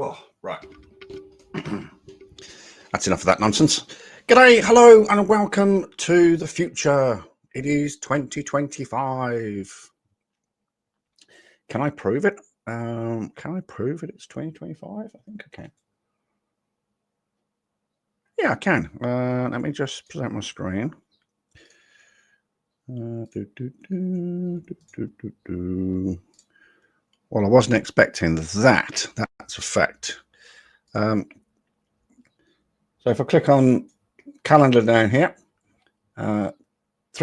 Oh, right. That's enough of that nonsense. G'day, hello, and welcome to the future. It is 2025. Can I prove it? Can I prove it? It's 2025? I think I can. Yeah, I can. Let me just present my screen. Well, I wasn't expecting that. That's a fact. So if I click on calendar down here, 3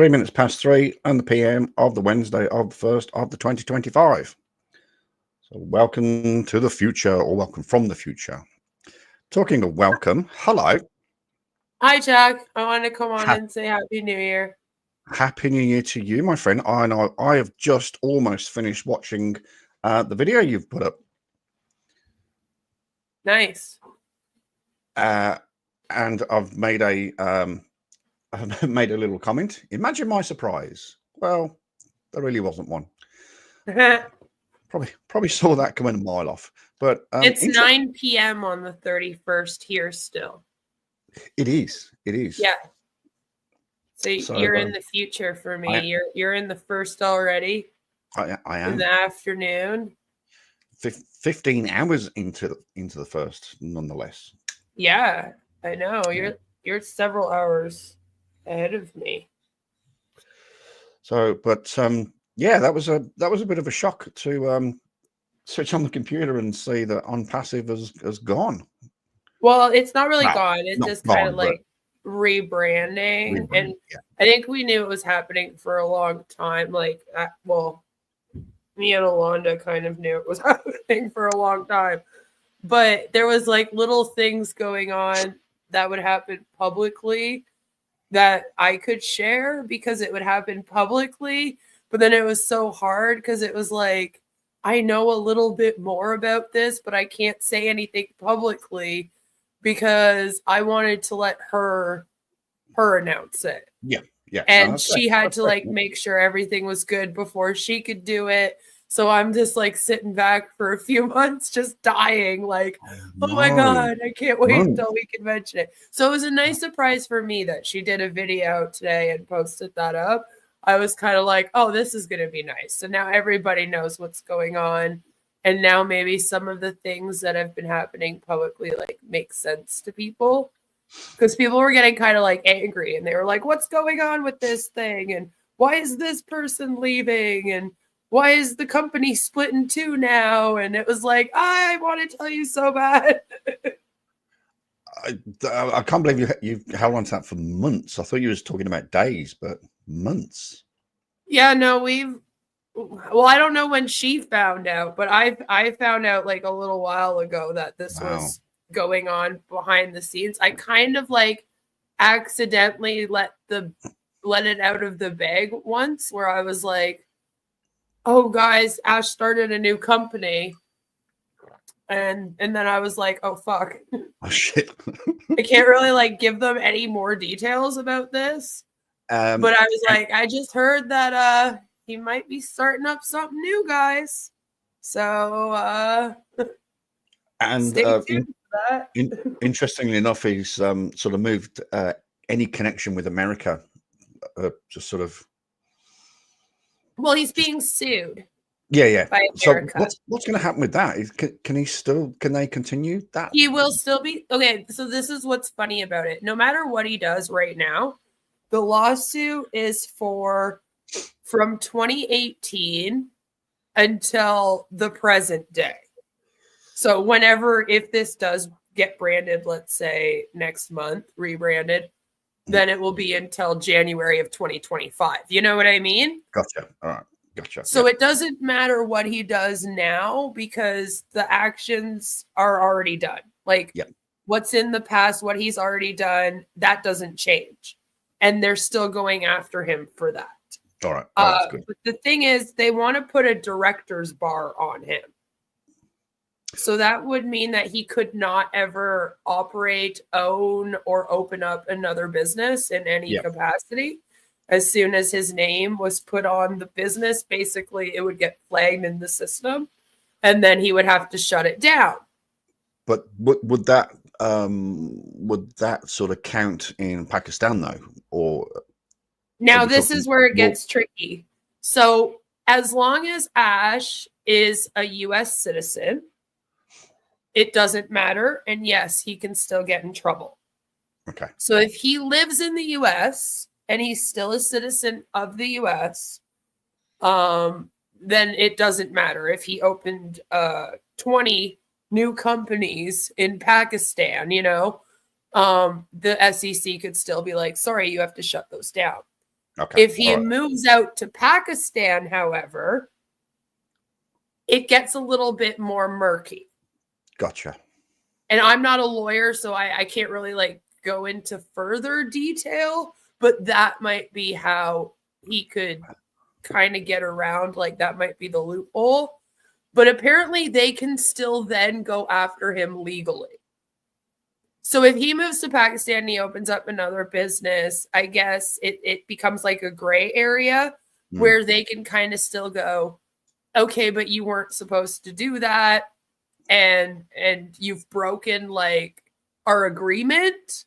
minutes past 3 on the PM of the Wednesday of the 1st of the 2025. So welcome to the future, or welcome from the future. Talking of welcome, hello. Hi, Chuck. I want to come on and say Happy New Year. Happy New Year to you, my friend. I know I have just almost finished watching the video you've put up. Nice. And I've made a little comment. Imagine my surprise. Well, there really wasn't one. Probably saw that coming a mile off. But it's 9 p.m. on the 31st here still. It is. Yeah. So you're in the future for me. You're in the first already. I am. In the afternoon. 15 hours into the first, nonetheless. Yeah, I know. You're several hours ahead of me. So, but yeah, that was a bit of a shock to switch on the computer and see that OnPassive has gone. Well, it's not really gone. It's just kind of like rebranding. And yeah. I think we knew it was happening for a long time. Like, well, me and Alonda kind of knew it was happening for a long time. But there was like little things going on that would happen publicly that I could share because it would happen publicly. But then it was so hard because it was like, I know a little bit more about this, but I can't say anything publicly because I wanted to let her announce it. Yeah. And she had to like make sure everything was good before she could do it. So I'm just like sitting back for a few months, just dying. Like, oh my God, I can't wait until we can mention it. So it was a nice surprise for me that she did a video today and posted that up. I was kind of like, oh, this is going to be nice. So now everybody knows what's going on. And now maybe some of the things that have been happening publicly like make sense to people. Because people were getting kind of like angry and they were like, what's going on with this thing? And why is this person leaving? And why is the company split in two now? And it was like, I want to tell you so bad. I can't believe you've held on to that for months. I thought you were talking about days, but months. Yeah, no, well, I don't know when she found out, but I found out like a little while ago that this was going on behind the scenes. I kind of like accidentally let it out of the bag once where I was like, oh guys, Ash started a new company. And then I was like, oh fuck. Oh shit. I can't really like give them any more details about this. But I was like, I just heard that he might be starting up something new, guys. So and stay tuned for that. Interestingly enough, he's sort of moved any connection with America, just sort of. Well, he's being sued. Yeah. By America. So what's going to happen with that? Can they continue that? He will still be okay. So this is what's funny about it. No matter what he does right now, the lawsuit is from 2018 until the present day. So if this does get branded, let's say next month, rebranded, then it will be until January of 2025. You know what I mean? Gotcha. All right. Gotcha. So it doesn't matter what he does now because the actions are already done. Like what's in the past, what he's already done, that doesn't change. And they're still going after him for that. All right. That's good. But the thing is, they want to put a director's bar on him. So that would mean that he could not ever operate, own, or open up another business in any capacity. As soon as his name was put on the business, basically it would get flagged in the system and then he would have to shut it down. But would that sort of count in Pakistan though, or now this is where it gets tricky. So as long as Ash is a U.S. citizen, it doesn't matter, and yes, he can still get in trouble. Okay. So if he lives in the U.S. and he's still a citizen of the U.S., then it doesn't matter if he opened 20 new companies in Pakistan, the SEC could still be like, sorry, you have to shut those down. Okay. If he moves out to Pakistan, however, it gets a little bit more murky. Gotcha. And I'm not a lawyer, so I can't really like go into further detail, but that might be how he could kind of get around, like that might be the loophole. But apparently they can still then go after him legally. So if he moves to Pakistan and he opens up another business, I guess it becomes like a gray area where they can kind of still go, okay, but you weren't supposed to do that. And you've broken like our agreement.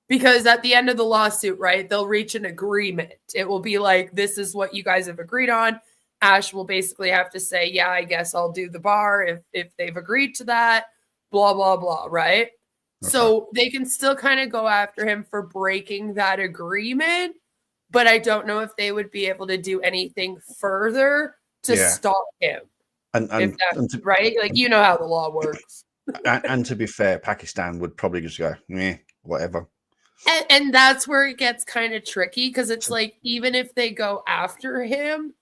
Because at the end of the lawsuit, right, they'll reach an agreement. It will be like, this is what you guys have agreed on. Ash will basically have to say, yeah, I guess I'll do the bar if they've agreed to that, blah, blah, blah, right? Okay. So they can still kind of go after him for breaking that agreement, but I don't know if they would be able to do anything further to stop him. Right? Like, you know how the law works. And to be fair, Pakistan would probably just go, whatever. And that's where it gets kind of tricky because it's like, even if they go after him,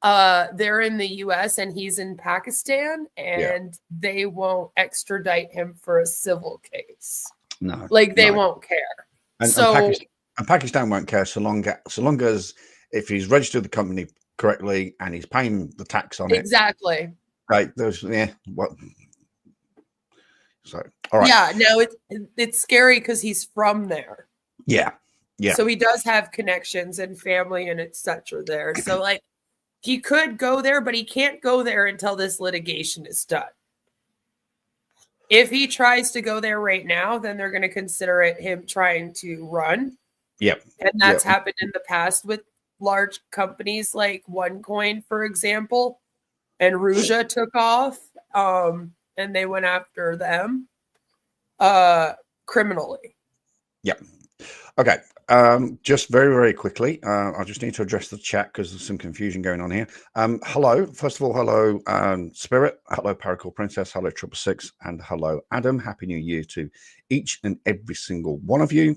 they're in the US and he's in Pakistan and they won't extradite him for a civil case. No. Like they won't care. And Pakistan won't care so long as if he's registered the company correctly and he's paying the tax on it. Exactly. Right. What? So, all right. Yeah, no, it's scary because he's from there. Yeah. Yeah. So he does have connections and family and etc. there. So like he could go there, but he can't go there until this litigation is done. If he tries to go there right now, then they're going to consider it him trying to run. Yep. And that's happened in the past with large companies like OneCoin, for example. And Ruja took off. And they went after them criminally. Yep. Okay. Just very, very quickly, I just need to address the chat because there's some confusion going on here. Hello. First of all, hello, Spirit. Hello, Paracord Princess. Hello, 666. And hello, Adam. Happy New Year to each and every single one of you.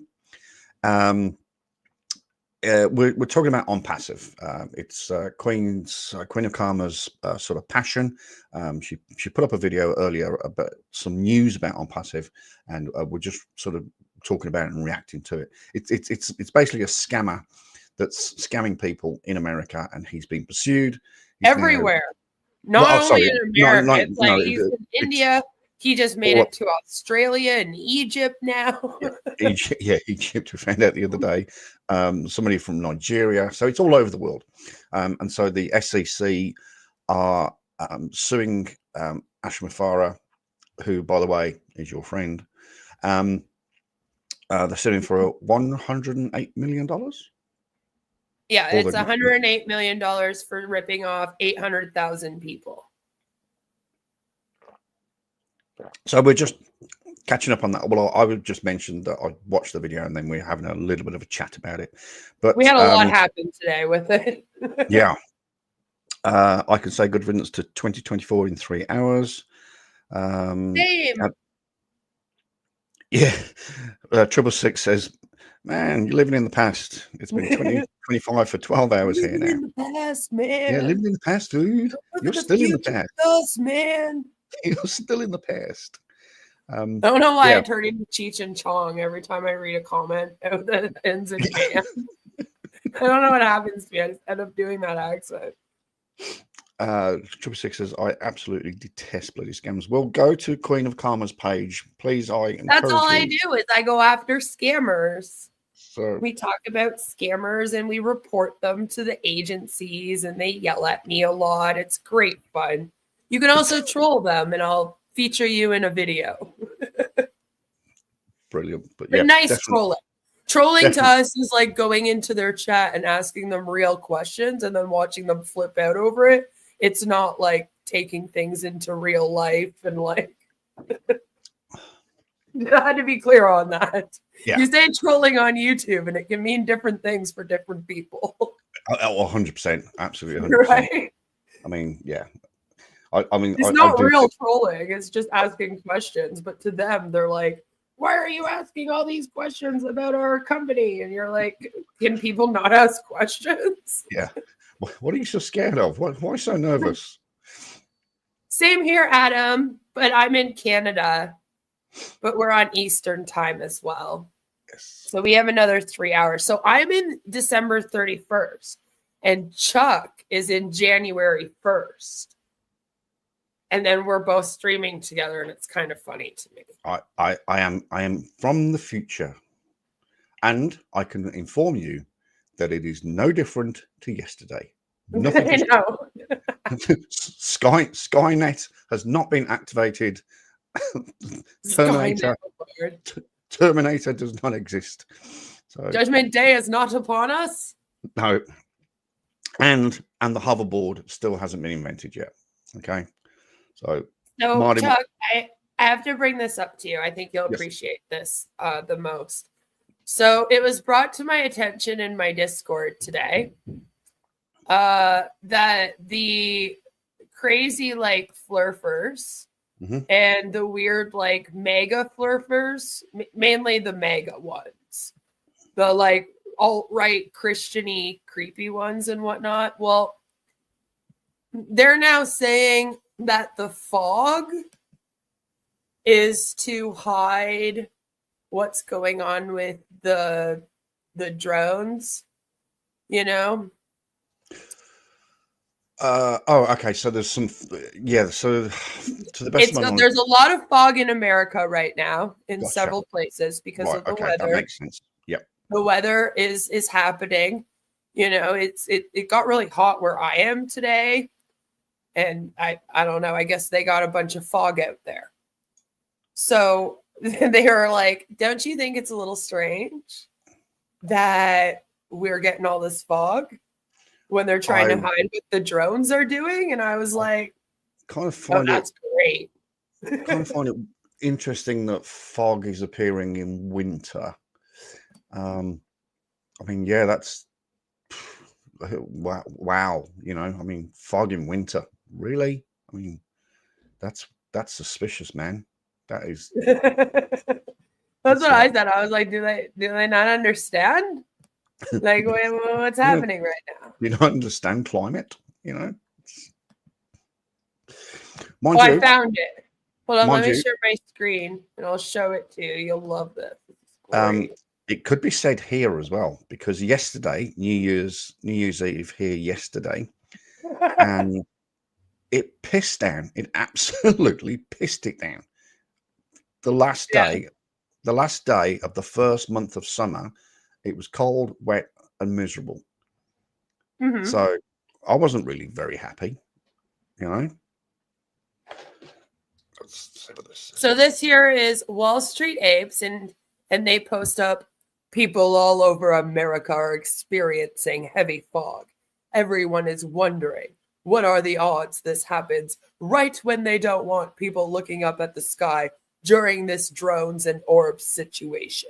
We're talking about on passive. It's Queen of Karma's sort of passion. She put up a video earlier about some news about on passive, and we're just sort of talking about it and reacting to it. It's basically a scammer that's scamming people in America, and he's been pursued everywhere. Not only in America, he's in India. He just made it to Australia and Egypt now. Egypt. We found out the other day. Somebody from Nigeria. So it's all over the world. And so the SEC are suing Ashma Farah, who, by the way, is your friend. They're suing for $108 million. Yeah, it's $108 million for ripping off 800,000 people. So we're just catching up on that. Well, I would just mention that I watched the video and then we're having a little bit of a chat about it. But we had a lot happen today with it. Yeah. I can say good riddance to 2024 in 3 hours. Same. Yeah. 666 says, man, you're living in the past. It's been 2025 for 12 hours here now. Living in the past, man. Yeah, living in the past, dude. You're still in the past. Us, man. You're still in the past. I don't know why I turn into Cheech and Chong every time I read a comment that ends in man. I don't know what happens to me. I just end up doing that accent. 666 says, I absolutely detest bloody scams. Well, go to Queen of Karma's page. Please, That's all I do is I go after scammers. So we talk about scammers and we report them to the agencies and they yell at me a lot. It's great fun. You can also troll them and I'll feature you in a video. Brilliant. But But yeah, nice definitely. trolling. Trolling to us is like going into their chat and asking them real questions and then watching them flip out over it. It's not like taking things into real life and like. I had to be clear on that. Yeah. You say trolling on YouTube and it can mean different things for different people. 100%. Absolutely 100%. Right? I mean, yeah. I mean, it's I not do real think, trolling. It's just asking questions. But to them, they're like, why are you asking all these questions about our company? And you're like, can people not ask questions? yeah. What are you so scared of? Why so nervous? Same here, Adam. But I'm in Canada. But we're on Eastern time as well. Yes. So we have another 3 hours. So I'm in December 31st. And Chuck is in January 1st. And then we're both streaming together, and it's kind of funny to me. I am from the future, and I can inform you that it is no different to yesterday. Nothing. I know. Skynet has not been activated. Terminator does not exist. So Judgment Day is not upon us. no, and the hoverboard still hasn't been invented yet. Okay, so Marty, Chuck, I have to bring this up to you. I think you'll appreciate this the most. So it was brought to my attention in my Discord today that the crazy like flurfers and the weird like mega flurfers, mainly the mega ones, the like alt-right Christian-y creepy ones and whatnot. Well, they're now saying that the fog is to hide what's going on with the drones, you know? okay. So there's some, yeah. So to the best of my knowledge, there's a lot of fog in America right now in several places because of the weather. That makes sense. Yep. The weather is happening. You know, it got really hot where I am today. And I don't know, I guess they got a bunch of fog out there. So they were like, don't you think it's a little strange that we're getting all this fog when they're trying to hide what the drones are doing? And I was like, kind of find that's great. Kind of find it interesting that fog is appearing in winter. I mean, yeah, that's wow. You know, I mean, fog in winter. Really? I mean, that's suspicious, man. That is. That's what I said. I was like, do they not understand? Like, what's happening right now? You don't understand climate, you know? I found it. Hold on, let me share my screen and I'll show it to you. You'll love this. It could be said here as well, because yesterday, New Year's Eve here yesterday, and it pissed down. It absolutely pissed it down. The last day of the first month of summer, it was cold, wet, and miserable. So I wasn't really very happy, you know. So this here is Wall Street Apes, and they post up, people all over America are experiencing heavy fog. Everyone is wondering, what are the odds this happens right when they don't want people looking up at the sky during this drones and orbs situation?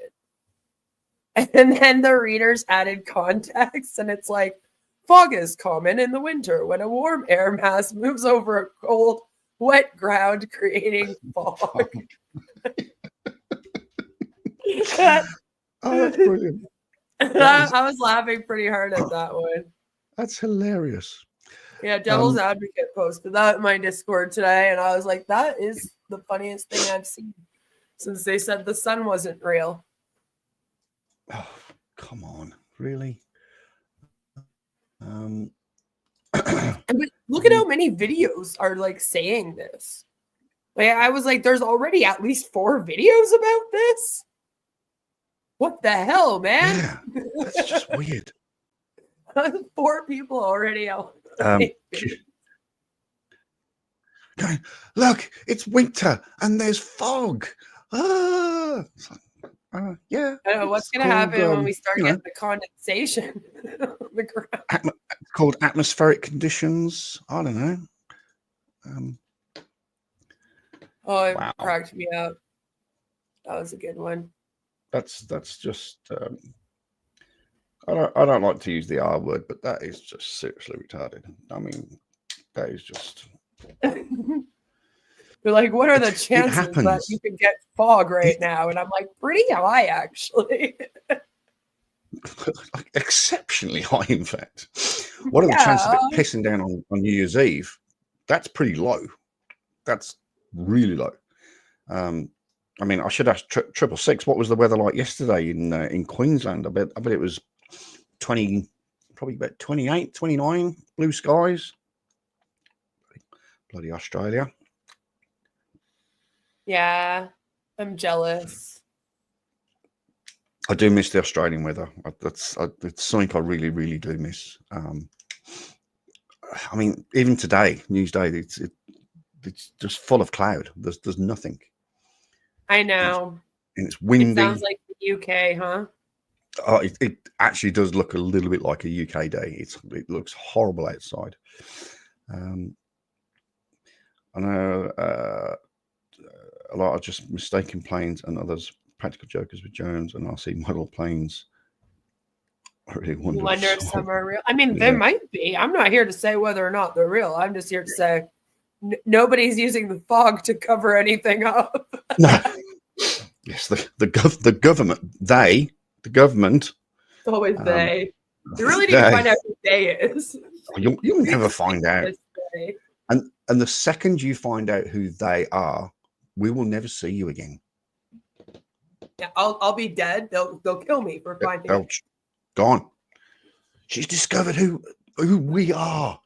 And then the readers added context, and it's like, fog is common in the winter when a warm air mass moves over a cold, wet ground, creating fog. Oh, that's brilliant. I was laughing pretty hard at that one. That's hilarious. Yeah, Devil's Advocate posted that in my Discord today, and I was like, that is the funniest thing I've seen since they said the sun wasn't real. Oh, come on, really? But look at how many videos are like saying this. Like, I was like, there's already at least 4 videos about this. What the hell, man? Yeah, that's just weird. 4 people already out. going, look, it's winter and there's fog. Ah. Yeah. I don't know what's going to happen when we start getting the condensation on the ground. It's called atmospheric conditions. I don't know. It cracked me up. That was a good one. That's just. I don't like to use the R word, but that is just seriously retarded. I mean, that is just. They're like, what are the chances that you can get fog right now? And I'm like, pretty high, actually. Like, exceptionally high, in fact. What are the chances of it pissing down on New Year's Eve? That's pretty low. That's really low. I mean, I should ask 666. What was the weather like yesterday in Queensland? I bet it was 20, probably about 28, 29, blue skies. Bloody Australia. Yeah, I'm jealous. I do miss the Australian weather. It's something I really, really do miss. I mean, even today, Newsday, it's just full of cloud. There's nothing. I know. And it's windy. It sounds like the UK, huh? Oh, it actually does look a little bit like a UK day. It looks horrible outside. I know a lot are just mistaken planes, and others practical jokers with Jones and RC model planes. I really wonder if some are real. I mean, there might be. I'm not here to say whether or not they're real. I'm just here to say nobody's using the fog to cover anything up. No. Yes, the government. The government. It's always they. You really need to find out who they is. You'll never find out. And the second you find out who they are, we will never see you again. Yeah, I'll be dead. They'll kill me for finding out. Gone. She's discovered who we are.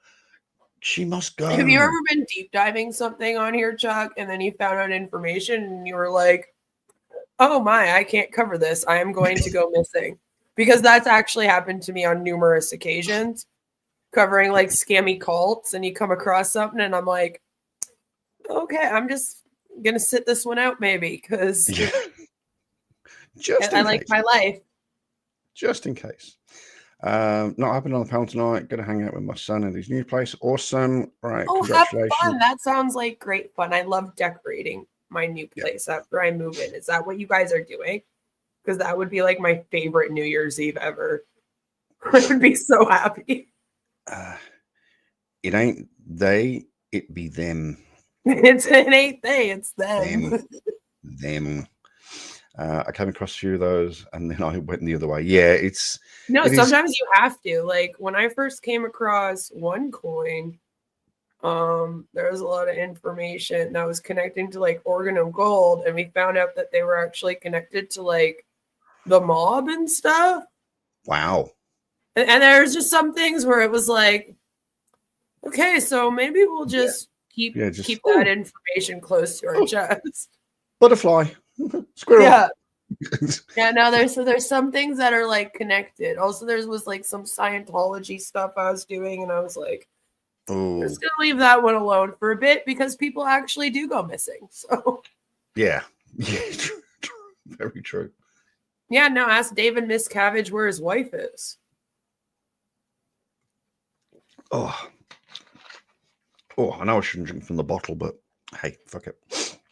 She must go. Have you ever been deep diving something on here, Chuck, and then you found out information and you were like, oh my, I can't cover this. I am going to go missing. Because that's actually happened to me on numerous occasions, covering like scammy cults, and you come across something and I'm like, okay, I'm just going to sit this one out maybe because I like my life. Just in case. Not happening on the panel tonight. Going to hang out with my son in his new place. Awesome. Right. Oh, congratulations. Have fun. That sounds like great fun. I love decorating my new place after I move in. Is that what you guys are doing? Because that would be like my favorite New Year's Eve ever. I would be so happy. It ain't they, it be them. It ain't they, it's them. Them. I came across a few of those and then I went the other way. Yeah, sometimes you have to. Like when I first came across OneCoin, there was a lot of information that was connecting to like Organo Gold, and we found out that they were actually connected to like the mob and stuff. Wow. And there's just some things where it was like, okay, so maybe we'll just keep that information close to our chest. Butterfly. Squirrel. Yeah, no, there's some things that are like connected. Also, there was like some Scientology stuff I was doing, and I was like, I'm just gonna leave that one alone for a bit because people actually do go missing. So yeah, true. Very true. Yeah, no, ask David Miscavige where his wife is. Oh, I know I shouldn't drink from the bottle, but hey, fuck it.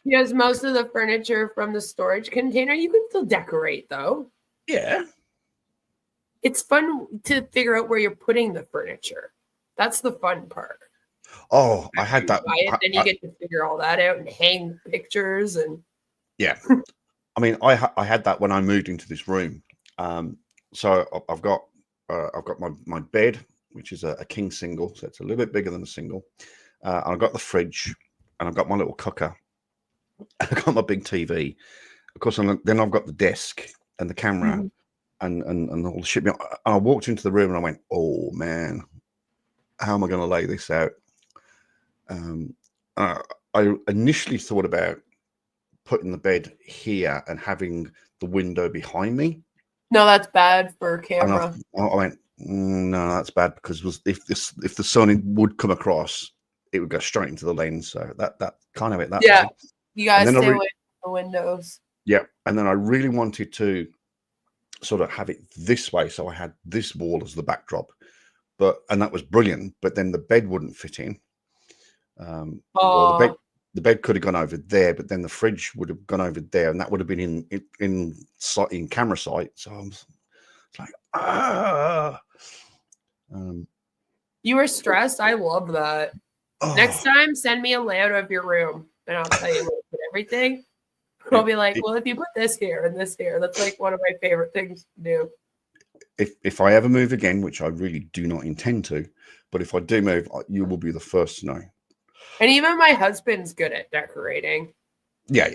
He has most of the furniture from the storage container. You can still decorate, though. Yeah. It's fun to figure out where you're putting the furniture. That's the fun part. Oh, I had that. Then you get to figure all that out and hang pictures and. Yeah. I mean, I had that when I moved into this room. So I've got my bed, which is a king single, so it's a little bit bigger than a single. And I've got the fridge, and I've got my little cooker. I've got my big TV. Of course, then I've got the desk and the camera and all the shit. And I walked into the room and I went, "Oh man, how am I going to lay this out?" I initially thought about putting the bed here and having the window behind me. No, that's bad for camera. I went, no, that's bad because if the sun would come across, it would go straight into the lens. So that kind of it that Yeah, way. you gotta then I stay re- away from the windows. Yeah, and then I really wanted to sort of have it this way, so I had this wall as the backdrop, and that was brilliant. But then the bed wouldn't fit in. Or the bed could have gone over there, but then the fridge would have gone over there, and that would have been in camera sight. So I'm like, you were stressed. I love that. Next time, send me a layout of your room, and I'll tell you where to put everything. I'll be like, well, if you put this here and this here, that's like one of my favorite things to do. If I ever move again, which I really do not intend to, but if I do move, you will be the first to know. And even my husband's good at decorating. Yeah.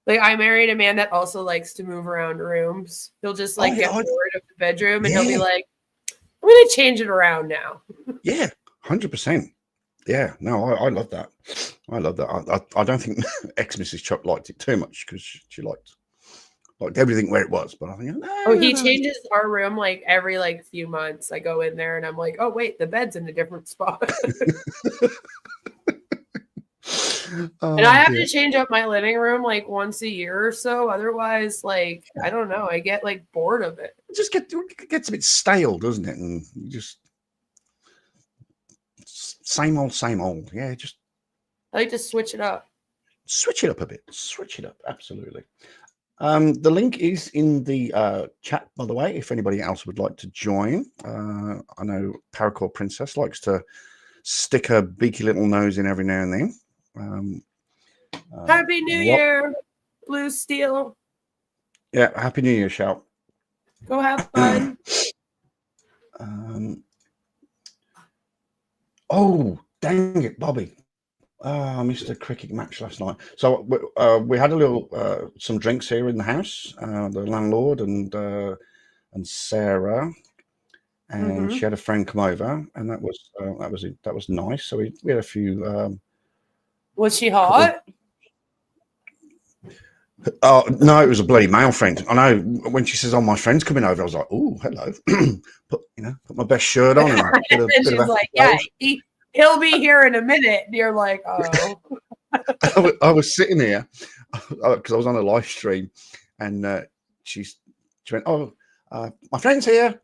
Like, I married a man that also likes to move around rooms. He'll just like get bored of the bedroom, and he'll be like, I'm going to change it around now. Yeah, 100%. Yeah, no, I love that. I love that. I don't think ex-Mrs. Chuck liked it too much because she liked everything where it was. But I think, he changes our room like every like few months. I go in there and I'm like, oh wait, the bed's in a different spot. And I have to change up my living room like once a year or so. Otherwise, like, I don't know, I get like bored of it. It just gets a bit stale, doesn't it? And you just same old. Yeah, just I like to switch it up. Switch it up a bit. Switch it up. Absolutely. The link is in the chat, by the way, if anybody else would like to join. I know Paracord Princess likes to stick her beaky little nose in every now and then. Happy New Year, Blue Steel. Yeah, Happy New Year, Shout. Go have fun. Oh, dang it, Bobby. I missed a cricket match last night. So we had a little some drinks here in the house. The landlord and Sarah, and she had a friend come over, and that was nice. So we had a few. Was she hot? Oh no, it was a bloody male friend. I know. When she says, "Oh, my friend's coming over," I was like, "Oh, hello." put my best shirt on. And she's like, "Yeah, he'll be here in a minute." And you're like, "Oh." I was sitting here because I was on a live stream, and she went, "Oh, my friend's here,"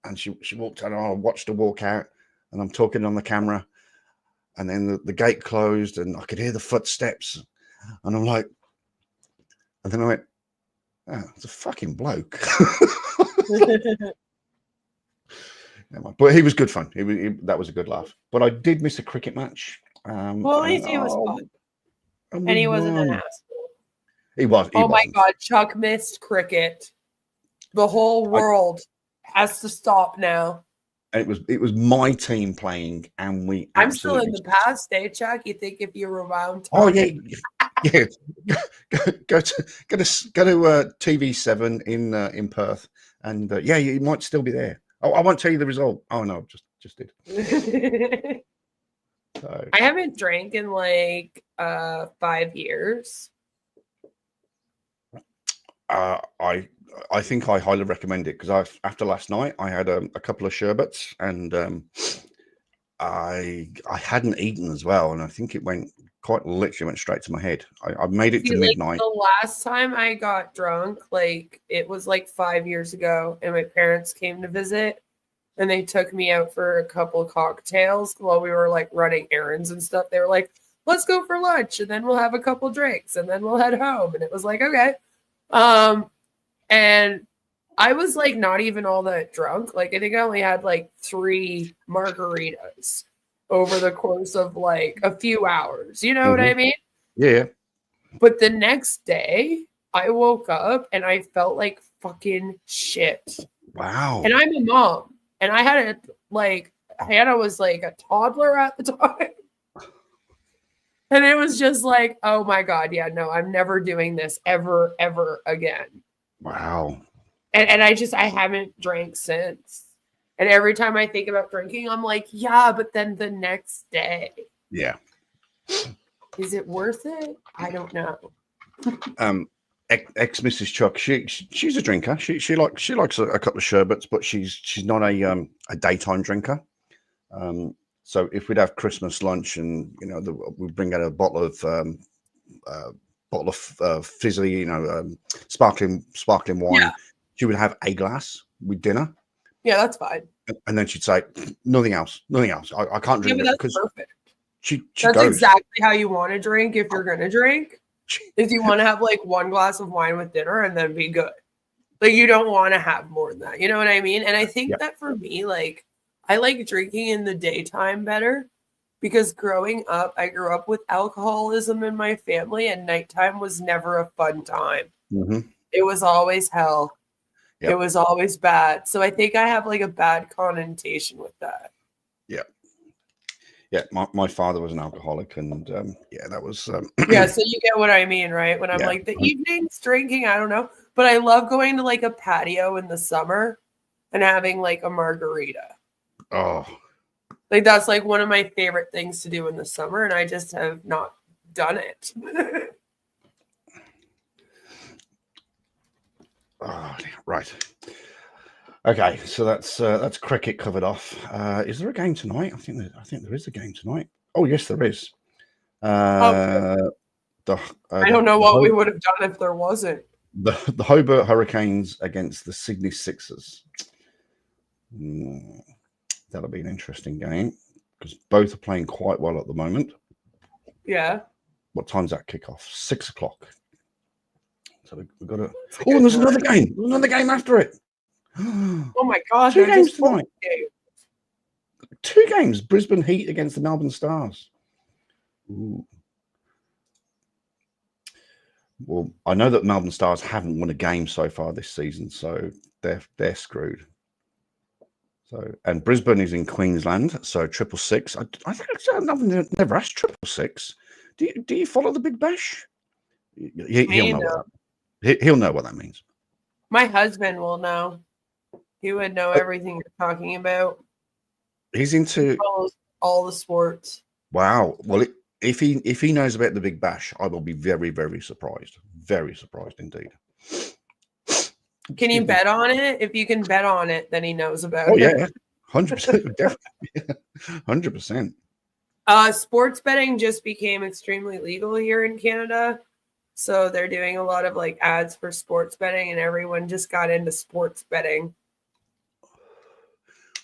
and she walked out. And I watched her walk out, and I'm talking on the camera, and then the gate closed, and I could hear the footsteps, and I'm like. And then I went, oh, it's a fucking bloke. But he was good fun. That was a good laugh. But I did miss a cricket match. Well, at least he was fun. And he wasn't an asshole. He was. Oh my God, Chuck missed cricket. The whole world has to stop now. And it was my team playing, and we. I'm still in the past, Chuck. You think if you rewound time? Oh yeah. Yeah, go to TV7 in Perth, and yeah, you might still be there. Oh, I won't tell you the result. Oh no, just did. So. I haven't drank in like 5 years. I think I highly recommend it because after last night I had a couple of sherbets, and I hadn't eaten as well, and I think it quite literally went straight to my head. I made it to midnight. The last time I got drunk, like it was like 5 years ago, and my parents came to visit, and they took me out for a couple of cocktails while we were like running errands and stuff. They were like, let's go for lunch, and then we'll have a couple drinks, and then we'll head home. And it was like, okay. And I was like not even all that drunk. Like I think I only had like 3 margaritas over the course of like a few hours. You know what I mean? Yeah. But the next day I woke up and I felt like fucking shit. Wow. And I'm a mom, and I had Hannah was like a toddler at the time. And it was just like, oh my God, yeah, no, I'm never doing this ever again. Wow. And I haven't drank since. And every time I think about drinking, I'm like, yeah, but then the next day. Yeah. Is it worth it? I don't know. Ex-Mrs. Chuck, she's a drinker. She likes a couple of sherbets, but she's not a daytime drinker. So if we'd have Christmas lunch and, you know, we'd bring out a bottle of fizzy, you know, sparkling wine. Yeah. She would have a glass with dinner. Yeah, that's fine. And then she'd say, nothing else. I can't drink Yeah, it but because that's perfect. she That's goes. exactly how you want to drink if you're going to drink. If you want to have like one glass of wine with dinner and then be good. Like you don't want to have more than that. You know what I mean? And I think that for me, like I like drinking in the daytime better because growing up, I grew up with alcoholism in my family and nighttime was never a fun time. Mm-hmm. It was always hell. Yep. It was always bad. So I think I have like a bad connotation with that. Yeah. Yeah, my father was an alcoholic, and that was yeah. So you get what I mean, right? When I'm like the evenings drinking, I don't know, but I love going to like a patio in the summer and having like a margarita. Oh, like that's like one of my favorite things to do in the summer, and I just have not done it. oh, right. Okay, so that's cricket covered off. Is there a game tonight? I think there is a game tonight. Oh yes, there is. I don't know what we would have done if there wasn't. The Hobart Hurricanes against the Sydney Sixers. That'll be an interesting game because both are playing quite well at the moment. Yeah. What time's that kickoff? 6 o'clock. So we've got to. Oh, and there's another game. There's another game after it. Oh my God! 2 games tonight. 2 games. Brisbane Heat against the Melbourne Stars. Ooh. Well, I know that Melbourne Stars haven't won a game so far this season, so they're screwed. So, and Brisbane is in Queensland, so 666. I think I've never asked 666. Do you follow the Big Bash? He'll know. He'll know what that means. My husband will know. He would know everything you're talking about. He's into all the sports. Wow. Well, if he knows about the Big Bash, I will be very, very surprised. Very surprised indeed. Can you bet on it? If you can bet on it, then he knows about it. Oh yeah, 100%, definitely, 100%. Sports betting just became extremely legal here in Canada, so they're doing a lot of like ads for sports betting, and everyone just got into sports betting.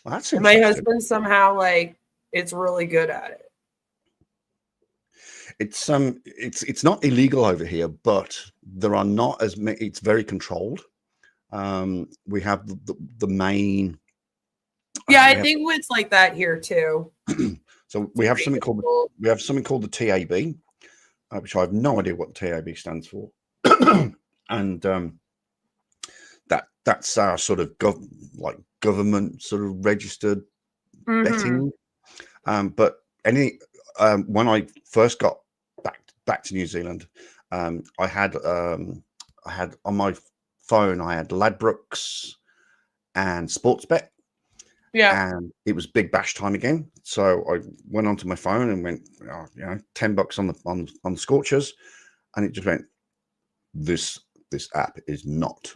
Well, that's and my husband somehow it's really good at it. It's not illegal over here, but there are not as many. It's very controlled. We have the main. Yeah, I think it's like that here too. So we have something called the TAB, which I have no idea what the TAB stands for, and that's our sort of government sort of registered betting. But when I first got back to New Zealand, I had on my phone I had Ladbrokes and Sportsbet. Yeah, and it was Big Bash time again. So I went onto my phone and went, $10 on the Scorchers, and it just went, this app is not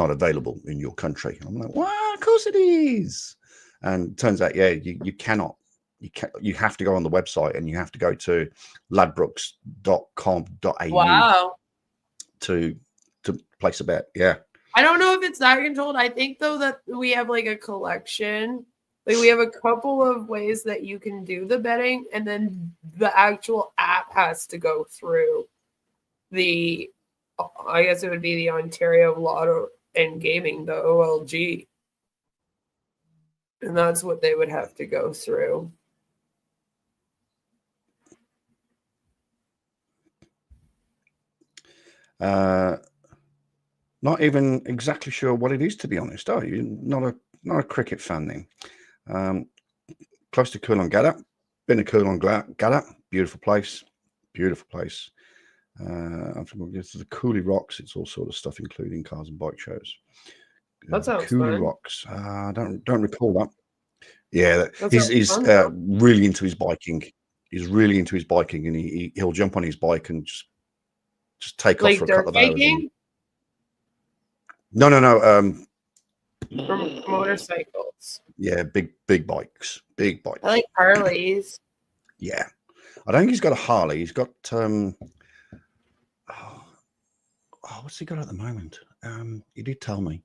available in your country. And I'm like, well, of course it is. And it turns out, you cannot. You have to go on the website, and you have to go to ladbrokes.com.au. Wow. To place a bet. Yeah. I don't know if it's that controlled. I think though that we have like a collection. Like we have a couple of ways that you can do the betting, and then the actual app has to go through I guess it would be the Ontario Lotto and Gaming, the OLG. And that's what they would have to go through. Not even exactly sure what it is, to be honest. Are you not a cricket fan then? Close to Coolangatta. Been to Coolangatta. Beautiful place. Beautiful place. I'm from the Cooley Rocks. It's all sort of stuff, including cars and bike shows. That sounds Cooley fun. Rocks. I don't recall that. Yeah, he's really into his biking. He's really into his biking, and he'll jump on his bike and just take off for a couple of hours. No. For motorcycles. Yeah, big bikes. Big bikes. I like Harleys. Yeah. I don't think he's got a Harley. He's got what's he got at the moment? He did tell me.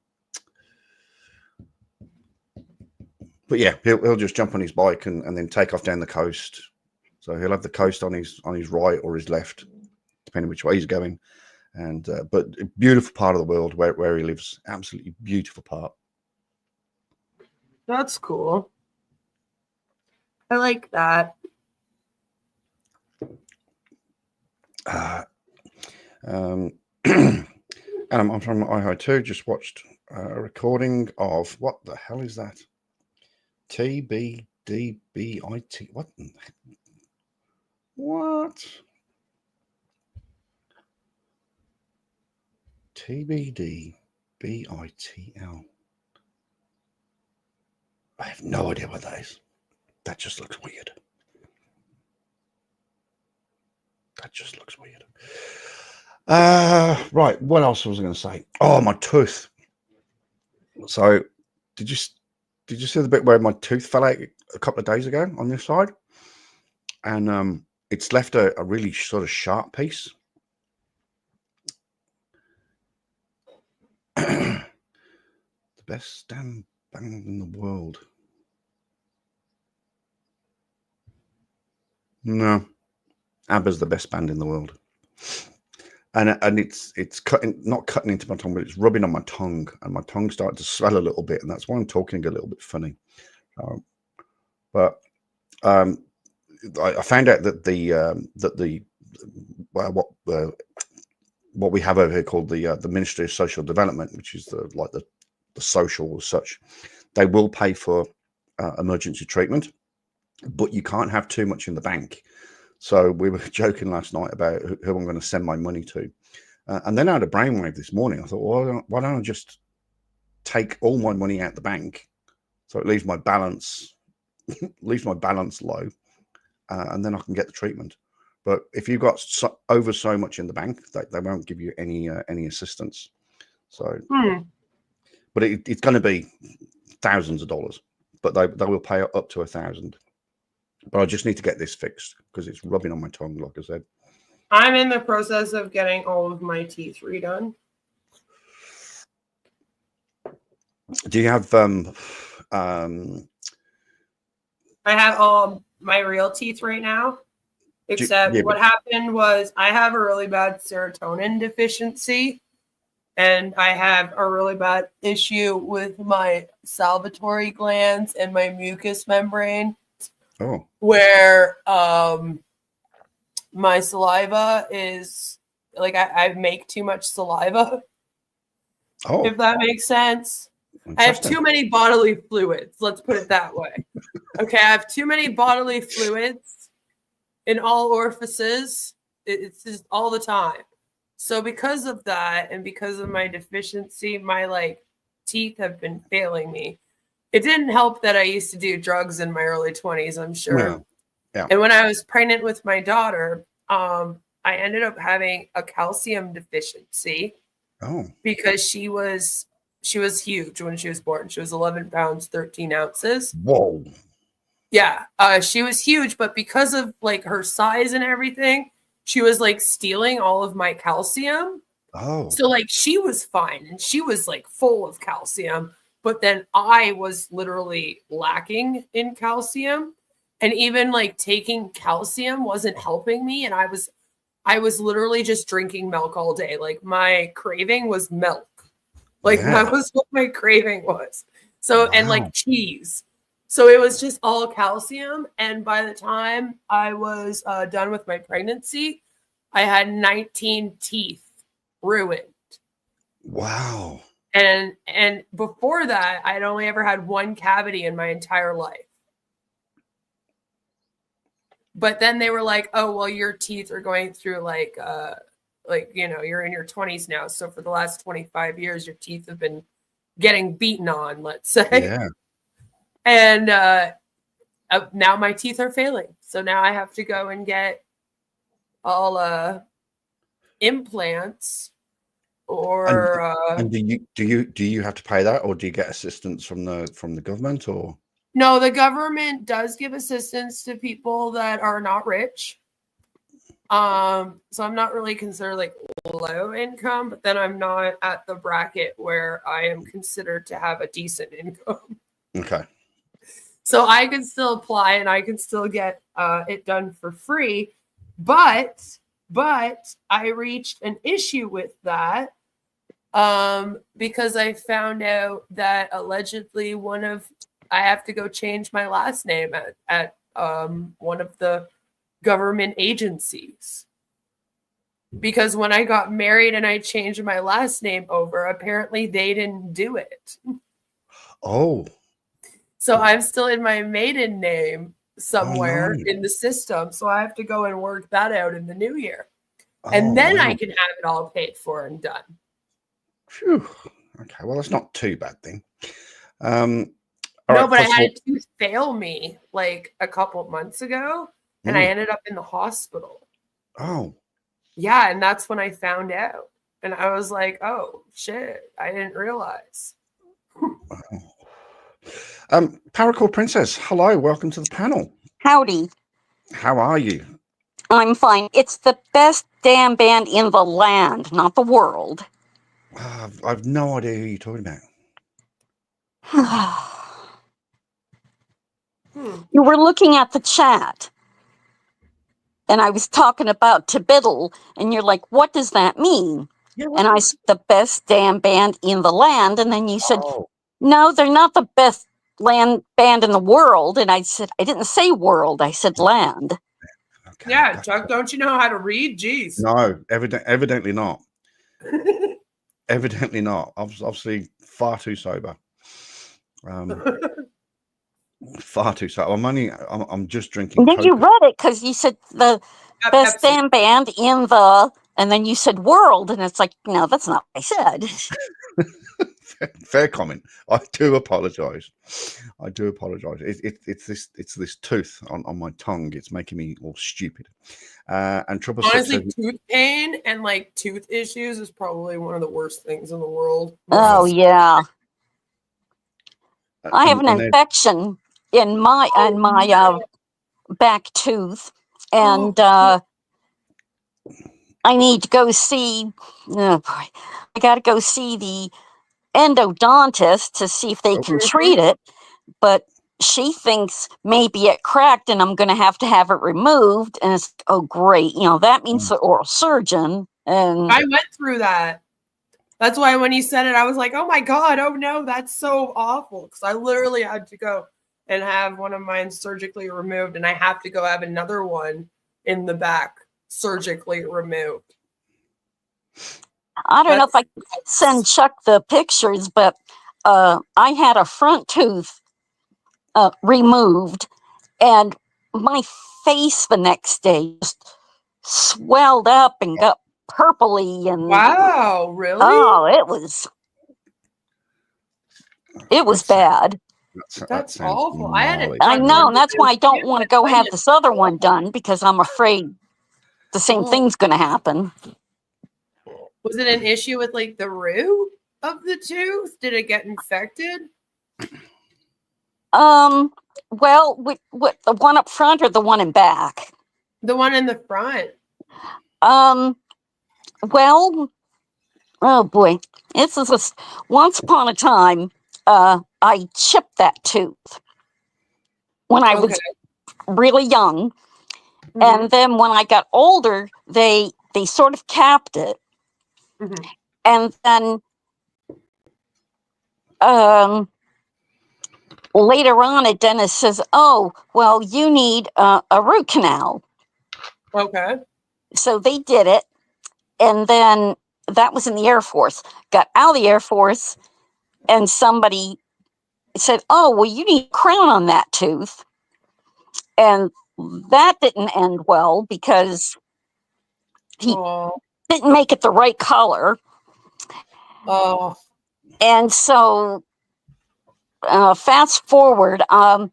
But yeah, he'll just jump on his bike and then take off down the coast. So he'll have the coast on his right or his left, depending which way he's going. And but a beautiful part of the world where he lives. Absolutely beautiful part. That's cool. I like that. And I'm from Idaho too. Just watched a recording of what the hell is that? TBDBIT. What? What? TBDBITL. I have no idea what that is. That just looks weird. That just looks weird. Right. What else was I going to say? Oh, my tooth. So, did you see the bit where my tooth fell out a couple of days ago on this side? And it's left a really sort of sharp piece. The best damn band in the world. No, ABBA's the best band in the world. And it's not cutting into my tongue, but it's rubbing on my tongue, and my tongue started to swell a little bit, and that's why I'm talking a little bit funny. I found out that what we have over here called the Ministry of Social Development, which is the social as such, they will pay for emergency treatment, but you can't have too much in the bank. So we were joking last night about who I'm going to send my money to. And then I had a brainwave this morning. I thought, well, why don't I just take all my money out the bank so it leaves my balance low, and then I can get the treatment. But if you've got over so much in the bank, they won't give you any assistance. So, but it's going to be thousands of dollars, but they will pay up to $1,000. But I just need to get this fixed because it's rubbing on my tongue, like I said. I'm in the process of getting all of my teeth redone. Do you have I have all my real teeth right now, except what happened was I have a really bad serotonin deficiency, and I have a really bad issue with my salivary glands and my mucous membrane. Oh. Where my saliva is like I make too much saliva. Oh. If that makes sense. I have too many bodily fluids. Let's put it that way. Okay, I have too many bodily fluids in all orifices. It's just all the time. So because of that and because of my deficiency, my teeth have been failing me. It didn't help that I used to do drugs in my early 20s, I'm sure. Yeah. And when I was pregnant with my daughter, I ended up having a calcium deficiency. Oh. Because she was huge when she was born. She was 11 pounds, 13 ounces. Whoa. Yeah. She was huge, but because of her size and everything, she was stealing all of my calcium. Oh. So she was fine and she was full of calcium. But then I was literally lacking in calcium, and even taking calcium wasn't helping me. And I was literally just drinking milk all day. My craving was milk. That was what my craving was. So, wow. And cheese. So it was just all calcium. And by the time I was done with my pregnancy, I had 19 teeth ruined. Wow. And before that, I'd only ever had one cavity in my entire life. But then they were like, oh, well, your teeth are going through you're in your 20s now. So for the last 25 years, your teeth have been getting beaten on, let's say. Yeah. And now my teeth are failing. So now I have to go and get all implants or and do you have to pay that, or do you get assistance from the government, or? No, the government does give assistance to people that are not rich. So I'm not really considered like low income, but then I'm not at the bracket where I am considered to have a decent income. Okay. So I can still apply and I can still get it done for free. But I reached an issue with that because I found out that allegedly I have to go change my last name at one of the government agencies. Because when I got married and I changed my last name over, apparently they didn't do it. Oh. So I'm still in my maiden name somewhere no. in the system. So I have to go and work that out in the new year. Oh, And then wow. I can have it all paid for and done. Phew. Okay, well, that's not too bad then. No, but I had a tooth fail me like a couple months ago, and I ended up in the hospital. Oh. Yeah, and that's when I found out. And I was like, oh, shit, I didn't realize. Paracord Princess, hello, welcome to the panel. Howdy. How are you? I'm fine. It's the best damn band in the land, not the world. I've no idea who you're talking about. You were looking at the chat, and I was talking about Tibiddle, and you're like, what does that mean? Yeah, and I said, the best damn band in the land. And then you said, oh. No, they're not the best band in the world. And I said, I didn't say world, I said land. Okay, yeah, Chuck, don't you know how to read? Jeez. No, evidently not. Evidently not. Obviously far too sober. Far too sober. I'm just drinking. And then you read it because you said the best damn band in the, and then you said world, and it's like, no, that's not what I said. Fair comment. I do apologize. It's this tooth on my tongue. It's making me all stupid. And Triple Honestly, Six tooth pain and like tooth issues is probably one of the worst things in the world. Oh yeah. I have an infection in my back tooth, and I need to go see. Oh boy, I got to go see the endodontist to see if they can treat it, but she thinks maybe it cracked and I'm going to have it removed. And it's, oh great, that means the oral surgeon. And I went through that. That's why when you said it, I was like, oh my God, oh no, that's so awful. Because I literally had to go and have one of mine surgically removed, and I have to go have another one in the back surgically removed. I don't know if I can send Chuck the pictures, but I had a front tooth removed, and my face the next day just swelled up and got purpley. And wow, really? Oh, it was bad. That's awful. I know, and that's why I don't want to go have this other one done, because I'm afraid the same thing's going to happen. Was it an issue with like the root of the tooth? Did it get infected? Well, with the one up front or the one in back? The one in the front. Well, oh boy, this is once upon a time. I chipped that tooth when I was really young, and then when I got older, they sort of capped it, and then later on, a dentist says, "Oh, well, you need a root canal." Okay. So they did it, and then that was in the Air Force. Got out of the Air Force, and somebody said, "Oh, well, you need a crown on that tooth," and that didn't end well because he didn't make it the right color. Oh. And so, fast forward, I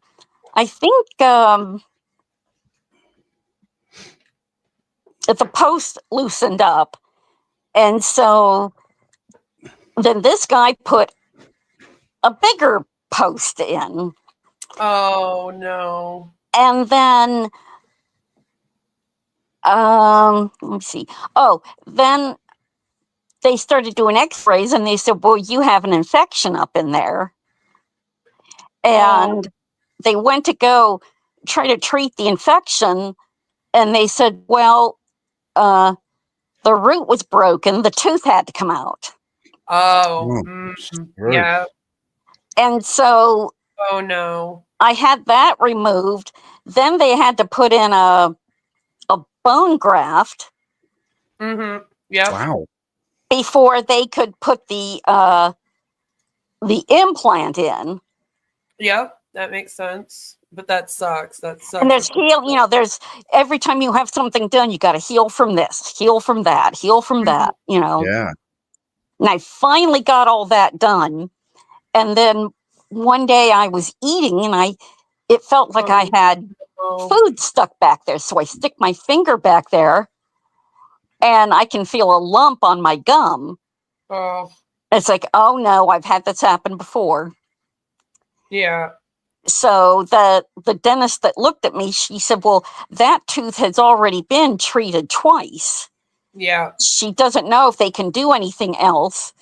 think the post loosened up, and so then this guy put a bigger post in. Oh no. And then, let me see. Oh, then they started doing x-rays and they said, well, you have an infection up in there. And they went to go try to treat the infection. And they said, well, the root was broken. The tooth had to come out. Oh, yeah. And so, oh no, I had that removed. Then they had to put in a bone graft. Yeah. Wow. Before they could put the implant in. Yep, that makes sense. But that sucks. That sucks. And there's there's every time you have something done, you got to heal from this, heal from that, heal from that, Yeah. And I finally got all that done. And then one day I was eating and it felt like I had food stuck back there. So I stick my finger back there and I can feel a lump on my gum. Oh. It's like, oh no, I've had this happen before. Yeah. So the dentist that looked at me, she said, well, that tooth has already been treated twice. Yeah. She doesn't know if they can do anything else.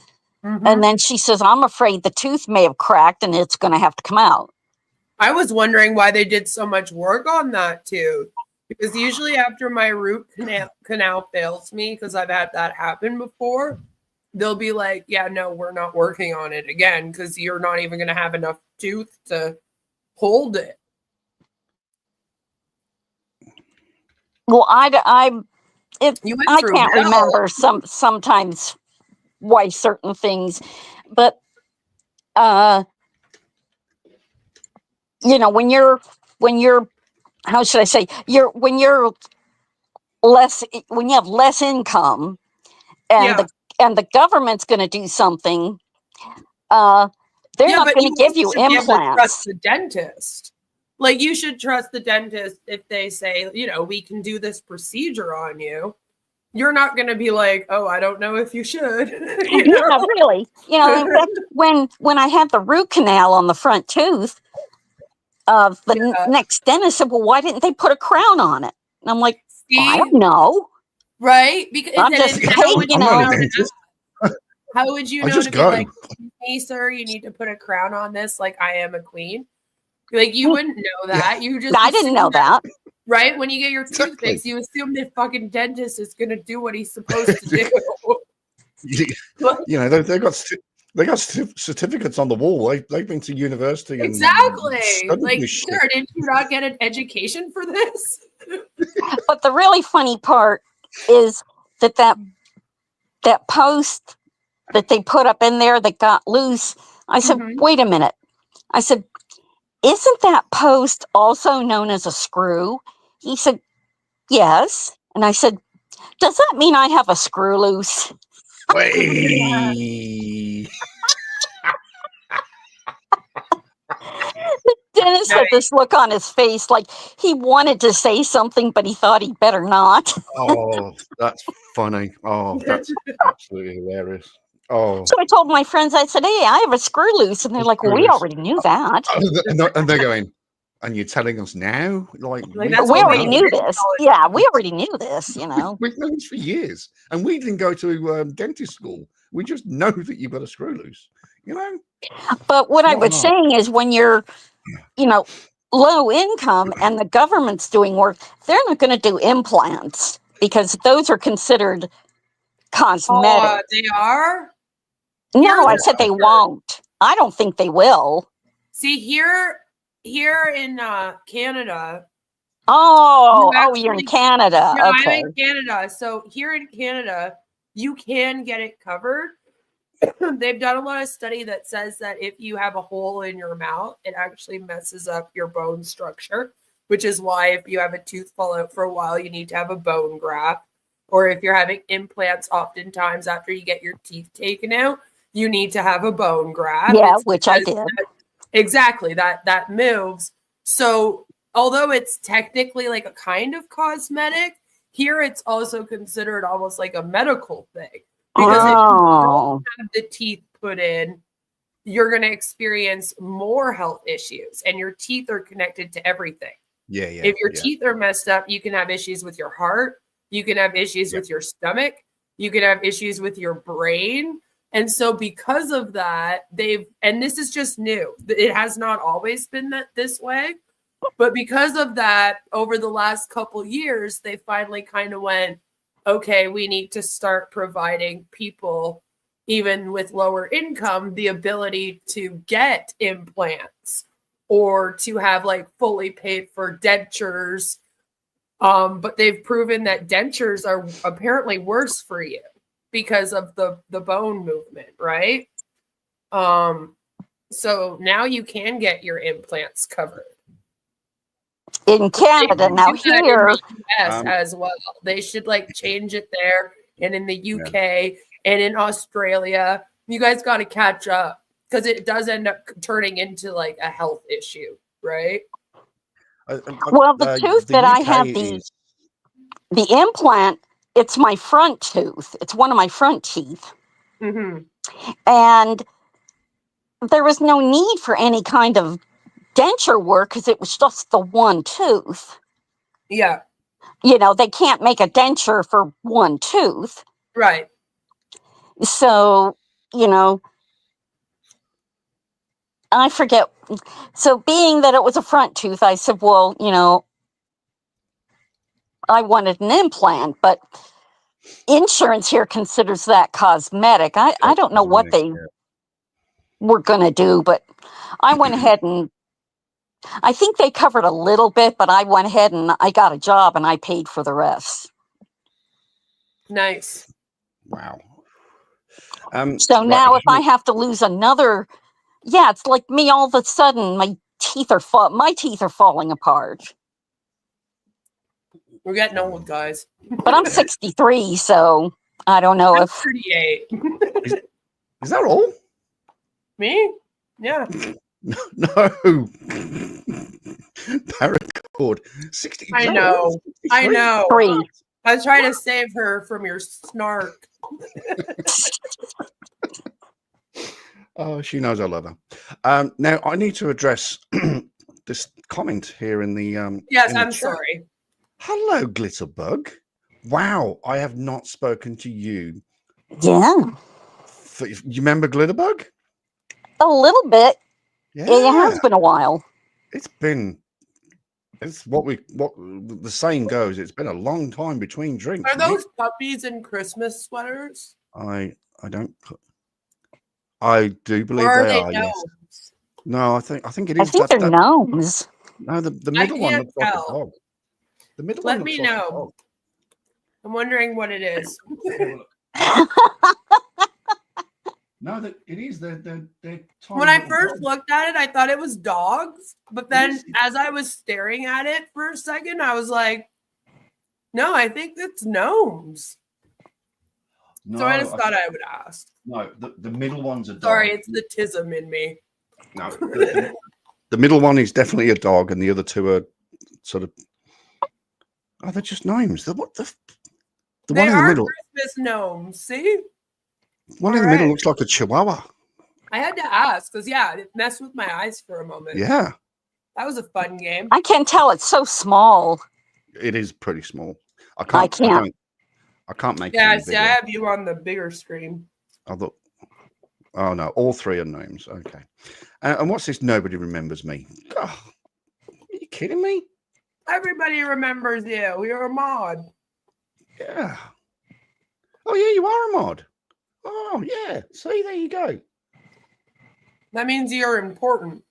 And then she says, I'm afraid the tooth may have cracked and it's going to have to come out. I was wondering why they did so much work on that tooth. Because usually after my root canal fails me, because I've had that happen before, they'll be like, yeah, no, we're not working on it again because you're not even going to have enough tooth to hold it. Well, I can't remember sometimes why certain things, but when you're how should I say, when you have less income and the government's going to do something, they're not going to give you implants. Trust the dentist. Like, you should trust the dentist if they say, we can do this procedure on you. You're not going to be like, oh, I don't know if you should. Yeah, really. In fact, when I had the root canal on the front tooth, next dentist said, well, why didn't they put a crown on it? And I'm like, I don't know. Right? Because I'm just how would you know to be like, hey, sir, you need to put a crown on this like I am a queen? Like, you wouldn't know that. Yeah. I didn't know that. Right? When you get your tooth fixed, you assume the fucking dentist is going to do what he's supposed to do. They got certificates on the wall. They've been to university. Exactly. Like, sir, did you not get an education for this? But the really funny part is that post that they put up in there that got loose. I said, wait a minute. I said, isn't that post also known as a screw? He said, yes. And I said, does that mean I have a screw loose? Wait. The dentist had this look on his face like he wanted to say something, but he thought he'd better not. Oh, that's funny. Oh, that's absolutely hilarious. Oh. So I told my friends, I said, hey, I have a screw loose. And they're like, well, we already knew that. And they're going, and you're telling us now? Like we already knew this. Yeah, we already knew this, We've known this for years. And we didn't go to dentist school. We just know that you've got a screw loose, But what I was saying is when you're, low income and the government's doing work, they're not going to do implants because those are considered cosmetic. They are? No, I said they won't. I don't think they will. See, here in Canada. You're in Canada. No, okay. I'm in Canada. So here in Canada, you can get it covered. They've done a lot of study that says that if you have a hole in your mouth, it actually messes up your bone structure, which is why if you have a tooth fall out for a while, you need to have a bone graft. Or if you're having implants, oftentimes after you get your teeth taken out, you need to have a bone graft. Yeah, which I did. Exactly. That moves. So although it's technically like a kind of cosmetic, here it's also considered almost like a medical thing. Because if you don't Oh, have the teeth put in, you're going to experience more health issues, and your teeth are connected to everything. Yeah. If your teeth are messed up, you can have issues with your heart. You can have issues with your stomach. You can have issues with your brain. And so because of that, and this is just new. It has not always been this way. But because of that, over the last couple years, they finally kind of went, okay, we need to start providing people, even with lower income, the ability to get implants or to have like fully paid for dentures. But they've proven that dentures are apparently worse for you because of the bone movement, right? So now you can get your implants covered. in Canada. Now Do that in here, the US as well. They should like change it there, and in the UK and in Australia. You guys got to catch up because it does end up turning into like a health issue, right? well, the tooth that I have, the implant, it's my front tooth. It's one of my front teeth. Mm-hmm. And there was no need for any kind of denture work because it was just the one tooth. Yeah. You know, they can't make a denture for one tooth. Right. So, you know, I forget. So being that it was a front tooth, I said, well, you know, I wanted an implant, but insurance here considers that cosmetic. I don't know what they were going to do, but I went ahead and I think they covered a little bit, but I went ahead and I got a job and I paid for the rest. Nice. Wow. So now if I have to lose another, it's like me all of a sudden my teeth are falling apart. We're getting old, guys. But I'm 63, so I don't know if 38. Is that all? Me? Yeah. No. Paracord. 60. I know. I know. 3. I was trying to save her from your snark. Oh, she knows I love her. Now I need to address this comment here in the yes, in the I'm chat. sorry. Hello, Glitterbug. Wow, I have not spoken to you. Yeah. You remember Glitterbug? A little bit. Yeah. It has been a while. It's what the saying goes. It's been a long time between drinks. Are those puppies in Christmas sweaters? I don't. I do believe they are. Yes. No, I think it is. I think they're gnomes. No, the middle one looks like a dog. The middle one looks like a dog. I'm wondering what it is. No, it is. They're when I first looked at it, I thought it was dogs. But then as I was staring at it for a second, I was like, no, I think it's gnomes. No, so I just thought I would ask. No, the middle one's a dog. Sorry, it's the tism in me. No, the middle one is definitely a dog, and the other two are sort of. Oh, they're just gnomes. The one in the middle. Christmas gnomes. See. One in the middle looks like a chihuahua. I had to ask because it messed with my eyes for a moment. Yeah. That was a fun game. I can't tell. It's so small. It is pretty small. I can't make. Yeah, see, I have you on the bigger screen. Oh no, all three are gnomes. Okay. And what's this? Nobody remembers me. Oh, are you kidding me? Everybody remembers you. You're a mod. Yeah. Oh yeah, you are a mod. Oh yeah. See, there you go. That means you're important.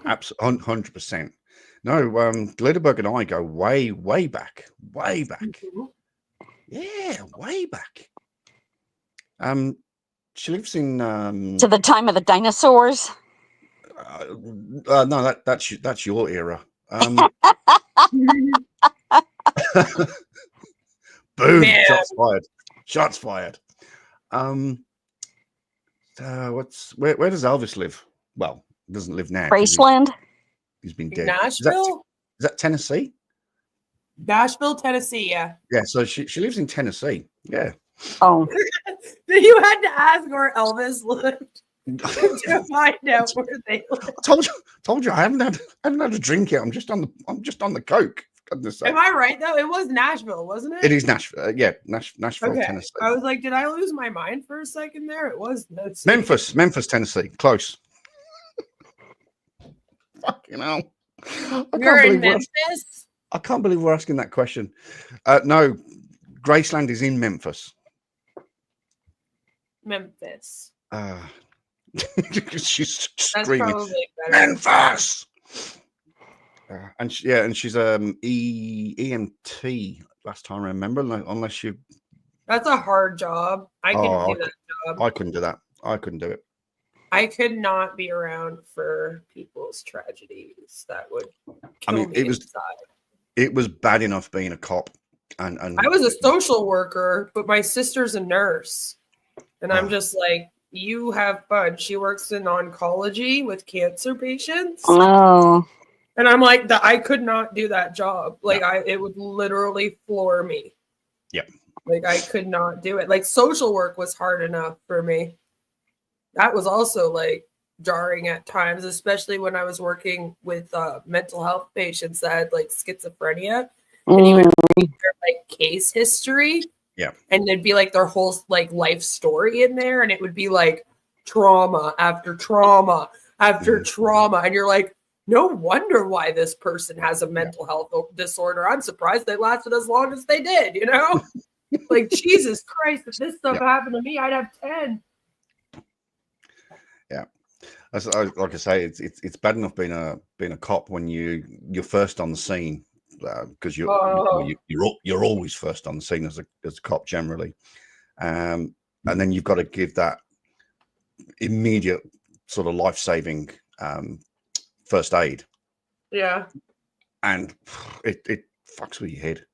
Absolutely, 100%. No, Glitterbug and I go way, way back. Way back. Mm-hmm. Yeah, way back. She lives in to the time of the dinosaurs. No, that's your era. Boom! Man. Shots fired. Shots fired. Where does Elvis live? Well, he doesn't live now. Graceland. He's been dead. Nashville. Is that Tennessee? Nashville, Tennessee. Yeah. Yeah. So she lives in Tennessee. Yeah. Oh. You had to ask where Elvis lived to find out where they lived. Told you, I haven't had a drink yet. I'm just on the coke. For goodness sake. Am I right though? It was Nashville, wasn't it? It is Nashville. Yeah, Nashville, Okay. Tennessee. I was like, did I lose my mind for a second there? It was Memphis, Tennessee. Close. Fucking hell. You're in Memphis? I can't believe we're asking that question. No, Graceland is in Memphis. Memphis. She's That's screaming, probably better. Memphis. And she's EMT last time I remember. Unless you. That's a hard job. I couldn't do that job. I couldn't do that. I couldn't do it. I could not be around for people's tragedies. That would kill me inside. It was bad enough being a cop, and I was a social worker, but my sister's a nurse, and I'm just like, you have fun. She works in oncology with cancer patients. Oh. And I'm like, I could not do that job. Like, it would literally floor me. Yep. Like, I could not do it. Like, social work was hard enough for me. That was also like jarring at times, especially when I was working with mental health patients that had like schizophrenia, and you would read their like case history, and there'd be like their whole like life story in there, and it would be like trauma after trauma after trauma, and you're like, no wonder why this person has a mental health disorder. I'm surprised they lasted as long as they did, you know? Like, Jesus Christ, if this stuff happened to me, I'd have 10. Yeah, like I say, it's bad enough being a cop when you're first on the scene, because you're always first on the scene as a cop generally, and then you've got to give that immediate sort of life-saving first aid. Yeah, and it fucks with your head.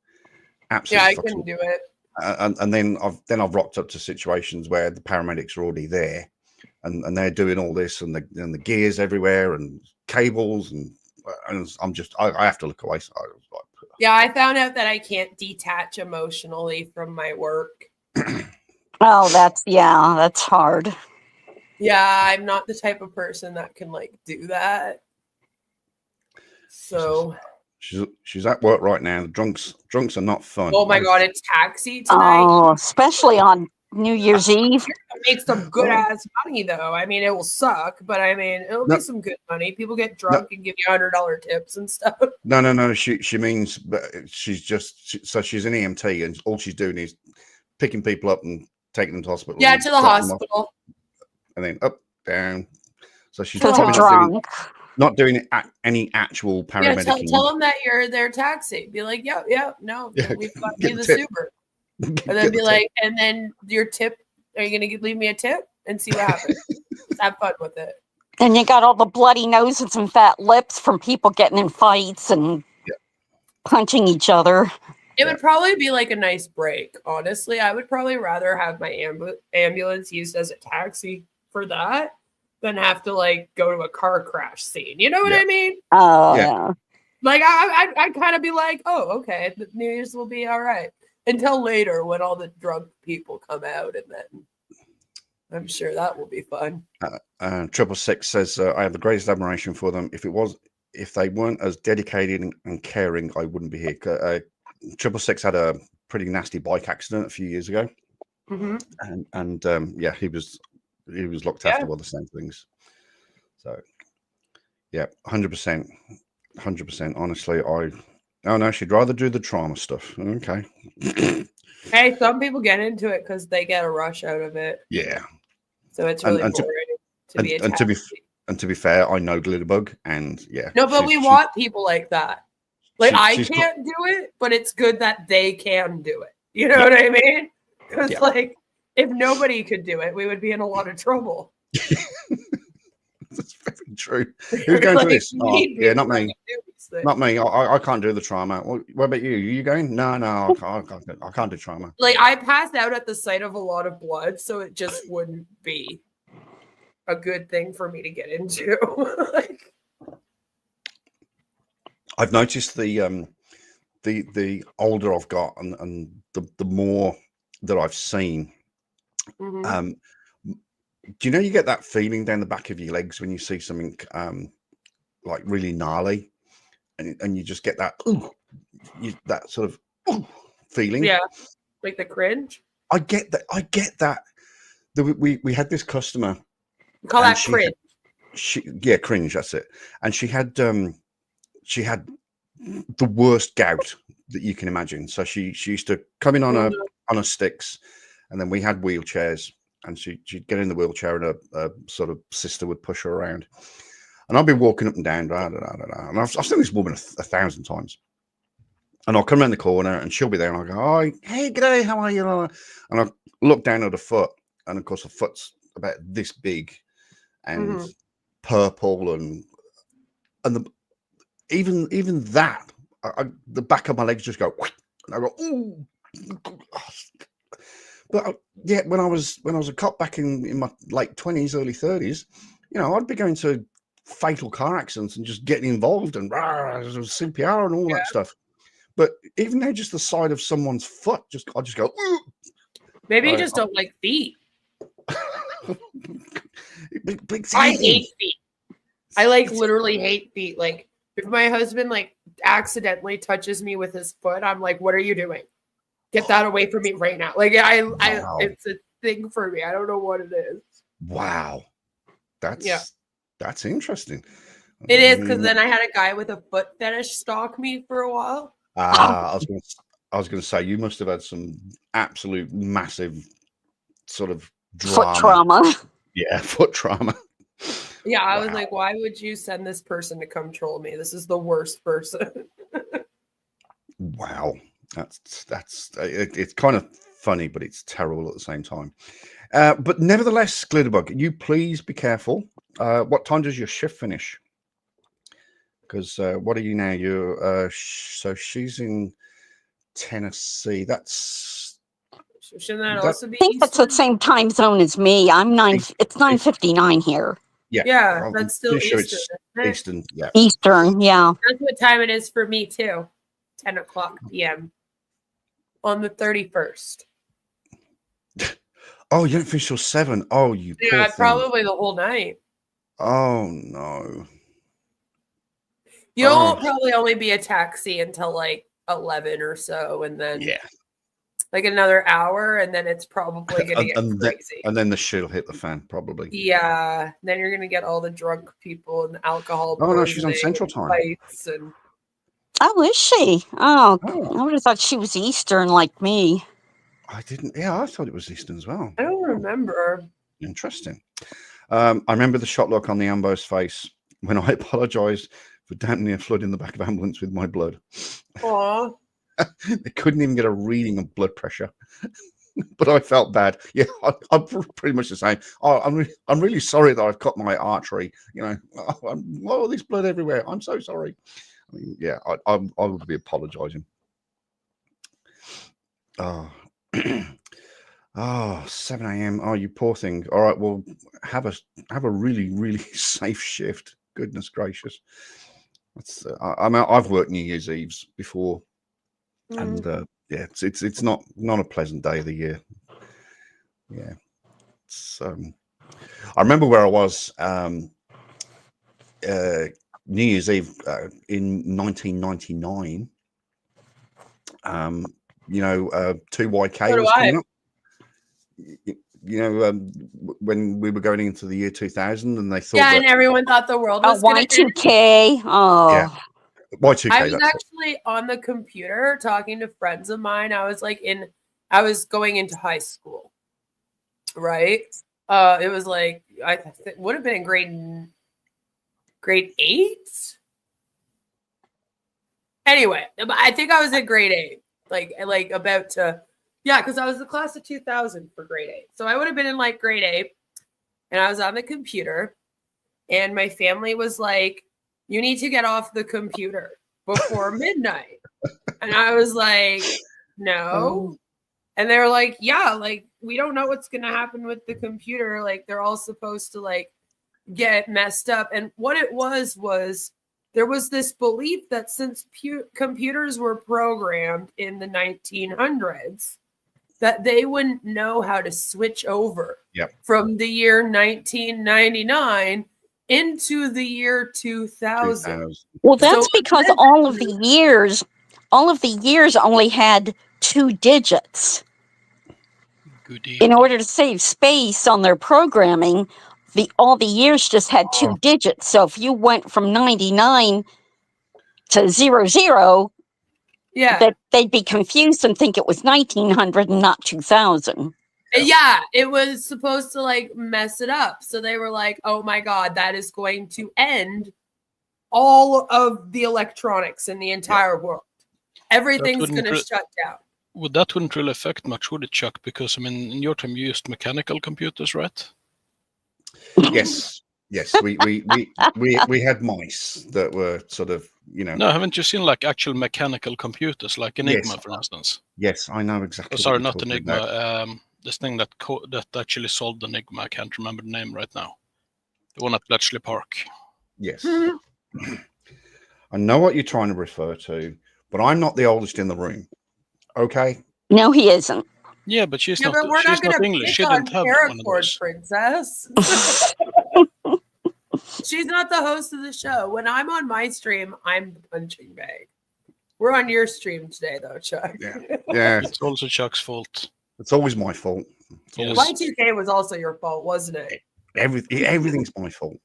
Absolutely. Yeah, I couldn't do it. And then I've rocked up to situations where the paramedics are already there, and they're doing all this, and the gears everywhere, and cables, and I'm just I have to look away. So I was like, yeah, I found out that I can't detach emotionally from my work. Oh, that's hard. Yeah, I'm not the type of person that can like do that. So she's at work right now. Drunks are not fun. Oh my God, it's taxi tonight. Oh, especially on New Year's Eve. Make some good ass money though. I mean, it will suck, but I mean, it'll be some good money. People get drunk and give you $100 tips and stuff. No. She means she's an EMT, and all she's doing is picking people up and taking them to hospital. Yeah, to the hospital. And then up, down. So she's not doing any actual paramedic. Yeah, tell them that you're their taxi. Be like, we've got you the Super. And then be like, and then your tip, are you going to leave me a tip and see what happens? Have fun with it. And you got all the bloody noses and fat lips from people getting in fights and punching each other. It would probably be like a nice break. Honestly, I would probably rather have my ambulance used as a taxi for that than have to like go to a car crash scene. You know what I mean? Oh, yeah. Like I'd kind of be like, oh, okay, the New Year's will be all right until later when all the drunk people come out, and then I'm sure that will be fun. 666 says, I have the greatest admiration for them. If they weren't as dedicated and caring, I wouldn't be here. 666 had a pretty nasty bike accident a few years ago, and he was looked after by the same things. So, 100%. Honestly, she'd rather do the trauma stuff. Okay. Hey, some people get into it because they get a rush out of it. Yeah. So it's really boring to be a taxi. To be fair, I know Glitterbug, and No, but we want people like that. Like I can't do it, but it's good that they can do it. You know what I mean? Because like, if nobody could do it, we would be in a lot of trouble. That's very true. Who's going to this? Not me. Not me. I can't do the trauma. What about you? Are you going? No, I can't do trauma. Like I passed out at the sight of a lot of blood, so it just wouldn't be a good thing for me to get into. I've noticed the older I've got, and the more that I've seen, Do you know you get that feeling down the back of your legs when you see something like really gnarly, and you just get that that sort of feeling? Yeah, like the cringe. I get that. We had this customer. You call that cringe. Cringe. That's it. And she had the worst gout that you can imagine. So she used to come in on a sticks, and then we had wheelchairs, and she'd get in the wheelchair, and a sort of sister would push her around, and I'd be walking up and down, and I've seen this woman 1,000 times. And I'll come around the corner, and she'll be there, and I'll go, "Oh, hey, g'day, how are you?" And I look down at her foot, and of course, her foot's about this big, and purple, and even that, the back of my legs just go, and I go, "Ooh." But yeah, when I was a cop back in my late 20s, early 30s, I'd be going to fatal car accidents and just getting involved and CPR and all that stuff. But even though just the side of someone's foot, I just go. Ooh. Maybe you just don't like feet. I hate feet. I literally hate feet. Like if my husband accidentally touches me with his foot, I'm like, "What are you doing? Get that away from me right now!" Like wow. It's a thing for me. I don't know what it is. Wow, that's interesting. It is, because then I had a guy with a foot fetish stalk me for a while. I was going to say, you must have had some absolute massive sort of foot trauma. Yeah, foot trauma. Yeah, I was like, why would you send this person to come troll me? This is the worst person. Wow, it's kind of funny, but it's terrible at the same time. But nevertheless, Glitterbug, you please be careful. What time does your shift finish? Because what are you now? You're so she's in Tennessee. Shouldn't that also be? I think that's the same time zone as me. I'm 9. It's 9:59 here. Yeah, that's still Eastern. Eastern. Eastern, yeah. Eastern, yeah. That's what time it is for me too. 10 o'clock p.m. on the 31st. Oh, you don't finish till 7. Oh, you. Yeah, probably the whole night. Oh no. You'll probably only be a taxi until 11 or so, and then another hour, and then it's probably gonna get crazy. And then the shit will hit the fan, probably. Yeah, then you're gonna get all the drunk people and alcohol. Oh no, she's on Central Time. And... Oh, is she? Oh, I would have thought she was Eastern like me. I didn't. Yeah, I thought it was Eastern as well. I don't remember. Interesting. I remember the shock look on the Ambo's face when I apologized for damn near flooding the back of ambulance with my blood. Aww. They couldn't even get a reading of blood pressure. But I felt bad. Yeah, I'm pretty much the same. Oh, I'm really sorry that I've cut my artery. All this blood everywhere. I'm so sorry. I mean, yeah, I would be apologizing. Oh. Oh, 7 a.m. Oh, you poor thing. All right, well, have a really, really safe shift. Goodness gracious. I've worked New Year's Eves before, and it's not a pleasant day of the year. Yeah, I remember where I was New Year's Eve in 1999. 2YK was coming up. When we were going into the year 2000, and they thought, and everyone thought the world was Y2K. Oh, yeah, Y2K. I was actually on the computer talking to friends of mine. I was I was going into high school, right? It was would have been in grade 8. Anyway, I think I was in grade 8, about to. Yeah, because I was the class of 2000 for grade 8. So I would have been in grade 8, and I was on the computer, and my family was like, "You need to get off the computer before midnight." And I was like, "No." And they were like, "Yeah, we don't know what's going to happen with the computer. They're all supposed to get messed up." And what it was there was this belief that since computers were programmed in the 1900s, that they wouldn't know how to switch over Yep. from the year 1999 into the year 2000. 2000. Well, that's So because all of the years only had 2 digits. Good In evening. order to save space on their programming, all the years just had 2 digits. So if you went from 99 to 00, yeah. that they'd be confused and think it was 1900 and not 2000. Yeah, it was supposed to like mess it up. So they were like, oh my God, that is going to end all of the electronics in the entire world. Everything's going to shut down. Well, that wouldn't really affect much, would it, Chuck? Because, I mean, in your time you used mechanical computers, right? Yes. We had mice that were sort of, No, haven't you seen like actual mechanical computers, like Enigma, Yes. for instance? Yes, I know exactly. Sorry, what you're not talking Enigma. about. This thing that actually solved Enigma. I can't remember the name right now. The one at Bletchley Park. Yes. I know what you're trying to refer to, but I'm not the oldest in the room. Okay. No, he isn't. Yeah, but she's Yeah, not. but we're She's not not going to English. pick She on didn't have one of Paracord those. Princess. She's not the host of the show. When I'm on my stream, I'm the punching bag. We're on your stream today, though, Chuck. Yeah. It's also Chuck's fault. It's always my fault. It's Yes. always Y2K was also your fault, wasn't it? everything's my fault.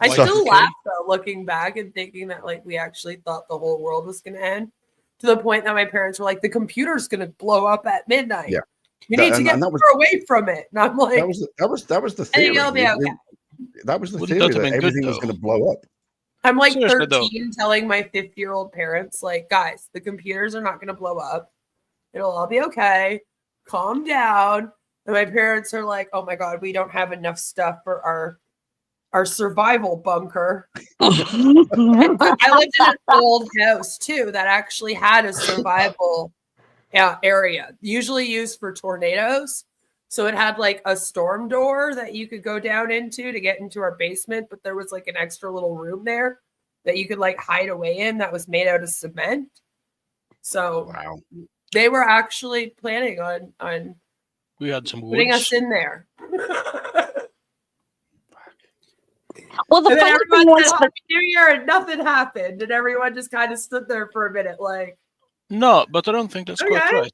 I Y2K? still laugh though, looking back and thinking that like we actually thought the whole world was going to end, to the point that my parents were like, "The computer's going to blow up at midnight. Yeah. You need to get far away from it." And I'm like, that was the "I theory. think it'll be okay." That was the Wouldn't theory that have that been good, everything was though? going to blow up. I'm like Seriously, 13 telling my 50-year-old parents, like, guys, the computers are not going to blow up. It'll all be okay. Calm down. And my parents are like, oh my God, we don't have enough stuff for our survival bunker. I lived in an old house too that actually had a survival area, usually used for tornadoes. So it had like a storm door that you could go down into to get into our basement, but there was like an extra little room there that you could like hide away in that was made out of cement. So Wow. they were actually planning on We had some putting woods. us in there. Well, the And then funny thing everyone was said Happy New Year and nothing happened. And everyone just kind of stood there for a minute like, No, but I don't think that's quite Okay. right.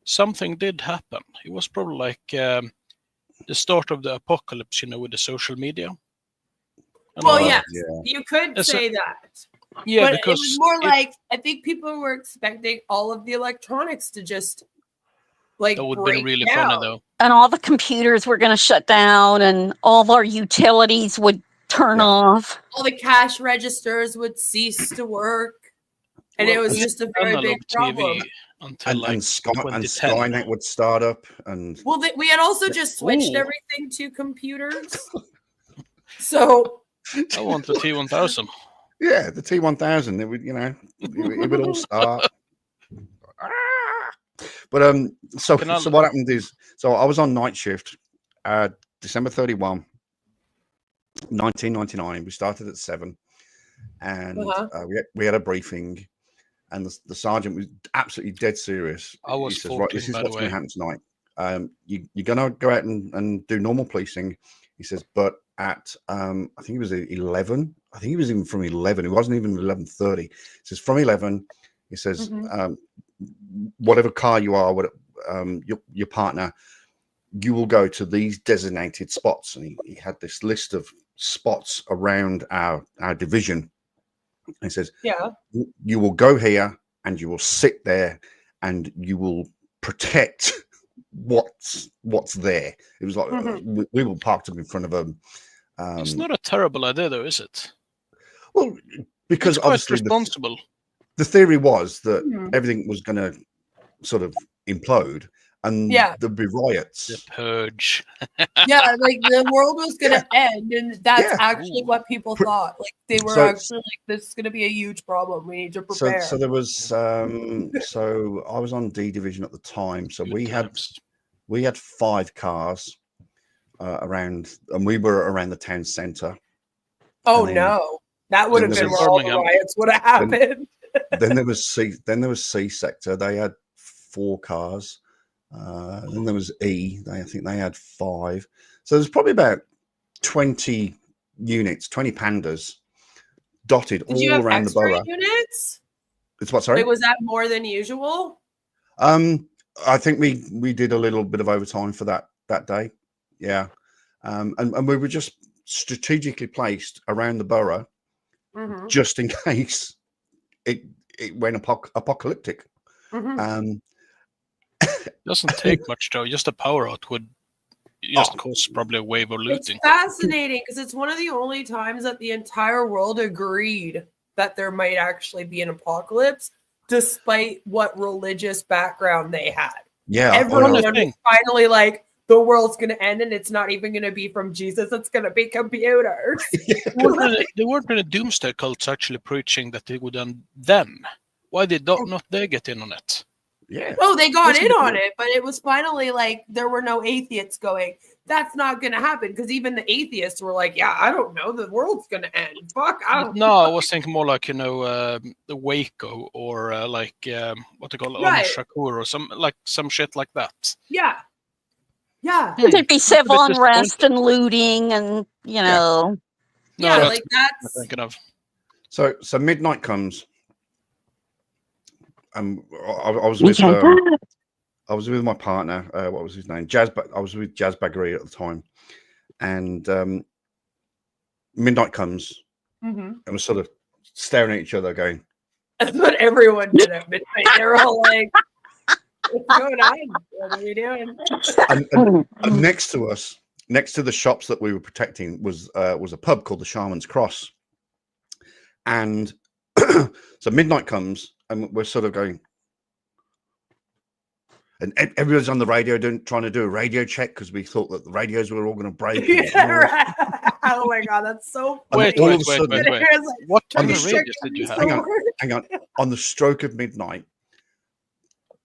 Something did happen. It was probably like the start of the apocalypse, you know, with the social media. And well, all that. yes, yeah. you could It's a- say that. Yeah, but because it was more like, I think people were expecting all of the electronics to just like that would have break been really down. funny, though. and all the computers were going to shut down and all of our utilities would turn Yeah. off. All the cash registers would cease to work. And it Well, was it's just a very analog big problem. TV until like And 2010. Skynet would start up, and Well, we had also just switched Ooh. everything to computers. So I want the T1000. yeah, the T1000. It would, it would all start. But so what happened is, so I was on night shift, December 31, 1999. We started at 7, and we had a briefing, and the sergeant was absolutely dead serious. I was He says, 14, right, this is by what's the going to way. happen tonight. You're going to go out and do normal policing. He says, but at I think it was 11. I think he was even from 11. It wasn't even 11:30. He says from 11. He says, whatever car you are, your partner, you will go to these designated spots. And he had this list of spots around our division. And he says, yeah, you will go here and you will sit there and you will protect what's there. It was like we were parked up in front of a. It's not a terrible idea, though, is it? Well, because It's quite obviously responsible. the theory was that everything was going to sort of implode and there'd be riots. The purge. yeah, like the world was gonna end, and that's actually what people thought. Like they were actually like, "This is gonna be a huge problem. We need to prepare." So there was. So I was on D division at the time. So we had 5 cars around, and we were around the town centre. Oh no, that would have been where all the riots would have happened. Then there was C sector. They had 4 cars. Then there was E. I think they had 5. So there's probably about 20 units, 20 pandas dotted Did you all have around the extra borough. units? It's what, sorry? Like, was that more than usual? I think we did a little bit of overtime for that day. Yeah. And we were just strategically placed around the borough just in case it went apocalyptic. Doesn't take much though. Just a power out would just cause probably a wave of looting. It's fascinating because it's one of the only times that the entire world agreed that there might actually be an apocalypse, despite what religious background they had. Yeah, everyone was finally like, the world's going to end, and it's not even going to be from Jesus; it's going to be computers. There weren't any doomsday cults actually preaching that they would end them. Why did not they get in on it? Yeah. Oh, they got in on it, but it was finally like there were no atheists going, that's not going to happen, because even the atheists were like, yeah, I don't know, the world's going to end. Fuck, I don't know. I was thinking more like, the Waco or like what they call it, Shakur or some shit like that. Yeah. Yeah. There'd be civil unrest and looting and, No, like that's what I'm thinking of. So midnight comes. I was with I was with my partner. What was his name? I was with Jazz Baggery at the time, and midnight comes, and we're sort of staring at each other, going. That's what everyone did at midnight. They're all like, "What's going on? What are we doing?" And next to us, next to the shops that we were protecting, was a pub called the Shaman's Cross, and so midnight comes. And we're sort of going, and everyone's on the radio trying to do a radio check because we thought that the radios were all going to break. Yeah, right. Oh my god, that's so funny. Wait. What kind of radios did you have? Hang on. On the stroke of midnight,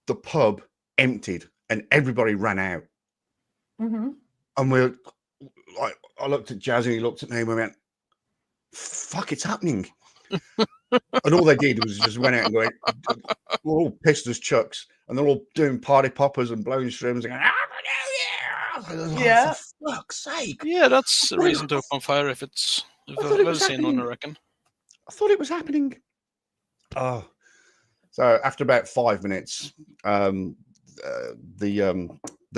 the pub emptied and everybody ran out. And we're like, I looked at Jazz and he looked at me and we went, "Fuck, it's happening." And all they did was just went out and going, we're all pissed as chucks, and they're all doing party poppers and blowing strings and going, yeah. For fuck's sake. Yeah, that's a reason to open fire if I've seen one, I reckon. I thought it was happening. Oh. So after about 5 minutes, the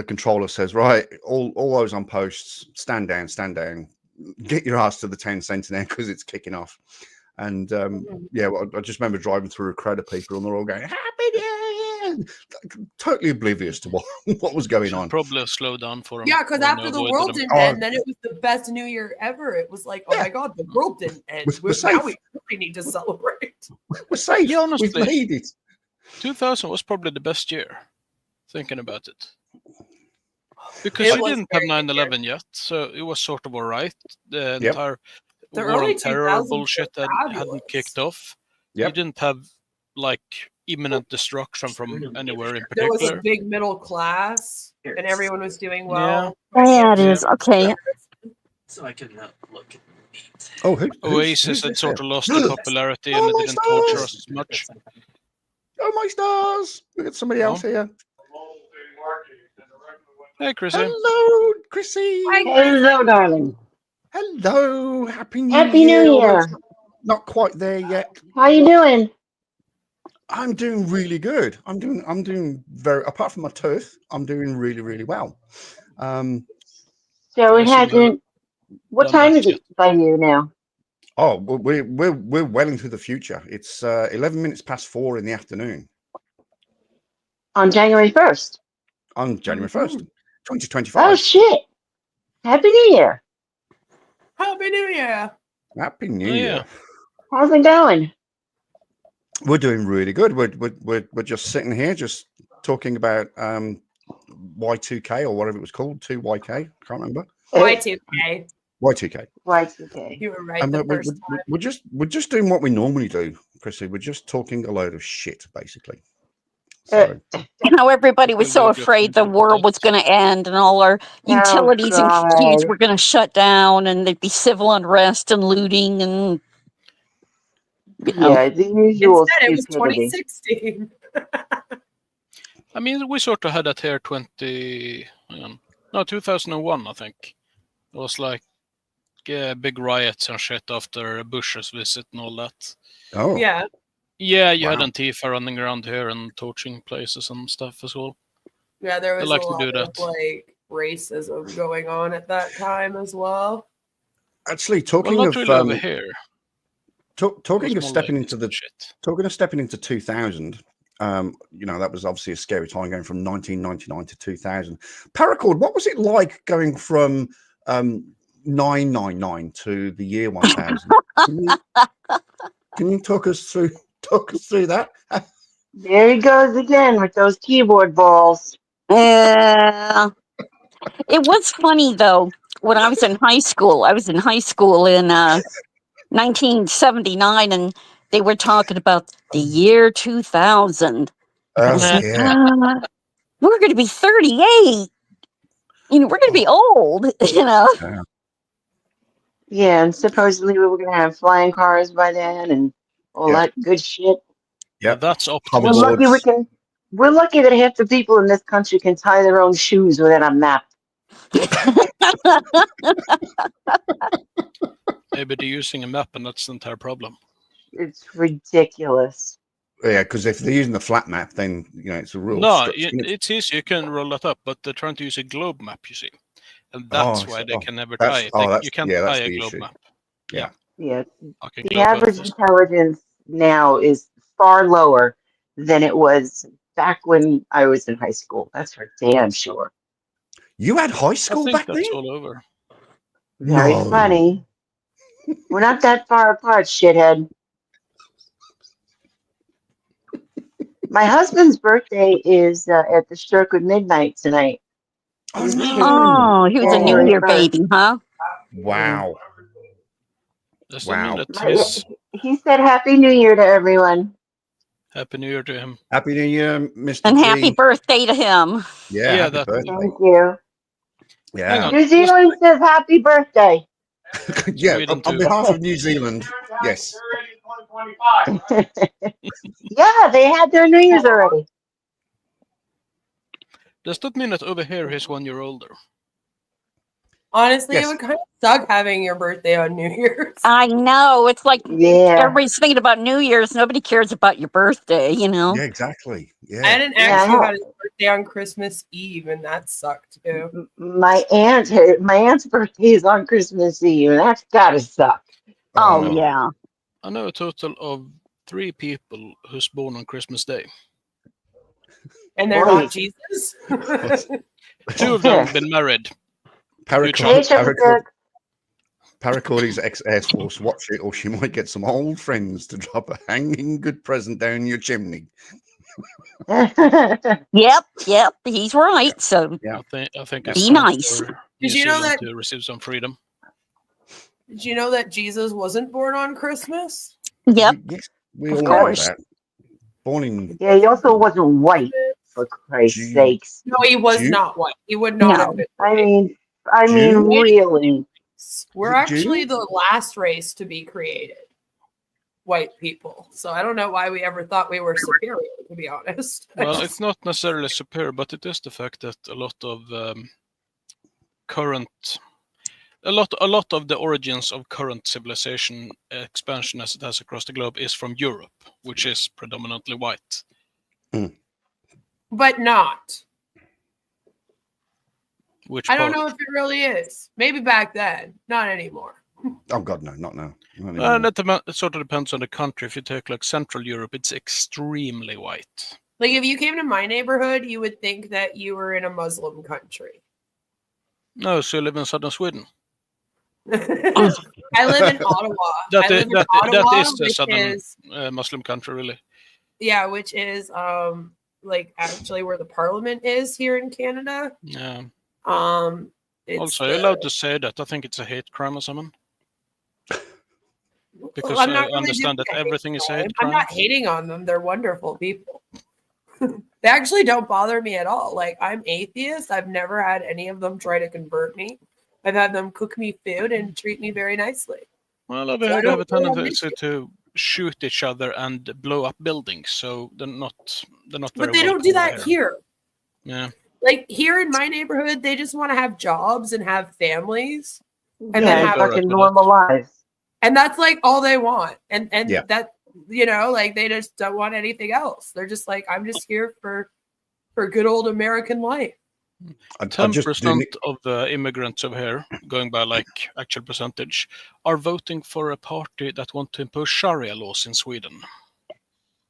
controller says, right, all those on posts, stand down, get your ass to the 10 Centenaire because it's kicking off. And I just remember driving through a crowd of people, and they're all going, "Happy New Year!" Totally oblivious to what was going on. Probably slow down for them. Yeah, because after the world didn't end, then it was the best New Year ever. It was like, oh my god, the world didn't end. Now we really need to celebrate. We're safe. Yeah, honestly, we've made it. 2000 was probably the best year. Thinking about it. Because we didn't have 9/11 yet, so it was sort of all right. The entire war on terror bullshit that hadn't kicked off. You didn't have like imminent destruction from anywhere in particular. There was a big middle class, and everyone was doing well. Yeah, it is. Okay. So I can look at meat. Oh, Oasis had sort of lost their popularity and it didn't torture us as much. Oh, my stars! We got somebody else here. Hey, Chrissy. Hello, Chrissy. Hello, darling. Hello. Happy New Year. Not quite there yet. How you doing? I'm doing really good. I'm doing very, apart from my tooth, I'm doing really, really well. So it hasn't. What time is it by you now? Oh, we're well into the future. It's 11 minutes past 4 in the afternoon. On January 1st. On January 1st, 2025. Oh shit! Happy New Year. Happy New Year. Happy New Year. How's it going? We're doing really good. We're just sitting here, just talking about Y2K or whatever it was called, 2YK. I can't remember. Y2K. Y2K. Y2K. You were right And the first time. we're just doing what we normally do, Chrissy. We're just talking a load of shit, basically. So, Everybody was so afraid the world was going to end and all our utilities and keys were going to shut down and there'd be civil unrest and looting and yeah, the usual. Instead, it was stupidity. 2016. I mean, we sort of had that here 2001, I think. It was like big riots and shit after Bush's visit and all that. Oh. Yeah. Yeah, you had Antifa running around here and torching places and stuff as well. Yeah, there was like a lot of like racism going on at that time as well. Actually, talking not of really over here. Talking of stepping into 2000, that was obviously a scary time going from 1999 to 2000. Paracord, what was it like going from 999 to the year 1000? Can you talk us through that? There he goes again with those keyboard balls. It was funny though. When I was in high school, in 1979, and they were talking about the year 2000. I was like, we're going to be 38. We're going to be old, Yeah, and supposedly we were going to have flying cars by then and all that good shit. Yeah, that's optimism. We're lucky that half the people in this country can tie their own shoes without a map. Maybe they're using a map and that's the entire problem. It's ridiculous. Yeah, because if they're using the flat map, then it's a real. No, it's easy. You can roll that up, but they're trying to use a globe map, you see, and that's why they can never tie it. You can't tie a globe map. Yeah. The average intelligence now is far lower than it was back when I was in high school. That's for damn sure. You had high school back then? That's all over. Very funny. We're not that far apart, shithead. My husband's birthday is at the stroke of midnight tonight. Oh, no. He was a New Year baby, huh? Wow. Wow. He said Happy New Year to everyone. Happy New Year to him. Happy New Year, Mr. And G. happy birthday to him. Yeah, thank you. Yeah. New Zealand says happy birthday. Yeah, on behalf of New Zealand, yes. Yeah, they had their New Year's already. Does that mean that over here he's 1 year older? Honestly, it would kind of suck having your birthday on New Year's. I know. It's like everybody's thinking about New Year's. Nobody cares about your birthday, Yeah, exactly. Yeah. I had actually had his birthday on Christmas Eve, and that sucked too. My aunt's birthday is on Christmas Eve, and that's gotta suck. Oh yeah. I know a total of 3 people who's born on Christmas Day. And they're not Jesus? 2 of them have been married. Paracordy's ex-Air Force, watch it, or she might get some old friends to drop a hanging good present down your chimney. Yep, he's right. So I think be nice. Did you know that to receive some freedom? Did you know that Jesus wasn't born on Christmas? Yep, yes, we of all course. know that. Born in. Yeah, he also wasn't white, for Christ's sakes. No, he was not white. He would not have been. I mean, really. We're actually the last race to be created. White people. So I don't know why we ever thought we were superior, to be honest. Well, it's not necessarily superior, but it is the fact that a lot of the origins of current civilization expansion as it has across the globe is from Europe, which is predominantly white. But not. Which I don't know if it really is. Maybe back then, not anymore. Oh God, no, not now. That sort of depends on the country. If you take like Central Europe, it's extremely white. Like if you came to my neighborhood, you would think that you were in a Muslim country. No, so you live in southern Sweden. I live in Ottawa. That is the southern Muslim country, really. Yeah, which is like actually where the parliament is here in Canada. Yeah. Also, you're allowed to say that. I think it's a hate crime or something. Because I'm not I understand that everything is a hate crime. I'm not hating on them. They're wonderful people. They actually don't bother me at all. Like, I'm atheist. I've never had any of them try to convert me. I've had them cook me food and treat me very nicely. Well, they have a tendency to shoot each other and blow up buildings, so they're They're not very but they don't do that here. Yeah. Like here in my neighborhood, they just want to have jobs and have families and then Yeah, have fucking normal lives. And that's like all they want. And Yeah. that, you know, like they just don't want anything else. They're just like, I'm just here for good old American life. 10% of the immigrants over here, going by like actual percentage, are voting for a party that want to impose Sharia laws in Sweden.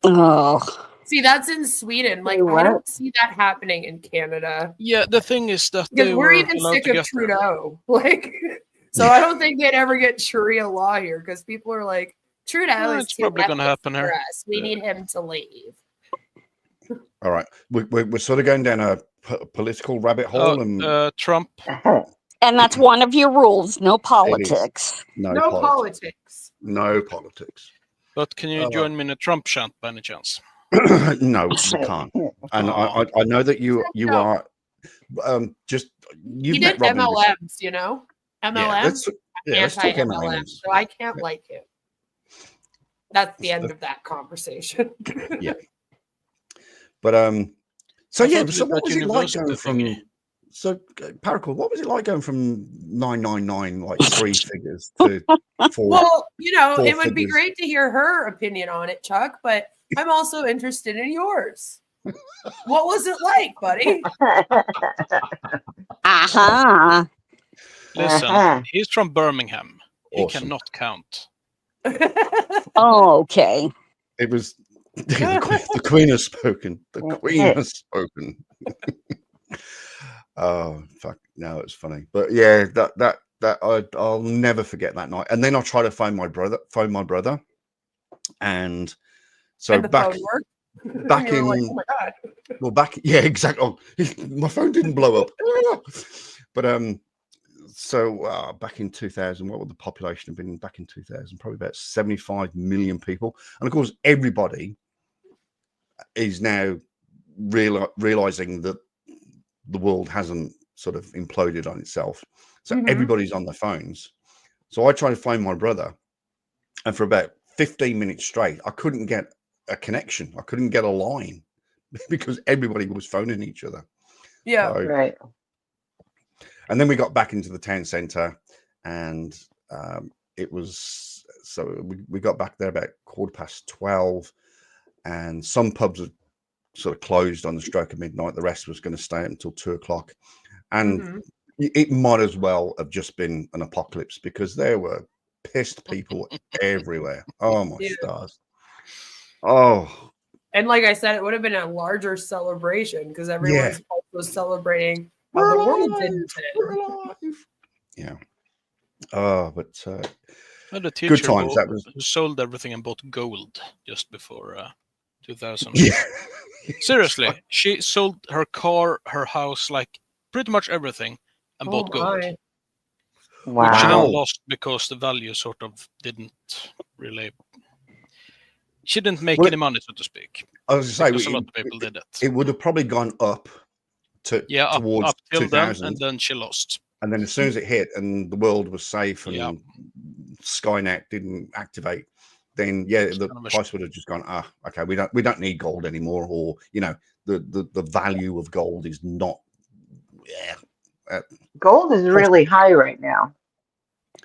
Oh. See, that's in Sweden. Like, I don't see that happening in Canada. Yeah, the thing is that we're even sick of Trudeau. Like, so I don't think they'd ever get Sharia law here because people are like, Trudeau is too probably going to happen here. Us. We need him to leave. All right, we're sort of going down a political rabbit hole, and Trump. And that's one of your rules: no politics. No politics. No politics. But can you join me in a Trump chant by any chance? No, you can't. And I know that you are just you did MLMs, you know, MLMs, anti-MLMs, so I can't like him. That's the end of that conversation. Yeah. But so what was it like going from Paracord, what was it like going from 999 like 3 figures to 4? Well, you know, it would be great to hear her opinion on it, Chuck, but I'm also interested in yours. What was it like, buddy? Uh-huh. Listen, he's from Birmingham. He Awesome. Cannot count. Oh, okay. It was the Queen has spoken. The Queen has spoken. Oh fuck! No, it's funny, but yeah, I'll never forget that night. And then I tried to phone my brother, and so and back in like, oh my God. Well, yeah, exactly. Oh, my phone didn't blow up, but so back in 2000, what would the population have been back in 2000? Probably about 75 million people, and of course, everybody is now realizing that the world hasn't sort of imploded on itself. So everybody's on their phones. So I tried to find my brother, and for about 15 minutes straight, I couldn't get a connection. I couldn't get a line because everybody was phoning each other. Yeah. So, right. And then we got back into the town center, and it was, so we got back there about 12:15, and some pubs had sort of closed on the stroke of midnight. The rest was going to stay until 2 o'clock. And it might as well have just been an apocalypse because there were pissed people everywhere. Oh my stars. Oh. And like I said, it would have been a larger celebration because everyone was celebrating how the world didn't end. Yeah. Oh, but I had a teacher good times. Who sold everything and bought gold just before 2000. Yeah. Seriously, she sold her car, her house, like pretty much everything, and bought gold. Wow. Which she then lost because the value sort of didn't really. She didn't make any money, so to speak. I was going to say, a lot of people did it. It would have probably gone up towards up till 2000, then, and then she lost. And then as soon as it hit and the world was safe and Skynet didn't activate, then the price would have just gone, okay, we don't need gold anymore, or the value of gold is not. Gold is really high right now.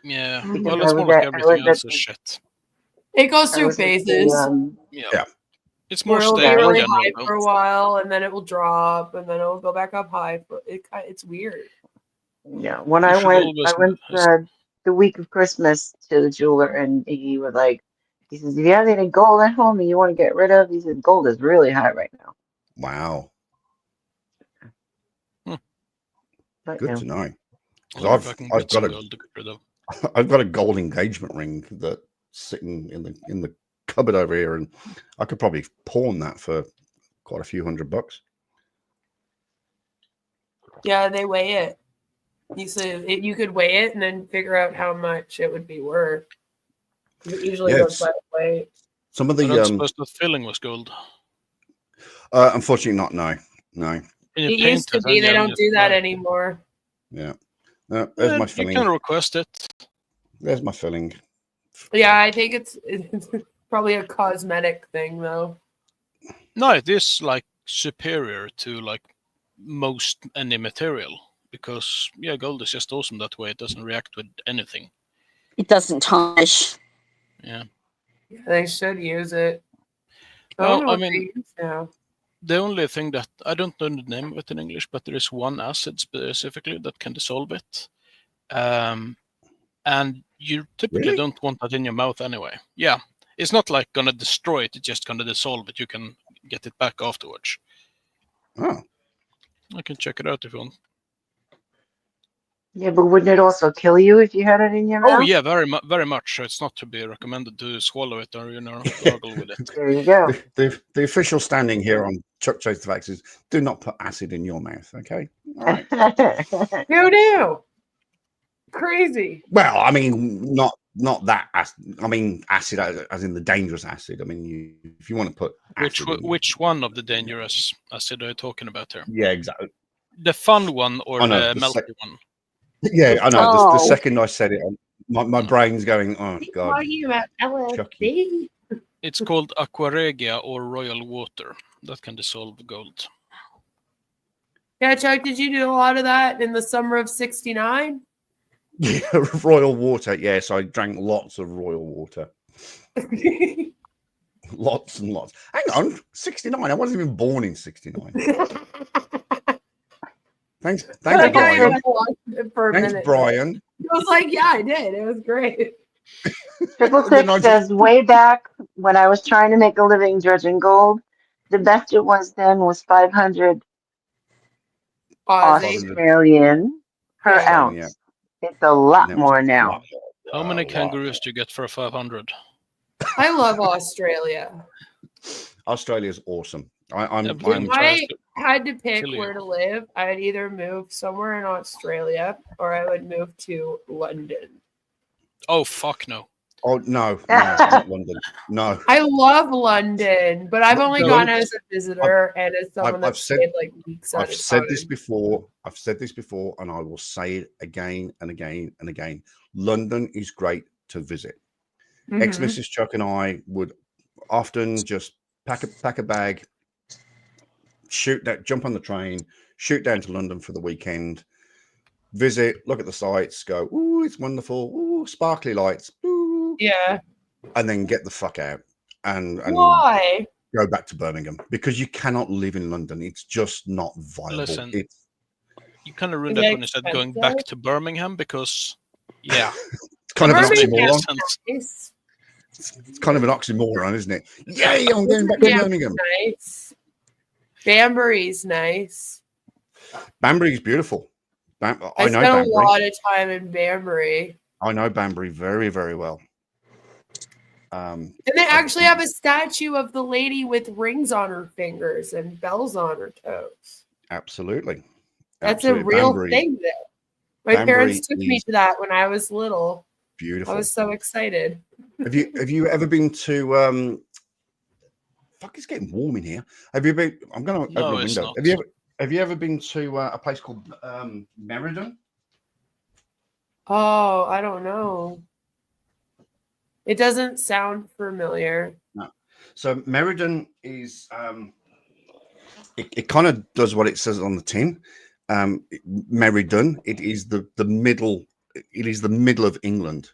Yeah, well, it's more like everything else is shit. It goes through phases. It's more stable. It'll be really high for a while, and then it will drop, and then it will go back up high. It's weird. Yeah, when I went the week of Christmas to the jeweler, and he says, "Do you have any gold at home that you want to get rid of?" He said, "Gold is really high right now." Wow. But good to know. I've got a gold engagement ring that's sitting in the cupboard over here, and I could probably pawn that for quite a few $100. Yeah, they weigh it. You could weigh it and then figure out how much it would be worth. It usually goes by weight. Some of the the filling was gold. Unfortunately, not. No. It used to be. They don't do that anymore. Yeah. There's my filling. You can request it. There's my filling. Yeah, I think it's probably a cosmetic thing, though. No, it is like superior to like most any material because gold is just awesome that way. It doesn't react with anything. It doesn't tarnish. Yeah. They should use it. Well, I mean, they use now. The only thing that I don't know the name of it in English, but there is one acid specifically that can dissolve it. And you typically don't want that in your mouth anyway. Yeah, it's not like gonna destroy it; it's just gonna dissolve it. You can get it back afterwards. Oh, I can check it out if you want. Yeah, but wouldn't it also kill you if you had it in your mouth? Oh yeah, very much. So it's not to be recommended to swallow it or gargle with it. There you go. The official standing here on ChuckChases TheFacts is: do not put acid in your mouth. Okay. All right. Who knew? Crazy. Well, I mean, not that acid. I mean, acid as in the dangerous acid. I mean, if you want to put which one of the dangerous acid are you talking about here? Yeah, exactly. The fun one or the melty one? Yeah, I know. The second I said it, my brain's going, oh god. Talking about LSD. It's called Aquaregia or Royal Water. That can dissolve gold. Yeah, Chuck, did you do a lot of that in the summer of '69? Yeah, Royal Water. Yes, I drank lots of Royal Water. Lots and lots. Hang on, 69. I wasn't even born in 69. Thanks, Brian. Thanks, Brian. I was like, yeah, I did. It was great. ChuckChase says, way back when I was trying to make a living dredging gold, the best it was then was 500 Australian per ounce. Yeah. It's a lot more now. How many kangaroos do you get for 500? I love Australia. Australia's awesome. I had to pick where to live, I'd either move somewhere in Australia or I would move to London. Oh, fuck no. Oh, no, not London. No. I love London, but I've only gone as a visitor and as someone that's stayed like weeks at a time. I've said this before, and I will say it again and again and again. London is great to visit. Ex-Mrs. Chuck and I would often just pack a bag, jump on the train, shoot down to London for the weekend, visit, look at the sights, go, ooh, it's wonderful, ooh, sparkly lights, ooh. Yeah. And then get the fuck out and why? Go back to Birmingham, because you cannot live in London. It's just not viable. Listen, you kind of ruined that when you said going back to Birmingham, because it's kind of an oxymoron. It's kind of an oxymoron, isn't it? Yay, I'm going back to Birmingham. Nice. Banbury's nice. Banbury's beautiful. I spent a lot of time in Banbury. I know Banbury very, very well. And they actually have a statue of the lady with rings on her fingers and bells on her toes. Absolutely. That's a real thing there. My parents took me to that when I was little. Beautiful. I was so excited. Have you ever been to fuck, it's getting warm in here. Have you been? I'm gonna open the window. Have you ever been to a place called Meriden? Oh, I don't know. It doesn't sound familiar. No. So Meriden is it kind of does what it says on the tin. Meriden. It is the middle. It is the middle of England.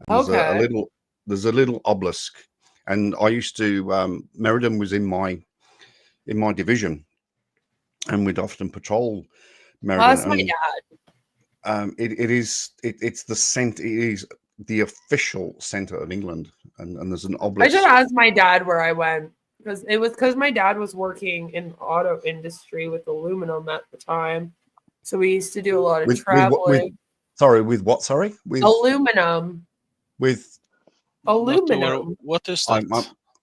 There's a little obelisk, and I used to. Meriden was in my division, and we'd often patrol Meriden. That's my dad. It's the center. It is the official center of England, and there's an obelisk. I just asked my dad where I went because my dad was working in auto industry with aluminum at the time, so we used to do a lot of traveling. With what? Sorry, with aluminum. With aluminum. What is that?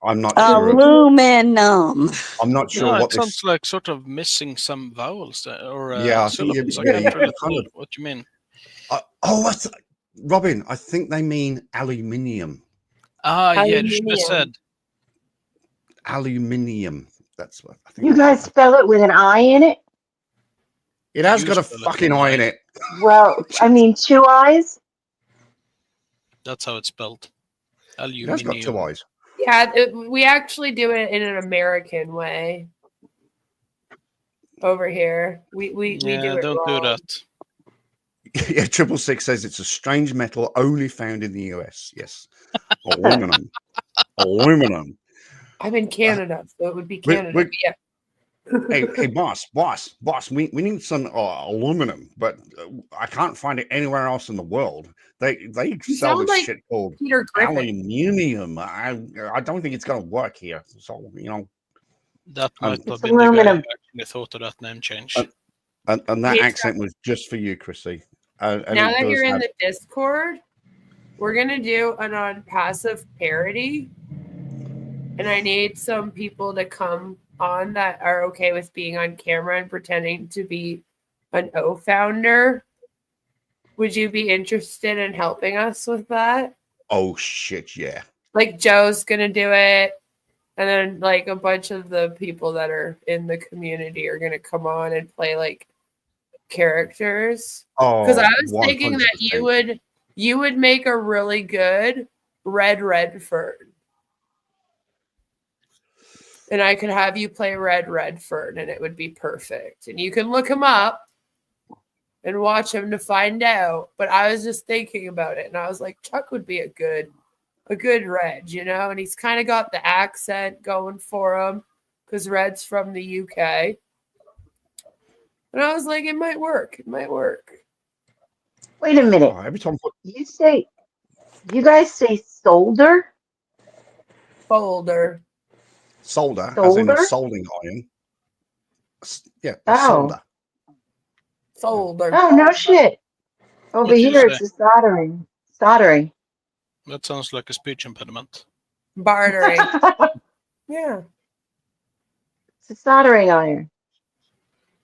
I'm not sure. Aluminum. I'm not sure what it sounds like sort of missing some vowels or syllables. What you mean? Robin, I think they mean aluminium. Yeah, you should have said aluminium. That's what I think. You guys spell it with an I in it? It has got a fucking I in it. Well, I mean, 2 I's. That's how it's spelled. Aluminium. It has got 2 I's. We actually do it in an American way. Over here, we do it don't wrong. do that. Yeah, 666 says it's a strange metal only found in the US. Yes, aluminum. Aluminum. I'm in Canada, so it would be Canada. Yeah. hey, boss. We need some aluminum, but I can't find it anywhere else in the world. They sell this shit called Peter Griffin. aluminium. I don't think it's gonna work here. So that might have been aluminum. the guy who actually thought of that name change. And that accent was just for you, Chrissy. Now that you're in the Discord, we're gonna do an on passive parody, and I need some people to come on that are okay with being on camera and pretending to be an O founder. Would you be interested in helping us with that? Oh shit, yeah. Like Joe's gonna do it, and then like a bunch of the people that are in the community are gonna come on and play like characters. Because I was 100%. Thinking that you would make a really good Redford. And I could have you play Redford, and it would be perfect. And you can look him up and watch him to find out. But I was just thinking about it, and I was like, Chuck would be a good Red, you know? And he's kind of got the accent going for him because Red's from the UK. And I was like, it might work. It might work. Wait a minute. Oh, every time you guys say solder? Folder. Solder, as in a soldering iron. Yeah, solder. Solder. Oh, no shit. Over here, it's a soldering. Soldering. That sounds like a speech impediment. Bartering. Yeah. It's a soldering iron.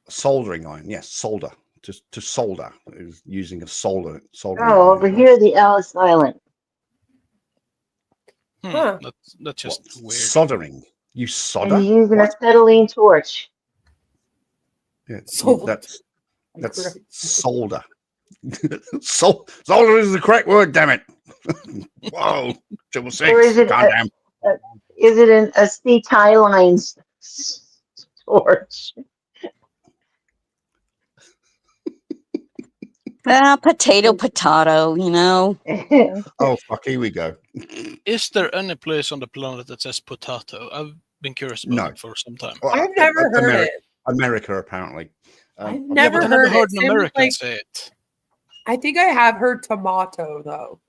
Soldering iron, yes, solder. To solder is using a soldering. Oh, over here the L is silent. Huh. That's just weird. Soldering. You solder. And you're using a acetylene torch. Yeah, that's solder. Solder is the correct word. Damn it! Whoa, 666. Or is it an acetylene torch? Potato, you know. Oh, fuck, here we go. Is there any place on the planet that says potato? I've been curious about it for some time. Well, I've never heard it. America, apparently. I've never heard an American say it. I think I have heard tomato, though.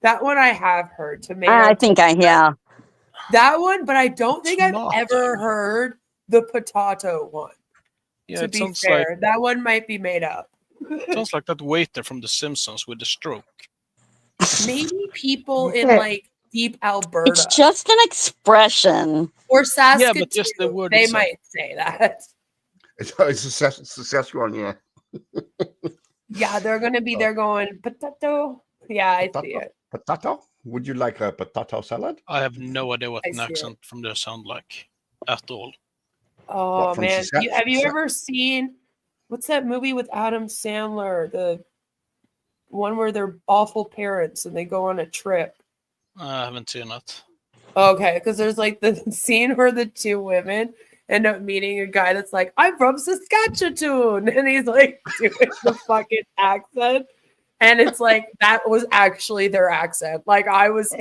That one I have heard. Tomato. I think yeah. That one, but I don't think I've ever heard the potato one. Yeah, to be fair, that one might be made up. Sounds like that waiter from The Simpsons with the stroke. Maybe people in like deep Alberta. It's just an expression. Or Saskatoon. Yeah, but just the word they itself. might say that. It's a Saskatchewan, yeah. Yeah, they're going to be there going, potato. Yeah, I see it. Potato? Would you like a potato salad? I have no idea what an accent from there sound like at all. Oh, man. Have you ever seen, what's that movie with Adam Sandler? The one where they're awful parents and they go on a trip. I haven't seen it. Okay, because there's like the scene where the two women end up meeting a guy that's like, I'm from Saskatchewan. And he's like doing the fucking accent. And it's like, that was actually their accent. Like, I was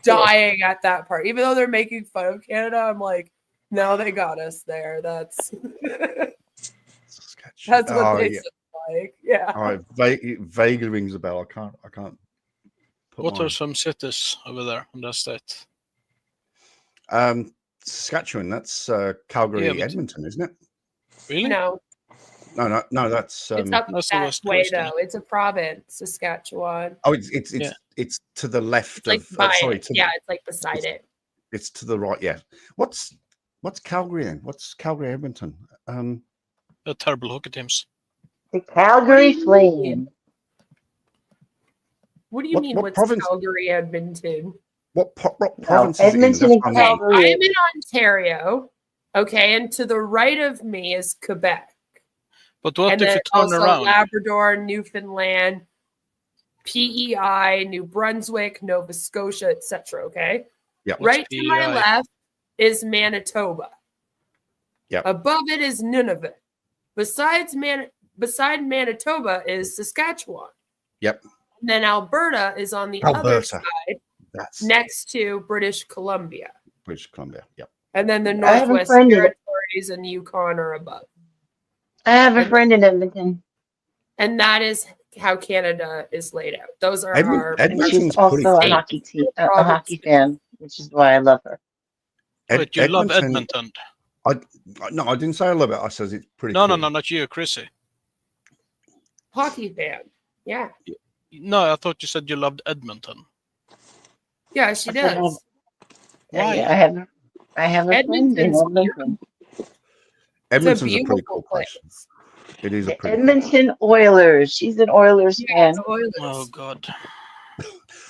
dying at that part. Even though they're making fun of Canada, I'm like, no, they got us there. That's what they sound like. Yeah. All right, vaguely rings a bell. I can't. What are some cities over there in that state? Saskatchewan. That's Calgary, Edmonton, isn't it? Really? No, that's it's up that way though. It's a province, Saskatchewan. Oh, it's to the left of. It's like beside it. It's to the right. Yeah. What's Calgary then? What's Calgary, Edmonton? The terrible hockey teams. The Calgary Flame. What do you mean? What's province? Calgary, Edmonton? What province is Edmonton it in? and Calgary. I'm in Ontario. Okay, and to the right of me is Quebec. But what and if you turn around? Labrador, Newfoundland, PEI, New Brunswick, Nova Scotia, etc. Okay, Yep. Right to my left is Manitoba. Yep. Above it is Nunavut. Beside Manitoba is Saskatchewan. Yep. And then Alberta is on the other side, That's next to British Columbia. British Columbia. Yep. And then the Northwest Territories and Yukon are above. I have a friend in Edmonton. And that is how Canada is laid out. Those are our. And she's also a hockey fan, which is why I love her. But you love Edmonton. No, I didn't say I love it. I said it's pretty. No, not you, Chrissy. Hockey fan. Yeah. No, I thought you said you loved Edmonton. Yeah, she does. Why? Yeah, I have a friend in Edmonton. Edmonton's a pretty cool place. It is a pretty Edmonton Oilers. She's an Oilers fan. Oilers. Oh God.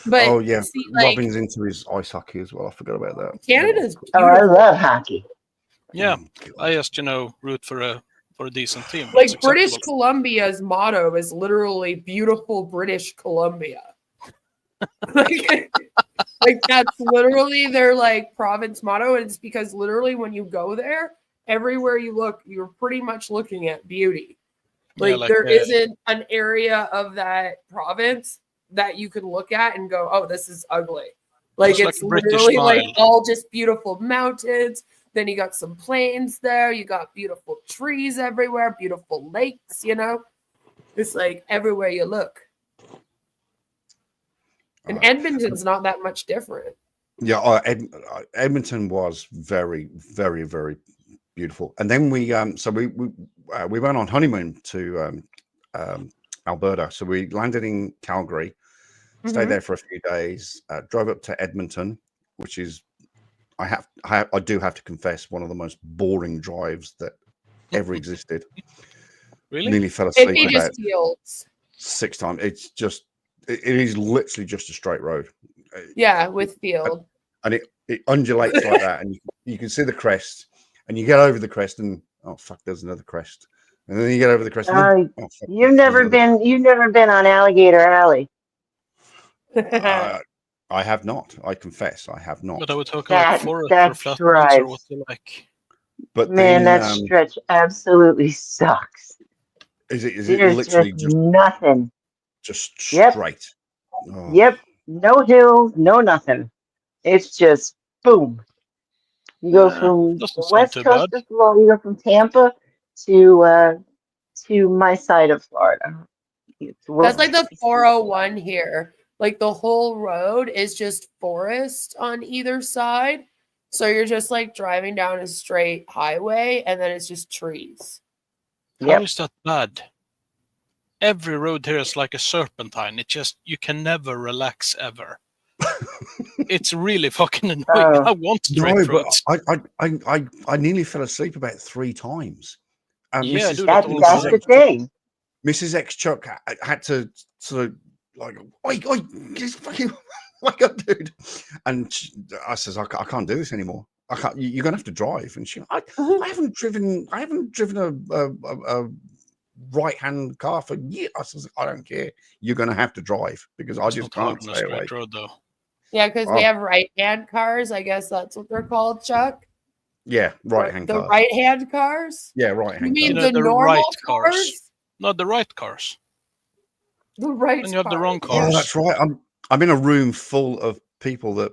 But oh yeah, see, Robin's into his ice hockey as well. I forgot about that. Canada's beautiful. Oh, I love hockey. Yeah, I just root for a decent team. Like British Columbia's motto is literally "Beautiful British Columbia." like that's literally their like province motto, and it's because literally when you go there, everywhere you look, you're pretty much looking at beauty. Like there isn't an area of that province that you can look at and go, "Oh, this is ugly." Like it's literally like all just beautiful mountains. Then you got some plains there. You got beautiful trees everywhere, beautiful lakes, It's like everywhere you look. And Edmonton's not that much different. Yeah, Edmonton was very, very, very beautiful. And then we went on honeymoon to Alberta. So we landed in Calgary, stayed there for a few days, drove up to Edmonton, which is I do have to confess, one of the most boring drives that ever existed. Really? Nearly fell asleep about fields. 6 times. It is literally just a straight road. Yeah, with field. And it undulates like that, and you can see the crest, and you get over the crest, and oh fuck, there's another crest, and then you get over the crest. You've never been on Alligator Alley. I have not. I confess, I have not. But I would talk about forest or flat ones or what you like. But man, that stretch absolutely sucks. Is it literally just nothing? Just straight. Oh. Yep. No hills, no nothing. It's just boom. You go from the west coast of Florida. You go from Tampa to my side of Florida. That's like the 401 here. Like the whole road is just forest on either side. So you're just like driving down a straight highway and then it's just trees. How is that bad? Every road here is like a serpentine. You can never relax ever. It's really fucking annoying. I want straight roads. I nearly fell asleep about 3 times. That's the thing. Mrs. X Chuck had to sort of like, oi, just fucking wake up, dude. And I says, I can't do this anymore. I can't. You're gonna have to drive. And she, I haven't driven a right-hand car for years. I says, I don't care. You're gonna have to drive because I just can't stay away. Road, though. Yeah, because we have right-hand cars. I guess that's what they're called, Chuck. Yeah, right-hand cars. The right-hand cars. Yeah, right-hand. You mean the normal right cars? Not the right cars. The right. And you have the wrong cars. Oh, that's right. I'm in a room full of people that.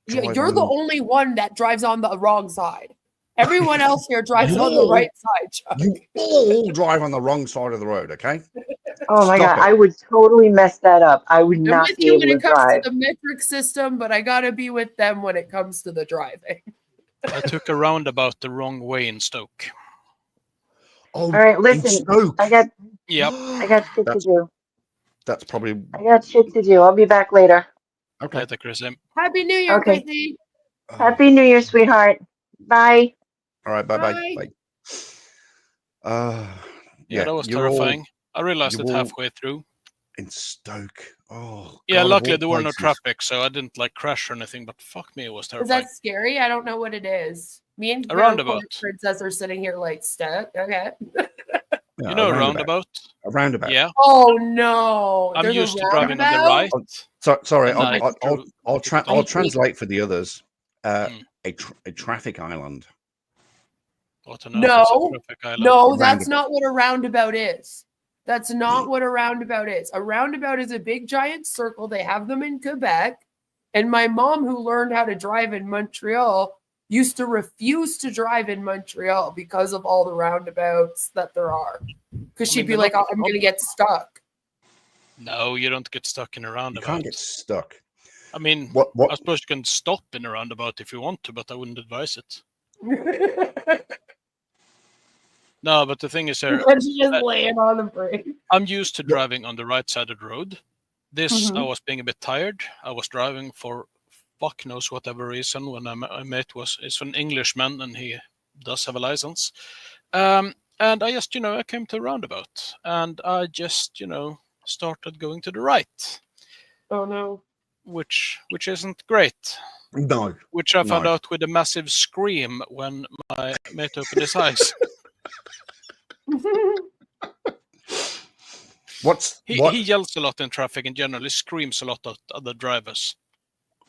You're the only one that drives on the wrong side. Everyone else here drives on the right side, Chuck. You all drive on the wrong side of the road, okay? Oh my God, I would totally mess that up. I would not be able to drive. When it comes to the metric system, but I gotta be with them when it comes to the driving. I took a roundabout the wrong way in Stoke. Oh, all right, listen. I got shit to do. That's probably. I got shit to do. I'll be back later. Okay. Later, Chris. Happy New Year, Chrissy. Happy New Year, sweetheart. Bye. All right. Bye. Yeah, that was terrifying. I realized it halfway through. In Stoke. Oh. Yeah, God, luckily there were no traffic, so I didn't crash or anything. But fuck me, it was terrifying. Is that scary? I don't know what it is. Me and a roundabout. Princess are sitting here stuck. Okay. Yeah, you know, a roundabout. A roundabout. Yeah. Oh no! I'm There's used a to driving on the roundabout? right. Sorry, And I I'll translate for the others. A traffic island. What on earth is a traffic island? No, that's not what a roundabout is. That's not what a roundabout is. A roundabout is a big giant circle. They have them in Quebec. And my mom, who learned how to drive in Montreal, used to refuse to drive in Montreal because of all the roundabouts that there are. Because she'd be like, I'm going to get stuck. No, you don't get stuck in a roundabout. You can't get stuck. I mean, what? I suppose you can stop in a roundabout if you want to, but I wouldn't advise it. No, but the thing is here, just laying on the brake. I'm used to driving on the right side of the road. This, I was being a bit tired. I was driving for fuck knows whatever reason when I met is an Englishman and he does have a license. And I just, I came to a roundabout and I just, started going to the right. Oh no. Which isn't great. No. Which I found out with a massive scream when my mate opened his eyes. He yells a lot in traffic in general. He screams a lot at other drivers.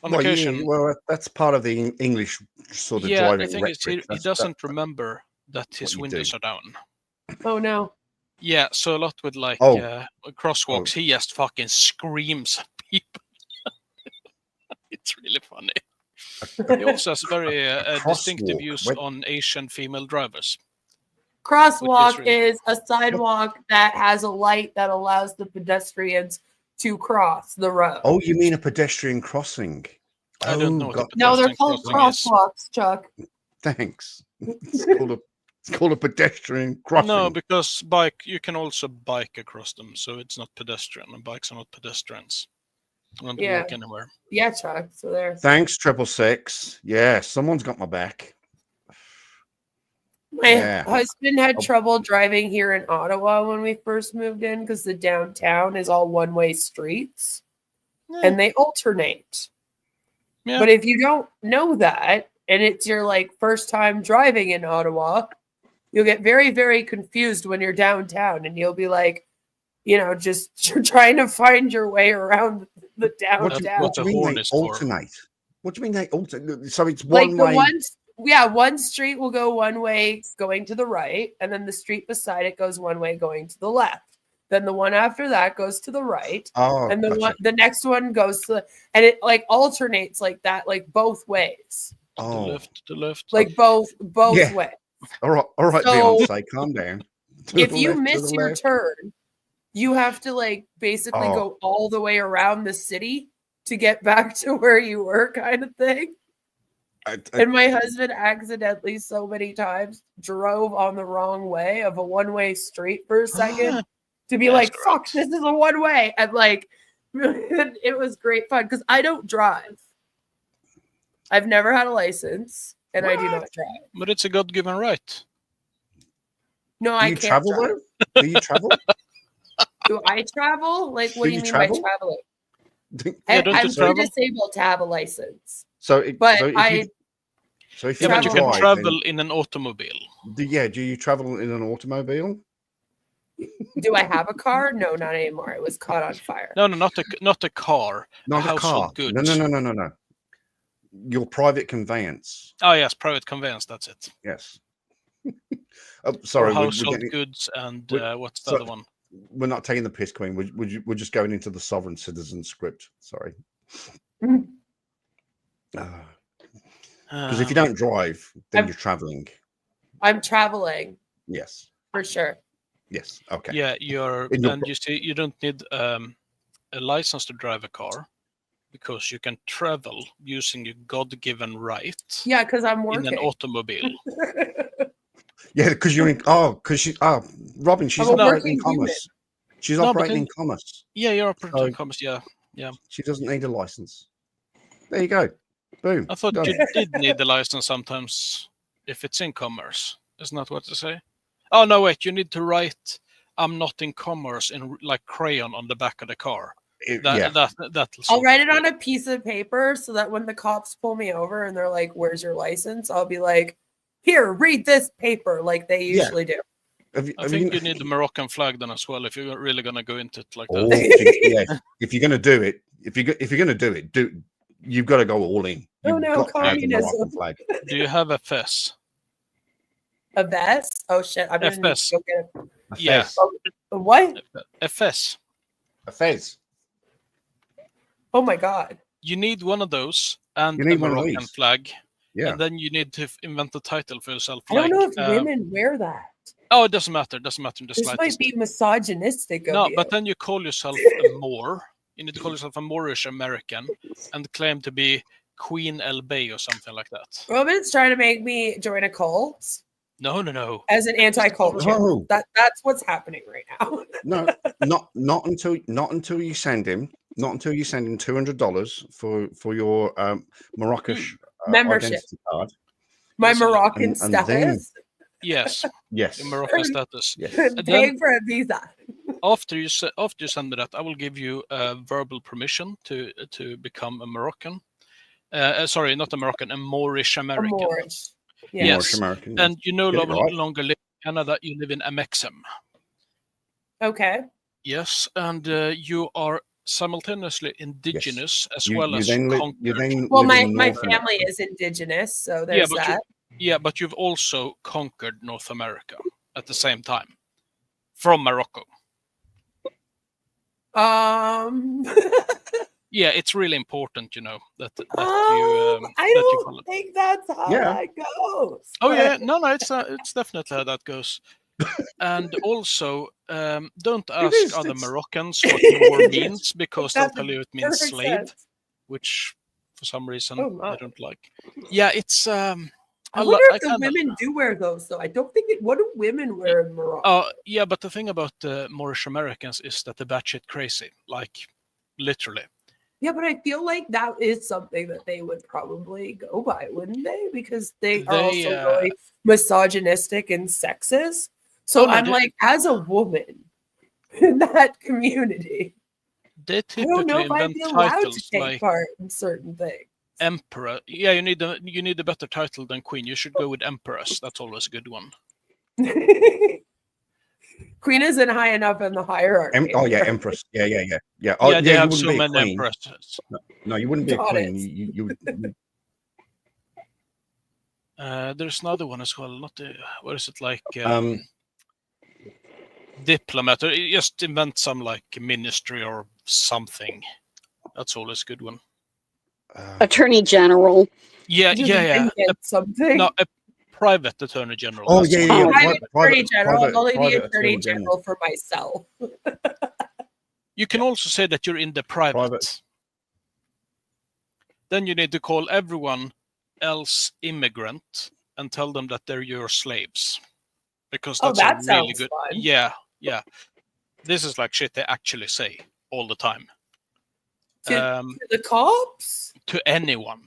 On occasion, that's part of the English sort of driving. The thing is, he doesn't remember that his windows are down. Oh no. Yeah, so a lot with crosswalks, he just fucking screams at people. It's really funny. He also has very distinctive views on Asian female drivers. Crosswalk is a sidewalk that has a light that allows the pedestrians to cross the road. Oh, you mean a pedestrian crossing? I don't know. No, they're called crosswalks, Chuck. Thanks. It's called a pedestrian crossing. No, because you can also bike across them, so it's not pedestrian, and bikes are not pedestrians. I don't walk anywhere. Yeah, Chuck. So there. Thanks, 666. Yeah, someone's got my back. My husband had trouble driving here in Ottawa when we first moved in because the downtown is all one-way streets and they alternate. Yeah. But if you don't know that and it's your first time driving in Ottawa, you'll get very, very confused when you're downtown and you'll be just trying to find your way around the downtown. What do you mean they alternate? What do you mean they alternate? So it's one way. One street will go one way going to the right, and then the street beside it goes one way going to the left. Then the one after that goes to the right, and the next one goes to and it alternates like that, both ways. To the left. Both ways. All right, so, Beyonce, calm down. If you miss your turn, you have to basically go all the way around the city to get back to where you were, kind of thing. And my husband accidentally so many times drove on the wrong way of a one-way street for a second to be fuck, this is a one-way. And it was great fun because I don't drive. I've never had a license and I do not drive. But it's a God-given right. No, I can't travel drive. Do you travel? Do I travel? What do you mean by traveling? I'm too disabled to have a license. So if you but you can travel in an automobile. Do you travel in an automobile? Do I have a car? No, not anymore. It was caught on fire. No, not a car. Not a car. Goods. No. Your private conveyance. Oh yes, private conveyance. That's it. Yes. Sorry. Household goods and what's the other one? We're not taking the piss, Queen. We're just going into the sovereign citizen script. Sorry. Because if you don't drive, then you're traveling. I'm traveling. Yes. For sure. Yes. Okay. Yeah, you see, you don't need a license to drive a car because you can travel using your God-given right. Yeah, because I'm working in an automobile. Yeah, because you're in. Robin, she's operating in commerce. She's operating in commerce. Yeah, you're operating in commerce. Yeah. She doesn't need a license. There you go. Boom. I thought you did need the license sometimes if it's in commerce. Isn't that what to say? Oh no, wait. You need to write "I'm not in commerce" in crayon on the back of the car. I'll write it on a piece of paper so that when the cops pull me over and they're like, "Where's your license?" I'll be like, "Here, read this paper," like they usually do. I think you need the Moroccan flag then as well if you're really gonna go into it like Oh, that. if you're gonna do it, if you're gonna do it, you've got to go all in. You've got to have the Moroccan flag. Do you have a fez? A vest? Oh shit! I'm gonna need to go get it. Yeah. What? A fez. A fez. Oh my god! You need one of those and You need a one of Moroccan these. flag. Yeah. And then you need to invent a title for yourself. I don't know if women wear that. Oh, it doesn't matter. It doesn't matter in the This slightest. might be misogynistic of No, you. but then you call yourself a Moor. You need to call yourself a Moorish American and claim to be Queen El Bey or something like that. Roman's trying to make me join a cult. No. As an anti-cult. No. That's what's happening right now. No, not until you send him. Not until you send him $200 for your Moroccan membership identity card. My Moroccan and status. then, yes. Yes. Your Moroccan status. Yes. Paying for a visa. After you send me that, I will give you verbal permission to become a Moroccan. Sorry, not a Moroccan, a Moorish American. A Moorish. Yeah. Yes. Moorish American. And you no right. longer live in Canada, you live in Amexem. Okay. Yes, and you are simultaneously indigenous as well as conquered. Well, my family is indigenous, so there's that. But you've also conquered North America at the same time from Morocco. Yeah, it's really important, you know, that you. I don't think that's how that goes. Oh yeah, no, it's definitely how that goes. And also, don't ask other Moroccans what Moor means, because they'll tell you it means slave, which for some reason I don't like. Yeah, it's. I wonder if the women do wear those, though. I don't think it. What do women wear in Morocco? Yeah, but the thing about the Moorish Americans is that they're batshit crazy, like literally. Yeah, but I feel like that is something that they would probably go by, wouldn't they? Because they are also really misogynistic and sexist. So I'm like, as a woman in that community, they I don't know if I'd be allowed to take like part in certain things. Emperor. Yeah, you need a better title than Queen. You should go with Empress. That's always a good one. Queen isn't high enough in the hierarchy. Empress. Yeah. Oh, yeah, they have so many empresses. No, you wouldn't be a queen. You would. There's another one as well. Not what is it like? Diplomat, or just invent some like ministry or something. That's always a good one. Attorney General. Yeah. Something. No, a private attorney general. Oh yeah. Private attorney general. I'm only the attorney general for myself. You can also say that you're in the private. Then you need to call everyone else immigrant and tell them that they're your slaves, because that's a really good. Fun. Yeah. This is like shit they actually say all the time. To the cops? To anyone.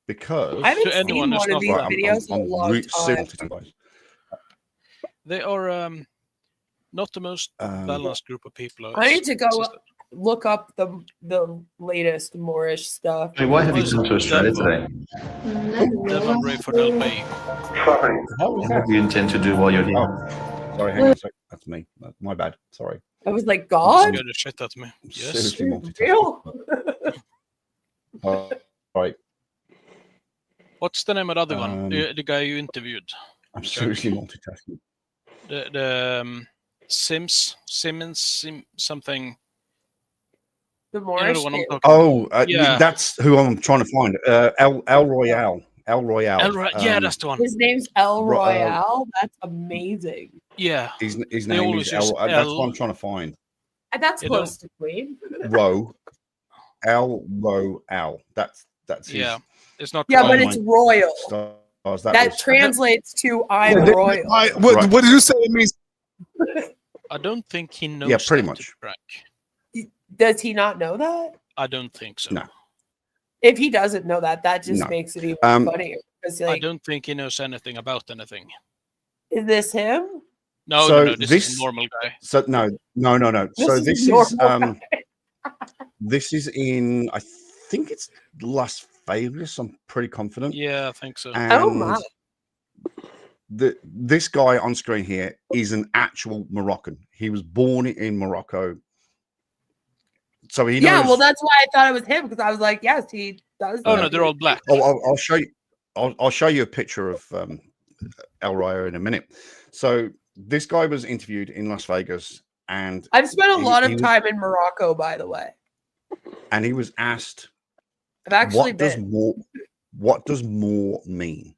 Because I haven't seen one of these videos in a long time. They are not the most balanced group of people. I need to go look up the latest Moorish stuff. Hey, why have you come to Australia today? Devon Ray for Del Bay. What do you intend to do while you're here? Oh, sorry, hang on a sec. That's me. My bad. Sorry. I was like, God? Scared the shit out of me. Yes. Real? Right. What's the name of the other one? The guy you interviewed. I'm seriously multitasking. The Simmons something. The Moorish. That's who I'm trying to find. El Royale. Yeah, that's the one. His name's El Royale. That's amazing. Yeah. His name is El. That's what I'm trying to find. And that's close to Queen. El Royale. That's his. Yeah. It's not. Yeah, but it's royal. That translates to I'm royal. What did you say it means? I don't think he knows. Yeah, pretty much. Does he not know that? I don't think so. No. If he doesn't know that, that just makes it even funnier. I don't think he knows anything about anything. Is this him? No, this is a normal guy. So no. So this is in, I think it's Las Vegas. I'm pretty confident. Yeah, I think so. And oh my! this guy on screen here is an actual Moroccan. He was born in Morocco. So he knows. Yeah, well, that's why I thought it was him, because I was like, yes, he does. Oh no, they're all black. Oh, I'll show you. I'll show you a picture of Elroy in a minute. So this guy was interviewed in Las Vegas, and I've spent a lot of time in Morocco, by the way. And he was asked, I've actually what does more mean?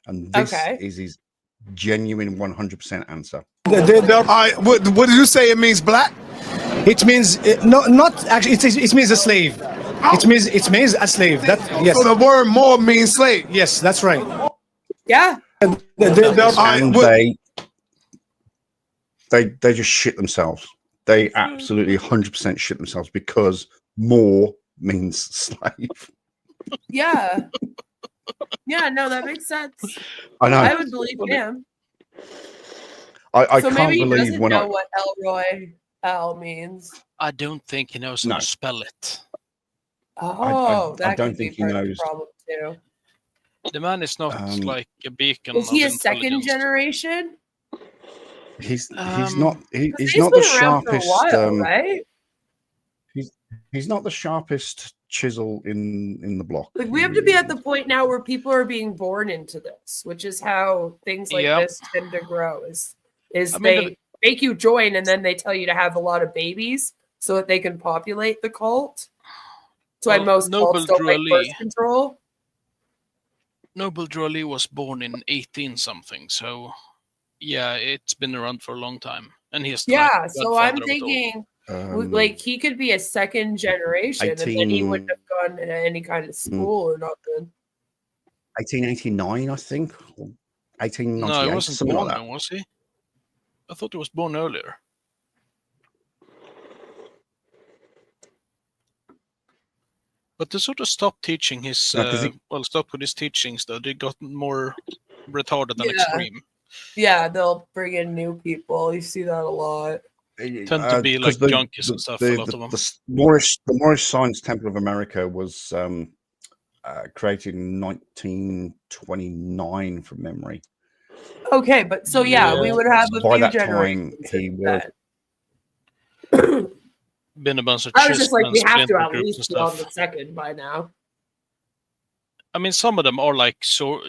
And this is his genuine 100% answer. What did you say? It means black? It means not actually. It means a slave. It means a slave. That yes. So the word more means slave. Yes, that's right. Yeah. And they just shit themselves. They absolutely 100% shit themselves because more means slave. Yeah. Yeah, no, that makes sense. I know. I would believe him. I so can't maybe he believe doesn't when know what Elroy L means. I don't think he knows how to spell it. Oh, I don't think he knows. The problem too. The man is not like a beacon. Is he a second generation? He's not. He's been not the around for a sharpest. while, right? He's not the sharpest chisel in the block. Like we have to be at the point now where people are being born into this, which is how things like this tend to grow. They make you join, and then they tell you to have a lot of babies so that they can populate the cult. So most cults don't like birth control. Noble Drew Ali was born in 18-something, so yeah, it's been around for a long time, and he's so I'm thinking like he could be a second generation, and then he wouldn't have gone to any kind of school or nothing. 1889, I think, or 1898. No, he wasn't something born like that. then, was he? I thought he was born earlier. But they sort of stopped teaching his, stopped with his teachings, though. They got more retarded than extreme. Yeah, they'll bring in new people. You see that a lot. Tend to be like junkies and stuff, a lot of them. The Moorish Science Temple of America was created in 1929 from memory. Okay, but so we would have a few generations. He would been a bunch of I was just like, we have to at least be on the second by now. I mean, some of them are like,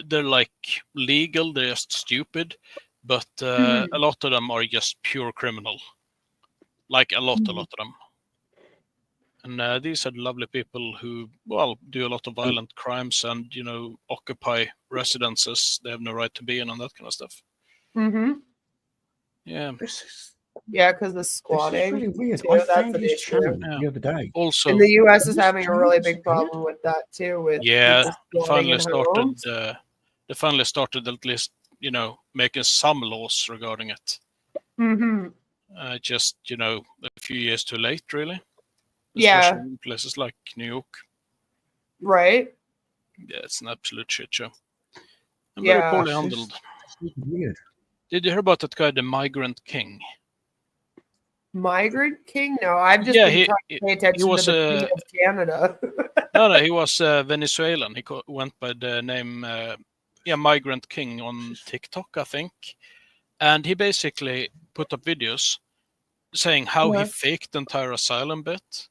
they're like legal, they're just stupid, but a lot of them are just pure criminal. Like a lot of them. And these are lovely people who, do a lot of violent crimes and, occupy residences they have no right to be in and that kind of stuff. Mm-hmm. Yeah. Because the squatting. This is really weird. Too, I found his channel the other day. Also, and the US is having a really big problem with that too. With they finally started at least, making some laws regarding it. Mm-hmm. Just, a few years too late, really. Especially in places like New York. Right. Yeah, it's an absolute shit show. And very poorly handled. Weird. Did you hear about that guy, the Migrant King? Migrant King? No, I've just been trying to pay attention to the Queen of Canada. No, he was Venezuelan. He went by the name Migrant King on TikTok, I think. And he basically put up videos saying how he faked the entire asylum bit,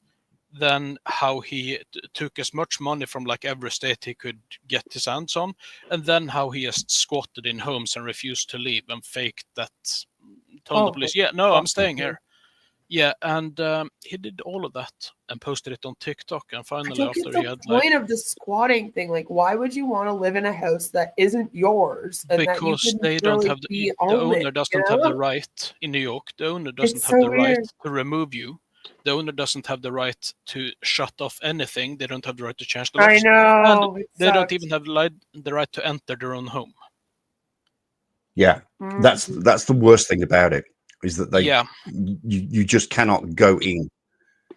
then how he took as much money from like every state he could get his hands on, and then how he just squatted in homes and refused to leave and faked that, told the police, I'm staying here. Yeah, and he did all of that and posted it on TikTok, and finally after he had point of the squatting thing, like why would you want to live in a house that isn't yours? And because that they don't have the owner doesn't have the right in New York. The owner doesn't have the right to remove you. The owner doesn't have the right to shut off anything. They don't have the right to change the laws. I know. And they don't even have the right to enter their own home. Yeah, that's the worst thing about it. Is that you just cannot go in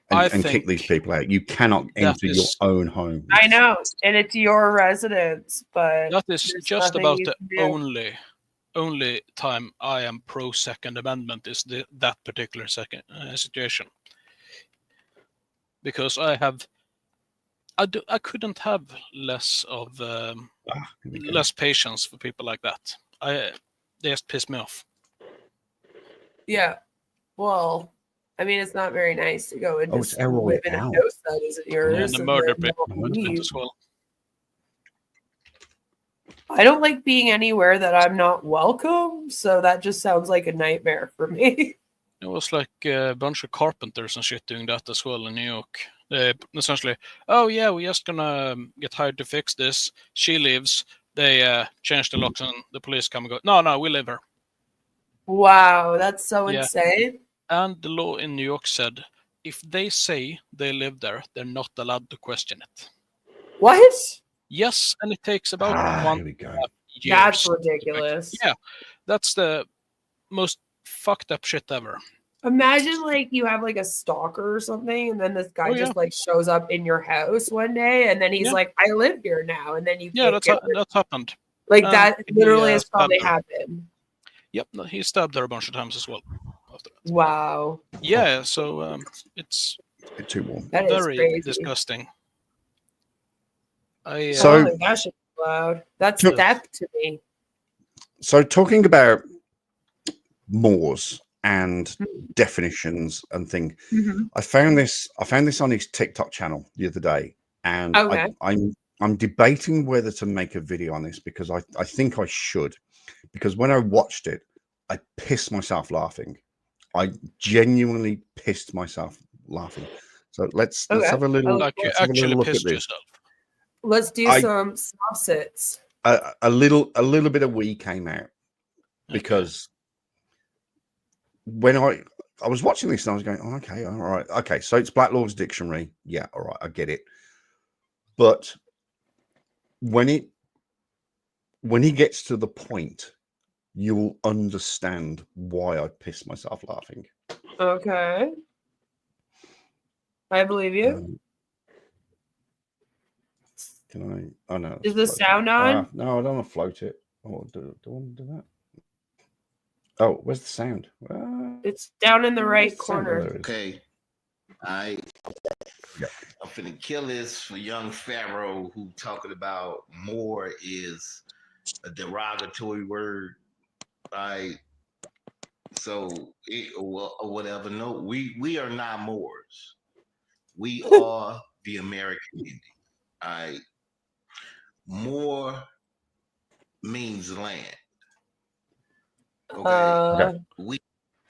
and kick these people out. You cannot enter your own home. I know, and it's your residence, but that is just about the only time I am pro Second Amendment is that particular situation, because I couldn't have less patience for people like that. They just piss me off. Yeah. Well, I mean, it's not very nice to go and just Elroy live in a Owl. house that isn't yours. And the and murder then pregnant leave. as well. I don't like being anywhere that I'm not welcome, so that just sounds like a nightmare for me. It was like a bunch of carpenters and shit doing that as well in New York. They essentially, oh yeah, we're just gonna get hired to fix this. She leaves. They change the locks and the police come and go, no, we live here. Wow, that's so Yeah. insane. And the law in New York said, if they say they live there, they're not allowed to question it. What? Yes, and it takes about Here we go. years. That's ridiculous. Yeah, that's the most fucked up shit ever. Imagine like you have like a stalker or something, and then this guy just like shows up in your house one day, and then he's like, "I live here now," and then you that's happened. Like that literally has probably happened. Yep, he stabbed her a bunch of times as well. After that. Wow. Yeah, so it's a bit too warm. That very is crazy. disgusting. So that should be loud. That's theft to me. So talking about mores and definitions and things, I found this on his TikTok channel the other day, and I'm debating whether to make a video on this because I think I should, because when I watched it, I pissed myself laughing. I genuinely pissed myself laughing. So let's have a little like you actually pissed yourself. Let's do some soft sits. A little bit of wee came out because when I was watching this and I was going, oh, okay, all right, okay, so it's Black Law's Dictionary. Yeah, all right, I get it. But when he gets to the point, you will understand why I pissed myself laughing. Okay. I believe you. Can I? Oh no. Is the sound on? No, I don't want to float it. Oh, do I want to do that? Oh, where's the sound? It's down in the right corner. Okay. I'm finna kill this for young Pharaoh who talking about more is a derogatory word. So or whatever. No, we are not Moors. We are the American Indian. Moor means land. Okay. We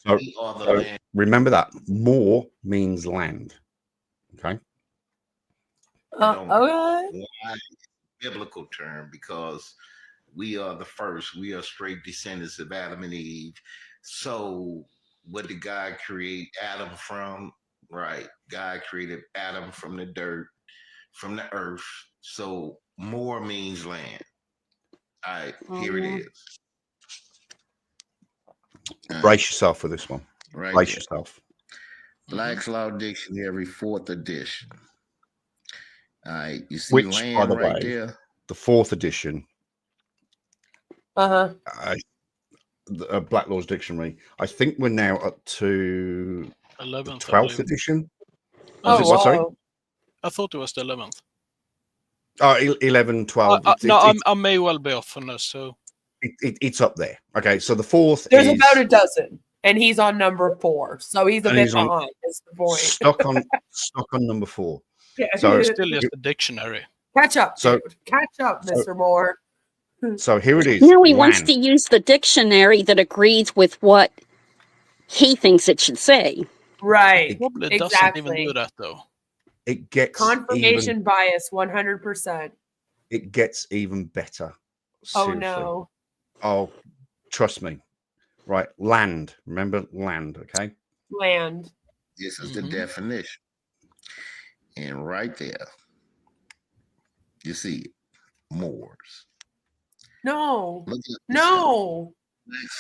are the land. Remember that. Moor means land. Okay. Okay. Biblical term because we are the first. We are straight descendants of Adam and Eve. So what did God create Adam from? Right. God created Adam from the dirt, from the earth. So more means land. All right, here it is. Brace yourself for this one. Right. Brace yourself. Black's Law Dictionary, 4th edition. All right, you see Which, land by the right way, there? The 4th edition. Black Law's Dictionary. I think we're now up to 11th, 12th edition. Sorry? I thought it was the 11th. Oh, 11, 12. I may well be off on this. So it's up there. Okay, so the 4th. There's about a dozen, and he's on number 4, so he's a bit behind. Is the point? Stuck on number 4. Yeah. So it's still just a dictionary. Catch up, dude. Catch up, Mr. Moore. So here it is. Now he wants to use the dictionary that agrees with what he thinks it should say. Right. It probably doesn't even do that, though. It gets confirmation bias 100%. It gets even better. Seriously. Oh no. Oh, trust me. Right, land. Remember land, okay? Land. This is the definition. And right there, you see it. Moors. No. No.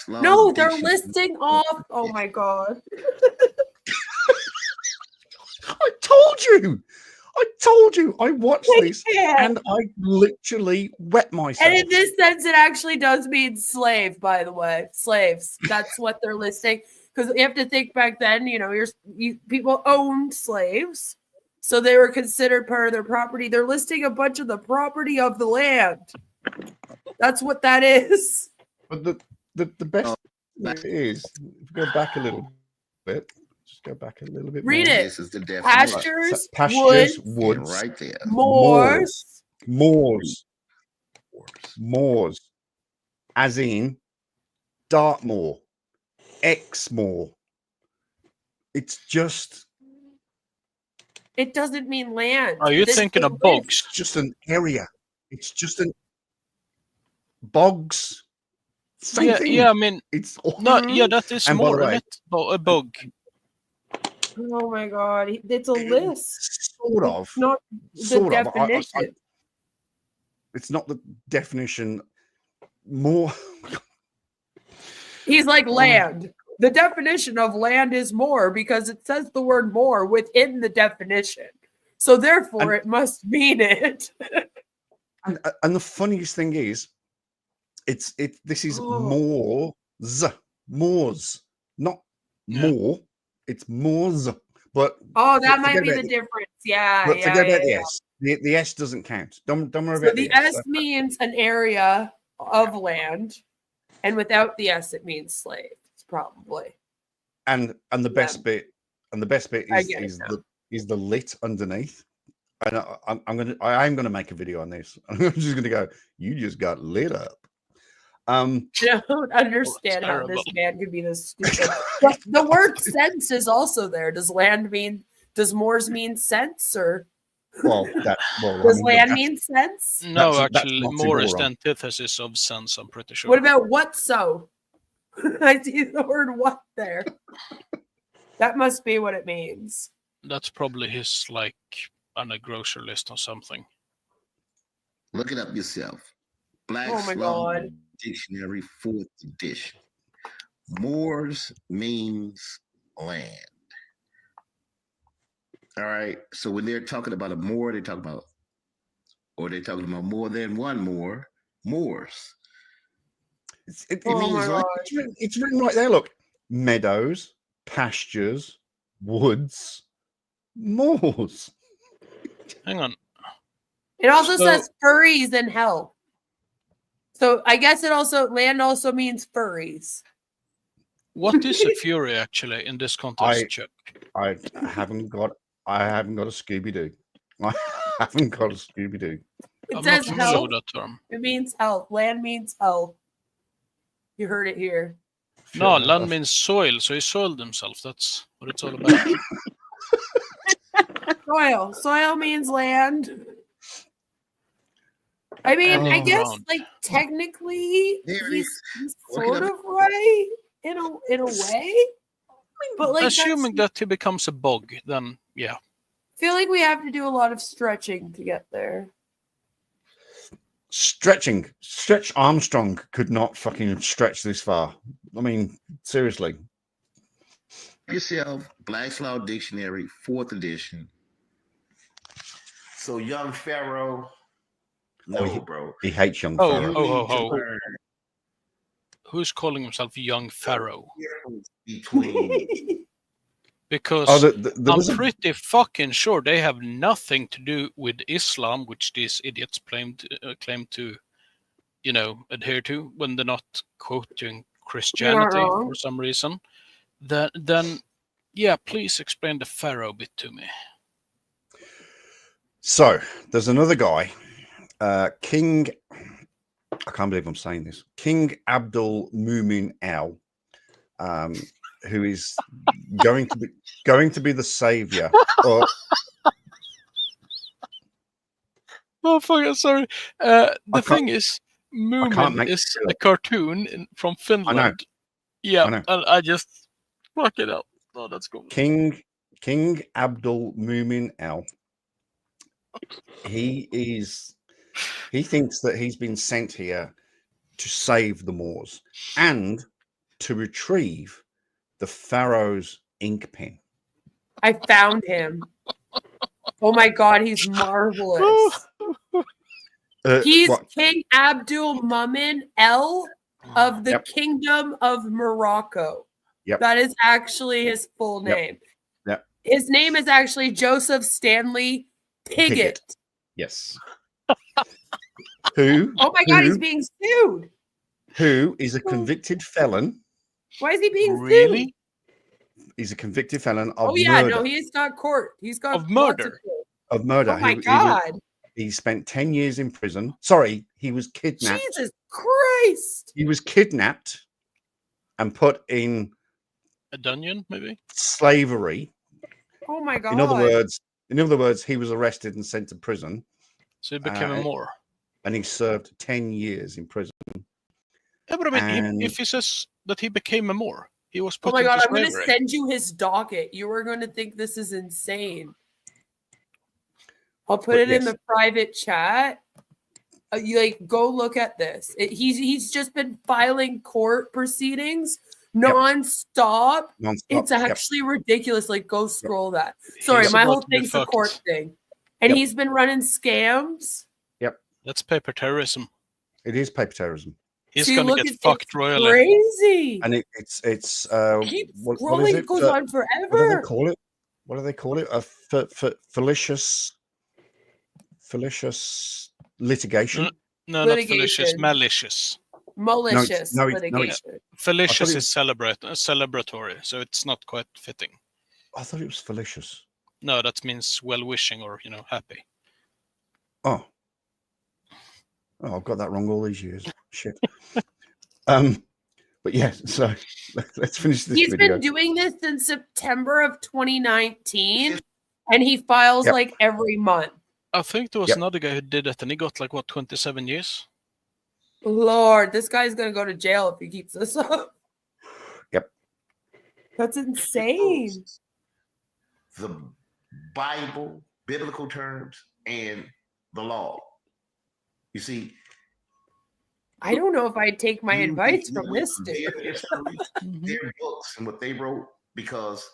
No, they're listing off. Oh my God. I told you. I watched this and I literally wet myself. And in this sense, it actually does mean slave, by the way. Slaves. That's what they're listing. Because you have to think back then, people owned slaves. So they were considered part of their property. They're listing a bunch of the property of the land. That's what that is. But the the best is if we go back a little bit. Just go back a little bit. Read more. it. This is the definition. Pastures, Pastures, woods, woods, right there. moors, moors, as in Dartmoor, Exmoor. It's just. It doesn't mean land. Are you thinking of bogs? It's just an area. It's just an bogs. Same thing. Yeah. I mean, it's that is and more, by the way, isn't it? A bog. Oh my god, it's a list. Sort of. It's not the definition. It's not the definition. More. He's like land. The definition of land is more because it says the word more within the definition. So therefore, it must mean it. and the funniest thing is, this is moors, not more. It's moors. But that might be the difference. Yeah. But forget about the S. The S doesn't count. Don't worry about the S. S means an area of land, and without the S, it means slave. Probably. And the best bit is the lit underneath. And I am gonna make a video on this. I'm just gonna go, you just got lit up. I don't understand how this man could be this stupid. The word sense is also there. Does moors mean sense, or does land mean sense? No, actually, more is the antithesis of sense, I'm pretty sure. What about what so? I see the word what there. That must be what it means. That's probably his, like, on a grocery list or something. Look it up yourself. Oh my God. Dictionary, 4th edition. Moors means land. All right. So when they're talking about a moor, they're talking about more than one moor, moors. It means like it's written right there. Look, meadows, pastures, woods, moors. Hang on. It also says furries in hell. So I guess land also means furries. What is a fury actually in this context, Chuck? I haven't got a Scooby-Doo. I haven't got a Scooby-Doo. It says hell. That term. It means hell. Land means hell. You heard it here. No, land means soil, so he soiled himself. That's what it's all about. Soil means land. I mean, I guess like technically he's sort of right in a way. But like assuming that he becomes a bog, then yeah. I feel like we have to do a lot of stretching to get there. Stretch Armstrong could not fucking stretch this far. I mean, seriously. Yourself, Black's Law Dictionary, 4th edition. So young Pharaoh, bro. He hates young Pharaoh. Who's calling himself young Pharaoh? Because I'm pretty fucking sure they have nothing to do with Islam, which these idiots claim to, adhere to when they're not quoting Christianity for some reason. Then, yeah, please explain the Pharaoh bit to me. So there's another guy, King. I can't believe I'm saying this. King Abdul Mumin Al. Who is going to be the savior? Oh, fuck! Sorry. The thing is, Moomin is a cartoon from Finland. I know. Yeah, and I just fuck it up. Oh, that's cool. King Abdul Mumin Al. He thinks that he's been sent here to save the Moors and to retrieve the Pharaoh's ink pen. I found him. Oh my God, he's marvelous. He's King Abdul Mumin El of the Kingdom of Morocco. Yep. That is actually his full name. Yep. His name is actually Joseph Stanley Piggott. Yes. Who? Oh my God, he's being sued. who is a convicted felon. Why is he being Really? sued? He's a convicted felon of yeah, murder. no, he's got court. He's got Of murder. Of murder. Oh my God. He spent 10 years in prison. Sorry, he was kidnapped. Jesus Christ. He was kidnapped and put in a dungeon, maybe slavery. Oh my God. In other words, he was arrested and sent to prison. So he became a Moor. And he served 10 years in prison. Yeah, but I mean, if he says that he became a Moor, he was put Oh my God, into I'm going to slavery. send you his docket. You are going to think this is insane. I'll put it in the private chat. You go look at this. He's just been filing court proceedings nonstop. It's actually ridiculous. Go scroll that. Sorry, my whole thing's a court thing. And he's been running scams. Yep. That's paper terrorism. It is paper terrorism. He's gonna get fucked royally. Crazy. And it's Keep what scrolling, is it? it goes on forever. What do they call it? A fallacious litigation? No, not fallacious, malicious. Malicious litigation. Fallacious is celebratory, so it's not quite fitting. I thought it was fallacious. No, that means well-wishing or happy. Oh, I've got that wrong all these years. Shit. But yes, so let's finish this He's video. been doing this since September of 2019, and he files every month. I think there was another guy who did it, and he got 27 years. Lord, this guy's gonna go to jail if he keeps this up. Yep. That's insane. The Bible, biblical terms, and the law. You see, I don't know if I'd take my advice from this dude. Their books and what they wrote, because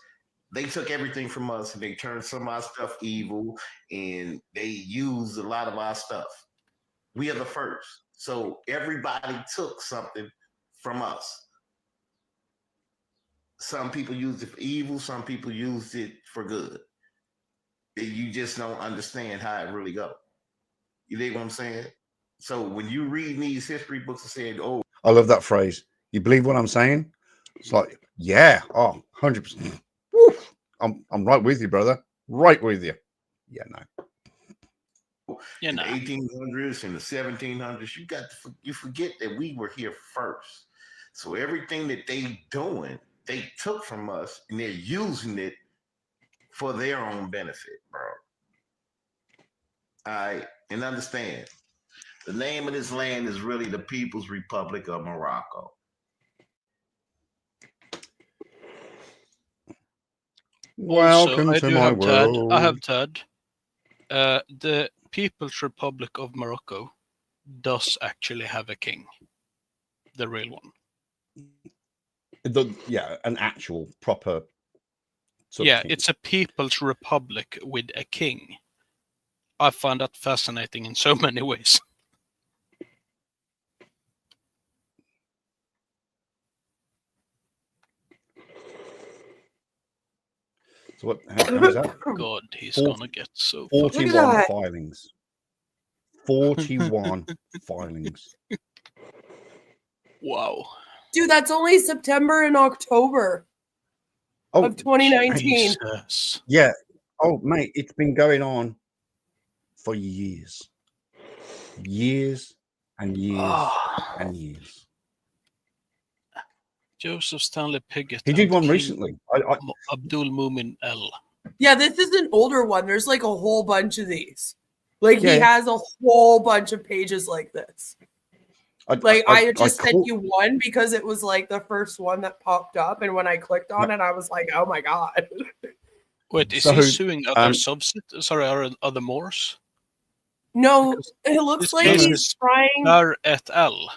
they took everything from us and they turned some of our stuff evil and they used a lot of our stuff. We are the first. So everybody took something from us. Some people used it for evil, some people used it for good. You just don't understand how it really goes. You dig what I'm saying? So when you read these history books and saying, oh, I love that phrase. You believe what I'm saying? It's like, yeah, 100%. I'm right with you, brother. Right with you. Yeah, no. In the 1800s and the 1700s, you forget that we were here first. So everything that they doing, they took from us and they're using it for their own benefit, bro. All right, and understand, the name of this land is really the People's Republic of Morocco. Welcome to my world. I have Ted. The People's Republic of Morocco does actually have a king. The real one. An actual proper. It's a People's Republic with a king. I find that fascinating in so many ways. So what? How is that? God, he's gonna get so. 41 filings. 41 filings. Wow, dude, that's only September and October of 2019. Jesus. Yeah. Oh, mate, it's been going on for years, and years and years. Joseph Stanley Piggott. He did one recently. Abdul Mumin L. Yeah, this is an older one. There's a whole bunch of these. He has a whole bunch of pages like this. I just sent you one because it was the first one that popped up, and when I clicked on it, I was like, "Oh my God!" Wait, is he suing other other Moors? No, it looks like he's trying. Dar et al.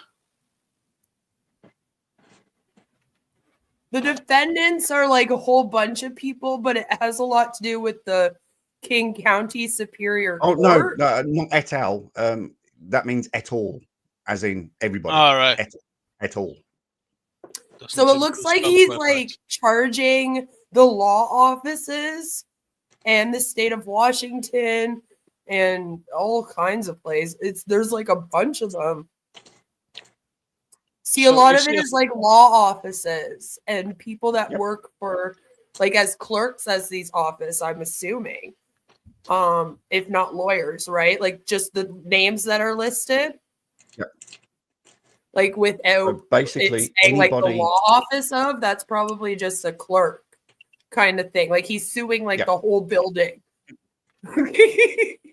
The defendants are a whole bunch of people, but it has a lot to do with the King County Superior Court. No, not et al. That means et al, as in everybody. All right. Et al. So it looks like he's charging the law offices and the state of Washington and all kinds of places. There's a bunch of them. See, a lot of it is like law offices and people that work for, like, as clerks as these offices, I'm assuming. If not lawyers, right? Like just the names that are listed. Yeah. Like without basically saying anybody, like the law office of, that's probably just a clerk kind of thing. Like he's suing like the whole building.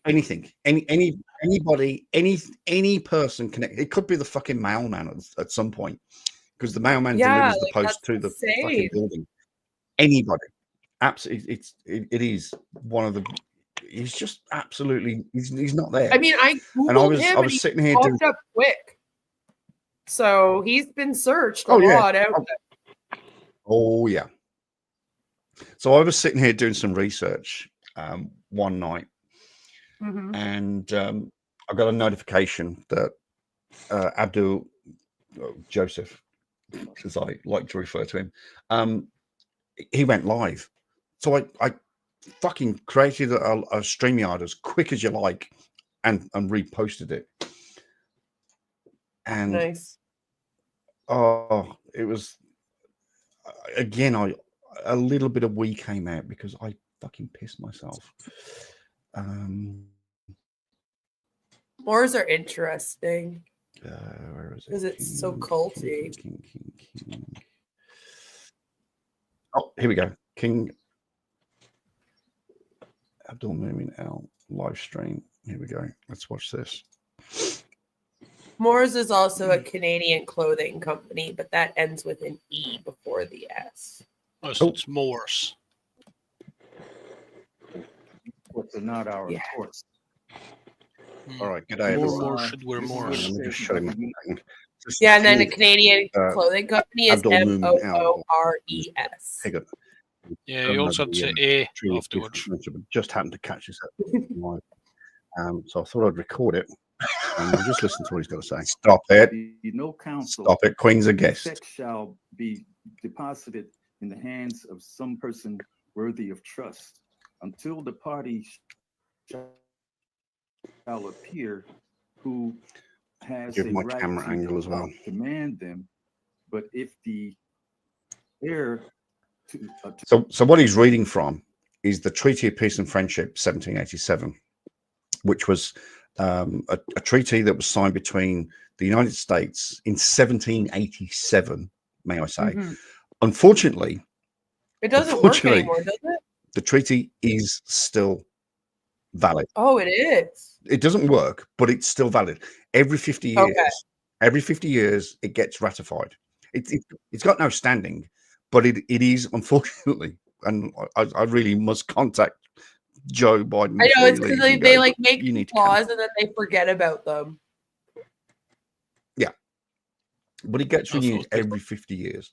Anything, anybody, any person connected. It could be the fucking mailman at some point, because the mailman delivers the post to the fucking building. Anybody, absolutely, it is one of the. He's just absolutely. He's not there. I mean, I Googled him. I was sitting here popped up quick. So he's been searched a lot out there. Oh yeah. So I was sitting here doing some research one night, and I got a notification that Abdul Joseph, as I like to refer to him, he went live. So I fucking created a StreamYard as quick as you like, and reposted it. And nice. Oh, it was again. A little bit of wee came out because I fucking pissed myself. Wars are interesting. Where is it? Because it's so culty. King. Oh, here we go. King Abdul Mumin Al live stream. Here we go. Let's watch this. Moores is also a Canadian clothing company, but that ends with an E before the S. Oh, so it's Moores. Reports are not our reports. All right, good day. More should wear Moores. Let me just show him. Yeah, and then a Canadian clothing company is Moores. Yeah, you also have to say A afterwards. Just happened to catch this. So I thought I'd record it. And we'll just listen to what he's got to say. Stop it. No counsel. Stop it. Queen's a guest. Sex shall be deposited in the hands of some person worthy of trust until the party shall appear who has give a my right camera to angle as well. Demand them, but if the heir so what he's reading from is the Treaty of Peace and Friendship 1787, which was a treaty that was signed between the United States in 1787, may I say. Unfortunately, it doesn't work anymore, does it? The treaty is still valid. Oh, it is. It doesn't work, but it's still valid. Every 50 years, it gets ratified. It's got no standing, but it is, unfortunately, and I really must contact Joe Biden. I know, it's because they like make laws and then they forget about them. Yeah, but it gets renewed every 50 years.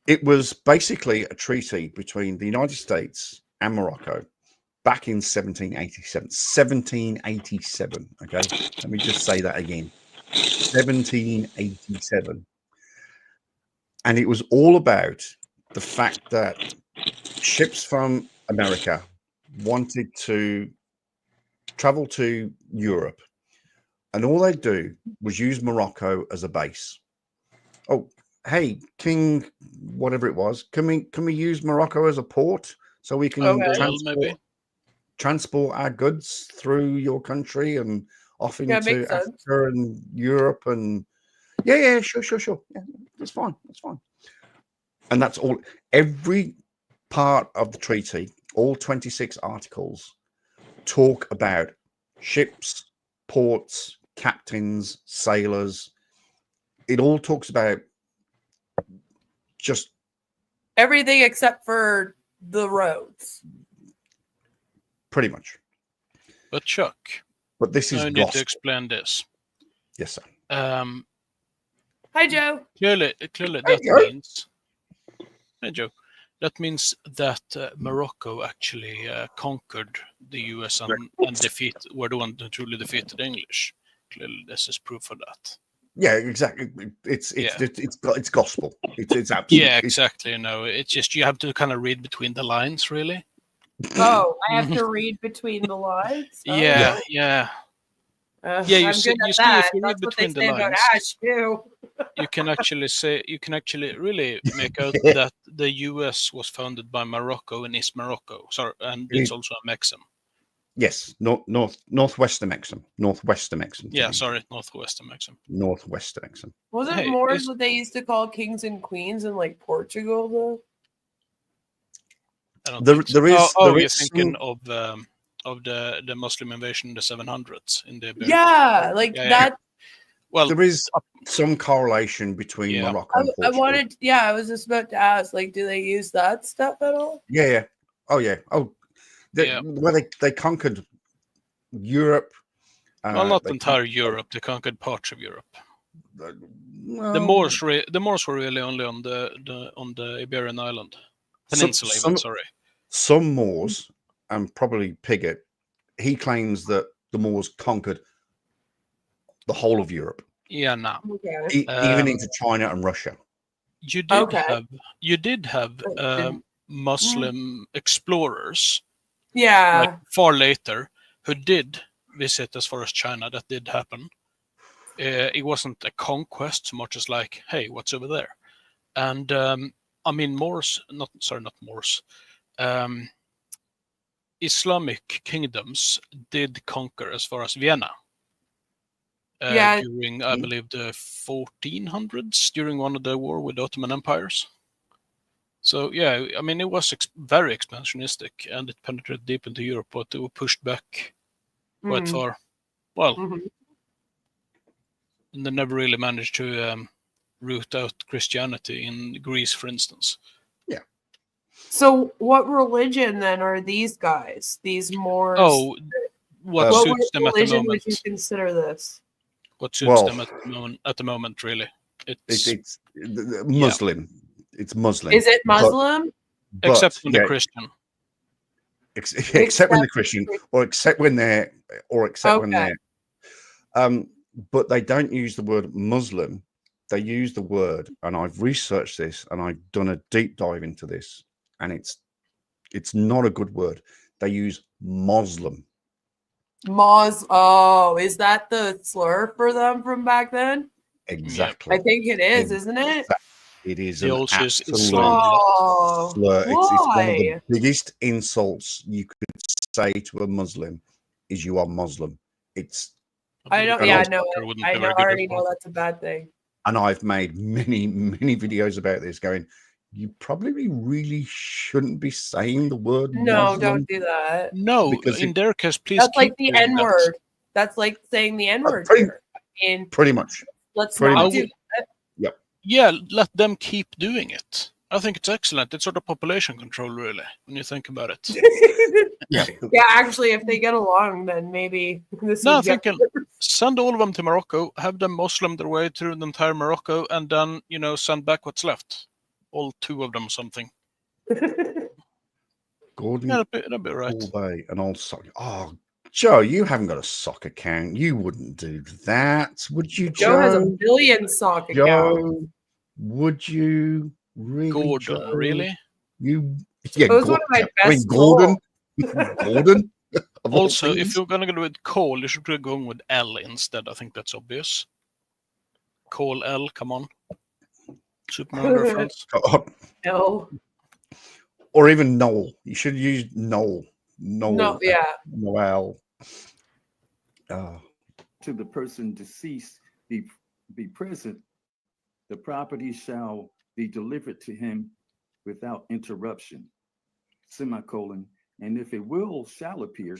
It was basically a treaty between the United States and Morocco back in 1787. 1787. Okay, let me just say that again. 1787, and it was all about the fact that ships from America wanted to travel to Europe, and all they'd do was use Morocco as a base. Oh, hey, King, whatever it was, can we use Morocco as a port so we can transport our goods through your country and off into Africa and Europe? And yeah, sure. Yeah, that's fine. And that's all. Every part of the treaty, all 26 articles, talk about ships, ports, captains, sailors. It all talks about just everything except for the roads. Pretty much. But Chuck, this is I need to explain this. Yes, sir. Hi, Joe. Clearly that means. Hey, Joe. That means that Morocco actually conquered the US and were the one who truly defeated the English. Clearly, this is proof of that. Yeah, exactly. It's gospel. It's absolutely. Yeah, exactly. It's just you have to kind of read between the lines, really. Oh, I have to read between the lines. Yeah. Yeah, you I'm see, good at if that. you read That's what they between the say about lines, Ash too. you can actually really make out that the U.S. was founded by Morocco and East Morocco. Sorry, and it's also a Mexim. Yes, northwestern Mexim. Northwestern Mexim. Yeah, sorry, northwestern Mexim. Northwestern Mexim. Wasn't Moors what they used to call kings and queens in like Portugal though? I don't think so. You're thinking some... of the Muslim invasion in the 700s in the Iberian. Yeah, like that. Well, there is some correlation between Morocco and Portugal. I was just about to ask, like, do they use that stuff at all? Yeah. Oh, yeah. Oh, well, they conquered Europe. Well, not entire Europe. They conquered parts of Europe. Well, the Moors were really only on the Iberian island peninsula. Some Moors, and probably Pigott, he claims that the Moors conquered the whole of Europe. Yeah, no. Even into China and Russia. You did have Muslim explorers. Yeah. Like far later, who did visit as far as China. That did happen. It wasn't a conquest so much as like, hey, what's over there? And I mean, not Moors. Islamic kingdoms did conquer as far as Vienna. During, I believe, the 1400s, during one of the war with the Ottoman empires. So, yeah, I mean, it was very expansionistic, and it penetrated deep into Europe, but it was pushed back quite far. Well, and they never really managed to root out Christianity in Greece, for instance. Yeah. So, what religion then are these guys? These Moors? Oh, what suits them at the moment? Would you consider this? What suits them at the moment, really? It's Muslim. Yeah. It's Muslim. Is it Muslim? Except when they're Christian. Except when they're Christian, or except when they're, but they don't use the word Muslim. They use the word, and I've researched this, and I've done a deep dive into this, and it's not a good word. They use Muslim. Oh, is that the slur for them from back then? Exactly. I think it is, isn't it? It is an absolute slur. It's one of the biggest insults you could say to a Muslim is you are Muslim. I already know that's a bad thing. And I've made many, many videos about this going, you probably really shouldn't be saying the word Muslim. Don't do that. No, in their case, please. That's like the N-word. That's like saying the N-word. Pretty much. Let's not do that. Yep. Yeah, let them keep doing it. I think it's excellent. It's sort of population control, really, when you think about it. Yeah. Yeah, actually, if they get along, then maybe this. No, I'm thinking send all of them to Morocco, have them Muslim their way through the entire Morocco, and then send back what's left. All 2 of them, something. Gordon, that'd be right. And also, Joe, you haven't got a sock account. You wouldn't do that, would you, Joe? Joe has a billion sock accounts. Would you really? Gordon, Joe? Really? Those one of my best. Gordon. Gordon. Also, if you're gonna go with Cole, you should be going with L instead. I think that's obvious. Cole L, come on. Superman reference. No. Or even Noel. You should use Noel. No, yeah. Noel. To the person deceased be present, the property shall be delivered to him without interruption. Semicolon. And if a will shall appear,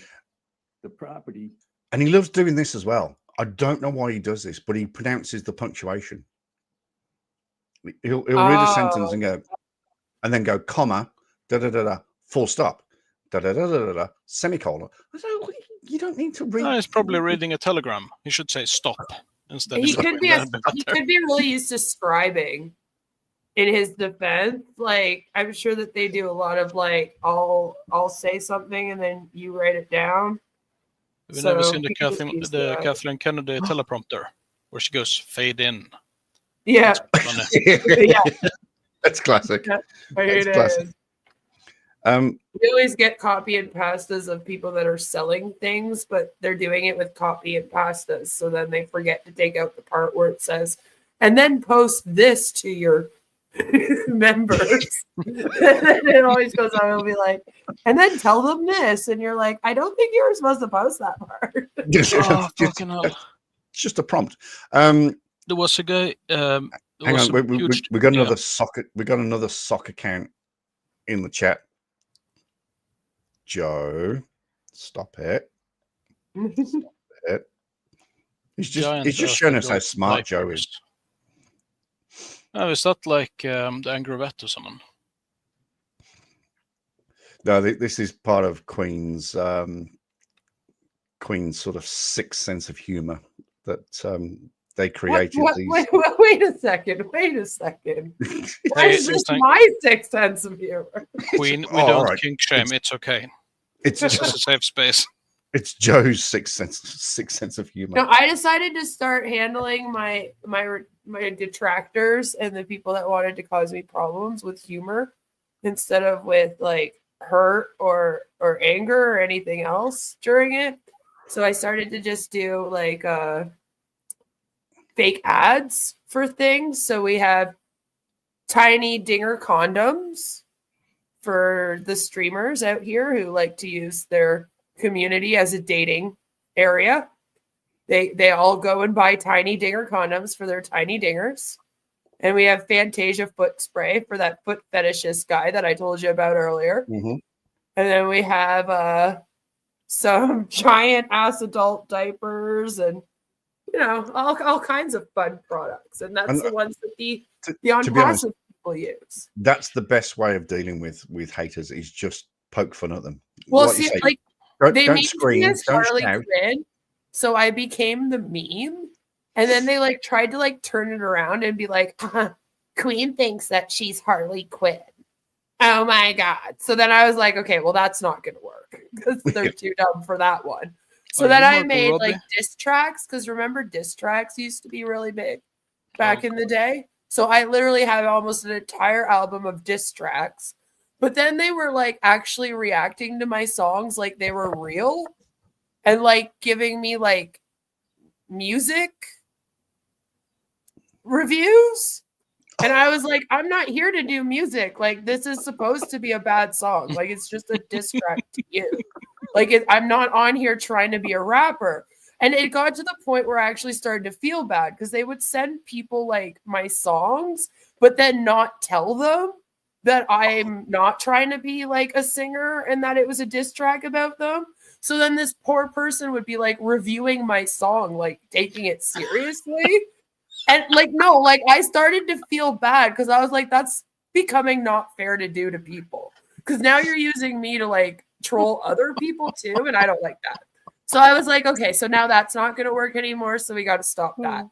the property. And he loves doing this as well. I don't know why he does this, but he pronounces the punctuation. He'll read a sentence and then go comma, full stop, semicolon. You don't need to read. No, he's probably reading a telegram. He should say stop instead. He could be really used to scribing. In his defense, like I'm sure that they do a lot of like I'll say something and then you write it down. Have you never seen the Kathleen Kennedy teleprompter where she goes fade in? Yeah. Yeah. That's classic. That's classic. We always get copy and pastas of people that are selling things, but they're doing it with copy and pastas. So then they forget to take out the part where it says, and then post this to your members. It always goes on. It'll be like, and then tell them this. And you're like, I don't think you were supposed to post that part. Fucking It's just a prompt. There was a guy. Hang on, we got another soccer. We got another sock account in the chat. Joe, stop it. Stop it. He's just showing us how smart Joe is. Oh, is that like the Angry Vet or something? No, this is part of Queen's sort of sixth sense of humor that they created. Wait a second. Why is this my sixth sense of humor? Queen, we don't kink shame. It's okay. It's just a safe space. It's Joe's sixth sense of humor. No, I decided to start handling my detractors and the people that wanted to cause me problems with humor instead of with like hurt or anger or anything else during it. So I started to just do like fake ads for things. So we have tiny dinger condoms for the streamers out here who like to use their community as a dating area. They all go and buy tiny dinger condoms for their tiny dingers. And we have Fantasia foot spray for that foot fetishist guy that I told you about earlier. Mm-hmm. And then we have some giant ass adult diapers and all kinds of fun products. And that's the ones that the on-passive people use. That's the best way of dealing with haters is just poke fun at them. Well, see, like they made me as Harley Quinn, so I became the meme. And then they like tried to like turn it around and be like, Queen thinks that she's Harley Quinn. Oh my God. So then I was like, okay, well, that's not going to work because they're too dumb for that one. So then I made like diss tracks because remember diss tracks used to be really big back in the day. So I literally had almost an entire album of diss tracks. But then they were like actually reacting to my songs like they were real and like giving me like music reviews. And I was like, I'm not here to do music. Like, this is supposed to be a bad song. Like, it's just a diss track to you. Like, I'm not on here trying to be a rapper. And it got to the point where I actually started to feel bad because they would send people like my songs, but then not tell them that I'm not trying to be like a singer and that it was a diss track about them. So then this poor person would be like reviewing my song, like taking it seriously. And like, no, like I started to feel bad because I was like, that's becoming not fair to do to people. Because now you're using me to like troll other people too. And I don't like that. So I was like, okay, so now that's not going to work anymore. So we got to stop that.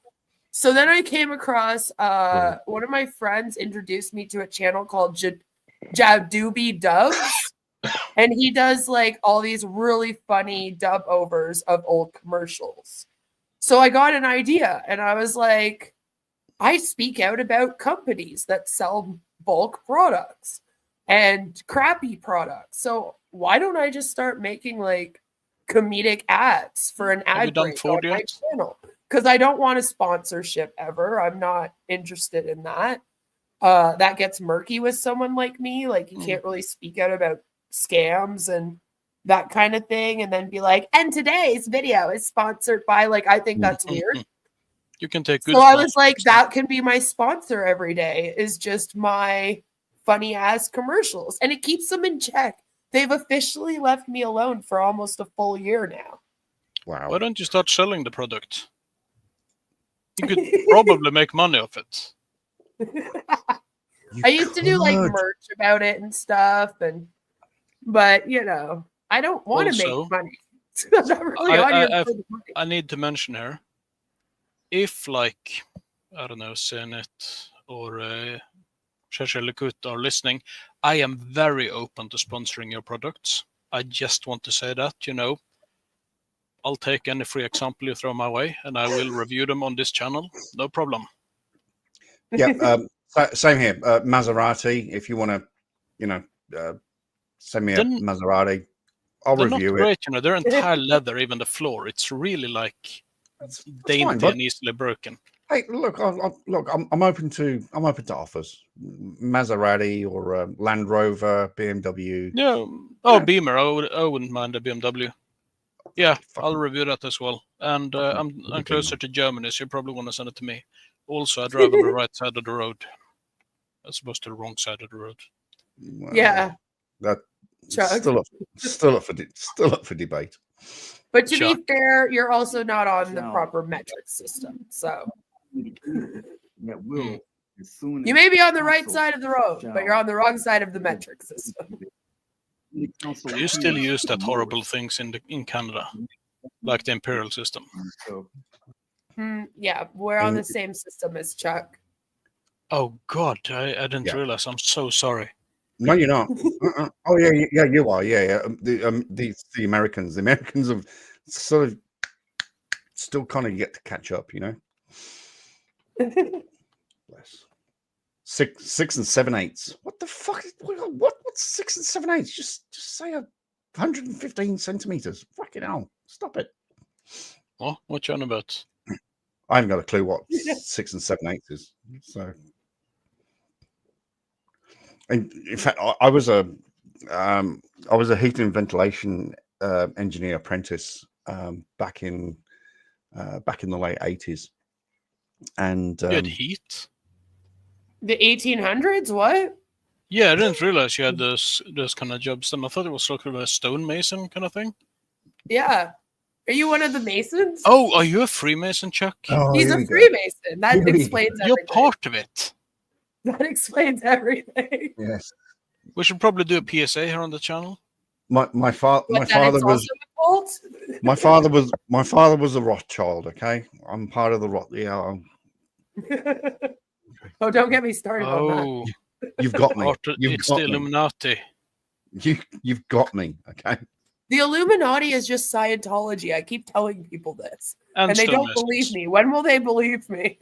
So then I came across one of my friends introduced me to a channel called Jabdoobie Dubs. And he does like all these really funny dub overs of old commercials. So I got an idea and I was like, I speak out about companies that sell bulk products and crappy products. So why don't I just start making like comedic ads for an ad break on my channel? Because I don't want a sponsorship ever. I'm not interested in that. That gets murky with someone like me. Like you can't really speak out about scams and that kind of thing and then be like, and today's video is sponsored by, like, I think that's weird. You can take good. So I was like, that can be my sponsor every day is just my funny ass commercials and it keeps them in check. They've officially left me alone for almost a full year now. Wow. Why don't you start selling the product? You could probably make money off it. I used to do like merch about it and stuff but I don't want to make money. I need to mention here, if like, I don't know, Zenit or Sheshelekut are listening, I am very open to sponsoring your products. I just want to say that, I'll take any free example you throw my way and I will review them on this channel. No problem. Yeah, same here. Maserati, if you want to, send me a Maserati. I'll they're review not it. great, you know. They're entire leather, even the floor. It's really like That's dainty fine, bud. and easily broken. Hey, look, I'm open to offers. Maserati or Land Rover, BMW. Yeah. Oh, Beamer. I wouldn't mind a BMW. Yeah, I'll review that as well. And I'm closer to Germany, so you probably want to send it to me. Also, I drive on the right side of the road, as opposed to the wrong side of the road. Well, yeah, that's Chuck. still up for debate. But to be fair, you're also not on the proper metric system, so that will, as soon you as may be on the right council side of the road, but you're on the wrong side of the metric system. You still use that horrible things in Canada, like the imperial system. Yeah, we're on the same system as Chuck. Oh God, I didn't realize. I'm so sorry. No, you're not. Oh yeah, you are. Yeah. The Americans have sort of still kind of yet to catch up, you know. Bless. 6 and 7/8. What the fuck? What's 6 and 7/8? Just say 115 centimeters. Fucking hell! Stop it. What you on about? I haven't got a clue what 6 and 7/8 is. So, and in fact, I was a heating and ventilation engineer apprentice back in the late 80s, and you had heat. The 1800s? What? Yeah, I didn't realize you had those kind of jobs. And I thought it was sort of a stonemason kind of thing. Yeah. Are you one of the Masons? Oh, are you a Freemason, Chuck? Oh, he's a Freemason. That explains everything. You're part of it. That explains everything. Yes. We should probably do a PSA here on the channel. My father was a Rothschild. Okay, I'm part of the Rothschild. Oh, don't get me started on that. You've got me. It's the Illuminati. You've got me. Okay. The Illuminati is just Scientology. I keep telling people this, and they don't believe me. When will they believe me?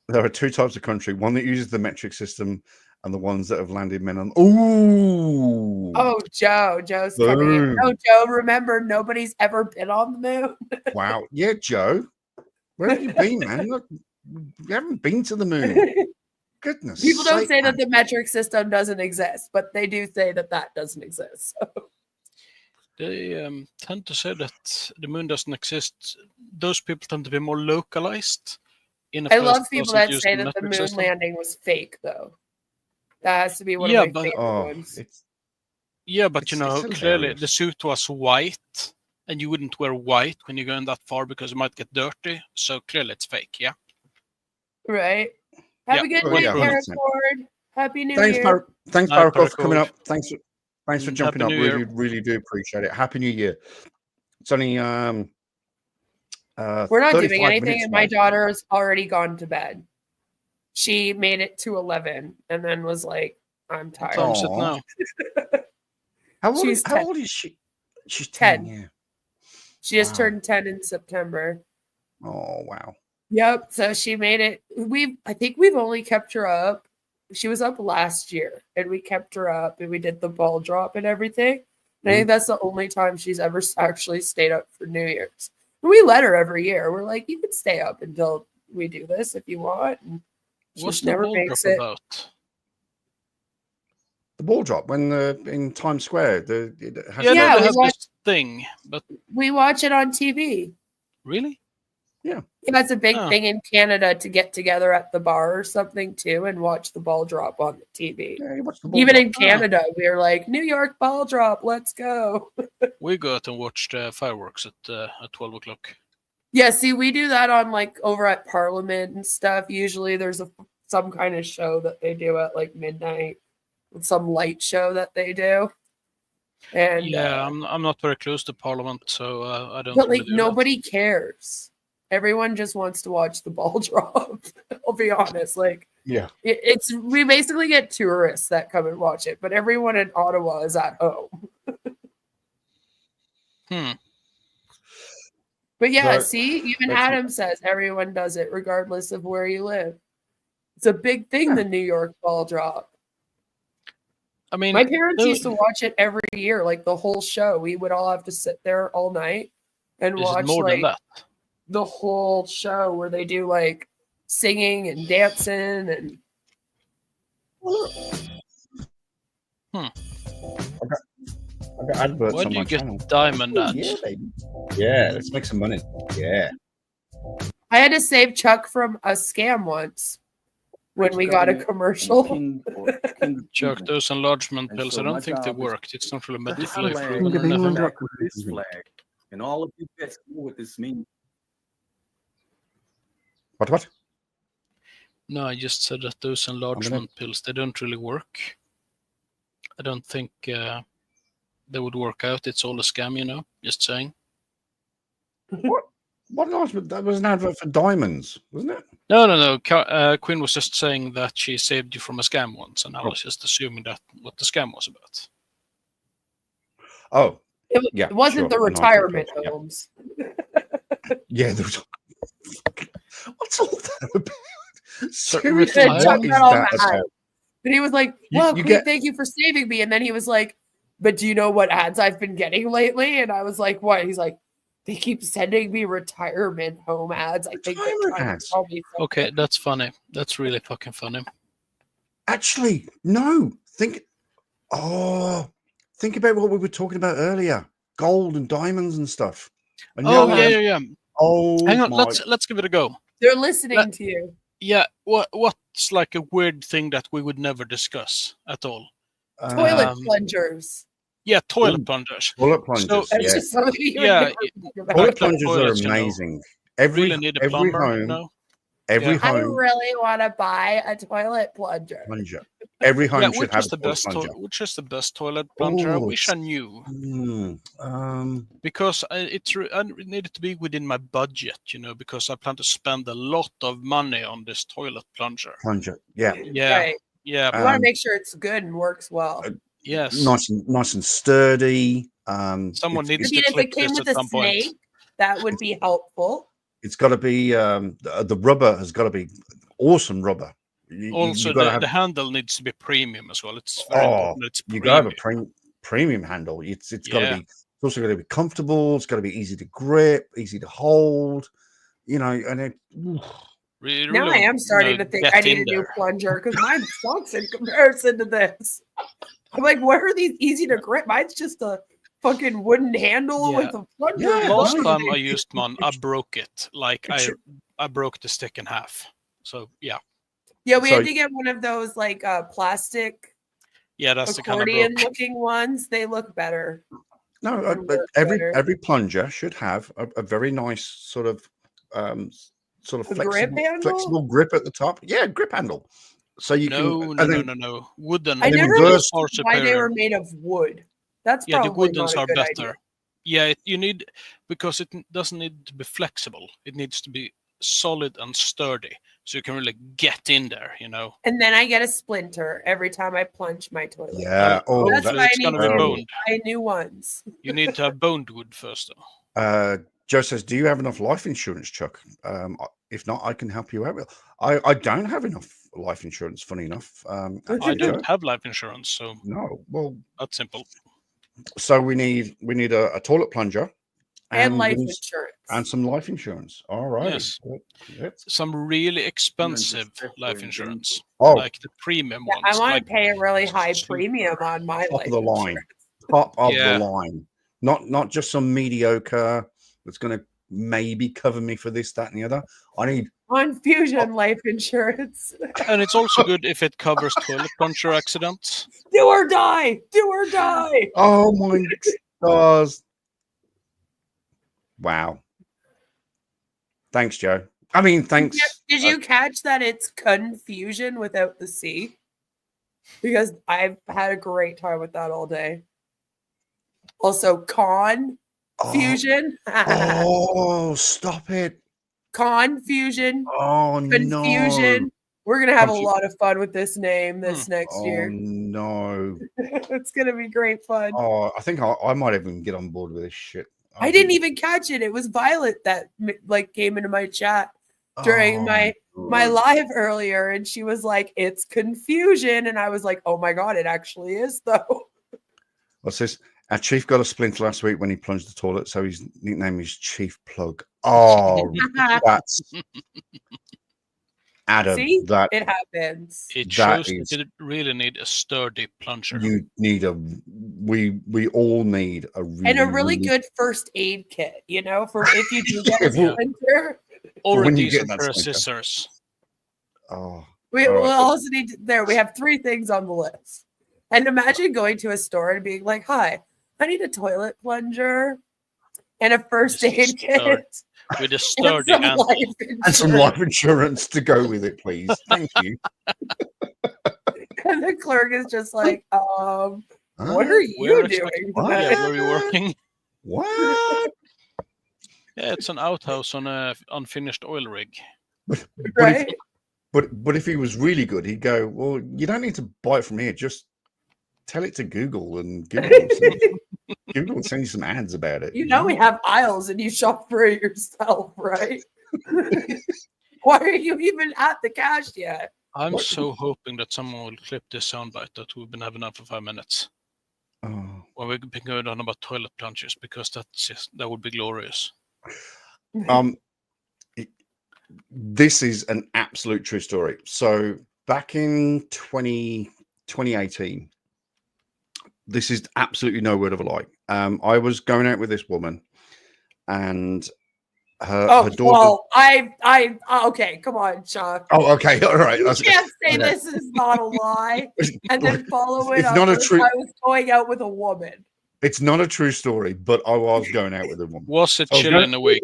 There are two types of country: one that uses the metric system, and the ones that have landed men on. Ooh. Oh, Joe's coming in. Oh, Joe, remember, nobody's ever been on the moon. Wow. Yeah, Joe. Where have you been, man? Look, you haven't been to the moon. Goodness. People don't say that the metric system doesn't exist, but they do say that doesn't exist. So. They tend to say that the moon doesn't exist. Those people tend to be more localized. I love people that say that the moon landing was fake, though. That has to be one of my favorite ones. Yeah, but you know, clearly the suit was white, and you wouldn't wear white when you're going that far because it might get dirty. So clearly it's fake, yeah? Right. Have a good night, Paracord. Happy New Year. Thanks, Paracord, for coming up. Thanks for jumping up. Really do appreciate it. Happy New Year. It's only we're not doing anything, and my daughter's already gone to bed. She made it to 11 and then was like, I'm tired. Now. How old is she? She's 10. Yeah. She just turned 10 in September. Oh, wow. Yep. So she made it. I think we've only kept her up. She was up last year, and we kept her up, and we did the ball drop and everything. And I think that's the only time she's ever actually stayed up for New Year's. And we let her every year. We're like, you can stay up until we do this if you want. And what's the ball drop about? The ball drop when in Times Square. They have this thing, but we watch it on TV. Really? Yeah. That's a big thing in Canada to get together at the bar or something too and watch the ball drop on the TV. Yeah, even in Canada, we're like, New York ball drop, let's go. We go out and watch the fireworks at 12 o'clock. Yeah, see, we do that on like over at Parliament and stuff. Usually there's some kind of show that they do at like midnight, some light show that they do. And yeah, I'm not very close to Parliament, so I don't. But like nobody cares. Everyone just wants to watch the ball drop. I'll be honest. Like, yeah, we basically get tourists that come and watch it, but everyone in Ottawa is at home. But yeah, see, even Adam says everyone does it regardless of where you live. It's a big thing, the New York ball drop. I mean, my parents used to watch it every year, like the whole show. We would all have to sit there all night and watch more than that? The whole show where they do like singing and dancing and. I got adverts Why on do my you get channel. diamond ads? Yeah, baby. Yeah, let's make some money. Yeah. I had to save Chuck from a scam once when we got a commercial. Chuck, those enlargement pills, I don't think they worked. It's not really medically This proven or nothing. flag, this flag, and all of you guys know what this means. What? No, I just said that those enlargement pills, they don't really work. I don't think they would work out. It's all a scam, you know. Just saying. What announcement? That was an advert for diamonds, wasn't it? No. Quinn was just saying that she saved you from a scam once, and I was just assuming that what the scam was about. Oh, it wasn't the retirement homes. Yeah, there was. What's all that about? Seriously, what is that about? But he was like, "Well, Queen, thank you for saving me." And then he was like, "But do you know what ads I've been getting lately?" And I was like, "What?" He's like, "They keep sending me retirement home ads. I think they're trying to tell me something." Okay, that's funny. That's really fucking funny. Actually, no. Think about what we were talking about earlier: gold and diamonds and stuff. And yeah. Oh, hang on. Let's give it a go. They're listening to you. Yeah. What's like a weird thing that we would never discuss at all? Toilet plungers. Yeah, toilet plungers. Toilet plungers. So, toilet plungers are amazing. Every home. Every I home. really want to buy a toilet plunger. Every home should have a best plunger. Which is the best toilet plunger? I wish I knew. Because I needed to be within my budget, you know, because I plan to spend a lot of money on this toilet plunger. Yeah. Right. Yeah. You want to make sure it's good and works well. Yes. Nice and sturdy. Someone needs to if click it came this with at a some point. snake, that would be helpful. It's got to be the rubber has got to be awesome rubber. Also, the handle needs to be premium as well. It's very important. It's you got to have a premium handle. It's got to be. It's also got to be comfortable. It's got to be easy to grip, easy to hold. You know, and it. Really, now I am starting to think I need a new plunger because mine sucks in comparison to this. I'm like, what are these easy to grip? Mine's just a fucking wooden handle with a plunger. Last time I used one, I broke it. Like I broke the stick in half. So yeah. Yeah, we had to get one of those like plastic. Yeah, that's accordion looking ones. They look better. No, but every plunger should have a very nice sort of flexible grip at the top. Yeah, grip handle. So you can no. Wooden. I never understood why they were made of wood. That's probably the woodens not a are good better. idea. Yeah, you need because it doesn't need to be flexible. It needs to be solid and sturdy, so you can really get in there. You know. And then I get a splinter every time I plunge my toilet. Yeah. That's why I need to buy new ones. You need to have boned wood first, though. Joe says, "Do you have enough life insurance, Chuck? If not, I can help you out." I don't have enough life insurance. Funny enough, I don't have life insurance, so no. Well, that's simple. So we need a toilet plunger and life insurance and some life insurance. All right. Yes. Some really expensive life insurance, like the premium ones. I want to pay a really high premium on my life insurance. Top of the line, not just some mediocre that's going to maybe cover me for this, that, and the other. I need on Fusion life insurance. And it's also good if it covers toilet plunger accidents. Do or die. Do or die. Oh my stars. Wow. Thanks, Joe. I mean, thanks. Did you catch that it's confusion without the C? Because I've had a great time with that all day. Also, confusion. Oh, stop it. Confusion. Oh, confusion. No. We're going to have a lot of fun with this name next year. No. It's going to be great fun. Oh, I think I might even get on board with this shit. I didn't even catch it. It was Violet that like came into my chat during my my live earlier, and she was like, "It's confusion," and I was like, "Oh my god, it actually is though." What's this? Our chief got a splinter last week when he plunged the toilet, so his nickname is Chief Plug. Oh, that's Adam. See, that it happens. It shows that you really need a sturdy plunger. You need we all need a really good first aid kit, you know, for if you do get a splinter. Or a decent pair of scissors. Oh. We also need we have 3 things on the list. And imagine going to a store and being like, "Hi, I need a toilet plunger and a first aid kit with a sturdy and some life insurance to go with it, please. Thank you." And the clerk is just like, what are you doing? Where are you working? What? Yeah, it's an outhouse on a unfinished oil rig. Right? But if he was really good, he'd go, "Well, you don't need to buy it from here. Just tell it to Google, and Google will send you some ads about it." You know we have aisles and you shop for it yourself, right? Why are you even at the cash yet? I'm so hoping that someone will clip this soundbite that we've been having now for 5 minutes. Oh. Well, we've been going on about toilet plungers because that would be glorious. This is an absolute true story. So back in 2018, this is absolutely no word of a lie. I was going out with this woman, and her daughter. Well, okay, come on, Chuck. Oh, okay, all right. You can't say this is not a lie, and then follow it it's up not a with, true. I was going out with a woman. It's not a true story, but I was going out with a woman. Was it chill in a week?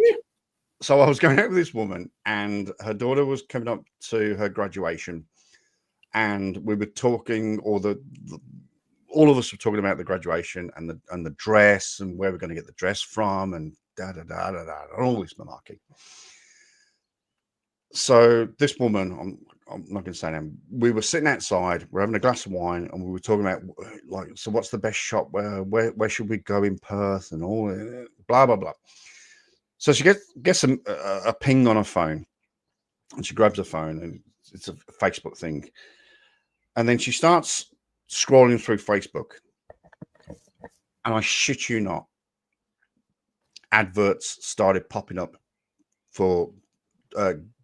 So I was going out with this woman, and her daughter was coming up to her graduation, and we were talking, or all of us were talking about the graduation and the dress and where we're going to get the dress from, and and all this malarkey. So this woman, I'm not going to say name. We were sitting outside, we're having a glass of wine, and we were talking about, like, so what's the best shop? Where should we go in Perth and all blah blah blah. So she gets a ping on her phone, and she grabs her phone, and it's a Facebook thing, and then she starts scrolling through Facebook, and I shit you not, adverts started popping up for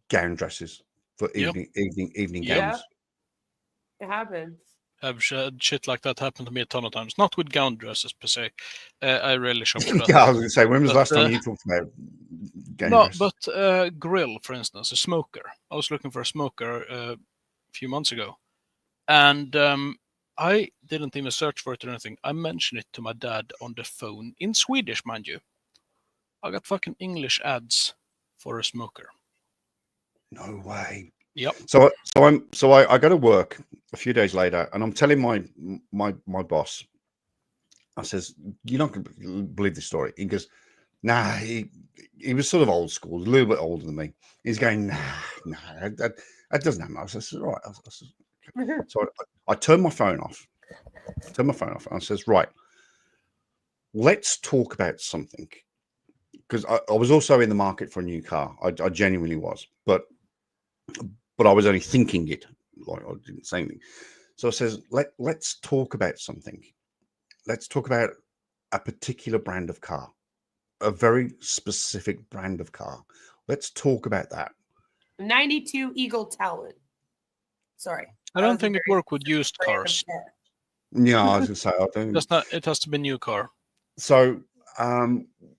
gown dresses for evening gowns. It happens. I've had shit like that happen to me a ton of times. Not with gown dresses per se. I rarely shop for that. Yeah, I was going to say, when was the last time you talked about gown dresses? But grill, for instance, a smoker. I was looking for a smoker a few months ago, and I didn't even search for it or anything. I mentioned it to my dad on the phone in Swedish, mind you. I got fucking English ads for a smoker. No way. Yep. So I go to work a few days later, and I'm telling my boss, I says, "You're not going to believe this story." He goes, "Nah." He was sort of old school, a little bit older than me. He's going, "Nah, that doesn't happen." I says, "Right." So I turned my phone off. And I says, "Right, let's talk about something." Because I was also in the market for a new car. I genuinely was, but I was only thinking it. Like, I didn't say anything. So I says, let's talk about something. Let's talk about a particular brand of car, a very specific brand of car. Let's talk about that. 92 Eagle Talon. Sorry. I don't think it works with used cars. Yeah, I was going to say, I don't. It has to be a new car. So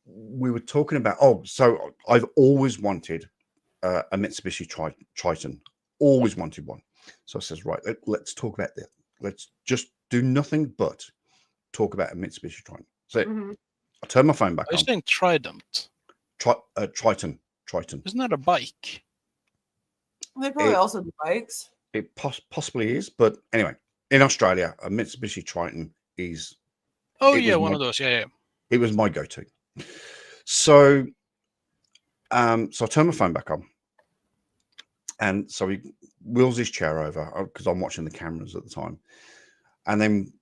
we were talking about, so I've always wanted a Mitsubishi Triton. Always wanted one. So I says, right, let's talk about that. Let's just do nothing but talk about a Mitsubishi Triton. So I turn my phone back on. Are you saying Trident? Triton. Isn't that a bike? They probably also do bikes. It possibly is, but anyway, in Australia, a Mitsubishi Triton is. Oh yeah, one of those. Yeah. It was my go-to. So I turn my phone back on, and so he wheels his chair over because I'm watching the cameras at the time, and then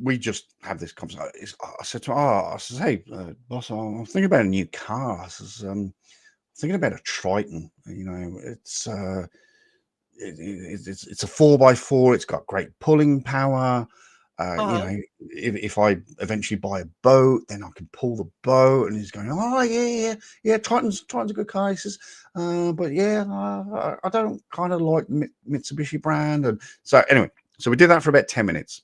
we just have this conversation. I said to him, "Hey, boss, I'm thinking about a new car." I says, thinking about a Triton. You know, it's a 4x4. It's got great pulling power. You know, if I eventually buy a boat, then I can pull the boat. And he's going, oh yeah. Triton's a good car. He says, but yeah, I don't kind of like Mitsubishi brand. And so anyway, so we did that for about 10 minutes.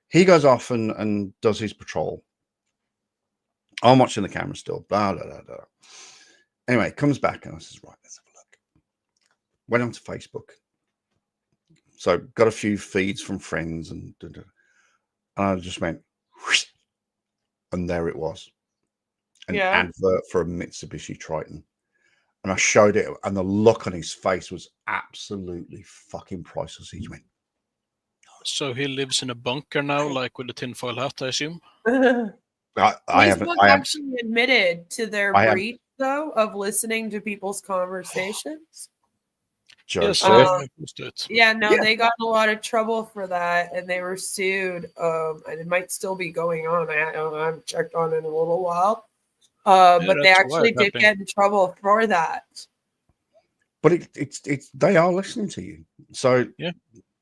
He goes off and does his patrol. I'm watching the camera still. Blah blah blah blah. Anyway, comes back and I says, right, let's have a look. Went onto Facebook. So got a few feeds from friends and I just went, whoosh, and there it was. An advert for a Mitsubishi Triton. And I showed it, and the look on his face was absolutely fucking priceless. He went. So he lives in a bunker now, like with a tinfoil hat, I assume? Facebook actually admitted to their breach, though, of listening to people's conversations. They got in a lot of trouble for that, and they were sued. And it might still be going on. I haven't checked on it in a little while. But they actually did get in trouble for that. But it's they are listening to you, so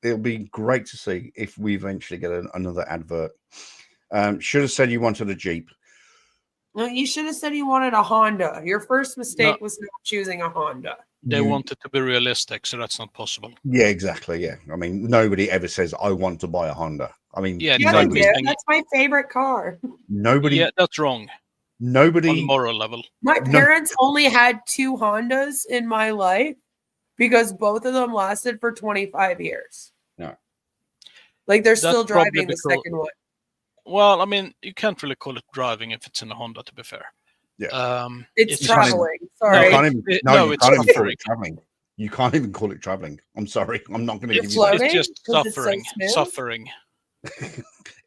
it'll be great to see if we eventually get another advert. Should have said you wanted a Jeep. No, you should have said you wanted a Honda. Your first mistake was not choosing a Honda. They want it to be realistic, so that's not possible. Yeah, exactly. Yeah, I mean, nobody ever says I want to buy a Honda. I mean, that's my favorite car. Nobody. Yeah, that's wrong. Nobody on moral level. My parents only had 2 Hondas in my life because both of them lasted for 25 years. No, like they're still driving the second one. Well, I mean, you can't really call it driving if it's in a Honda, to be fair. Yeah, it's traveling. Sorry, you can't even call it traveling. You can't even call it traveling. I'm sorry, I'm not going to give you that. It's just suffering. Suffering.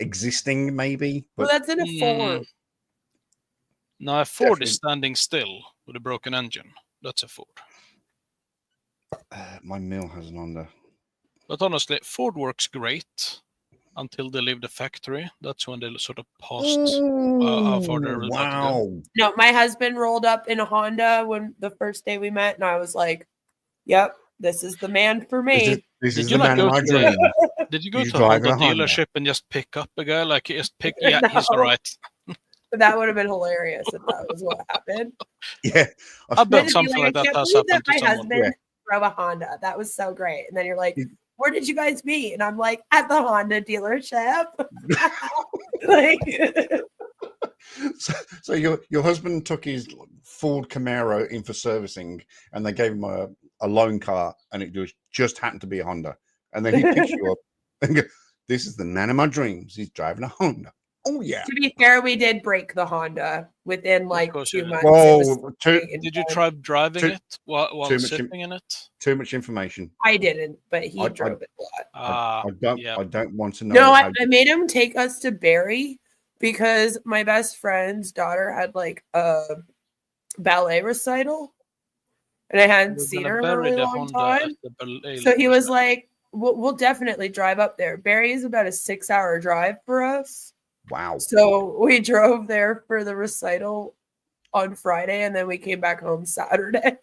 Existing, maybe. Well, that's in a Ford. No, a Ford is standing still with a broken engine. That's a Ford. My mill has an Honda. But honestly, Ford works great until they leave the factory. That's when they sort of paused how far they're about to go. No, my husband rolled up in a Honda when the first day we met, and I was like, "Yep, this is the man for me." This is the man of my dreams. Did you go to a Honda dealership and just pick up a guy? Like, just pick, he's all right. That would have been hilarious if that was what happened. Yeah, I bet something like that has happened to my someone. Husband drove a Honda. That was so great. And then you're like, where did you guys meet? And I'm like, at the Honda dealership. So your husband took his Ford Camaro in for servicing, and they gave him a loan car, and it just happened to be a Honda. And then he picks you up and goes, "This is the man of my dreams. He's driving a Honda." Oh yeah. To be fair, we did break the Honda within like 2 months. Whoa, did you try driving it while sitting in it? Too much information. I didn't, but he drove it a lot. I don't want to know. No, I made him take us to Barrie because my best friend's daughter had like a ballet recital, and I hadn't seen her in a really long time. So he was like, "We'll definitely drive up there." Barrie is about a 6-hour drive for us. Wow. So we drove there for the recital on Friday, and then we came back home Saturday.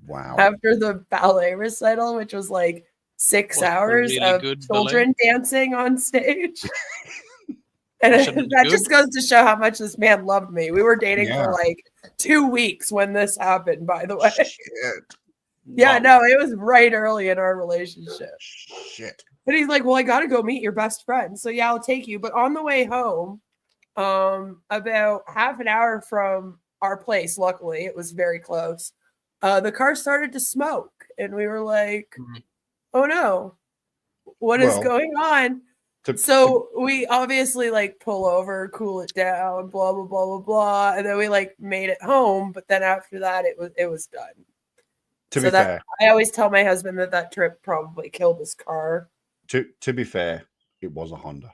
Wow. After the ballet recital, which was like 6 hours of children dancing on stage. And that just goes to show how much this man loved me. We were dating for like 2 weeks when this happened, by the way. Shit. Yeah, no, it was right early in our relationship. Shit. But he's like, well, I got to go meet your best friend. So yeah, I'll take you. But on the way home, about half an hour from our place, luckily, it was very close. The car started to smoke. And we were like, oh no, what is going on? So we obviously like pull over, cool it down, blah, blah, blah, blah, blah. And then we like made it home. But then after that, it was done. To be fair, I always tell my husband that trip probably killed his car. To be fair, it was a Honda.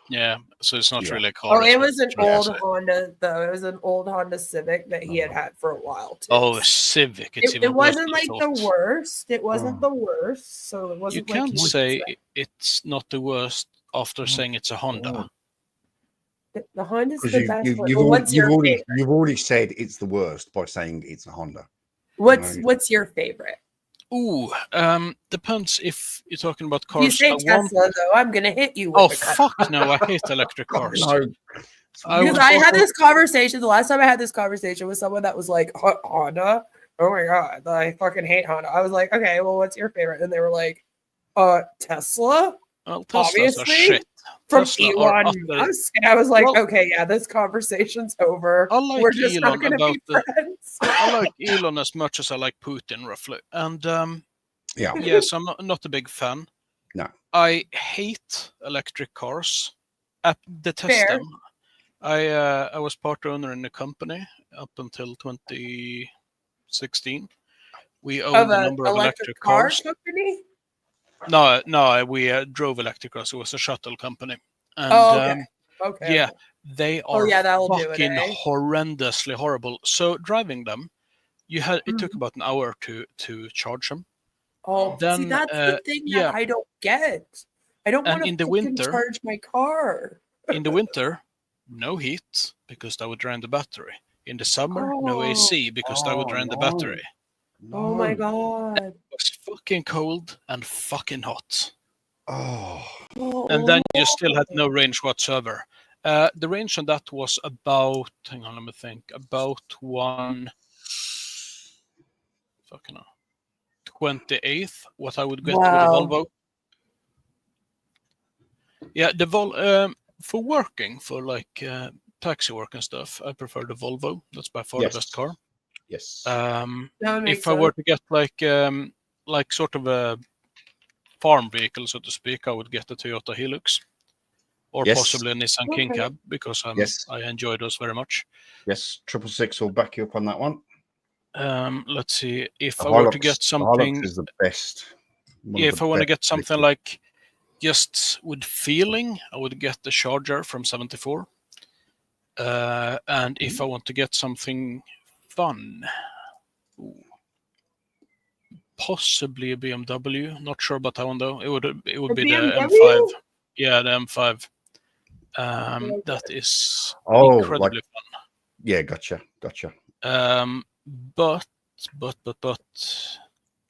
Yeah, so it's not really a car. Oh, it was an old Honda, though. It was an old Honda Civic that he had for a while, too. Oh, a Civic. It wasn't like the worst. It wasn't the worst. So it wasn't. You can't say it's not the worst after saying it's a Honda. The Honda's Because the best one. Well, what's your favorite? you've already said it's the worst by saying it's a Honda. What's your favorite? Ooh, depends if you're talking about cars. You say Tesla, though, I'm gonna hit you with Oh, a cut. fuck no, I hate electric cars. No. Because I had this conversation, the last time I had this conversation with someone that was like, Honda? Oh my God, I fucking hate Honda. I was like, okay, well, what's your favorite? And they were like, Tesla? Well, Tesla's obviously. are shit. From Tesla Elon Musk. And I was like, okay, yeah, this conversation's over. I like We're just Elon not going to be friends. I like Elon as much as I like Putin, roughly. And yes, I'm not a big fan. No. I hate electric cars. I detest them. I was part owner in the company up until 2016. We owned a number of electric cars. Company? No, we drove electric cars. It was a shuttle company. And, okay. Yeah, they are fucking horrendously horrible. So driving them, it took about an hour to charge them. Oh, then, see, that's the thing that I don't get. I don't want to charge my car. In the winter, no heat because that would drain the battery. In the summer, no AC because that would drain the battery. Oh my God. It was fucking cold and fucking hot. Oh. And then you still had no range whatsoever. The range on that was about, hang on, let me think, about 1/28th what I would get with a Volvo. Yeah, for working, for like taxi work and stuff, I prefer the Volvo. That's by far the best car. Yes. If I were to get like sort of a farm vehicle, so to speak, I would get a Toyota Hilux or possibly a Nissan King Cab because I enjoy those very much. Yes, 666 will back you up on that one. Let's see. If I were to get something, Hilux is the best. If I want to get something like just with feeling, I would get the Charger from 74. And if I want to get something fun, possibly a BMW. Not sure about that one though. It would be the M5. Yeah, the M5. That is incredibly fun. Yeah, gotcha. But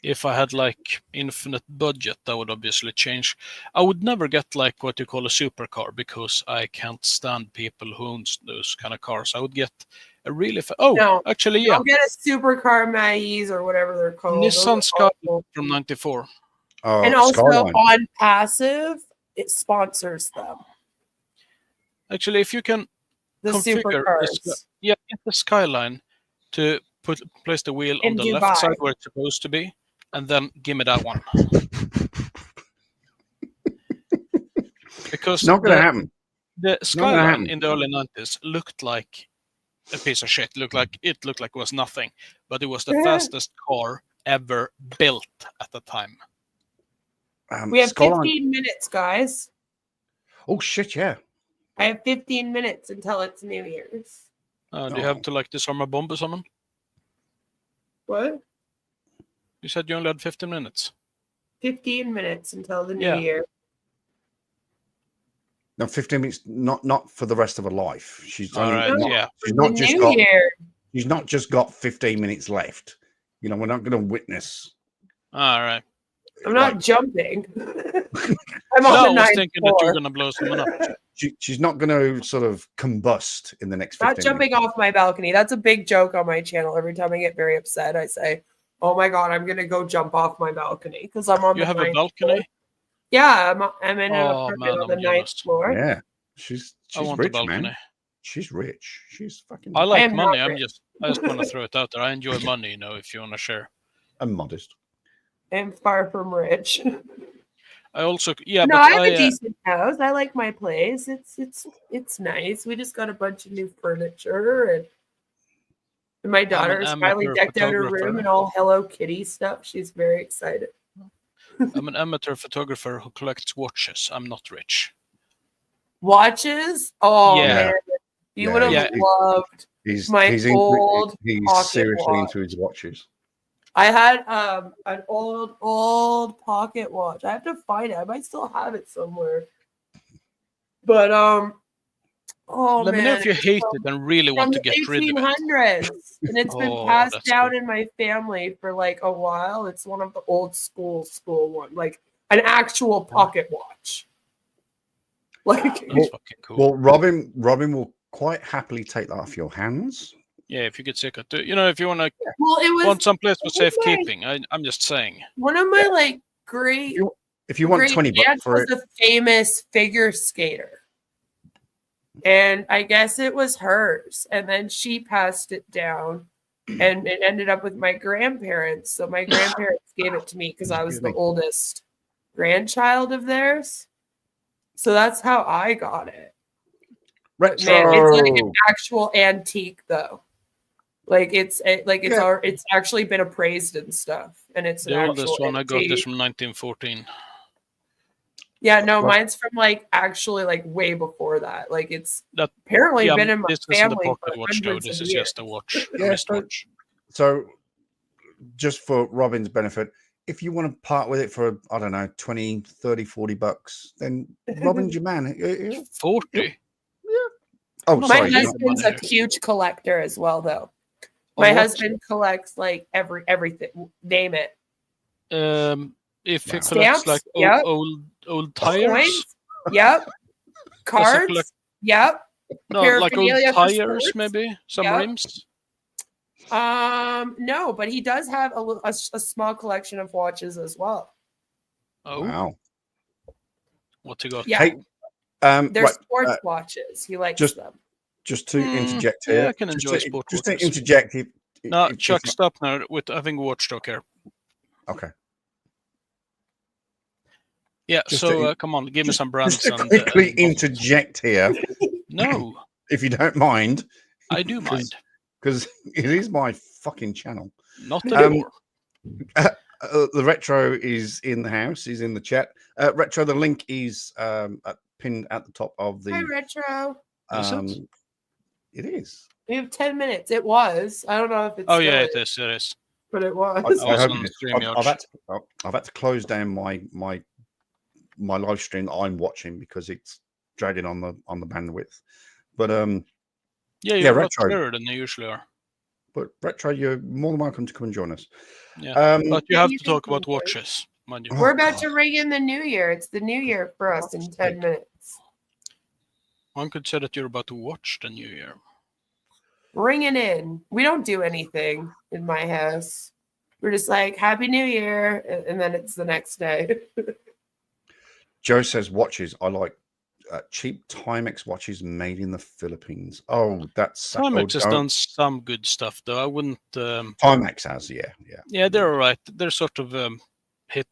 if I had like infinite budget, that would obviously change. I would never get like what you call a supercar because I can't stand people who own those kind of cars. I would get a really actually, yeah. Don't get a supercar Maze or whatever they're called. Nissan Skyline from 94. And also on passive, it sponsors them. Actually, if you can configure get the Skyline to place the wheel on the left side where it's supposed to be, and then give me that one. Because not going to happen. The Skyline in the early 90s looked like a piece of shit. It looked like it was nothing, but it was the fastest car ever built at the time. We have 15 minutes, guys. Oh shit! Yeah. I have 15 minutes until it's New Year's. Do you have to like disarm a bomb or something? What? You said you only had 15 minutes. 15 minutes until the New Year. No, 15 minutes. Not for the rest of her life. She's She's not just got 15 minutes left. You know, we're not going to witness. All right. I'm not jumping. I'm on the 9th floor. I was thinking that you're going to blow someone up. She's not going to sort of combust in the next 15 minutes. Not jumping off my balcony. That's a big joke on my channel. Every time I get very upset, I say, "Oh my God, I'm going to go jump off my balcony because I'm on the 9th floor." You have a balcony? Floor. Yeah, I'm in an apartment on the 9th floor. Yeah, she's rich, man. She's rich. She's fucking. I like money. I just want to throw it out there. I enjoy money, if you want to share. I'm modest. I'm far from rich. I also I have a decent house. I like my place. It's nice. We just got a bunch of new furniture and my daughter has finally decked out her room and all Hello Kitty stuff. She's very excited. I'm an amateur photographer who collects watches. I'm not rich. Watches? Oh man, you would have loved my old. He's seriously into his watches. I had an old pocket watch. I have to find it. I might still have it somewhere. But Oh, Let me know if you hate it and really want to from get the rid of it. 1800s, and it's been Oh, passed that's down good. in my family for like a while. It's one of the old school one, like an actual pocket watch. Like, That's fucking cool. Well, Robin will quite happily take that off your hands. Yeah, if you get sick of it. You know, if you want to well, it was want some place for one of my- safekeeping, I'm just saying. One of my like great If you want great 20 bucks aunt for was it, a famous figure skater. And I guess it was hers. And then she passed it down and it ended up with my grandparents. So my grandparents gave it to me because I was the oldest grandchild of theirs. So that's how I got it. But man, it's like an actual antique though. Like it's actually been appraised and stuff. And it's the oldest one I got is from 1914. Yeah, no, mine's from like actually like way before that. Like it's apparently been in my family the for pocket watch, though. This is just a watch. Yeah, so just for Robin's benefit, if you want to part with it for, I don't know, 20, 30, 40 bucks, then Robin's your man. 40? Yeah. Oh, my sorry. husband's a huge collector as well, though. My husband collects like everything. Name it. If he Stamps, collects like old tires, coins, yep. Cards, yep. No, like old tires, maybe some rims. No, but he does have a small collection of watches as well. Oh, wow. What you got? Yeah, hey, they're sports watches. He likes them. Just to interject here. Yeah, I can enjoy sports watches. Just to interject. No, Chuck, stop now with having watchdog here. Okay. Yeah, so come on, give me some brands. Just to quickly interject here. No. If you don't mind. I do mind. Because it is my fucking channel. Not anymore. The Retro is in the house. He's in the chat. Retro, the link is pinned at the top of the... Hi, Retro. It is. We have 10 minutes. It was. I don't know if it's Oh, yeah, it is. It is. But it was. I've had to close down my live stream that I'm watching because it's dragging on the bandwidth. But you're Retro, much clearer than they usually are. But Retro, you're more than welcome to come and join us. Yeah, but you have to talk about watches, mind you. We're about to ring in the new year. It's the new year for us in 10 minutes. One could say that you're about to watch the new year. Ring it in. We don't do anything in my house. We're just like, Happy New Year. And then it's the next day. Joe says watches. I like cheap Timex watches made in the Philippines. Oh, that's... Timex has done some good stuff, though. I wouldn't... Timex has, yeah. Yeah, they're all right. They're sort of hit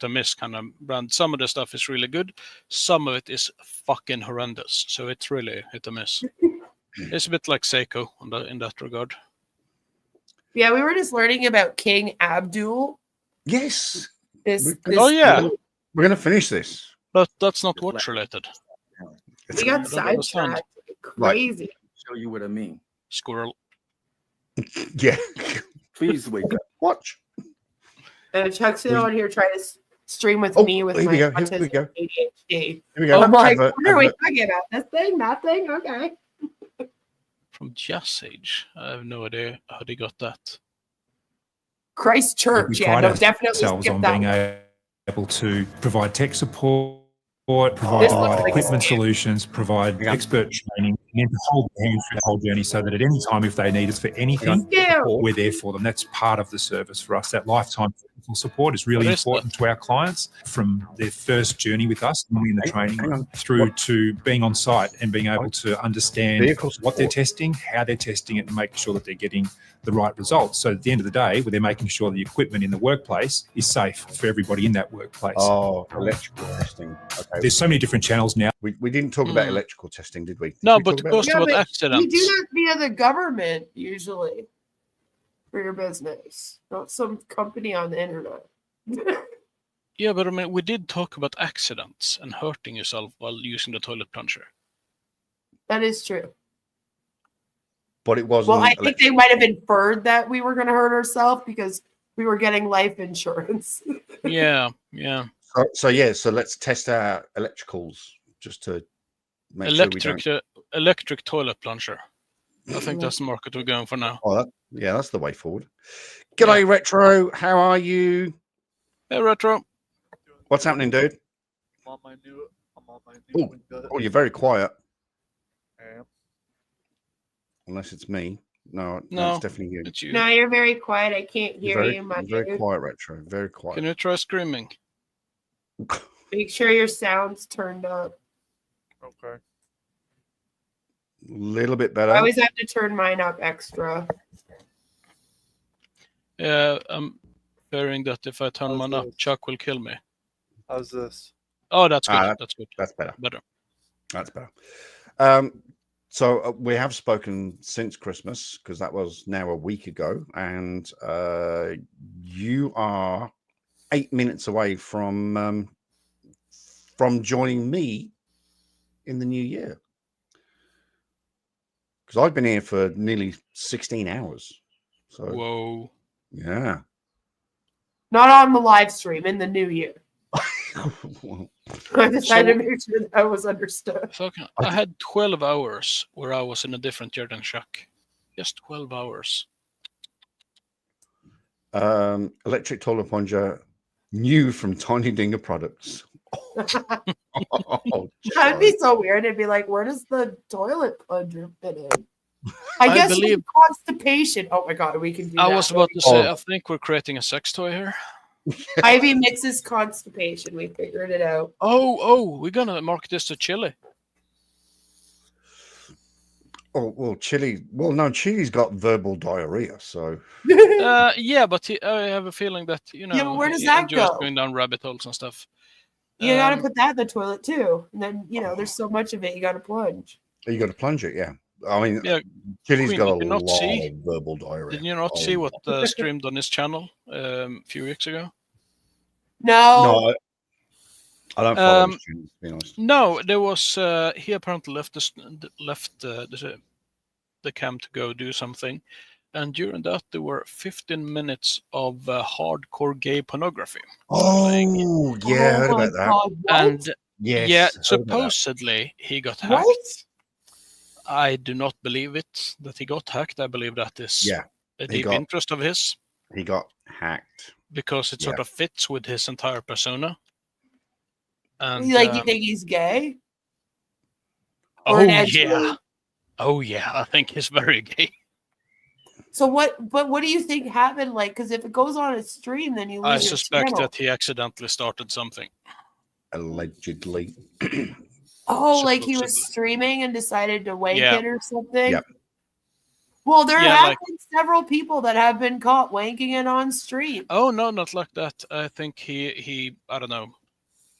or miss kind of brand. Some of the stuff is really good. Some of it is fucking horrendous. So it's really hit or miss. It's a bit like Seiko in that regard. Yeah, we were just learning about King Abdul. Yes. Oh, yeah. We're going to finish this. But that's not watch related. We got sidetracked. Crazy. Show you what I mean. Squirrel. Yeah. Please wake up. Watch. Chuck's on here trying to stream with me with my autism ADHD. Here we go. I'm like, what are we talking about? This thing, that thing? Okay. From Jazz Age. I have no idea how they got that. Christchurch. Yeah, no, definitely skip that. Being able to provide tech support, provide equipment solutions, provide expert training, and to hold their hand through the whole journey so that at any time, if they need us for anything, we're there for them. That's part of the service for us. That lifetime technical support is really important to our clients from their first journey with us, normally in the training room, through to being on site and being able to understand what they're testing, how they're testing it, and make sure that they're getting the right results. So at the end of the day, they're making sure the equipment in the workplace is safe for everybody in that workplace. Oh, electrical testing. Okay. There's so many different channels now. We didn't talk about electrical testing, did we? No, but it goes to what accidents. You do that via the government usually for your business, not some company on the internet. Yeah, but I mean, we did talk about accidents and hurting yourself while using the toilet plunger. That is true. But it wasn't. Well, I think they might have inferred that we were going to hurt ourselves because we were getting life insurance. Yeah. So let's test our electricals just to make sure we don't. Electric toilet plunger. I think that's the market we're going for now. Oh, yeah, that's the way forward. G'day, Retro. How are you? Hey, Retro. What's happening, dude? I'm on my new Oh, you're very quiet. Unless it's me. No, it's definitely you. It's you. No, you're very quiet. I can't hear you. You're very quiet, Retro. Very quiet. Can you try screaming? Make sure your sound's turned up. Okay. A little bit better. I always have to turn mine up extra. Yeah, I'm fearing that if I turn mine up, Chuck will kill me. How's this? Oh, that's good. That's good. That's better. Better. That's better. So we have spoken since Christmas, because that was now a week ago, and you are 8 minutes away from joining me in the new year. Because I've been here for nearly 16 hours. So whoa. Yeah. Not on the live stream, in the new year. I decided to make sure that was understood. I had 12 hours where I was in a different year than Chuck. Just 12 hours. Electric toilet plunger, new from Tiny Dinger Products. That'd be so weird. It'd be like, where does the toilet plunger fit in? I guess believe constipation. Oh my god, we can do that. I was about to say, I think we're creating a sex toy here. Ivy mixes constipation. We figured it out. Oh, we're gonna market this to Chili. Oh well, Chili. Well, no, Chili's got verbal diarrhea. So yeah, but I have a feeling that Yeah, but where does he that enjoys go? going down rabbit holes and stuff. You got to put that in the toilet too, and then there's so much of it you got to plunge. You got to plunge it, yeah. I mean, yeah, Chili's Queen, got a did you not lot see? of verbal diarrhea. Did you not see what streamed on his channel a few weeks ago? No, I don't follow his channel, to be honest. No, there was he apparently left the camp to go do something, and during that there were 15 minutes of hardcore gay pornography. Oh, yeah, I heard about that. God, and yes, yeah, heard about supposedly he got hacked. What? I do not believe it that he got hacked. I believe that is a deep interest of his. He got hacked because it sort of fits with his entire persona. And you think he's gay? Oh yeah. Oh yeah, I think he's very gay. So what do you think happened? Like, because if it goes on a stream, then you lose I your suspect channel. that he accidentally started something. Allegedly. Oh, like he was streaming and decided to wank it or something? Yep. Well, there have been several people that have been caught wanking it on stream. Oh no, not like that. I think he I don't know,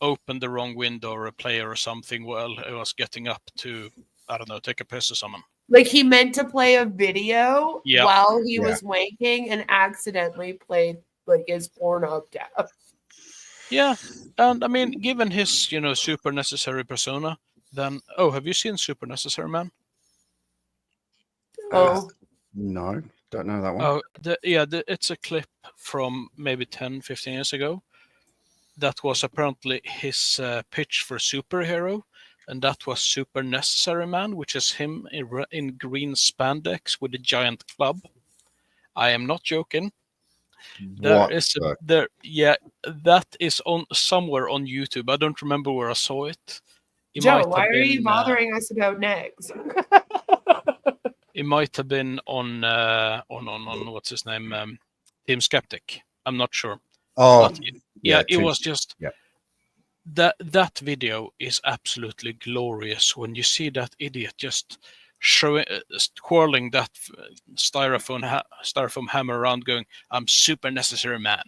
opened the wrong window or a player or something while he was getting up to, I don't know, take a piss or something. Like he meant to play a video while he was wanking and accidentally played like his Pornhub tab. Yeah, and I mean, given his super necessary persona, then have you seen Super Necessary Man? No, don't know that one. Oh, it's a clip from maybe 10-15 years ago. That was apparently his pitch for superhero, and that was Super Necessary Man, which is him in green spandex with a giant club. I am not joking. That is on somewhere on YouTube. I don't remember where I saw it. Joe, why are you bothering us about negs? It might have been on what's his name, Team Skeptic. I'm not sure. Oh, but it was just that video is absolutely glorious when you see that idiot just twirling that styrofoam hammer around, going, "I'm Super Necessary Man."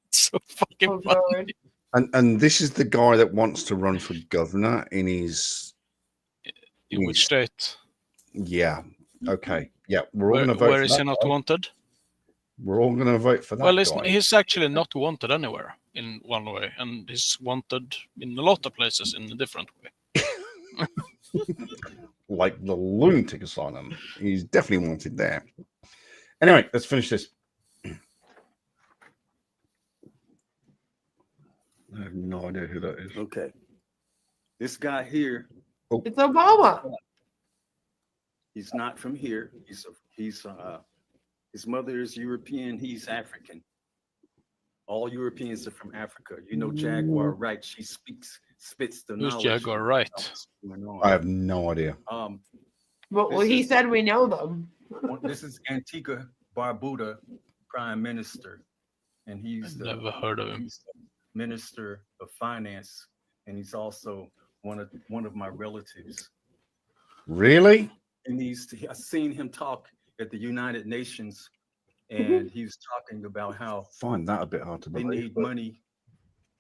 It's so fucking funny. And this is the guy that wants to run for governor in his. In which state? Yeah. Okay. Yeah. We're all going to vote. Where is he not wanted? We're all going to vote for that. Well, guy. He's actually not wanted anywhere in one way, and he's wanted in a lot of places in a different way. Like the lunatic asylum. He's definitely wanted there. Anyway, let's finish this. I have no idea who that is. Okay. This guy here It's Obama. He's not from here. His mother is European. He's African. All Europeans are from Africa. You know, Jaguar Wright. She spits the knowledge. Who's Jaguar Wright? I have no idea. Well, he said we know them. This is Antigua Barbuda Prime Minister, and he's never heard of him. He's the Minister of Finance, and he's also one of my relatives. Really? And I've seen him talk at the United Nations, and he was talking about how Find that a bit hard to they believe. need money,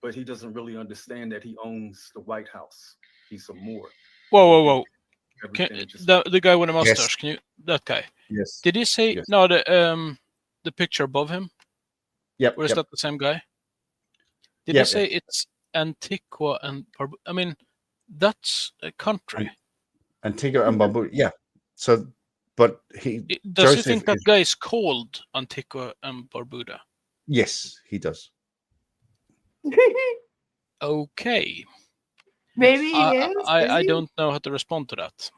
but he doesn't really understand that he owns the White House. He's a Moor. Whoa. The guy with the mustache, Yes. that guy? Yes. Did he say Yes. no? The picture above him. Yep. Or is that the same guy? Did he say it's Antigua and I mean, that's a country. Antigua and Barbuda. Yeah. So, but he does he think that guy is called Antigua and Barbuda? Yes, he does. Maybe Okay. he is. I don't know how to respond to that.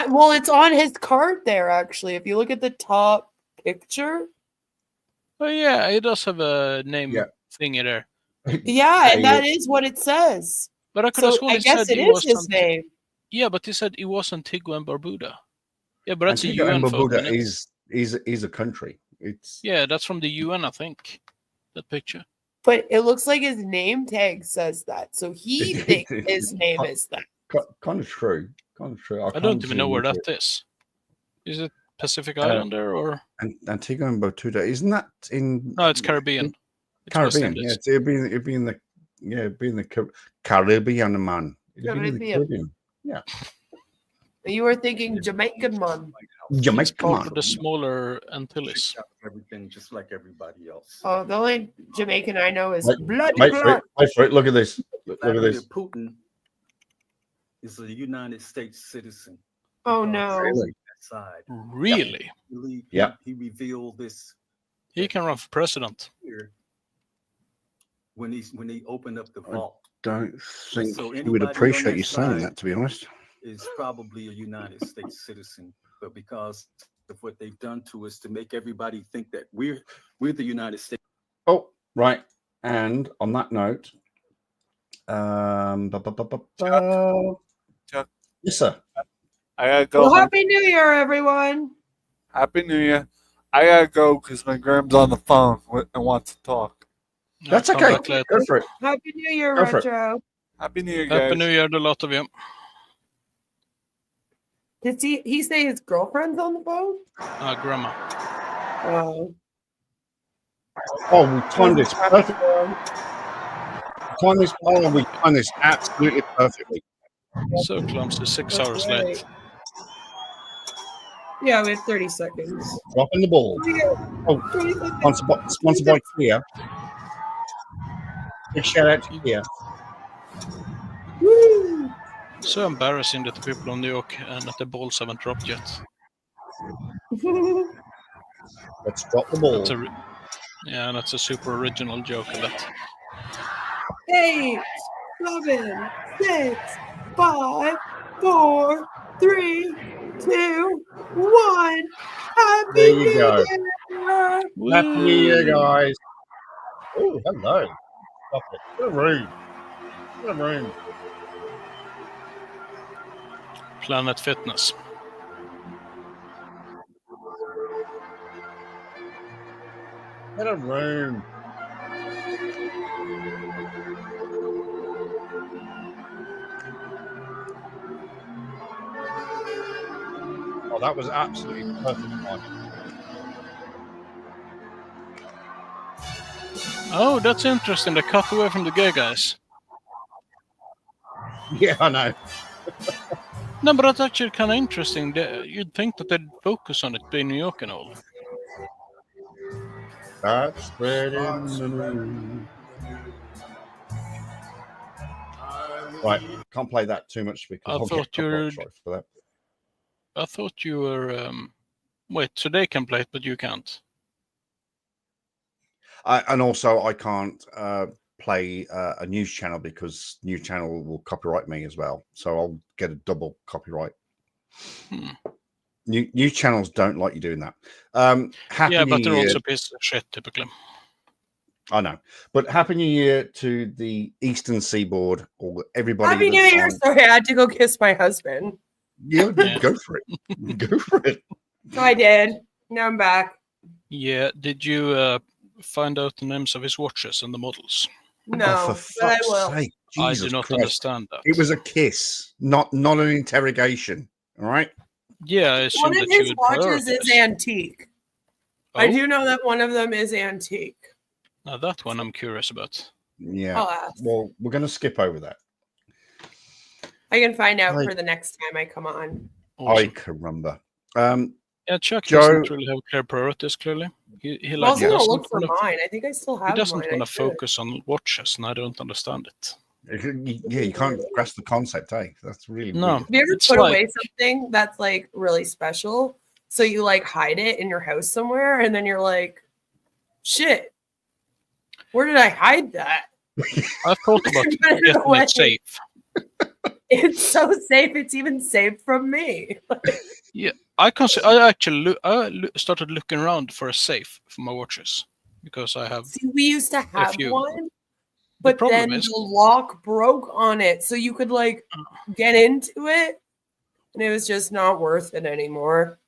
Well, it's on his card there, actually. If you look at the top picture. Oh, yeah, he does have a name thingy there. Yeah, and that is what it says. But I could have sworn I guess it is his name. Yeah, but he said it was Antigua and Barbuda. Yeah, but that's Antigua a and UN photo. Barbuda is a country. It's that's from the UN, I think. That picture. But it looks like his name tag says that, so he thinks his name is that. Kind of true. Kind of true. I don't even know where that is. Is it Pacific Islander or Antigua and Barbuda? Isn't that in? No, it's Caribbean. Caribbean. Yeah, it'd be in the Caribbean, man. It'd be in the Caribbean. Yeah. You were thinking Jamaican man. Jamaican man. For the smaller Antilles. Everything just like everybody else. Oh, the only Jamaican I know is Wait for it. Look at this. Look at this. Putin is a United States citizen. Oh no! Really? Yeah. He revealed this. He can run for president. When he opened up the vault. Don't think he would appreciate you saying that, to be honest. Is probably a United States citizen, but because of what they've done to us to make everybody think that we're the United States. Oh, right. And on that note, Chuck. Yes, sir. I gotta go. Well, Happy New Year, everyone. Happy New Year. I gotta go because my Gram's on the phone and wants to talk. That's okay. Go for it. Happy New Year, Go for it. Retro. Happy New Year, guys. Happy New Year to a lot of you. Did he say his girlfriend's on the phone? Grandma. Oh. Oh, we timed this perfectly. We timed this absolutely perfectly. So clumsy, 6 hours late. Yeah, we have 30 seconds. Dropping the ball. Oh, sponsored by Kia. Big shout out to Kia. Woo! So embarrassing that the people on New York and that the balls haven't dropped yet. Let's drop the ball. That's a super original joke of that. 8, 7, 6, 5, 4, 3, 2, 1. Happy There you New go. Year! Happy New Year, guys. Oh, hello. Stop it. What a room. What a room. Planet Fitness. What a room. Oh, that was absolutely perfect timing. Oh, that's interesting. They cut away from the gay guys. Yeah, I know. No, but that's actually kind of interesting. You'd think that they'd focus on it being New York and all. That's spreading the news. Right, can't play that too much because I'll get copyright strike for that. I thought you were. Wait, so they can play it, but you can't. And also, I can't play a news channel because news channel will copyright me as well. So I'll get a double copyright. News channels don't like you doing that. Happy New but they're Year. also pieces of shit typically. I know, but Happy New Year to the Eastern Seaboard or everybody. Happy New Year! Sorry, I had to go kiss my husband. Yeah, go for it. Go for it. So I did. Now I'm back. Yeah. Did you find out the names of his watches and the models? No, but I will. Sake, I Jesus do not Christ. understand that. It was a kiss, not an interrogation. All right. Yeah, I assume One of that you his would watches is prioritize. antique. Oh? I do know that one of them is antique. Now that one I'm curious about. Yeah. I'll ask. Well, we're going to skip over that. I can find out for the next time I come on. I caramba. Yeah, Chuck Joe, doesn't really have clear priorities. Clearly, he I was gonna doesn't look for wanna- mine. I think I still have He doesn't mine. want to focus on watches, and I don't understand it. Yeah, you can't grasp the concept, eh? That's really No. weird. Have you ever It's put like- away something that's like really special? So you like hide it in your house somewhere, and then you're like, "Shit, where did I hide that?" I've thought about Put it getting away. it safe. It's so safe. It's even safe from me. Yeah, I actually started looking around for a safe for my watches because I have. See, we used to have few. one, but problem then is- the lock broke on it, so you could like get into it, and it was just not worth it anymore.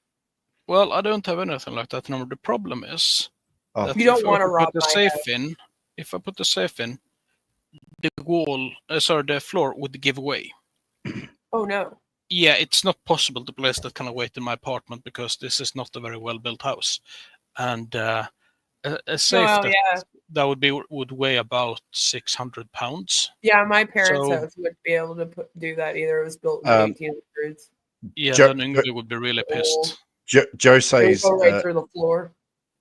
Well, I don't have anything like that anymore. The problem is that You don't if I wanna put rob the my safe house. in. If I put the safe in, the floor would give way. Oh no. Yeah, it's not possible to place that kind of weight in my apartment because this is not a very well built house, and a safe Oh, yeah. that would weigh about 600 pounds. Yeah, my parents' So- house would be able to do that either. It was built in the 1800s. Yeah, Joe- then Ingrid would be really pissed. Joe It says. would go right through the floor.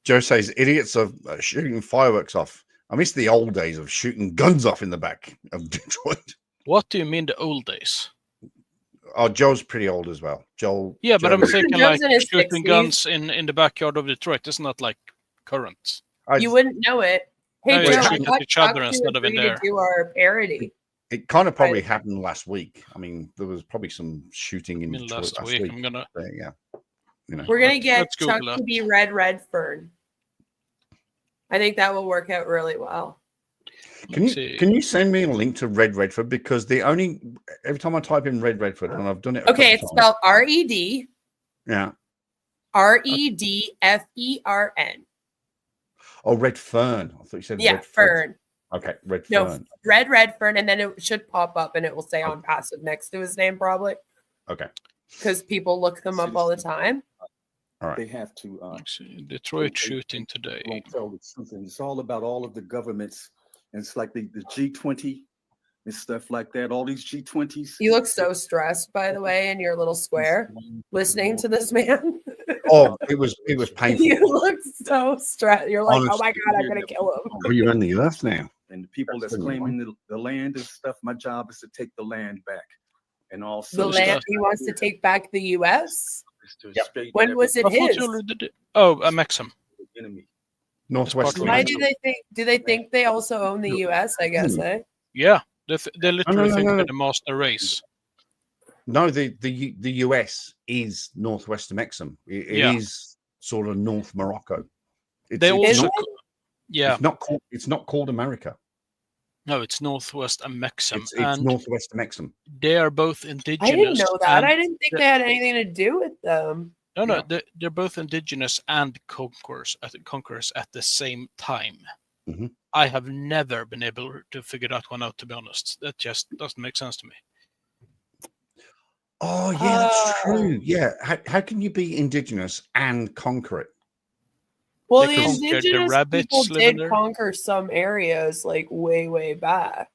Joe says idiots are shooting fireworks off. I miss the old days of shooting guns off in the back of Detroit. What do you mean the old days? Oh, Joe's pretty old as well. Joe. Yeah, but I'm Joe- thinking Joe's like in his shooting 60s. guns in the backyard of Detroit. Isn't that like current? You wouldn't know it. Hey, No, you Joe, shoot I at want each other Chuck to instead of in agree to there. do our parody. It kind of probably happened last week. I mean, there was probably some shooting in I mean, Detroit last last week. week. I'm gonna. But, yeah. You know. We're gonna get let's Chuck Google to that. be Red Redfern. I think that will work out really well. Can you send me a link to Red Redford? Because every time I type in Red Redford, and I've done it. Okay, it's spelled R-E-D. Yeah. R-E-D-F-E-R-N. Oh, Redfern. I thought you said Yeah, Redford. Fern. Okay, Redfern. No, Redfern, and then it should pop up and it will say on passive next to his name probably Okay. because people look them up all the time. All right. They have to Detroit shooting today. won't tell the truth, and it's all about all of the governments, and it's like the G20 and stuff like that. All these G20s. You look so stressed, by the way, in your little square, listening to this man. Oh, it was painful. You look so stressed. You're like, oh my Honestly. god, I'm gonna kill him. Oh, you're in the earth now. And the people that's claiming the land and stuff, my job is to take the land back, and also The land he wants to take back the U.S. straighten When was it I thought his? you already did. Oh, a Maxim. enemy. Northwest. Why do they think? Do they think they also own the U.S.? I guess, eh? Yeah, they literally no, think no. they're the master race. No, the US is Northwest Mexim. It Yeah. is sort of North Morocco. They also, not, yeah, it's not called America. no, it's Northwest and Maxim, It's and Northwest Mexim. they are both I indigenous. didn't know that. and I didn't think they had anything to do with them. No, they're both indigenous and conquerors at the same time. Mhm. I have never been able to figure that one out, to be honest. That just doesn't make sense to me. Oh yeah, that's true. Yeah, how can you be indigenous and conquer it? Well, They the conquered the indigenous rabbits people living did there. conquer some areas, like way back.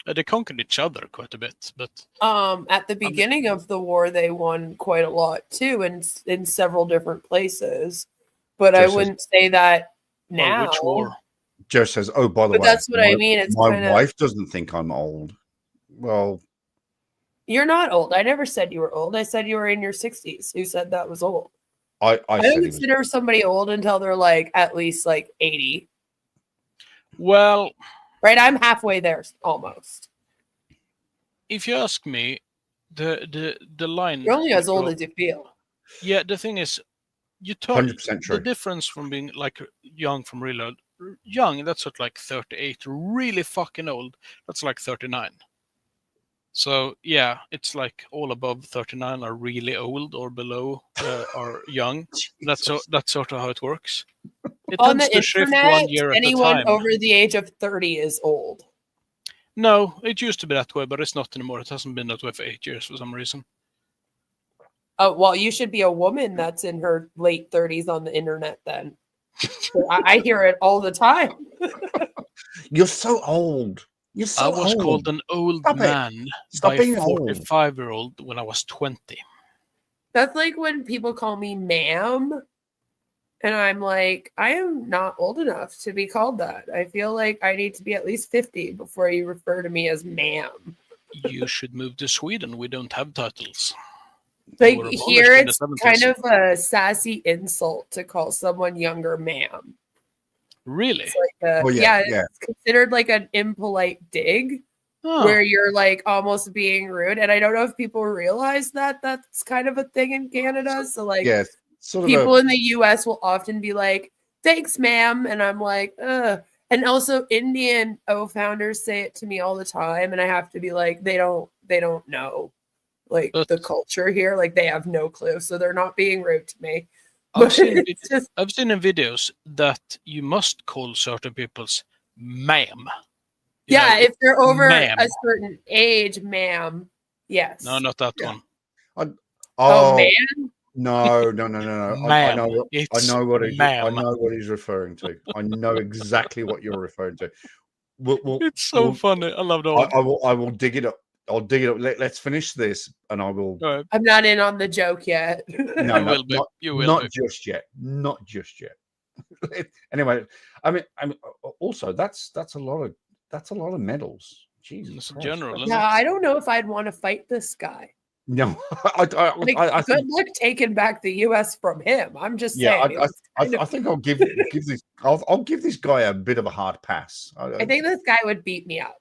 They conquered each other quite a bit, but At the beginning of the war, they won quite a lot too, in several different places. But I Just as- wouldn't say that well, now. which war? Joe says, "Oh, by the But way, that's what I mean, it's my kinda- wife doesn't think I'm old." Well, You're not old. I never said you were old. I said you were in your 60s. Who said that was old? I I said don't he was. consider somebody old until they're like at least like 80. Well, Right? I'm halfway there almost. If you ask me, the line. You're only as old as you feel. Yeah, the thing is, you talk 100% true. the difference from being like young from really old. Young, that's at like 38. Really fucking old, that's like 39. So yeah, it's like all above 39 are really old, or below are young. That's sort of how it works. It On tends the to shift internet, 1 year at a anyone time. over the age of 30 is old. No, it used to be that way, but it's not anymore. It hasn't been that way for 8 years for some reason. Oh, well, you should be a woman that's in her late 30s on the internet then. I hear it all the time. You're so old. You're so I was old. called an old man Stop by a being 45-year-old when I was 20. That's like when people call me ma'am. And I'm like, I am not old enough to be called that. I feel like I need to be at least 50 before you refer to me as ma'am. You should move to Sweden. We don't have titles. Like here, it's kind of a sassy insult to call someone younger ma'am. Really? It's like it's considered like an impolite dig where you're like almost being rude. And I don't know if people realize that that's kind of a thing in Canada. So like people in the US will often be like, thanks, ma'am. And I'm like, ugh. And also Indian founders say it to me all the time. And I have to be like, they don't know like the culture here. Like they have no clue. So they're not being rude to me. I've seen in videos that you must call certain people's ma'am. Yeah, if they're over a certain age, ma'am. Yes. No, not that one. Man. No. I know what he's referring to. I know exactly what you're referring to. It's so funny. I love that. I will dig it up. I'll dig it up. Let's finish this, and I will. I'm not in on the joke yet. No, not just yet. Not just yet. Anyway, I mean, also that's a lot of medals. Jesus Christ. General. Yeah, I don't know if I'd want to fight this guy. No, I good luck taking back the U.S. from him. I'm just saying. I think I'll give this guy a bit of a hard pass. I think this guy would beat me up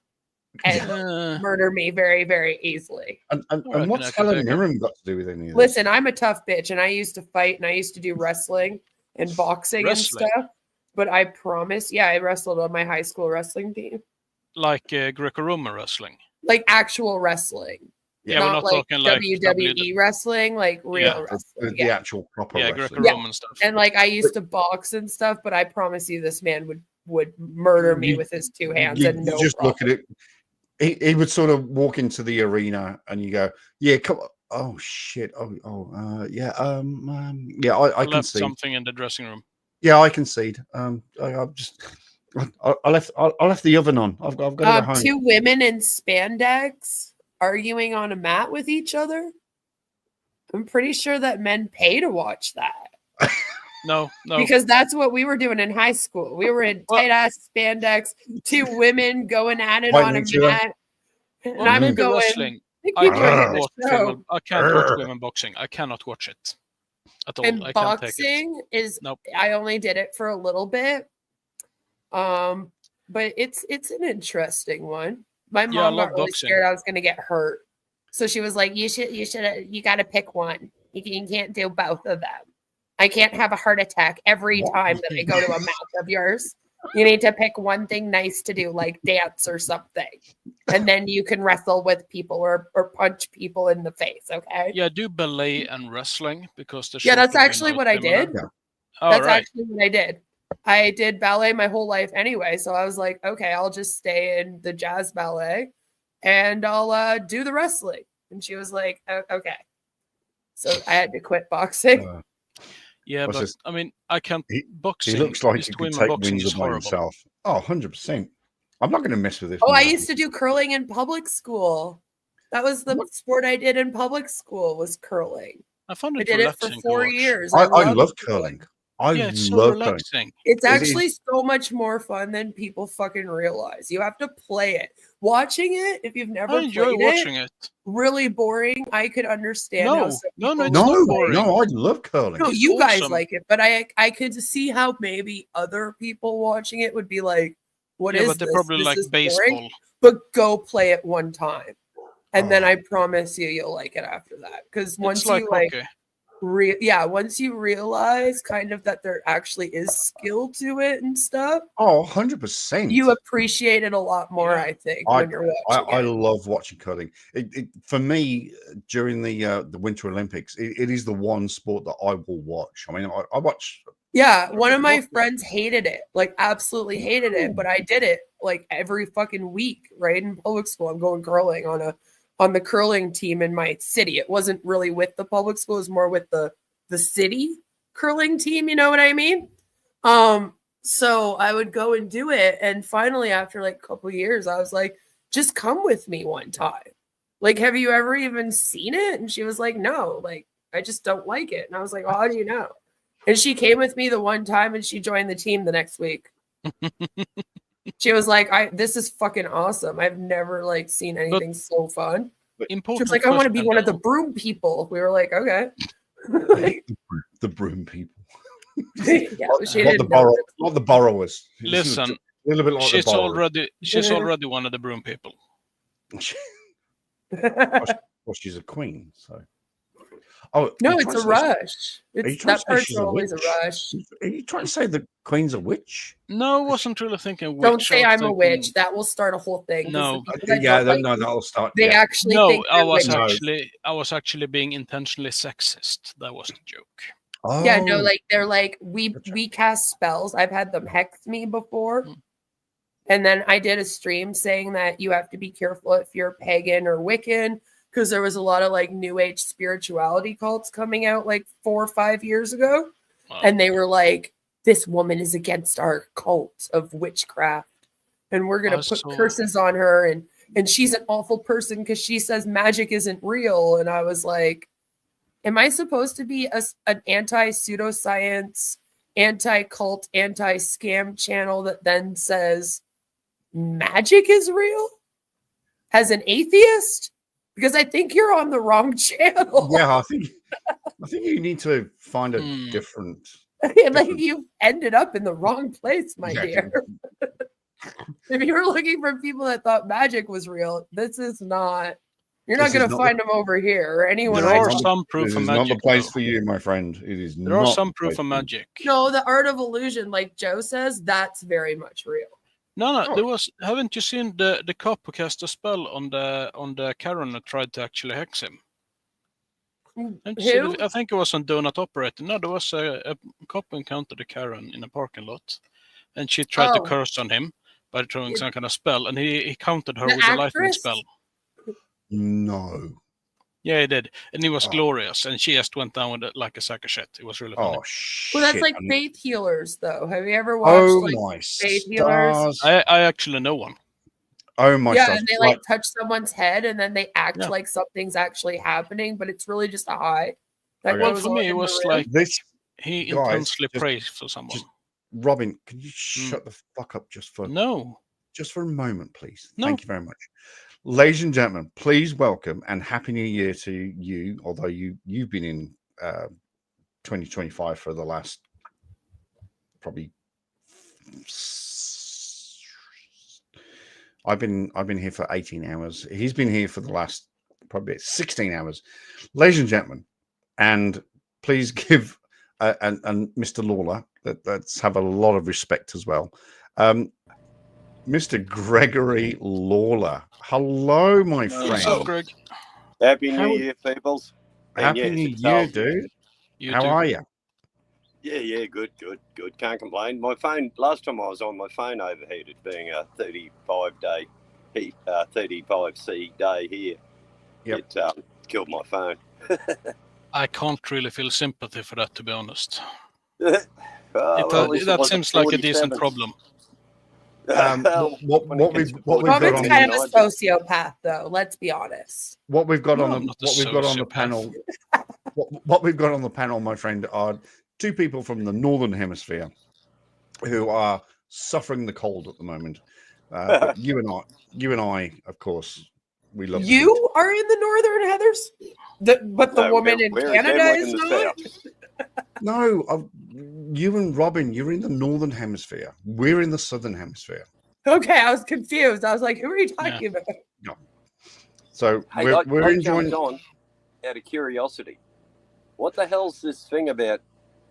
and murder me very, very easily. And what's Helen Mirren got to do with any of this? Listen, I'm a tough bitch, and I used to fight, and I used to do wrestling and boxing and stuff. But I promise, I wrestled on my high school wrestling team. Like Greco-Roman wrestling? Like actual wrestling. Yeah, not we're not like talking like WWE wrestling, like real wrestling. The actual proper wrestling. Greco-Roman stuff. And like I used to box and stuff, but I promise you this man would murder me with his two hands and no just problem. Look at it. He would sort of walk into the arena and you go, yeah, come on. Oh shit. I can see something in the dressing room. Yeah, I concede. I left the oven on. I've got to go home. Two women in spandex arguing on a mat with each other. I'm pretty sure that men pay to watch that. No. Because that's what we were doing in high school. We were in tight ass spandex, two women going at it on a mat. And I'm going wrestling. I can't watch women boxing. I cannot watch it at all. And I boxing can't take it. is I only did it for a little bit. But it's an interesting one. My mom got really scared I was gonna get hurt. So she was like, you gotta pick one. You can't do both of them. I can't have a heart attack every time that I go to a match of yours. You need to pick one thing nice to do, like dance or something. And then you can wrestle with people or punch people in the face, okay? Yeah, do ballet and wrestling because that's actually what I did. Oh, that's actually what I did. I did ballet my whole life anyway. So I was like, okay, I'll just stay in the jazz ballet and I'll do the wrestling. And she was like, okay. So I had to quit boxing. But I mean, I can't. Boxing. He looks like he could take wins by himself. Oh, 100%. I'm not going to mess with this. I used to do curling in public school. That was the sport I did in public school was curling. I did it for 4 years. I love curling. It's so relaxing. It's actually so much more fun than people fucking realize. You have to play it. Watching it, if you've never played watching it. Really boring. I could understand. No, I love curling. No, you guys like it, but I could see how maybe other people watching it would be like, what yeah, is but they this? probably This like is baseball. boring. But go play it one time. And then I promise you'll like it after that. Because once like you hockey. once you realize kind of that there actually is skill to it and stuff. Oh, 100%. You appreciate it a lot more, I think, when you're watching I it. love watching curling. For me, during the Winter Olympics, it is the one sport that I will watch. I mean, I watch. Yeah, one of my friends hated it, like absolutely hated it, but I did it like every fucking week, right? In public school, I'm going curling on the curling team in my city. It wasn't really with the public school, it was more with the city curling team, you know what I mean? So I would go and do it, and finally after like a couple of years, I was like, just come with me one time. Like, have you ever even seen it? And she was like, no, like I just don't like it. And I was like, well, how do you know? And she came with me the one time and she joined the team the next week. She was like, this is fucking awesome. I've never like seen anything so fun. She was like, I want to be one of the broom people. We were like, okay. The broom people. Yeah, not the borrowers. Listen, a little bit like she's the borrowers. she's already one of the broom people. Well, she's a queen, so. Oh no, it's a rush. It's that part's always a rush. Are you trying to say the queen's a witch? No, I wasn't really thinking witch. Don't say I'm a witch. That will start a whole thing. No, that'll start. They actually think I was actually being intentionally sexist. That was the joke. Oh. Yeah, no, like they're like we cast spells. I've had them hex me before. And then I did a stream saying that you have to be careful if you're pagan or Wiccan, because there was a lot of like new age spirituality cults coming out like 4 or 5 years ago. Wow. And they were like, this woman is against our cult of witchcraft. And we're going to put curses on her. And she's an awful person because she says magic isn't real. And I was like, am I supposed to be an anti-pseudoscience, anti-cult, anti-scam channel that then says magic is real as an atheist? Because I think you're on the wrong channel. Yeah, I think you need to find a different. Like you ended up in the wrong place, my dear. If you were looking for people that thought magic was real, this is not. You're not going to find them over here or anyone. There are some proof of magic. It's not the place for you, my friend. It is. There are some proof of magic. No, the art of illusion, like Joe says, that's very much real. No, there was. Haven't you seen the cop who cast a spell on the Karen that tried to actually hex him? Who? I think it was on Donut Operator. No, there was a cop who encountered a Karen in a parking lot, and she tried to curse on him by throwing some kind of spell, and he countered her with a lightning spell. No. Yeah, he did, and he was glorious, and she just went down with it like a sack of shit. It was really funny. Oh shit! Well, that's like faith healers, though. Have you ever watched faith healers? I actually know one. Oh my! Yeah, and they like touch someone's head, and then they act like something's actually happening, but it's really just a high. Well, for me, it was like he intensely prays for someone. Robin, can you shut the fuck up just for a moment, please? No. Thank you very much. Ladies and gentlemen, please welcome and Happy New Year to you, although you've been in 2025 for the last probably I've been here for 18 hours. He's been here for the last probably 16 hours. Ladies and gentlemen, and please give and Mr. Lawler, let's have a lot of respect as well. Mr. Gregory Lawler. Hello, my friend. What's up, Greg? Happy New Year, peoples. Happy New Year, dude. How are you? Yeah, good. Can't complain. My phone, last time I was on, my phone overheated, being a 35-day heat, 35C day here. Yep. It killed my phone. I can't really feel sympathy for that, to be honest. That seems like a decent problem. What we've got Robin's kind of a sociopath, though. Let's be honest. What we've got on the panel, what we've got on the panel, my friend, are two people from the Northern Hemisphere who are suffering the cold at the moment. But you and I, of course, we love you are in the Northern Heathers, but the woman in Canada is not. No, you and Robin, you're in the Northern Hemisphere. We're in the Southern Hemisphere. Okay, I was confused. I was like, who are you talking about? No. So Hey, we're I enjoying. jumped on out of curiosity. What the hell's this thing about?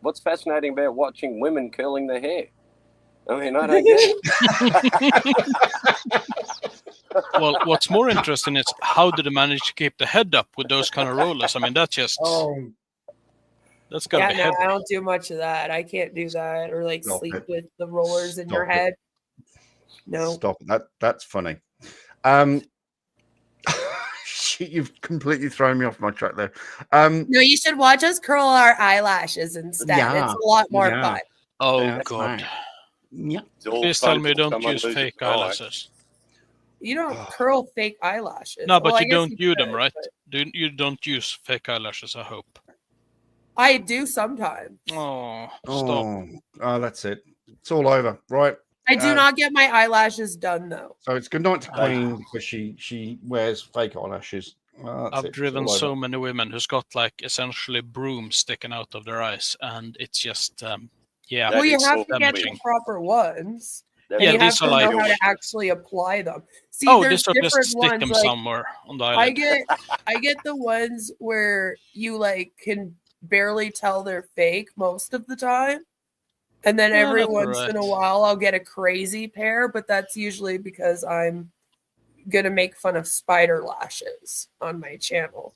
What's fascinating about watching women curling their hair? I mean, I don't get it. Well, what's more interesting is how did they manage to keep the head up with those kind of rollers? I mean, that's just that's gotta be No, heavy. I don't do much of that. I can't do that or like Stop sleep it. with the rollers in your Stop it. head. No. Stop. That's funny. You've completely thrown me off my track there. No, you should watch us curl our eyelashes instead. Yeah, It's a lot more yeah. fun. Oh That's God! fine. Yeah. Please tell me you don't use fake eyelashes. You don't curl fake eyelashes. No, but Well, I you guess don't use them, could, right? but You don't use fake eyelashes, I hope. I do sometimes. Oh, stop. Oh, that's it. It's all over, right? I do not get my eyelashes done though. So it's good night to Queen because she wears fake eyelashes. I've driven so many women who's got like essentially brooms sticking out of their eyes, and it's just yeah. Well, you have to get damaging. the proper ones. And Yeah, you have these to are like know how to actually apply them. See, oh, there's this will just different stick ones. them Like, somewhere on the island. I get the ones where you like can barely tell they're fake most of the time. And then every that's once in a while I'll get a crazy pair, but that's usually because I'm gonna make fun of spider lashes on my channel.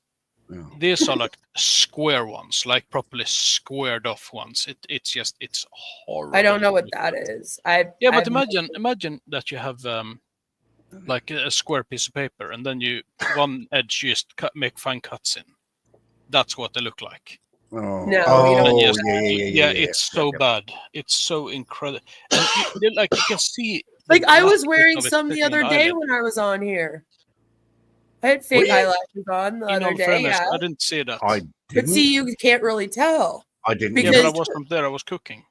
These are like square ones, like properly squared off ones. It's horrible. I don't know what that is. But imagine that you have like a square piece of paper, and then one edge you just make fine cuts in. That's what they look like. Oh, yeah, it's so bad. It's so incredible. And you can see. Like I was wearing some the other day when I was on here. I had fake eyelashes on the other day. Fairness, Yeah. I didn't see that. But see, you can't really tell. I didn't. Yeah, but I wasn't there. I was cooking.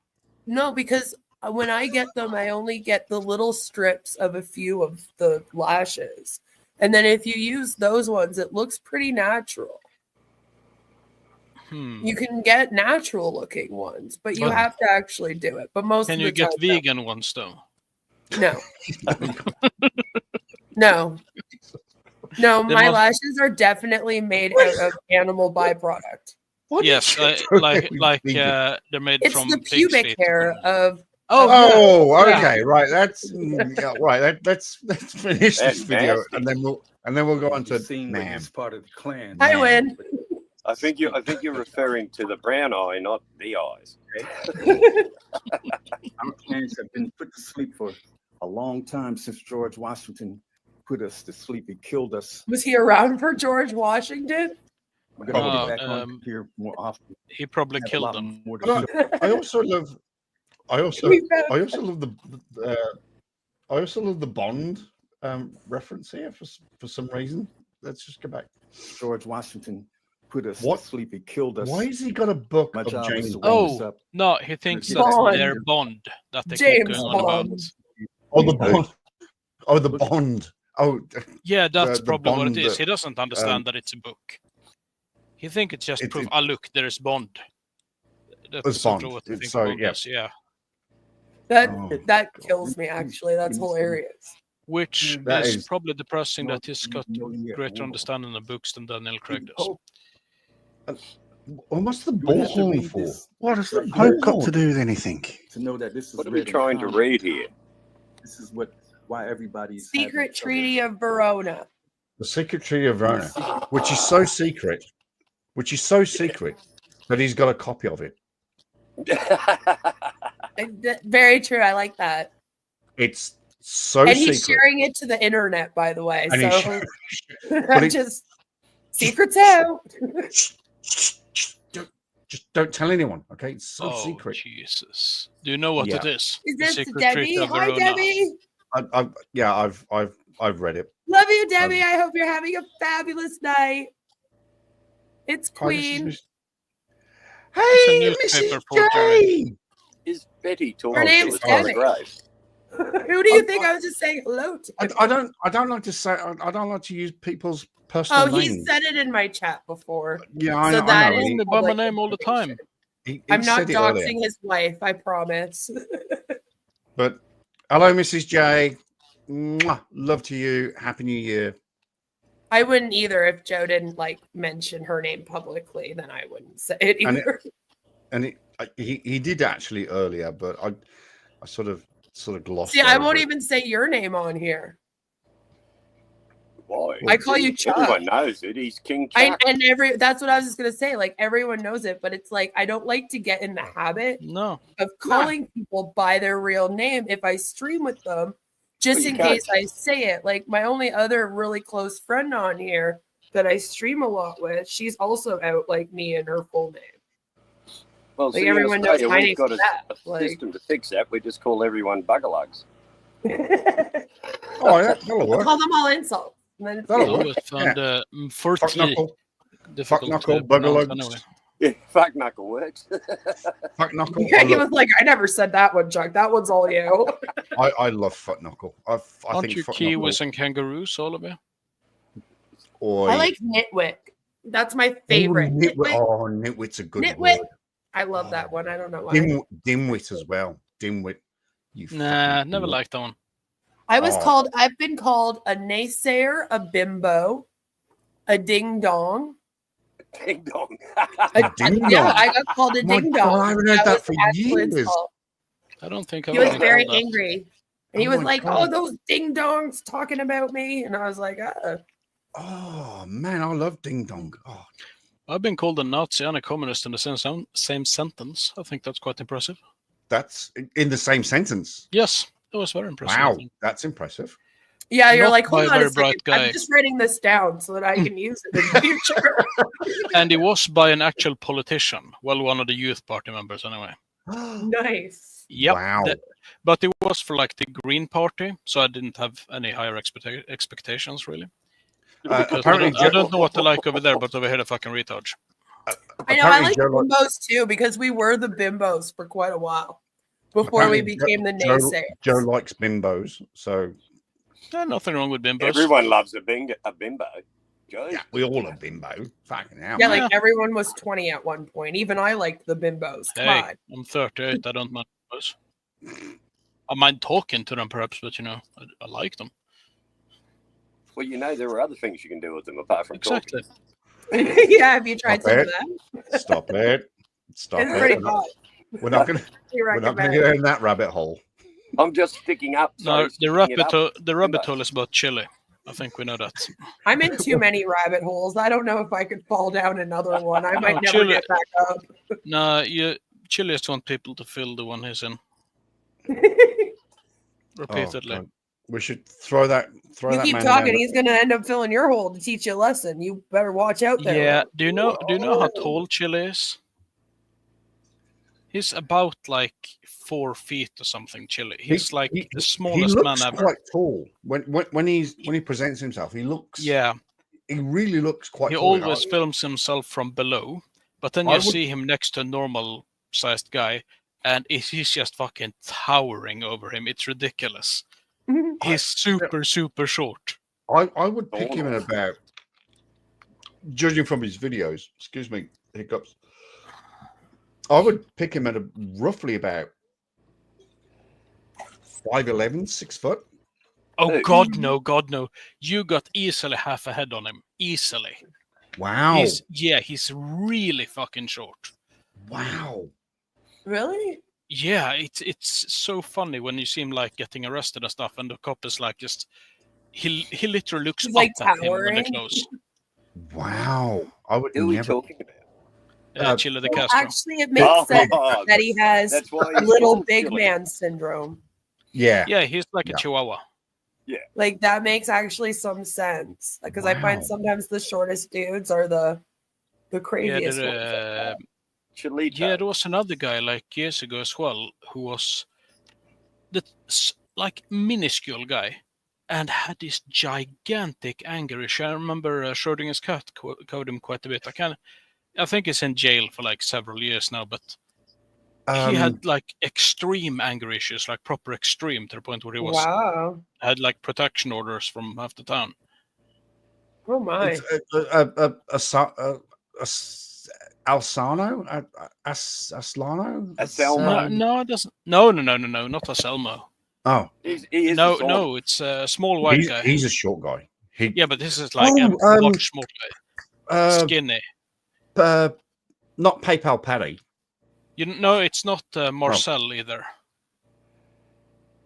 No, because when I get them, I only get the little strips of a few of the lashes. And then if you use those ones, it looks pretty natural. You can get natural looking ones, but you have to actually do it. But most can of the you time, get vegan ones though? No. No, my lashes are definitely made out of animal byproduct. Yes, like they're made It's from the pig's pubic feet. hair of. Okay, right. That's right. Let's finish this video, and then we'll go on to Nam. Part of the clan. I win. I think you're referring to the brown eye, not the eyes. Our clans have been put to sleep for a long time since George Washington put us to sleep. He killed us. Was he around for George Washington? We're gonna get back on here more often. He probably killed them. I also love the Bond reference here for some reason. Let's just go back. George Washington put us to sleep. He killed us. Why has he got a book My of job James is to Bond? wake us up. No, he thinks Bond. that's their bond that they keep James going on Bond. about. Oh, the Bond. Oh, the Bond. Oh, yeah, that's the probably what Bond it is. that, He doesn't understand that it's a book. He thinks it's just proof. Look, there's Bond. That's sort of what he thinks Bond is. Yeah. That kills me. Actually, that's hilarious. Which is probably depressing that he's got greater understanding of books than Daniel Craig does. What's the bullhorn for? What has the Pope got to do with anything? To know that this is what are we trying to read here? This is why everybody's Secret Treaty of Verona. The Secret Treaty of Verona, which is so secret that he's got a copy of it. Very true. I like that. It's so and secret. he's sharing it to the internet, by the way. And So just secrets out. Just don't tell anyone, okay? It's so secret. Jesus. Do you know what it is? Is this Secret Debbie? Treaty of Hi, Verona. Debbie. I've read it. Love you, Debbie. I hope you're having a fabulous night. It's Queen. Hey, Mrs. J. Is Betty talking Her name's to us? Debbie. Right. Who do you think I was just saying hello to? I don't like to say. I don't like to use people's personal names. He said it in my chat before. Yeah, I so know. that I know. is He by my name all the time. I'm not said it doxing earlier. his wife. I promise. But hello, Mrs. J. Mwah. Love to you. Happy New Year. I wouldn't either if Joe didn't like mention her name publicly. Then I wouldn't say it either. He did actually earlier, but I sort of glossed. See, I won't even say your name on here. Why? I call you Chuck. Everyone knows it. He's King Chuck. That's what I was just gonna say. Like everyone knows it, but it's like I don't like to get in the habit of calling people by their real name if I stream with them, just in case I say it. Like my only other really close friend on here that I stream a lot with, she's also out like me in her full name. Well, like everyone knows my name's got a system to fix that. We just call everyone buggerlugs. Oh yeah, that'll work. Call them all insults. That'll work. Fuck knuckle, buggerlugs. Anyway. Yeah, fuck knuckle works. Fuck knuckle. Yeah, he was like, I never said that one, Chuck. That one's all you. I love fuck knuckle. I Aren't think you kiwis and kangaroos, all of you? I like nitwit. That's my favorite. Nitwit. Oh, nitwit's a good nitwit. word. I love that one. I don't know why. Dimwit as well. Dimwit. Nah, never liked that one. I've been called a naysayer, a bimbo, a ding dong. Ding dong. A ding dong. Yeah, I got called a ding dong. I haven't heard that for years. I don't think he was very angry. And he was like, God. Oh, those ding dongs talking about me. And I was like, oh man, I love ding dong. Oh. I've been called a Nazi and a communist in the same sentence. I think that's quite impressive. That's in the same sentence? Yes, that was very impressive. Wow, that's impressive. Yeah, you're like, hold on a second. I'm just writing this down so that I can use it in the future. And it was by an actual politician. Well, one of the youth party members anyway. Nice. Yep. Wow. But it was for like the Green Party, so I didn't have any higher expectations really. Apparently, I don't know what they like over there, but over here they're fucking retards. I know, I like bimbos too, because we were the bimbos for quite a while before we became the naysayers. Joe likes bimbos, so... nothing wrong with bimbos. Everyone loves a bimbo. Yeah, we all love bimbo. Fucking hell. Yeah, like everyone was 20 at one point. Even I liked the bimbos. Come on. I'm 38. I don't mind bimbos. I mind talking to them perhaps, but I like them. Well, there are other things you can do with them apart from talking. Yeah, have you tried some of that? Stop it. Stop it's it. Pretty hot. We're not going to get in that rabbit hole. I'm just sticking up. No, the rabbit hole is about chili. I think we know that. I'm in too many rabbit holes. I don't know if I could fall down another one. I might never get back up. No, chili just want people to fill the one he's in. Repeatedly. Oh, we should throw that. You keep talking, he's going to end up filling your hole to teach you a lesson. You better watch out there. Yeah. Do you know how tall Chili is? He's about like 4 feet or something. Chili. He's the smallest man ever. He looks quite tall when he presents himself. He looks. Yeah. He really looks quite. He tall. always films himself from below, but then you see him next to a normal-sized guy, and he's just fucking towering over him. It's ridiculous. He's super short. I would pick him in about, judging from his videos. Excuse me, hiccups. I would pick him at roughly about 5'11", 6 foot. Oh God, no! You got easily half a head on him, easily. Wow. He's really fucking short. Wow. Really? Yeah, it's so funny when you see him like getting arrested and stuff, and the cop is like just he literally looks up like at him when they close. Wow, I would Who never. Are we talking about? Chile the Castro. Actually, it makes sense that he has little big man syndrome. Yeah. Yeah, he's like a chihuahua. Yeah. Like that makes actually some sense because I find sometimes the shortest dudes are the craziest ones. Yeah, there was another guy like years ago as well who was like minuscule guy and had this gigantic anger issue. I remember Schrodinger's cat called him quite a bit. I think he's in jail for like several years now, but he had like extreme anger issues, like proper extreme, to the point where he was had like protection orders from half the town. Oh my! Aslano? Aselmo? No, it doesn't. No, not Aselmo. Oh. He is No, it's a small white guy. He's a short guy. Yeah, but this is like a much small guy. Skinny. Not PayPal Paddy. It's not Marcel either.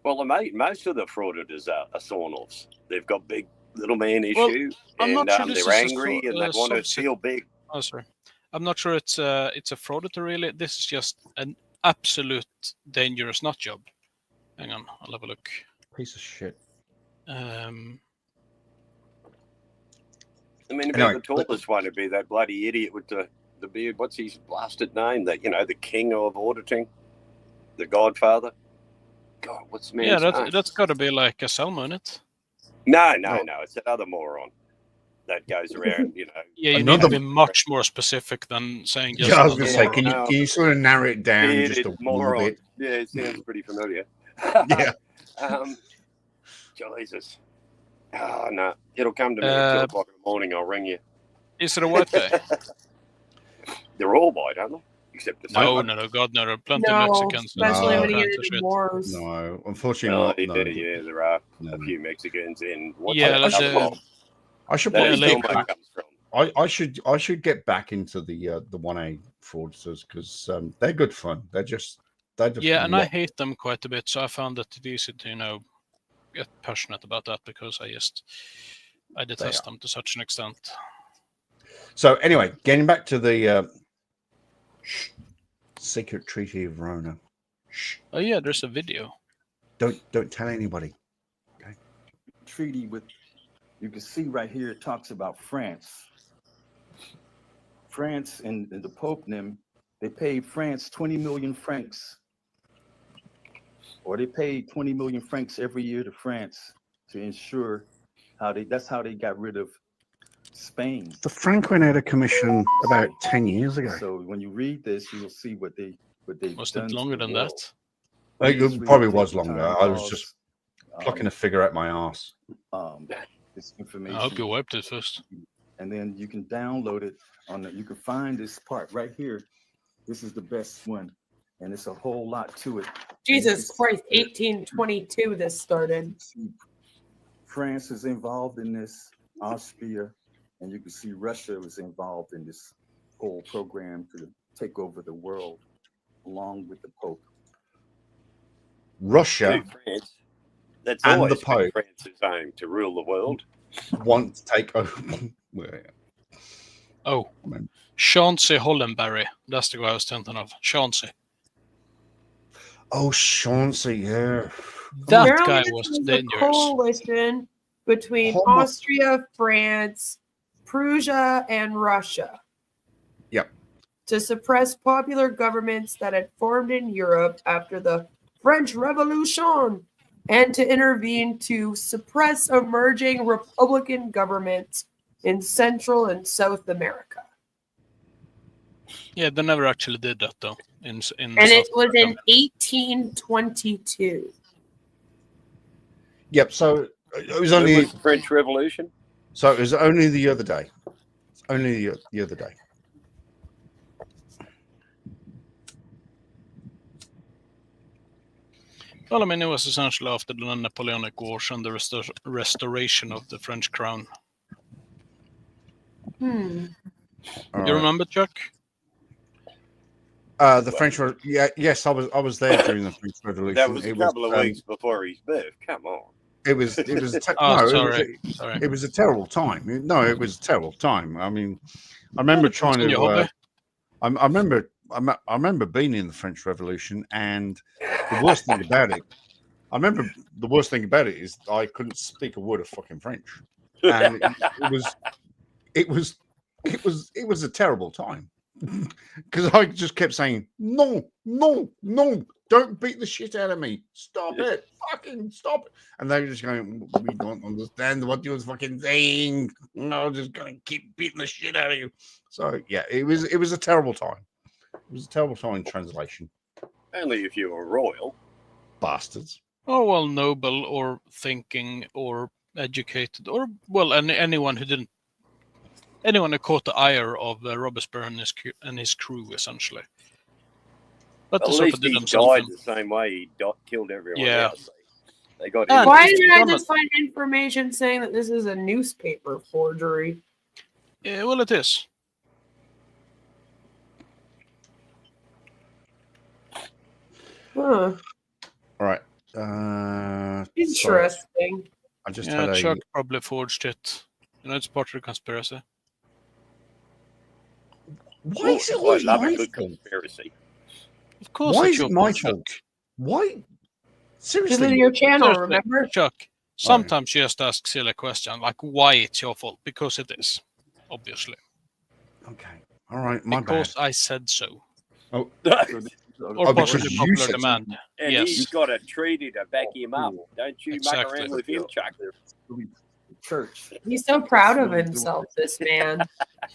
Well, most of the frauditors are sawn-offs. They've got big little man issue, I'm and not sure this they're is angry and they want to feel big. Oh, sorry. I'm not sure it's a frauditor really. This is just an absolute dangerous nut job. Hang on, I'll have a look. Piece of shit. I mean, the tallest one would be that bloody idiot with the beard. What's his blasted name? That the king of auditing, the Godfather. God, what's the man's name? That's got to be like a Selma, isn't it? No. It's that other moron that goes around. Yeah, you need to be much more specific than saying just. Yeah, I was going to say, can you sort of narrow it down just a little bit? Yeah, it sounds pretty familiar. Yeah. Jesus. Oh, no. It'll come to me at 2 o'clock in the morning. I'll ring you. Is it a white guy? They're all white, aren't they? Except the No, God, no. There are plenty of Mexicans. Especially when you get into wars. No, unfortunately not. No. Yeah, there are a few Mexicans in. I should probably I should get back into the 1A fraudsters because they're good fun. They're just and I hate them quite a bit. So I found it easy to get passionate about that because I detest them to such an extent. So anyway, getting back to the Secret Treaty of Rona. Oh yeah, there's a video. Don't tell anybody. Okay. Treaty with. You can see right here it talks about France. France and the Pope and them, they paid France 20 million francs. Or they paid 20 million francs every year to France to ensure that's how they got rid of Spain. The Franklin had a commission about 10 years ago. So when you read this, you'll see what they was it longer than that? It probably was longer. I was just plucking a figure out my ass. This information. I hope you wiped it first. And then you can download it you can find this part right here. This is the best one. And it's a whole lot to it. Jesus Christ, 1822 this started. France is involved in this, Austria, and you can see Russia was involved in this whole program to take over the world along with the Pope. Russia. That's and always the Pope France's aim to rule the world. Want to take over. Oh, Chauncey Hollenberry. That's the guy I was thinking of. Chauncey. Oh, Chauncey, yeah. That guy was dangerous. A coalition between Austria, France, Prussia, and Russia. Yep. To suppress popular governments that had formed in Europe after the French Revolution, and to intervene to suppress emerging Republican governments in Central and South America. Yeah, they never actually did that though. And it was in 1822. Yep. So it was only the French Revolution. So it was only the other day. Only the other day. Well, I mean, it was essentially after the Napoleonic Wars and the restoration of the French crown. You remember, Chuck? The French yes, I was there during the French Revolution. That was a couple of weeks before his birth. Come on. It was It was a terrible time. No, it was a terrible time. I mean, I remember trying to. I remember being in the French Revolution, and the worst thing about it. I remember the worst thing about it is I couldn't speak a word of fucking French, and it was a terrible time because I just kept saying no, don't beat the shit out of me, stop it, fucking stop it, and they were just going, we don't understand what you're fucking saying, no, just gonna keep beating the shit out of you. So yeah, it was a terrible time. It was a terrible time in translation. Only if you were royal. Bastards. Oh, well, noble or thinking or educated or, well, anyone who caught the ire of Robespierre and his crew, essentially. But at least he died the same way he killed everyone else. They got. Why did I just find information saying that this is a newspaper forgery? Yeah, well, it is. Huh. All right. Interesting. I just Yeah, had Chuck probably forged it. You know, it's part of the conspiracy. Why is it always love my a good fault? conspiracy. Of course, Why it's is your it my fault, fault? Why? This Seriously. is your channel, Seriously, remember? Chuck, sometimes you just ask silly question like why it's your fault. Because it is, obviously. Okay. All right, my Because bad. I said so. Oh. Or possibly because you popular said so. demand. And Yes. he's got a treaty to back him up. Don't you muck Exactly. around with him, Chuck. Church. He's so proud of himself, this man.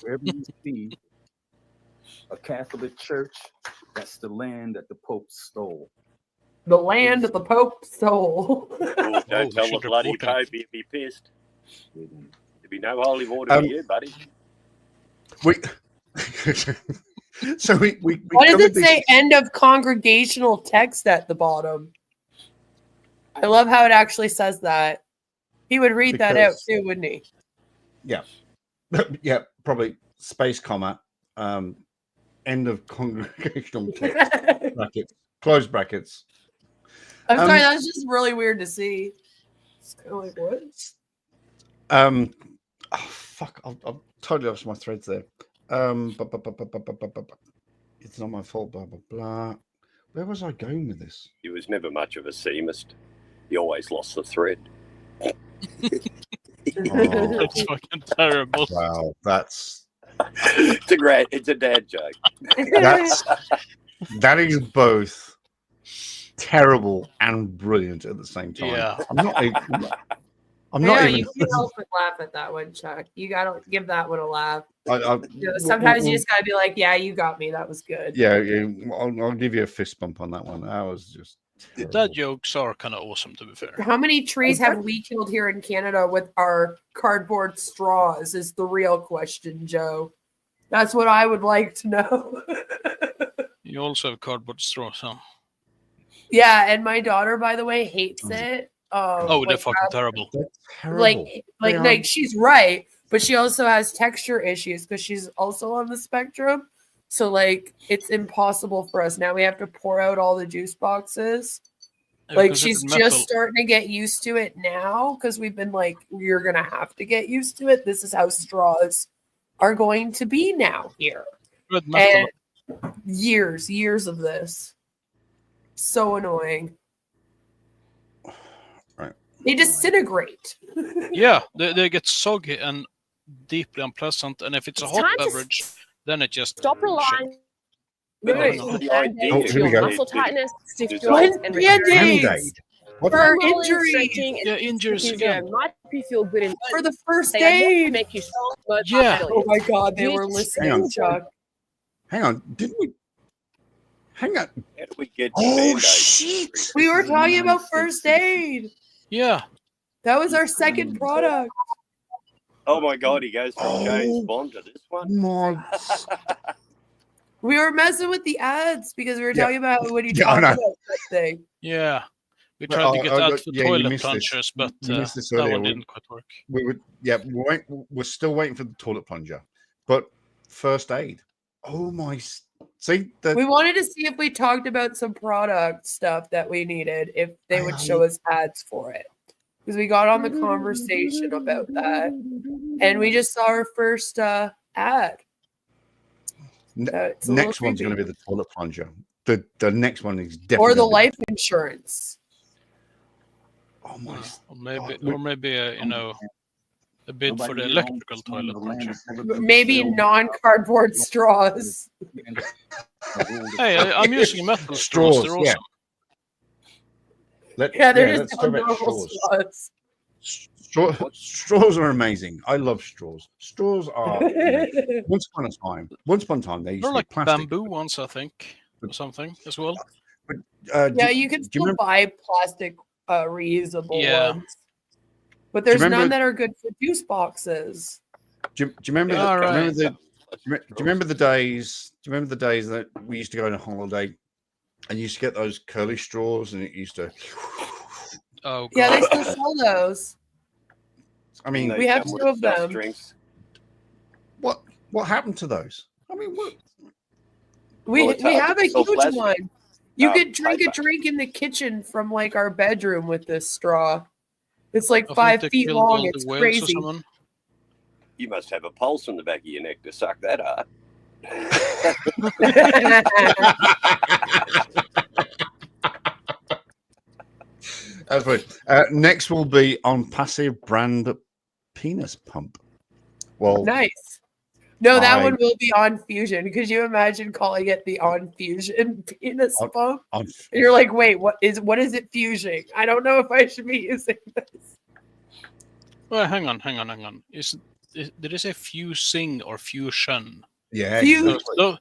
Wherever you see a Catholic church, that's the land that the Pope stole. The land that the Pope stole. Oh, don't tell the bloody Pope, he'd be pissed. There'd be no holy water for you, buddy. So we What does it say? End of congregational text at the bottom. I love how it actually says that. He would read that out too, wouldn't he? Yeah. Yeah, probably space comma. End of congregational text. Brackets. Close brackets. I'm sorry, that was just really weird to see. It's kind of like, what? Oh, fuck. I've totally lost my threads there. It's not my fault, blah, blah, blah. Where was I going with this? He was never much of a seamist. He always lost the thread. That's fucking terrible. Wow, that's... It's a dad joke. That is both terrible and brilliant at the same time. Yeah. I'm not even... You can't help but laugh at that one, Chuck. You gotta give that one a laugh. I Sometimes you just gotta be like, "Yeah, you got me. That was good." Yeah, I'll give you a fist bump on that one. That was just terrible. Dad jokes are kind of awesome, to be fair. How many trees have we killed here in Canada with our cardboard straws? Is the real question, Joe. That's what I would like to know. You also have cardboard straws, huh? Yeah, and my daughter, by the way, hates it. They're fucking terrible. Like she's right, but she also has texture issues because she's also on the spectrum. So like it's impossible for us. Now we have to pour out all the juice boxes. Like she's just starting to get used to it now because we've been like, you're gonna have to get used to it. This is how straws are going to be now here. And years of this. So annoying. They disintegrate. Yeah, they get soggy and deeply unpleasant. And if it's a hot beverage, then it just stop relying. Muscle tightness, stiff joints, and Band-Aid. For injury. Yeah, injuries again. Might be feel good for the first aid. Make you strong. Yeah. Oh my God, they were listening, Chuck. Hang on, didn't we? Hang on. How do we get shit! We were talking about first aid. Yeah. That was our second product. Oh my God, he goes from James Bond to this one. We were messing with the ads because we were talking about what you talked about that thing. Yeah. We tried to get ads for toilet plungers, but that one didn't quite work. We're still waiting for the toilet plunger. But first aid. Oh my... See, we wanted to see if we talked about some product stuff that we needed, if they would show us ads for it. Because we got on the conversation about that. And we just saw our first ad. Next one's going to be the toilet plunger. The next one is definitely... Or the life insurance. Oh my... Or maybe a bid for the electrical toilet plunger. Maybe non-cardboard straws. Hey, I'm using metal straws. They're awesome. They're just normal straws. Straws are amazing. I love straws. Straws are once upon a time they used to be like plastic. bamboo ones, I think, or something as well. But, you can still buy plastic reusable ones. But there's none that are good for juice boxes. Do you remember? Do you remember the days? Do you remember the days that we used to go on a holiday, and you used to get those curly straws, and it used to Oh, God. Yeah, they still sell those. I mean, we have 2 of them. Drinks. What happened to those? I mean, what? We have a huge plastic. one. You could drink paper. a drink in the kitchen from like our bedroom with this straw. It's like I 5 think they feet killed long. all the It's whales or crazy. someone. You must have a pulse in the back of your neck to suck that hard. That's right. Next will be on passive brand penis pump. Well, nice. No, that one will be on Fusion. Could you imagine calling it the On Fusion penis pump? And you're like, wait, what is it fusing? I don't know if I should be using this. Well, hang on. Did it say fusing or fusion? Yeah, exactly.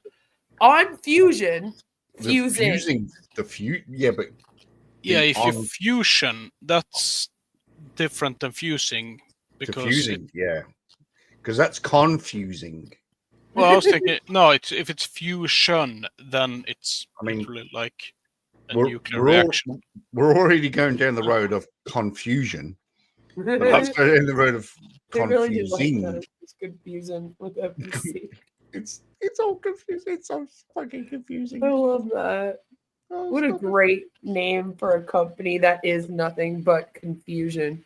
On Fusion, fusing. Yeah, but if you fusion, that's different than fusing. Because fusing, because that's confusing. Well, I was thinking, no, if it's fusion, then it's literally like a nuclear reaction. We're already going down the road of confusion. Let's go down the road of confusing. Really do like that. It's confusing with FBC. It's all confusing. It's so fucking confusing. I love that. What a great name for a company that is nothing but confusion.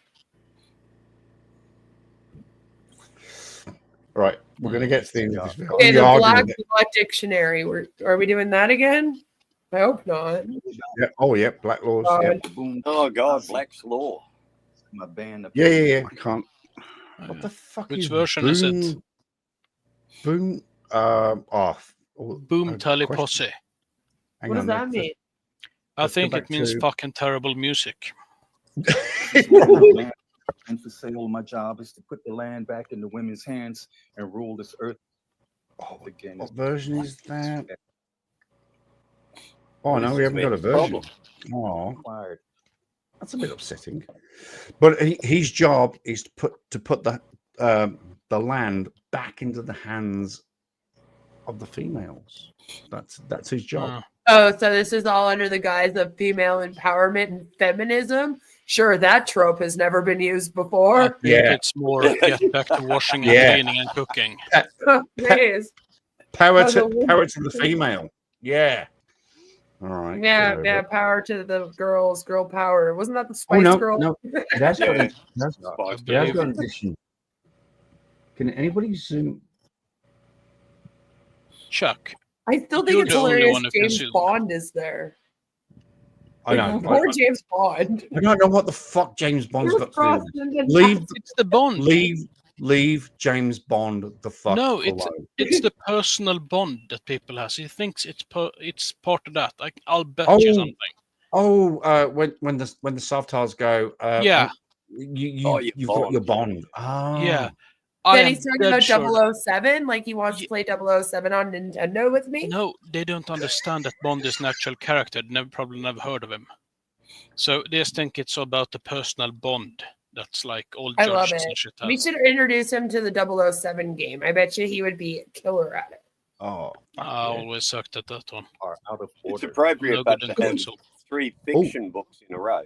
Right, we're going to get to the end of this video. Okay, the Black Law Dictionary. Are we doing that again? I hope not. Yeah. Oh, yeah, Black Laws. Yeah. Oh, God, Black's Law. My band. Yeah. I can't. What the fuck Which is version is it? Boom. Boom Tally Posse. What does that mean? I think it means fucking terrible music. And for sale, my job is to put the land back in the women's hands and rule this earth. Again, what version is that? Oh no, we haven't got a version. Oh, that's a bit upsetting. But his job is to put the land back into the hands of the females. That's his job. Oh, so this is all under the guise of female empowerment and feminism. Sure, that trope has never been used before. I think it's more get back to washing and cleaning and cooking. Please. Power to the female. Yeah. All right. Yeah, power to the girls, girl power. Wasn't that the Spice Girl? No, that's got an addition. Can anybody zoom? Chuck. I still think it's hilarious James Bond is there. I know. Poor James Bond. I don't know what the fuck James Bond's got to do. It's the Bond. Leave James Bond the fuck alone. It's the personal bond that people have. He thinks it's part of that. I'll bet you something. Oh, when the Sovtars go, you've got your Bond. Oh. Yeah. Then he's talking about 007, like he wants to play 007 on Nintendo with me? No, they don't understand that Bond is an actual character. Probably never heard of him. So they just think it's about the personal bond. That's like all I love judges it. and shit. We should introduce him to the 007 game. I bet you he would be a killer at it. Oh, I always sucked at that one. Out of order. It's appropriate to have 3 fiction books in a row.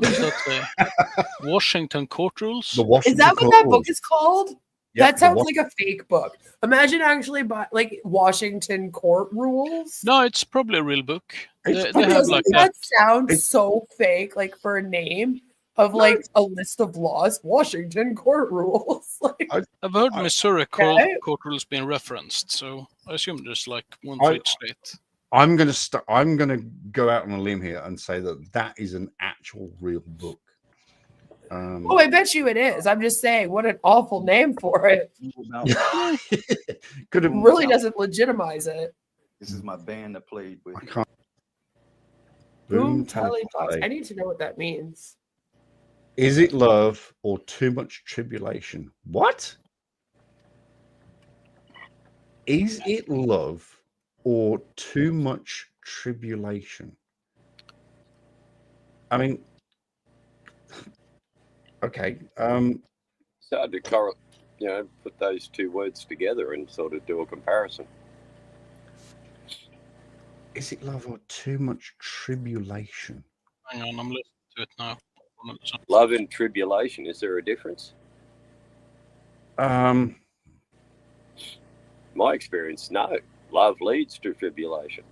Is that the Washington Court Rules? Is that what that book is called? Yep, that sounds like a fake book. Imagine actually like Washington Court Rules. No, it's probably a real book. They have like that sounds so fake, like for a name of like a list of laws. Washington Court Rules. Like, I've heard Missouri Court Rules being referenced, so I assume there's like one for each state. I'm gonna go out on a limb here and say that is an actual real book. Oh, I bet you it is. I'm just saying, what an awful name for it. Really doesn't legitimize it. This is my band that played with. I can't. Boom Telepops. I need to know what that means. Is it love or too much tribulation? What? Is it love or too much tribulation? I mean, okay. It's hard to put those 2 words together and sort of do a comparison. Is it love or too much tribulation? Hang on, I'm listening to it now. Love and tribulation. Is there a difference? My experience, no. Love leads to tribulation.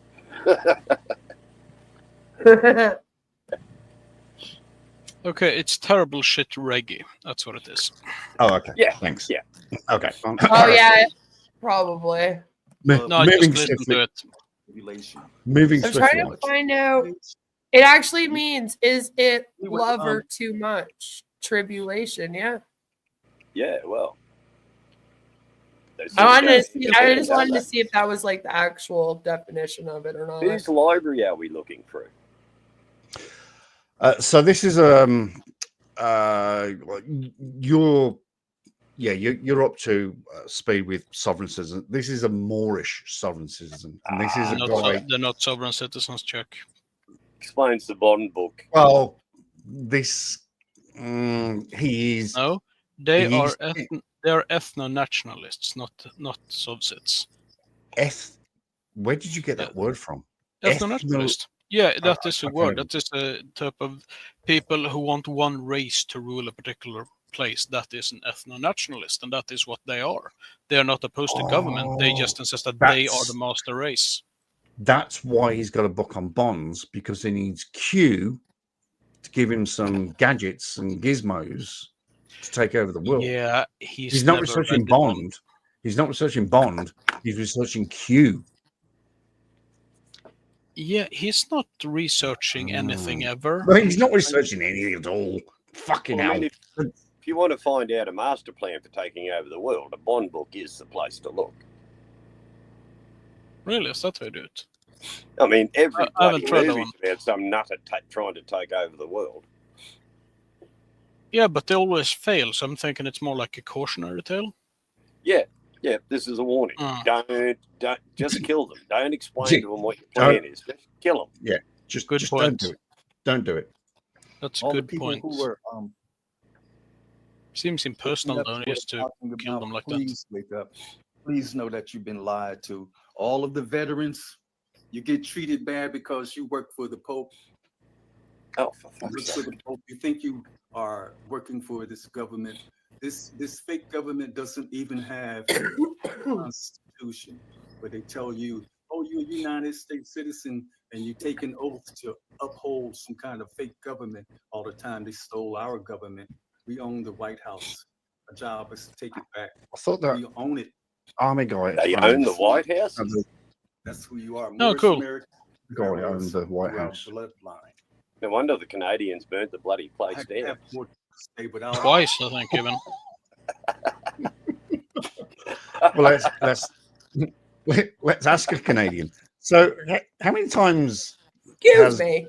Okay, it's terrible shit reggae. That's what it is. Oh, okay. Yeah. Thanks. Yeah. Okay. Oh yeah, probably. No, I just listen to it. Moving I'm swiftly. trying to find out. It actually means, is it love or too much? Tribulation, yeah. Yeah, well. I just wanted to see if that was like the actual definition of it or not. Whose library are we looking through? So this is you're up to speed with sovereign citizen. This is a Moorish sovereign citizen, and this is a guy. They're not sovereign citizens, Chuck. Explains the Bond book. Well, this he is. No, they are ethno-nationalists, not subsets. Where did you get that word from? Ethno-nationalist. Yeah, that is a word. That is a type of people who want one race to rule a particular place. That is an ethno-nationalist, and that is what they are. They are not opposed to government. They just insist that they are the master race. That's why he's got a book on bonds, because he needs Q to give him some gadgets and gizmos to take over the world. Yeah, he's not researching Bond. He's not researching Bond. He's researching Q. Yeah, he's not researching anything ever. No, he's not researching anything at all. Fucking hell. If you want to find out a master plan for taking over the world, a Bond book is the place to look. Really? Is that how you do it? I mean, every bloody tried that movie's about some nutter trying to take over the world. Yeah, but they always fail, so I'm thinking it's more like a cautionary tale. Yeah, this is a warning. Don't just kill them. Don't explain to them what your plan is. Just kill them. Yeah, just point. Don't do it. Don't do it. That's a All good the people point. who were seems impersonal, though, just to kill them like please wake up. Please know that you've been lied to. All of the veterans, you get treated bad because you work for the Pope. Oh, for fuck's sake. You think you are working for this government. This fake government doesn't even have a constitution, where they tell you, oh, you're a United States citizen, and you take an oath to uphold some kind of fake government. All the time they stole our government. We own the White House. Our job is to take it back. I thought that we own it. Army guy. They own the White House? That's who you are. Oh, cool. Guy owns the White House. Bloodline. No wonder the Canadians burnt the bloody place down. Twice, I think, even. Well, let's ask a Canadian. So, how many times? Excuse me.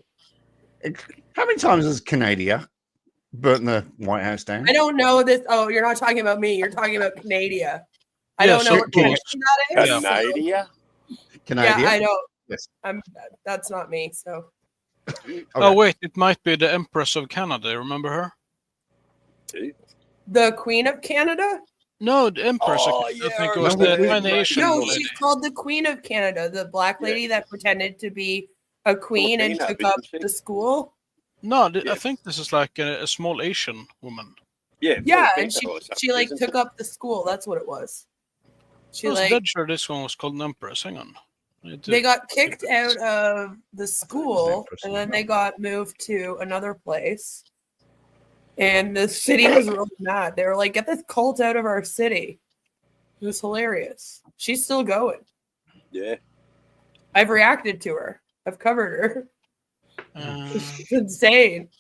How many times has Canada burnt the White House down? I don't know this. Oh, you're not talking about me. You're talking about Canada. I don't know what country that is. Canada? Canada? Yeah, I know. Yes. That's not me. So. Okay. Oh wait, it might be the Empress of Canada. Remember her? The Queen of Canada? No, the Empress. I think it was the Tiny Asian lady. She's called the Queen of Canada, the black lady that pretended to be a queen and took up the school. No, I think this is like a small Asian woman. Yeah, and she like took up the school. That's what it was. I was dead sure this one was called an Empress. Hang on. They got kicked out of the school, and then they got moved to another place. And the city was really mad. They were like, "Get this cult out of our city." It was hilarious. She's still going. Yeah. I've reacted to her. I've covered her. It's insane.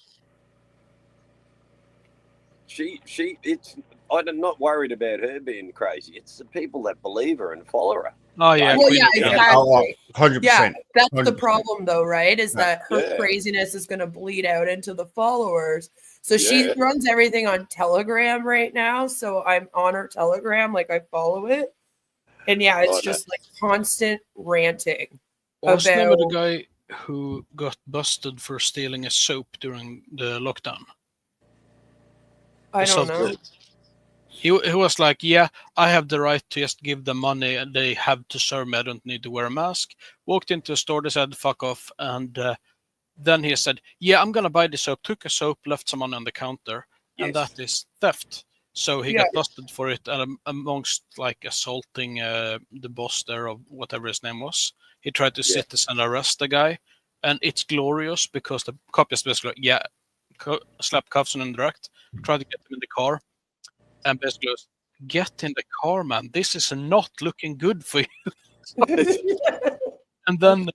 I'm not worried about her being crazy. It's the people that believe her and follow her. Oh yeah, well, yeah, exactly. 100%. Yeah, that's 100%. the problem, though, right? Is that her craziness is going to bleed out into the followers. So she runs everything on Telegram right now. So I'm on her Telegram, like I follow it, and yeah, it's just like constant ranting. Was never the guy who got busted for stealing a soap during the lockdown? I don't know. He was like, yeah, I have the right to just give them money and they have to serve me. I don't need to wear a mask. Walked into a store, they said, fuck off. And Then he said, "Yeah, I'm gonna buy the soap." Took a soap, left some money on the counter, and that is theft. So he got busted for it, and amongst like assaulting the boss there of whatever his name was, he tried to citizen arrest the guy, and it's glorious because the cop is basically slap cuffs on him direct, try to get him in the car, and basically goes, "Get in the car, man. This is not looking good for you." And then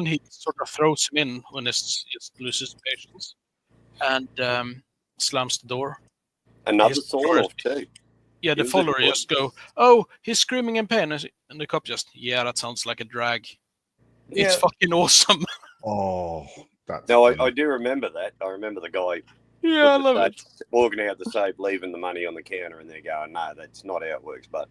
he sort of throws him in when he loses patience, and slams the door. Another sawn off too. Yeah, the follower just go, "Oh, he's screaming in pain," and the cop just, "Yeah, that sounds like a drag." It's fucking awesome. Oh, that's no, I do remember that. I remember the guy. Yeah, I love it. Walking out the safe, leaving the money on the counter, and they're going, "No, that's not how it works." But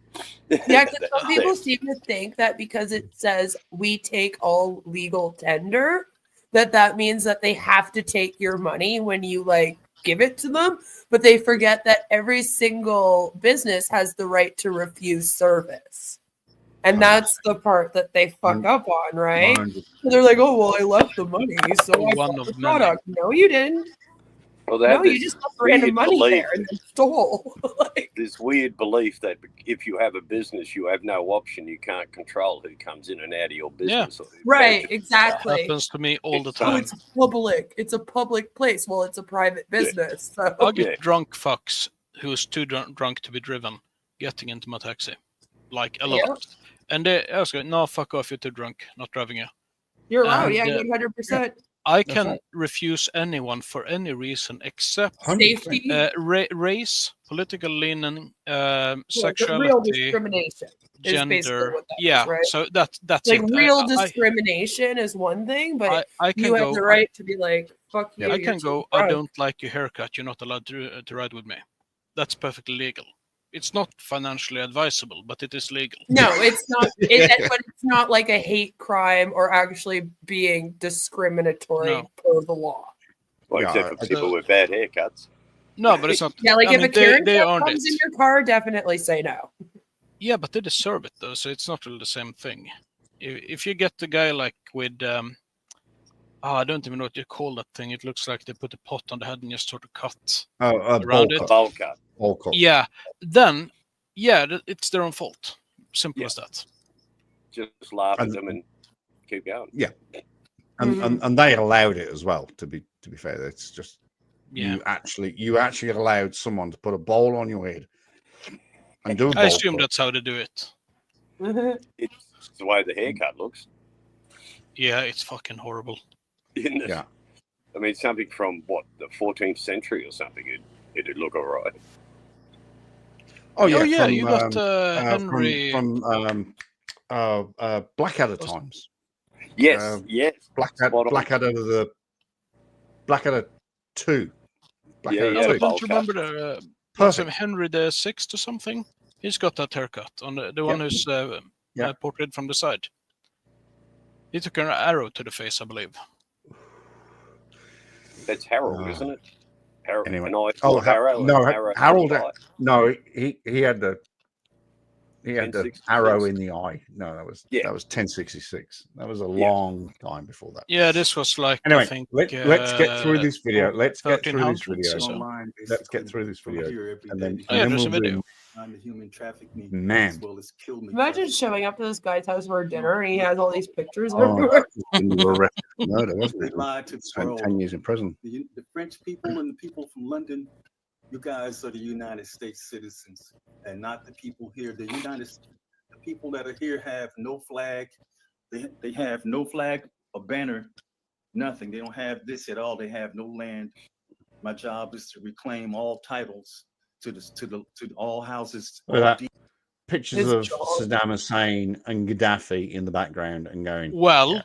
yeah, because some people seem to think that because it says we take all legal tender, that means that they have to take your money when you like give it to them. But they forget that every single business has the right to refuse service. And that's the part that they fuck up on, right? So they're like, "Oh, well, I left the money, so I bought the product." No, you didn't. Well, no, you just left random money there and then stole. This weird belief that if you have a business, you have no option. You can't control who comes in and out of your business. Yeah. Right, exactly. That happens to me all the Oh, time. it's public. It's a public place. Well, it's a private business. So. I'll get drunk fucks who's too drunk to be driven getting into my taxi. Like a lot. And I was going, "No, fuck off, you're too drunk, not driving you." You're allowed, 100%. I can refuse anyone for any reason except safety, race, political leaning, sexuality, real discrimination, gender. Is, right? So that's like it. Real discrimination is one thing, but I can you have the right to be like, "Fuck you." I can go, "I don't like your haircut. You're not allowed to ride with me." That's perfectly legal. It's not financially advisable, but it is legal. No, it's not. But it's not like a hate crime or actually being discriminatory per the law. Well, except for people with bad haircuts. No, but it's not. Yeah, like if a Karen comes in your car, definitely say no. Yeah, but they deserve it though, so it's not really the same thing. If you get the guy like with, I don't even know what you call that thing. It looks like they put a pot on the head and just sort of cut around it. Bowl cut. Yeah, then, it's their own fault. Simple as that. Just laugh at them and keep going. Yeah, and they allowed it as well. To be fair, it's just you actually allowed someone to put a bowl on your head and do. I assume that's how they do it. It's the way the haircut looks. Yeah, it's fucking horrible. Isn't it? Yeah, I mean something from what, the 14th century or something. It'd look all right. Oh yeah, from, you got Henry from Blackadder times. Yes, yes. Blackadder 2. I don't remember the Henry the Sixth or something. He's got that haircut on the one who's portrayed from the side. He took an arrow to the face, I believe. That's Harold, isn't it? Harold. Anyway. Harold. No, he had the arrow in the eye. No, that was 1066. That was a long time before that. Yeah, this was like. Anyway, I think, let's get through this video. Let's get through this video, and then there's a we'll video. On the human trafficking, Man. as well as kill me. Imagine showing up to this guy's house for dinner and he has all these pictures everywhere. Arrested for murder, wasn't They it? lied to the Spent world. 10 years in prison. The French people and the people from London, you guys are the United States citizens, and not the people here. The people that are here have no flag. They have no flag, a banner, nothing. They don't have this at all. They have no land. My job is to reclaim all titles to all houses. Look at that. Pictures of Saddam Hussein and Gaddafi in the background and going. Well,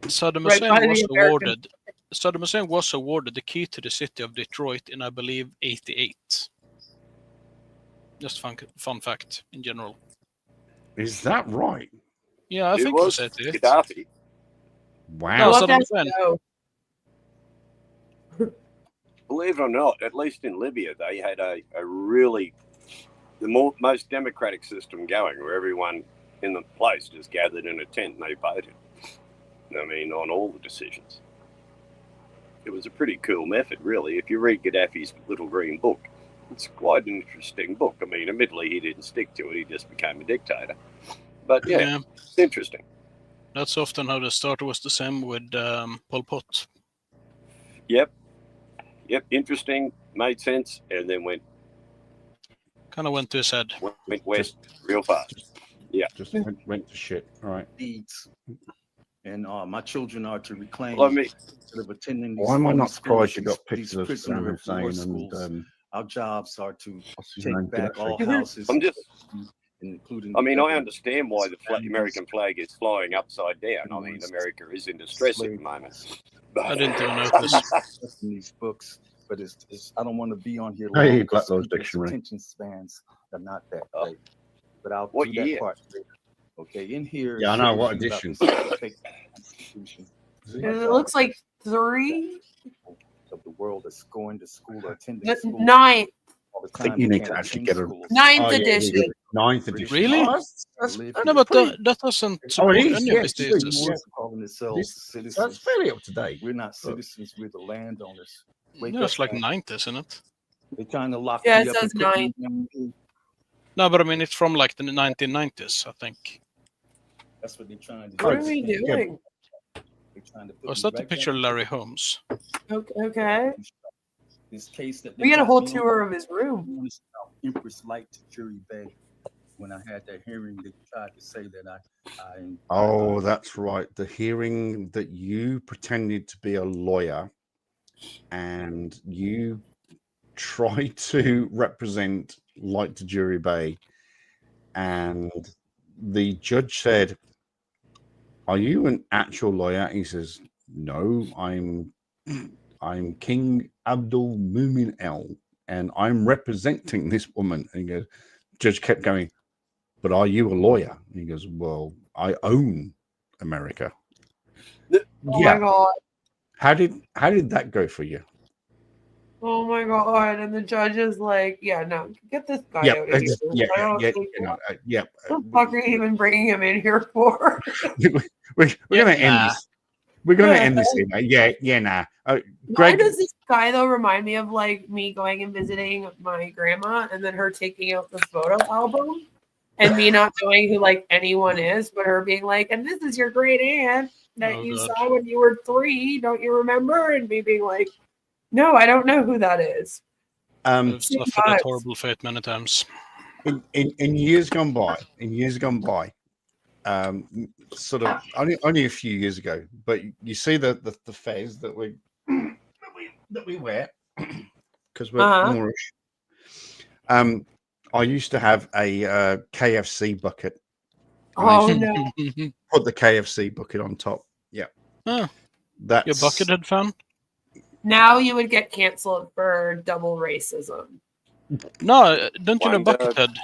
Saddam Hussein was awarded the key to the city of Detroit in, I believe, 88. Just fun fact in general. Is that right? Yeah, I think it was 88. Gaddafi. Wow. No, Saddam Hussein. Believe it or not, at least in Libya, they had the most democratic system going, where everyone in the place just gathered in a tent and they voted. I mean, on all the decisions. It was a pretty cool method, really. If you read Gaddafi's little green book, it's quite an interesting book. I mean, admittedly, he didn't stick to it. He just became a dictator. But yeah. It's interesting. That's often how the start was the same with Pol Pot. Yep. Interesting. Made sense. And then went to his head. Went west real fast. Just went to shit. All right. And my children are to reclaim. Well, I mean, instead of attending these why am I not schools, surprised you got pictures of Saddam Hussein and our jobs are to his name? take back all houses. Including. I mean, I understand why the American flag is flying upside down. I mean, America is in distress at the moment. I didn't even notice these books, but it's I don't want to be on here. Hey, Black Lord's Dictionary. Attention spans are not that great. But I'll what do year? that part later. Okay, in here. Yeah, I know what edition. It looks like 3 of the world that's going to school or attending school. 9th. I think you need to actually get a 9th edition. 9th edition. Really? No, but that doesn't support any of his thesis. That's fairly up to date. We're not citizens. We're the landowners. No, it's like 9th, isn't it? They're trying to lock Yeah, me it up says and put 9. me- No, but I mean, it's from like the 1990s, I think. That's what they're trying to do. What are we doing? They're trying to put Was me that the right picture back of Larry Holmes? Okay. This case that We get a whole tour of his room. Empress Light to Jury Bay. When I had that hearing, they tried to say that I Oh, that's right. The hearing that you pretended to be a lawyer and you tried to represent Light to Jury Bay, and the judge said, "Are you an actual lawyer?" He says, "No, I'm King Abdul Mumin El, and I'm representing this woman." And he goes, judge kept going, "But are you a lawyer?" And he goes, "Well, I own America." Oh my god. How did that go for you? Oh my god. And the judge is like, yeah, no, get this guy out of here. What the fuck are you even bringing him in here for? We're gonna end this. We're gonna end this here, mate. Nah. Why does this guy though remind me of like me going and visiting my grandma and then her taking out the photo album and me not knowing who like anyone is, but her being like, "And this is your great aunt that you saw when you were 3, don't you remember?" And me being like, "No, I don't know who that is." I've suffered that horrible fate many times. In years gone by, sort of only a few years ago, but you see the fez that we wear because we're Moorish. I used to have a KFC bucket. Oh no! Put the KFC bucket on top. Yeah. Oh, that's your Buckethead fan. Now you would get canceled for double racism. No, don't you know Buckethead?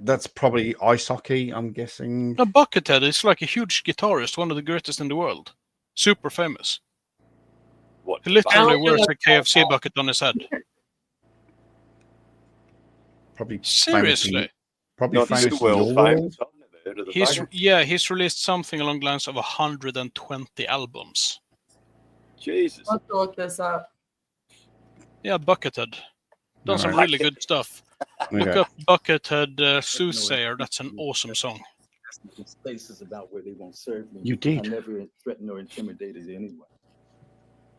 That's probably ice hockey, I'm guessing. No, Buckethead is like a huge guitarist, one of the greatest in the world. Super famous. What? He literally wears a KFC bucket on his head. Probably seriously. Probably famous world. He's released something along the lines of 120 albums. Jesus. Let's look this up. Yeah, Buckethead. Done some really good stuff. Look up Buckethead Soothsayer. That's an awesome song. Places about where they won't serve me. You did. I never threatened or intimidated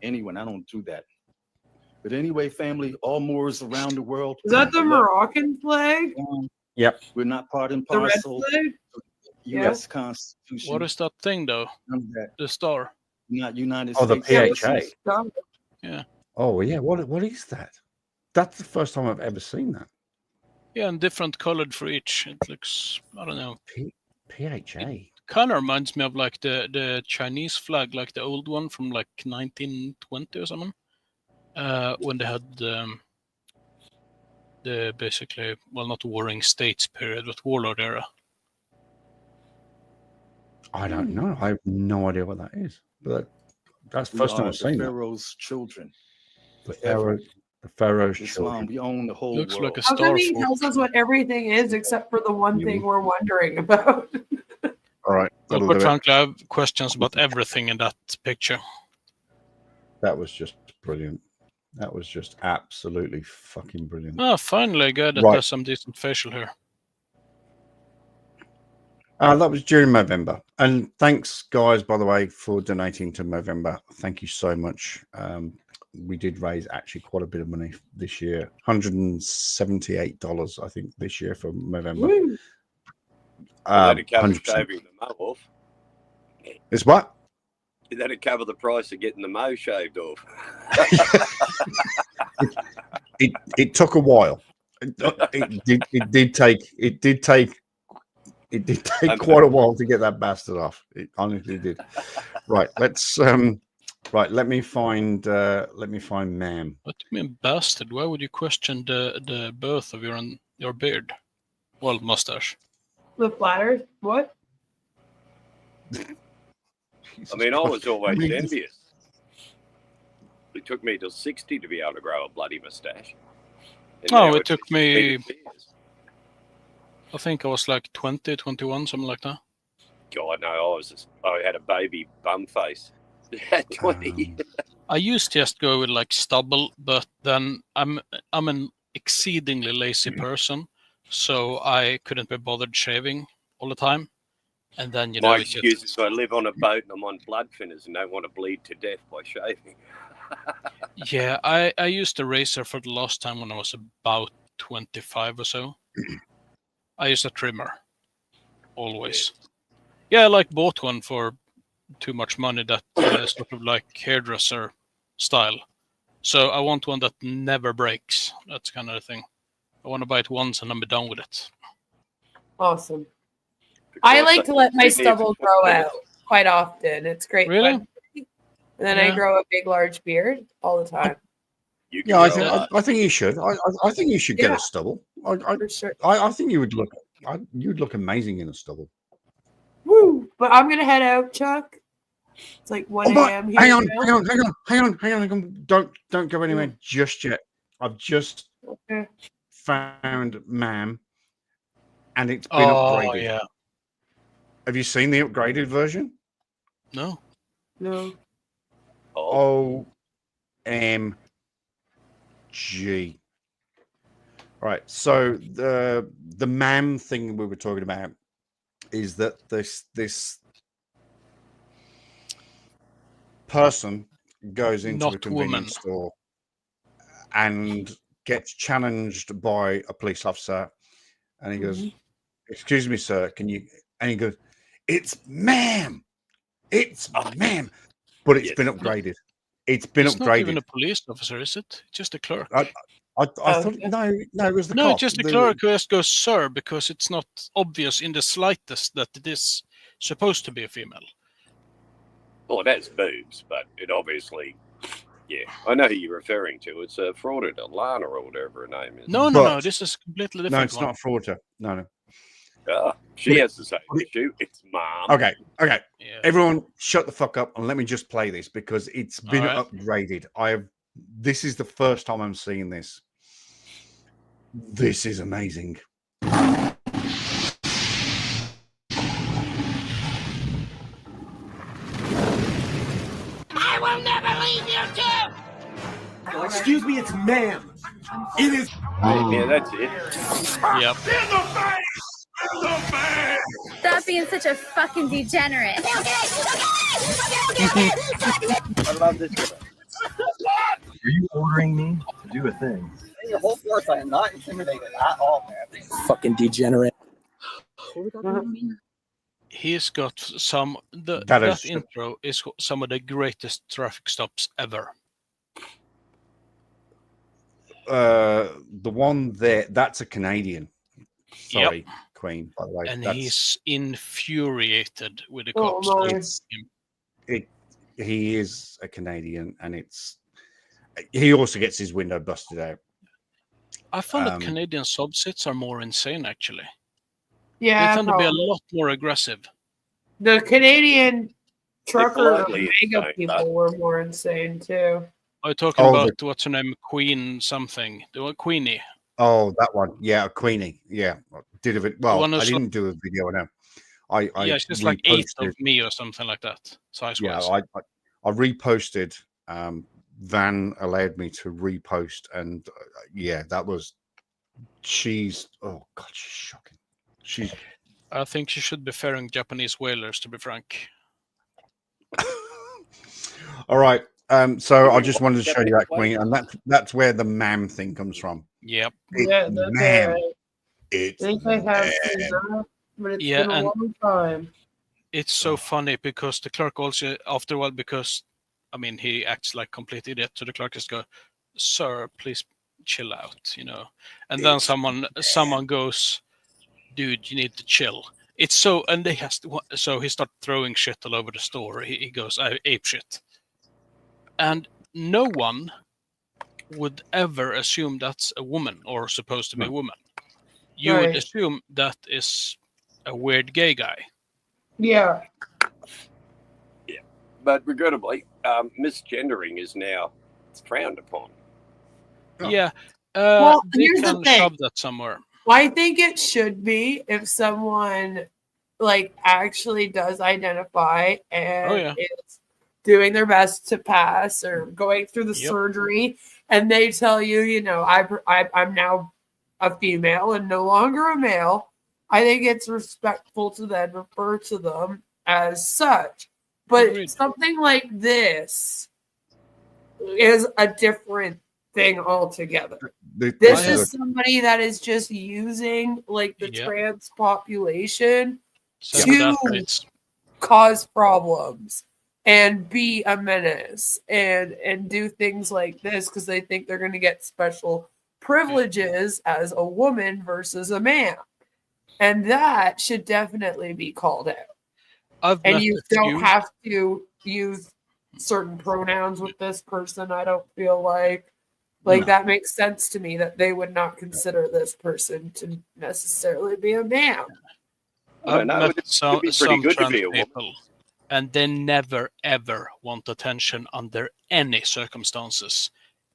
anyone. I don't do that. But anyway, family, all Moors around the world. Is that the Moroccan flag? Yep. We're not part and The red parcel. flag? U.S. Constitution. What is that thing, though? The star. Not United States. The PHA. Yeah. Oh, yeah. What is that? That's the first time I've ever seen that. Yeah, and different colored for each. It looks, I don't know. PHA. It kind of reminds me of like the Chinese flag, like the old one from like 1920 or something. When they had the basically, well, not warring states period, but warlord era. I don't know. I have no idea what that is. But that's the first time I've seen that. Pharaoh's children. The Pharaoh's Islam, children. we own the whole Looks world. like a How star. come he tells us what everything is except for the one thing we're wondering about? All right. That'll quite do it. frankly, I have questions about everything in that picture. That was just brilliant. That was just absolutely fucking brilliant. Oh, finally a guy that Right. does some decent facial hair. That was during Movember. And thanks, guys, by the way, for donating to Movember. Thank you so much. We did raise actually quite a bit of money this year. $178, I think, this year for Movember. That'd cover 100%. shaving the mow off. It's what? That'd cover the price of getting the mow shaved off. It took a while. It did take quite a while to get that bastard off. It honestly did. Right, let's let me find ma'am. What do you mean bastard? Why would you question the birth of your beard? Well, mustache. The flatters? What? I mean, I was always envious. It took me till 60 to be able to grow a bloody mustache. Oh, it took me... I think I was like 20, 21, something like that. God, no, I had a baby bum face at 20. I used to just go with like stubble, but then I'm an exceedingly lazy person, so I couldn't be bothered shaving all the time. And then, My excuse is I live on a boat and I'm on blood thinners and don't want to bleed to death by shaving. Yeah, I used a razor for the last time when I was about 25 or so. I used a trimmer. Always. Yeah, I like bought one for too much money that sort of like hairdresser style. So I want one that never breaks. That's kind of the thing. I want to buy it once and then be done with it. Awesome. I like to let my stubble grow out quite often. It's great. Really? Fun. And then I grow a big, large beard all the time. Yeah, I think you should. I think you should get a stubble. For sure. I think you'd look amazing in a stubble. Woo! But I'm gonna head out, Chuck. It's like 1 a.m. here. Hang on. Don't go anywhere just yet. I've just found ma'am, and it's been upgraded. Yeah. Have you seen the upgraded version? No. No. OMG. Right. So the ma'am thing we were talking about is that this person goes into a convenience store and gets challenged by a police officer, and he goes, "Excuse me, sir, can you?" And he goes, "It's ma'am, ma'am," but it's been upgraded. It's not even a police officer, is it? Just a clerk. I thought no, it was the no, cop. just a clerk who just goes, "Sir," because it's not obvious in the slightest that it is supposed to be a female. Well, that's boobs, but it obviously, yeah, I know who you're referring to. It's a frauder, Lana or whatever her name is. No, this is completely different. No, it's not a frauder. No. She has the same issue. It's mom. Okay. Yeah. Everyone, shut the fuck up and let me just play this because it's been upgraded. This is the first time I'm seeing this. This is amazing. I will never leave you two. Excuse me, it's ma'am. It is. Yeah, that's it. Yep. Stop being such a fucking degenerate. I love this. Are you ordering me to do a thing? In your whole force, I am not intimidated at all, man. Fucking degenerate. He's got some. That intro is some of the greatest traffic stops ever. The one there, that's a Canadian. Sorry, Queen, by the way. And he's infuriated with the cops. He is a Canadian, and he also gets his window busted out. I found that Canadian subsets are more insane, actually. Yeah, they tend to be a lot more aggressive. The Canadian trucker mega people were more insane too. Are you talking about what's her name, Queen something? The one Queenie. Oh, that one. Yeah, Queenie. Yeah, did a bit. Well, I didn't do a video on him. Yeah, it's just like 8 of me or something like that. Size-wise. Yeah, I reposted. Van allowed me to repost, and yeah, that was. She's oh god, she's shocking. I think she should be ferrying Japanese whalers, to be frank. All right. So I just wanted to show you that, Queen, and that's where the ma'am thing comes from. Yep. Yeah, that's ma'am. right. It's I think I have seen that, but it's been a long time. It's so funny because the clerk also, after a while, because I mean, he acts like complete idiot. So the clerk just go, "Sir, please chill out," you know. And then someone goes, "Dude, you need to chill." It's so, and they has to, so he starts throwing shit all over the store. He goes, "I ape shit," and no one would ever assume that's a woman or supposed to be a woman. You would assume that is a weird gay guy. Yeah. Yeah. But regrettably, misgendering is now frowned upon. Yeah. Well, they here's the can thing. shove that somewhere. I think it should be if someone like actually does identify and is doing their best to pass or going through the surgery, and they tell you, you know, I'm now a female and no longer a male. I think it's respectful to then refer to them as such. But something like this is a different thing altogether. This is somebody that is just using like the trans population to cause problems and be a menace and do things like this because they think they're going to get special privileges as a woman versus a man. And that should definitely be called out. And you don't have to use certain pronouns with this person. I don't feel like that makes sense to me that they would not consider this person to necessarily be a man. I've met some trans people, and they never ever want attention under any circumstances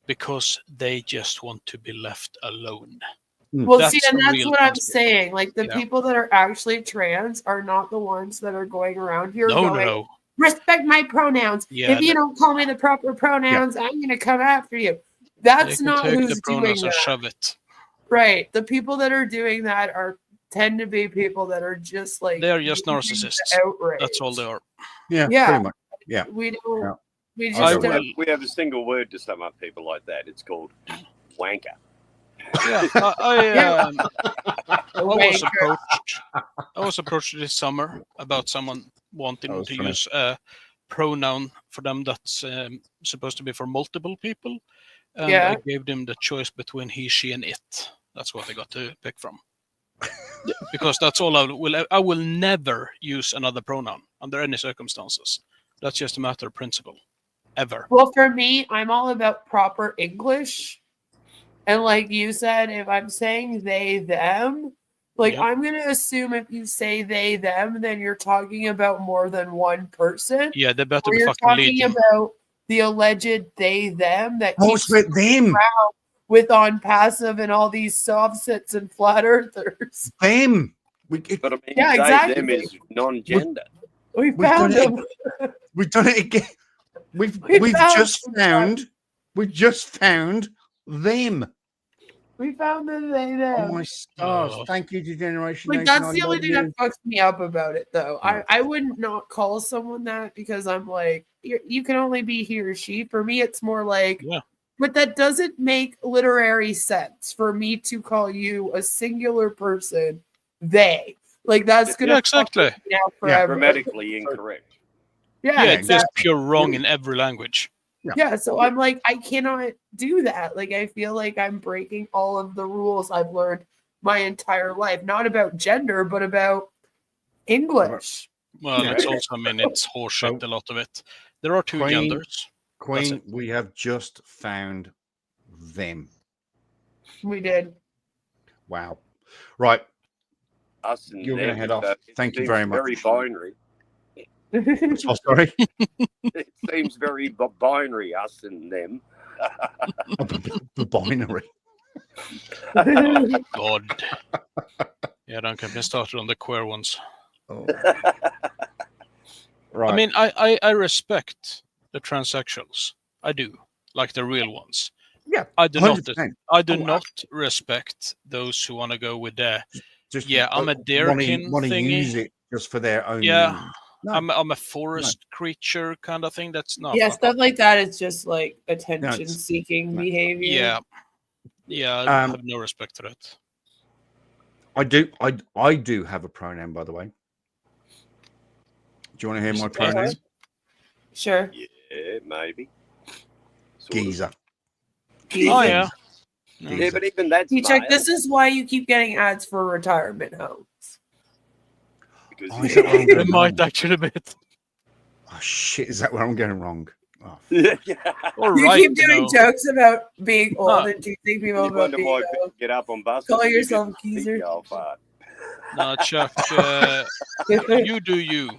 because they just want to be left alone. Well, see, and that's what I'm saying. Like the people that are actually trans are not the ones that are going around here going, respect my pronouns. If you don't call me the proper pronouns, I'm going to come after you. That's not who's doing that. Shove it. Right. The people that are doing that tend to be people that are just like they are just narcissists. That's all they are. Yeah, pretty much. Yeah. We don't. We just we have a single word to sum up people like that. It's called wanker. Yeah, I was approached this summer about someone wanting to use a pronoun for them that's supposed to be for multiple people. And I gave them the choice between he, she, and it. That's what I got to pick from. Because that's all I will never use another pronoun under any circumstances. That's just a matter of principle. Ever. Well, for me, I'm all about proper English. And like you said, if I'm saying they, them, I'm going to assume if you say they, them, then you're talking about more than one person. Yeah, they better be fucking leading. You're talking about the alleged they, them that keeps with them with on passive and all these soft sits and flat earthers. Them. But I mean, exactly. Them is non-gender. We found them. We've done it again. We've just found them. We found the they, them. Oh my stars! Thank you to Generation Nation. That's the only thing that fucks me up about it, though. I wouldn't not call someone that because I'm like, you can only be he or she. For me, it's more like, but that doesn't make literary sense for me to call you a singular person they. Like that's gonna exactly forever. Grammatically incorrect. Yeah, it's just pure wrong in every language. Yeah, so I'm like, I cannot do that. Like, I feel like I'm breaking all of the rules I've learned my entire life, not about gender, but about English. Well, it's also, I mean, it's horseshit, a lot of it. There are two genders. Queen, we have just found them. We did. Wow. Right. Us and you're going to head off. Thank you very much. Very binary. Oh, sorry. It seems very binary, us and them. The binary. Oh, God. Yeah, don't get me started on the queer ones. Oh. Right. I mean, I respect the transsexuals. I do, like the real ones. Yeah, I do 100%. not respect those who want to go with the just I'm a want deerkin to thingy. use it just for their own Yeah, means. No, I'm a forest creature kind of thing. That's not. Yeah, stuff like that is just like No, attention-seeking behavior. Yeah. I have no respect for that. I do have a pronoun, by the way. Do you want to hear my pronoun? Sure. Yeah, maybe. Geezer. Oh yeah. Yeah, but even that's Chuck, male. this is why you keep getting ads for retirement homes. Oh, is that where I'm going It might actually be. Oh shit! Is that where I'm going wrong? Oh. Yeah. You keep doing jokes about being old and teaching people You about wonder being why old. people get up on buses. Call and you yourself just geezer. think you're fart. No, Chuck, you do you.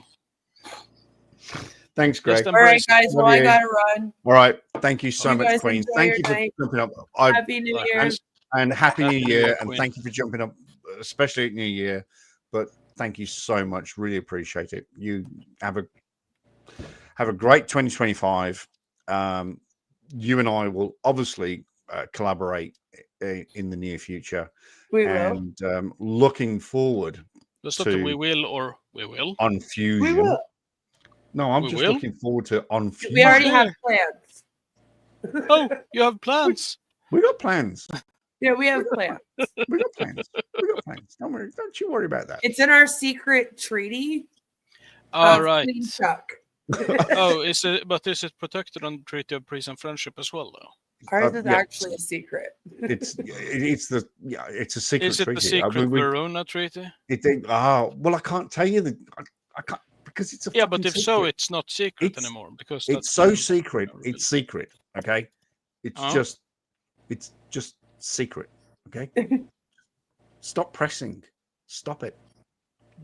Thanks, Greg. All right, guys. Well, I gotta run. All right. Thank you so You much, guys Queen. enjoy Thank your you for night. jumping up. Happy New Year. And Happy New Year. And Queen. thank you for jumping up, especially at New Year. But thank you so much. Really appreciate it. You have a great 2025. You and I will obviously collaborate in the near future. We will. And looking forward to we will or we will on Fusion. We will. No, I'm We just will? looking forward to on Fusion. We already have plans. Oh, you have plans? We got plans. Yeah, we have plans. We got plans. We got plans. Don't you worry about that. It's in our secret treaty. All right. Clean Chuck. Oh, is it protected on the Treaty of Peace and Friendship as well, though? Ours is yeah. actually a secret. It's a secret Is it treaty. the secret Verona Treaty? Well, I can't tell you I can't because it's a but if secret. so, it's not secret anymore because it's so secret. It's secret. Okay, it's just secret. Okay, stop pressing. Stop it.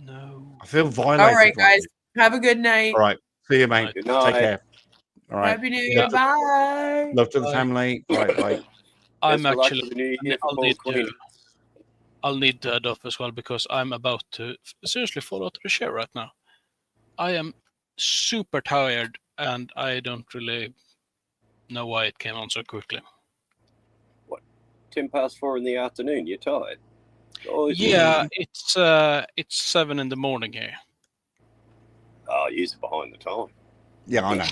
No, I feel violated. All right, guys. Have a good night. All right. See you, mate. Good night. Take care. All right. Happy New Year. Bye. Love to the family. All right. Bye. I'm Best of luck actually. for the new year for I'll Paul need Queen. I'll need to head off as well because I'm about to seriously fall out of the chair right now. I am super tired and I don't really know why it came on so quickly. 4:10 in the afternoon. You're tired. Oh, Yeah, it's 7 in the morning here. Oh, you're behind the time. Yeah, I know.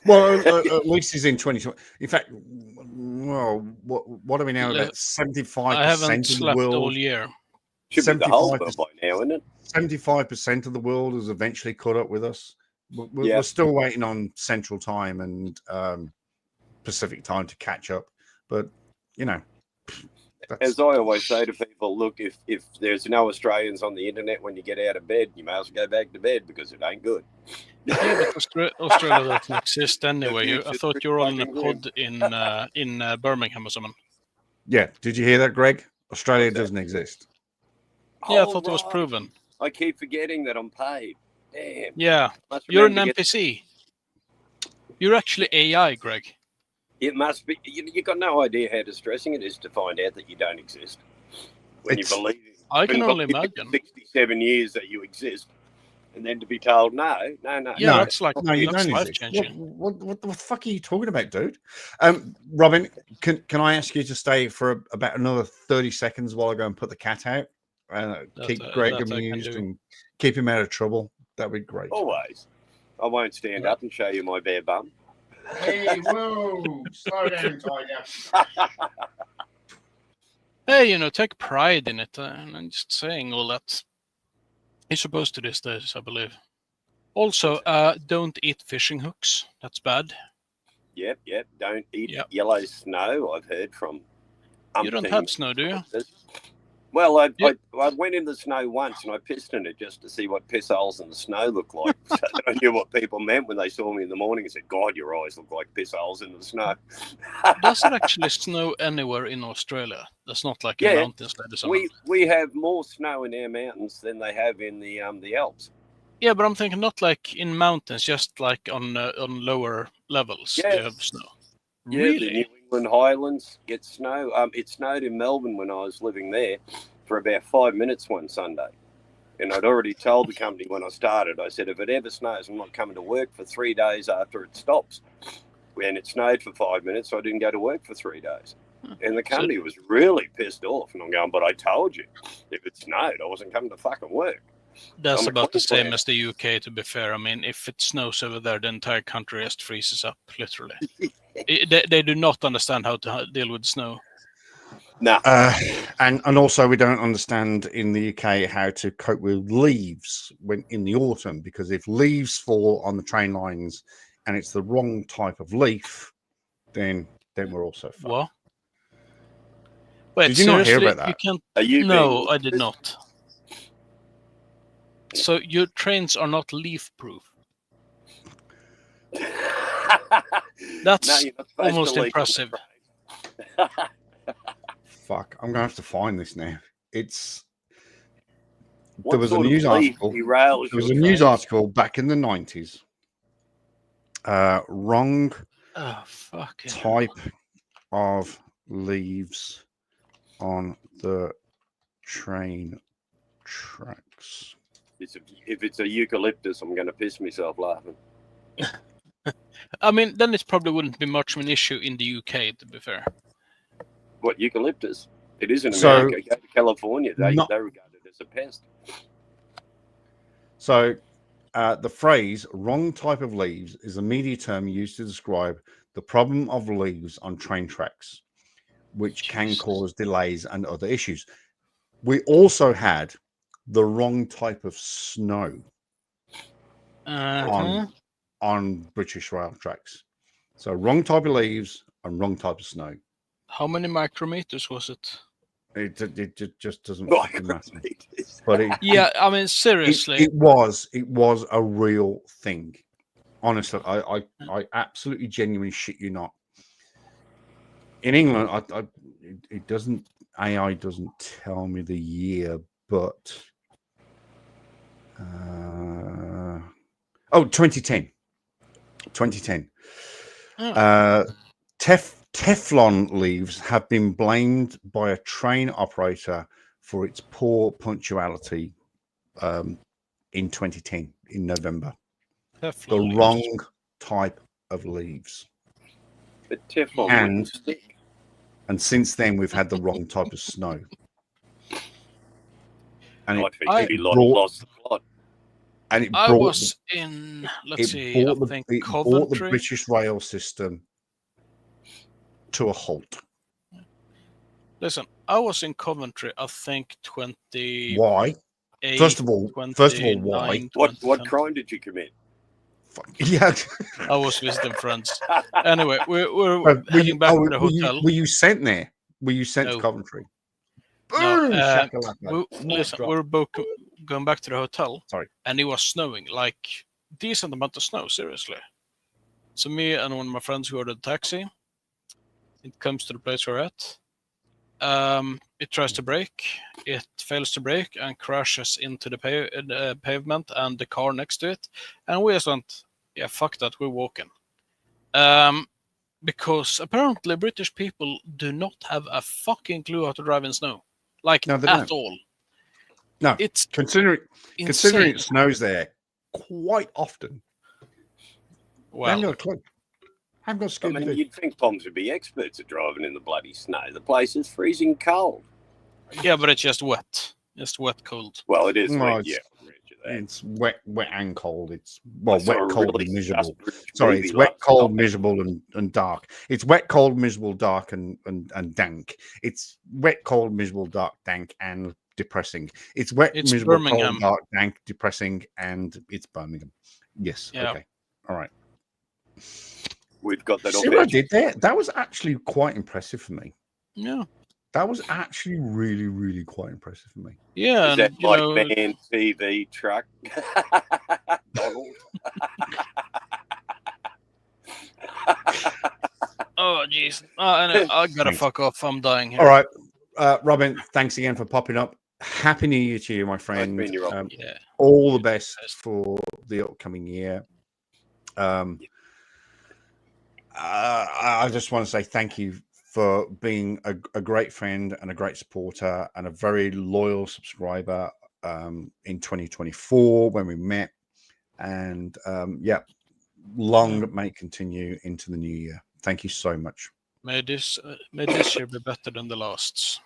Well, at least he's in 2020. In fact, well, what are we now? About 75% I haven't of the slept world. all year. Should be the whole world by now, isn't it? 75% of the world has eventually caught up with us. We're still waiting on Central Time and Pacific Time to catch up. But, you know. As I always say to people, look, if there's no Australians on the internet when you get out of bed, you may as well go back to bed because it ain't good. Yeah, but Australia doesn't exist anyway. I thought you were on a pod in Birmingham or something. Yeah, did you hear that, Greg? Australia doesn't exist. Yeah, I thought it was proven. I keep forgetting that I'm paid. Damn. Yeah, you're an NPC. You're actually AI, Greg. It must be. You got no idea how distressing it is to find out that you don't exist. When you believe it. I can only imagine. 67 years that you exist. And then to be told, no. Yeah, that's like you that's don't life exist. changing. What the fuck are you talking about, dude? Robin, can I ask you to stay for about another 30 seconds while I go and put the cat out? Keep Greg amused and keep him out of trouble. That'd be great. Always. I won't stand up and show you my bare bum. Hey, whoa! Slow down, Tiger. Hey, take pride in it. And I'm just saying all that. You're supposed to these days, I believe. Also, don't eat fishing hooks. That's bad. Yep. Don't eat yellow snow, I've heard from. You don't have snow, do you? Well, I went in the snow once and I pissed in it just to see what piss holes in the snow look like. So I knew what people meant when they saw me in the morning and said, God, your eyes look like piss holes in the snow. Does it actually snow anywhere in Australia? That's not like in mountains. We have more snow in our mountains than they have in the Alps. Yeah, but I'm thinking not like in mountains, just like on lower levels. Yes. You have snow. Yeah, Really? the New England Highlands get snow. It snowed in Melbourne when I was living there for about 5 minutes one Sunday. And I'd already told the company when I started, I said, if it ever snows, I'm not coming to work for 3 days after it stops. When it snowed for 5 minutes, so I didn't go to work for 3 days. And the company was really pissed off. And I'm going, but I told you, if it snowed, I wasn't coming to fucking work. That's about the same as the UK, to be fair. I mean, if it snows over there, the entire country just freezes up, literally. They do not understand how to deal with snow. No. And also we don't understand in the UK how to cope with leaves when in the autumn, because if leaves fall on the train lines and it's the wrong type of leaf, then we're also fucked. What? Wait, did you not hear about that? You can't... No, I did not. So your trains are not leaf-proof? That's almost impressive. Fuck, I'm gonna have to find this now. There was a news article. There was a news article back in the 90s. Wrong type of leaves on the train tracks. If it's a eucalyptus, I'm going to piss myself laughing. I mean, then it probably wouldn't be much of an issue in the UK, to be fair. What, eucalyptus? It is in America. Go to California, they regard it as a pest. So the phrase wrong type of leaves is a media term used to describe the problem of leaves on train tracks, which can cause delays and other issues. We also had the wrong type of snow on British rail tracks. So wrong type of leaves and wrong type of snow. How many micrometers was it? It just doesn't fucking matter. But yeah, I mean, seriously, it was a real thing. Honestly, I absolutely genuinely shit you not. In England, it doesn't. AI doesn't tell me the year, but 2010. 2010. Teflon leaves have been blamed by a train operator for its poor punctuality in 2010 in November. The wrong type of leaves. But Teflon wouldn't stick. And since then, we've had the wrong type of snow. And I lost the plot. And it I brought was in, let's see, brought I think it brought the Coventry. British rail system to a halt. Listen, I was in Coventry, I think 20. Why? First of all, why? What crime did you commit? Yeah, I was visiting friends. Anyway, we're heading back to the hotel. Were you sent there? Were you sent to Coventry? No, listen, we were both going back to the hotel. Sorry. And it was snowing, like decent amount of snow, seriously. So me and one of my friends who ordered a taxi. It comes to the place we're at. It tries to brake. It fails to brake and crashes into the pavement and the car next to it. And we just went, yeah, fuck that, we're walking. Because apparently British people do not have a fucking clue how to drive in snow. Like, no, at all. No, it's considering it snows there quite often. Well, I haven't got a clue. I mean, you'd think Poms would be experts at driving in the bloody snow. The place is freezing cold. Yeah, but it's just wet. Just wet, cold. Well, it is No, wet, yeah. It's wet and cold. It's wet, cold, and miserable. British Sorry, movie it's wet, last cold, night. miserable, and dark. It's wet, cold, miserable, dark, and dank. It's wet, cold, miserable, dark, dank, and depressing. It's wet, miserable, Birmingham. cold, dark, dank, depressing, and it's Birmingham. Yes. Yeah. Okay. All right. We've got that. See what I did there? That was actually quite impressive for me. Yeah. That was actually really, really quite impressive for me. Yeah. Is that like man, TV, truck? Donald? Oh, jeez. I gotta fuck off. I'm dying here. All right. Robin, thanks again for popping up. Happy New Year to you, my friend. All the best for the upcoming year. I just want to say thank you for being a great friend and a great supporter and a very loyal subscriber in 2024 when we met, and yeah, long may it continue into the new year. Thank you so much. May this year be better than the last.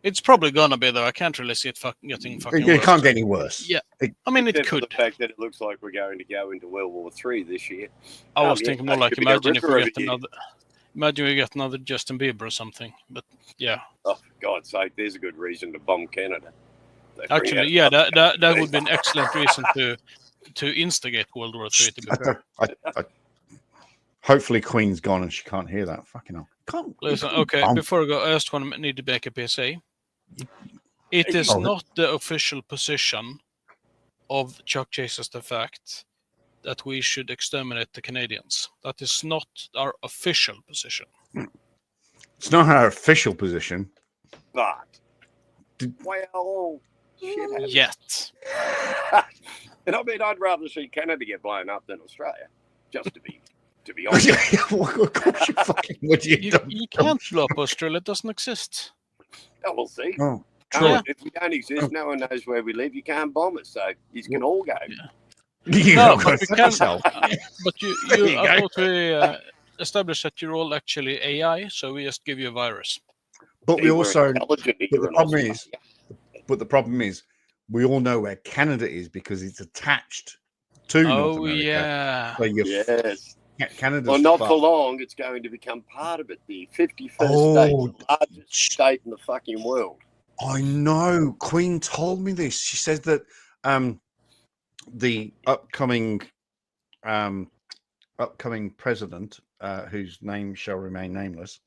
It's probably gonna be, though. I can't really see it getting fucking worse. It can't get any worse. Yeah, I mean, it Except for could. the fact that it looks like we're going to go into World War III this year. I was thinking more like, imagine if we get another. Imagine we get another Justin Bieber or something. But yeah. Oh, for God's sake, there's a good reason to bomb Canada. Actually, yeah, that would be an excellent reason to instigate World War III. To be fair. Hopefully, Queen's gone and she can't hear that. Fucking hell. Listen, okay, before I go, I just want to need to make a PSA. It is not the official position of Chuck Chases the Fact that we should exterminate the Canadians. That is not our official position. It's not our official position. But, well, shit. Yet. And I mean, I'd rather see Canada get blown up than Australia, just to be honest. Of course you fucking would. You can't blow up Australia. It doesn't exist. Oh, we'll see. Oh, true. If we don't exist, no one knows where we live. You can't bomb us, so you can all go. No, but we can. But I thought we established that you're all actually AI, so we just give you a virus. But we also. But the problem is, we all know where Canada is because it's attached to North America. Yeah. So yes. Canada's well, not for long. It's going to become part of it. The 51st state, the largest state in the fucking world. I know. Queen told me this. She says that the upcoming president, whose name shall remain nameless,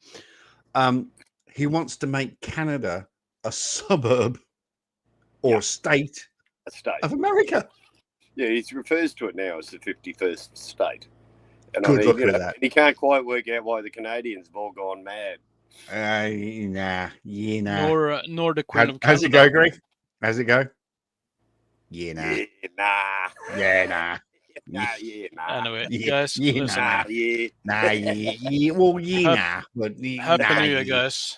he wants to make Canada a suburb or state of America. Yeah, he refers to it now as the 51st state. And Good luck with that. And he can't quite work out why the Canadians have all gone mad. Nah. Nor the Queen of Canada. How's it go, Greg? How's it go? Yeah, nah. Yeah, nah. Yeah, nah. Yeah, nah. Anyway, guys, yeah, listen. Well, nah. But Happy New Year, guys.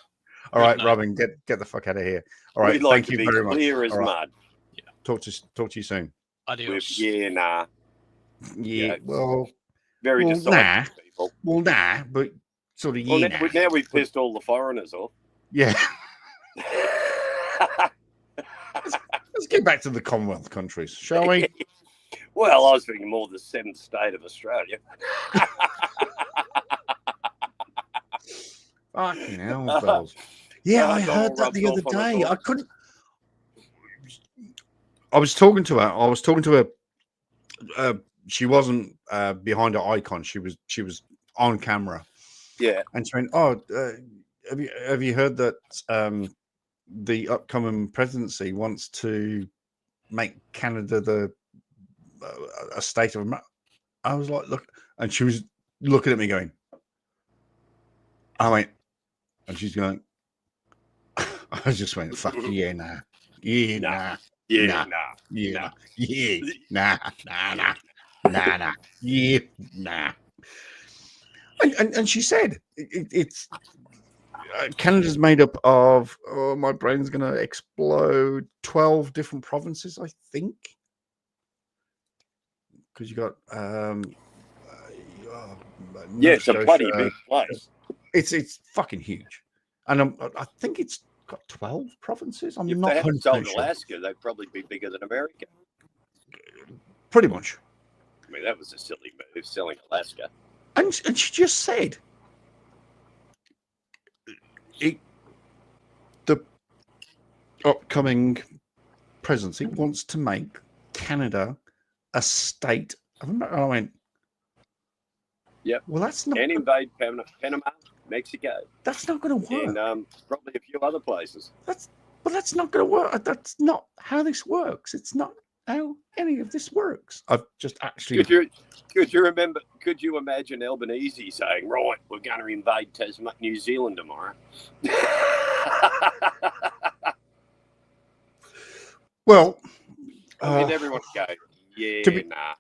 All right, Robin, get the fuck out of here. All right, We'd like thank to you be very much. Clear as All right. mud. Yeah. Talk to you soon. Adios. Yeah, nah. Yeah, well, very decisive people. Well, nah, but sort of well, now we've pissed all the foreigners off. Yeah. Let's get back to the Commonwealth countries, shall we? Well, I was thinking more the seventh state of Australia. Fucking hell, bells. Yeah, I heard that the other day. I couldn't. I was talking to her. She wasn't behind her icon. She was on camera. Yeah. And she went, "Oh, have you heard that the upcoming presidency wants to make Canada a state of America?" I was like, "Look," and she was looking at me going, I went, and she's going, I just went, "Fuck yeah, nah, yeah, nah, yeah, nah, nah, yeah, nah. yeah, nah, yeah, nah." And she said, it's Canada's made up of, oh, my brain's going to explode, 12 different provinces, I think. Because you got, yeah, it's a bloody big place. It's fucking huge. And I think it's got 12 provinces. I'm if not they hadn't 100% sold sure. Alaska, they'd probably be bigger than America. Pretty much. I mean, that was a silly move, selling Alaska. And she just said, the upcoming presidency wants to make Canada a state of America. I went, yep. Well, that's not. And invade Panama, Mexico. That's not going to work. And probably a few other places. That's not going to work. That's not how this works. It's not how any of this works. I've just actually. Could you remember? Could you imagine Albanese saying, "Right, we're going to invade New Zealand tomorrow"? Well, I mean, everyone would go, "Yeah, nah."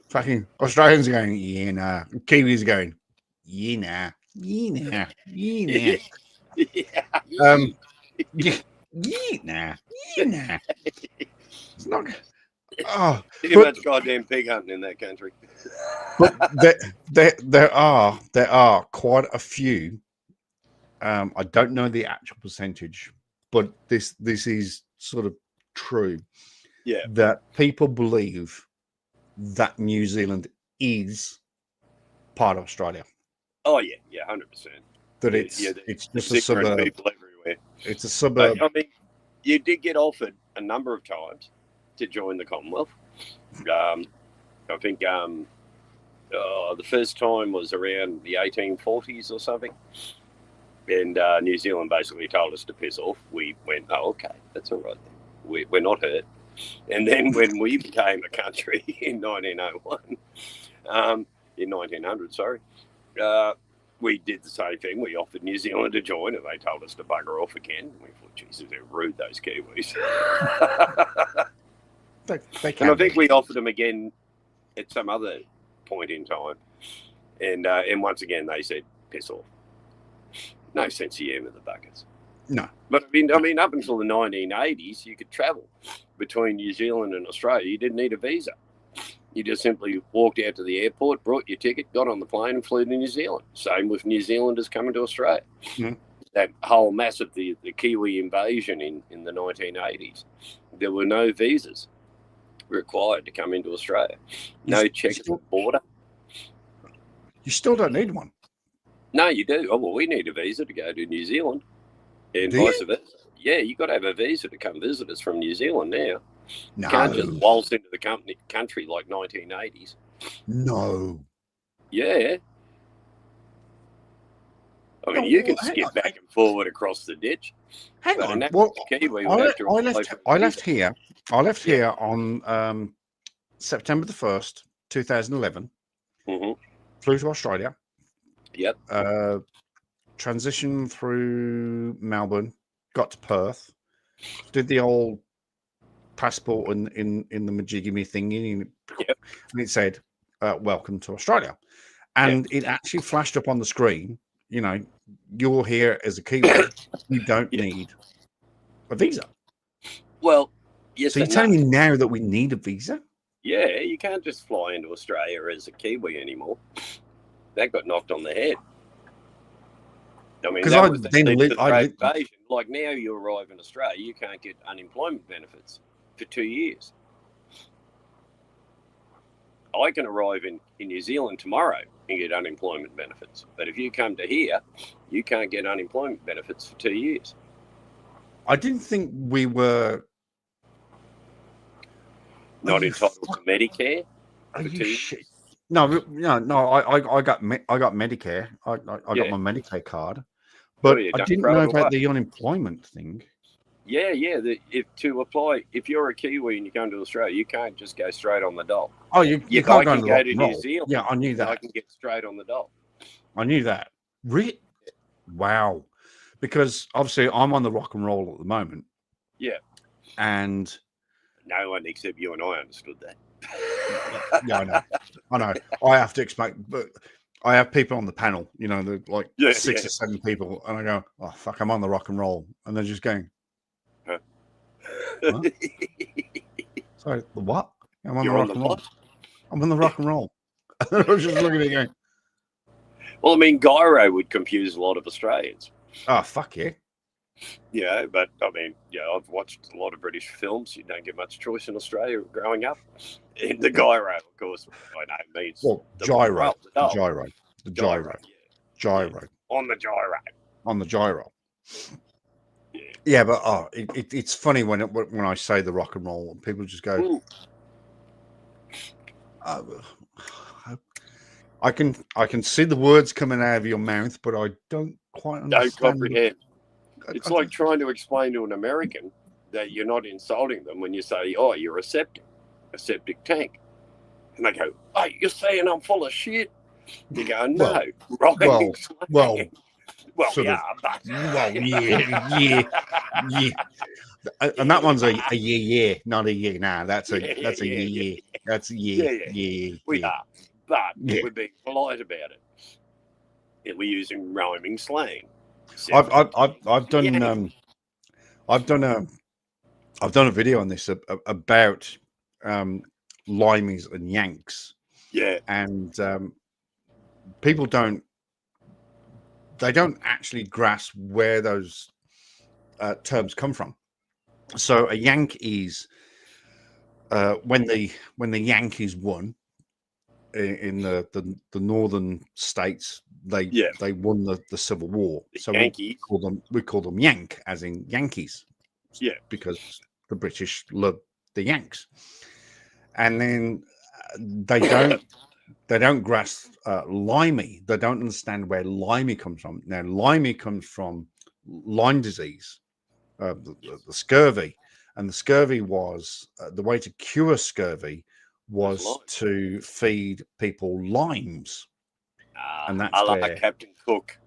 Fucking Australians are going, "Yeah, nah." Kiwis are going, "Yeah, nah, yeah, nah, yeah, nah." Nah. It's not. Oh, Too much goddamn pig hunting in that country. But there are quite a few. I don't know the actual percentage, but this is sort of true. Yeah. That people believe that New Zealand is part of Australia. Oh yeah, 100%. That it's just a suburb. People everywhere. It's a suburb. I mean, you did get offered a number of times to join the Commonwealth. I think the first time was around the 1840s or something, and New Zealand basically told us to piss off. We went, oh, okay, that's all right. We're not hurt. And then when we became a country in 1901, in 1900, sorry, we did the same thing. We offered New Zealand to join, and they told us to bugger off again. We thought, Jesus, they're rude, those Kiwis. They and I think we offered them again at some other point in time, and once again they said, piss off. No sense of humour, the buckets. No. But I mean, up until the 1980s, you could travel between New Zealand and Australia. You didn't need a visa. You just simply walked out to the airport, brought your ticket, got on the plane and flew to New Zealand. Same with New Zealanders coming to Australia. Mm. That whole massive, the Kiwi invasion in the 1980s, there were no visas required to come into Australia. No check at the border. You still don't need one. No, you do. Oh, well, we need a visa to go to New Zealand and vice versa. Yeah, you got to have a visa to come visit us from New Zealand now. No. You can't just waltz into the country like 1980s. No. Yeah. I mean, you can skip back and forward across the ditch. Hang on. Kiwi I left here on September the 1st, 2011. Mm-hmm. Flew to Australia. Yep. Transitioned through Melbourne, got to Perth, did the old passport in the majiggy thingy, and it said, welcome to Australia. And it actually flashed up on the screen, you know, you're here as a Kiwi, you don't need a visa. Well, yes. So you're telling me now that we need a visa? Yeah, you can't just fly into Australia as a Kiwi anymore. That got knocked on the head. I mean, that was the like now you arrive in Australia, you can't get unemployment benefits for 2 years. I can arrive in New Zealand tomorrow and get unemployment benefits. But if you come to here, you can't get unemployment benefits for 2 years. I didn't think we were not entitled to Medicare. Are you shit? No. I got Medicare. I got my Medicare card, but I didn't know about the unemployment thing. Yeah. If you're a Kiwi and you come to Australia, you can't just go straight on the dole. Oh, you can't go to New Zealand. Yeah, I knew that. I can get straight on the dole. I knew that. Wow. Because obviously I'm on the rock and roll at the moment. Yeah. And no one except you and I understood that. Yeah, I know. I have to explain, but I have people on the panel, you know, they're like 6 or 7 people, and I go, oh fuck, I'm on the rock and roll, and they're just going, huh? Sorry, the what? I'm on the rock and roll. I'm on the rock and roll. I was just looking at it going, well, I mean, gyro would confuse a lot of Australians. Oh fuck yeah. Yeah, but I mean, I've watched a lot of British films. You don't get much choice in Australia growing up. And the gyro, of course, I know means gyro. On the gyro. Yeah, but it's funny when I say the rock and roll, people just go. I can see the words coming out of your mouth, but I don't quite understand. Don't comprehend. It's like trying to explain to an American that you're not insulting them when you say, oh, you're a septic tank. And they go, oh, you're saying I'm full of shit? You go, no, yeah, and that one's a yeah, not a yeah. Nah, that's a yeah. That's a yeah. We are, but we're being polite about it. And we're using rhyming slang. I've done I've done a video on this about limeys and Yanks. Yeah. And people don't actually grasp where those terms come from. So a Yank is when the Yankees won in the northern states, they won the Civil War. So we call them Yank, as in Yankees. Yeah. Because the British love the Yanks. And then they don't grasp limey. They don't understand where limey comes from. Now, limey comes from Lyme disease, the scurvy, and the scurvy was the way to cure scurvy was to feed people limes, and that's where Captain Cook.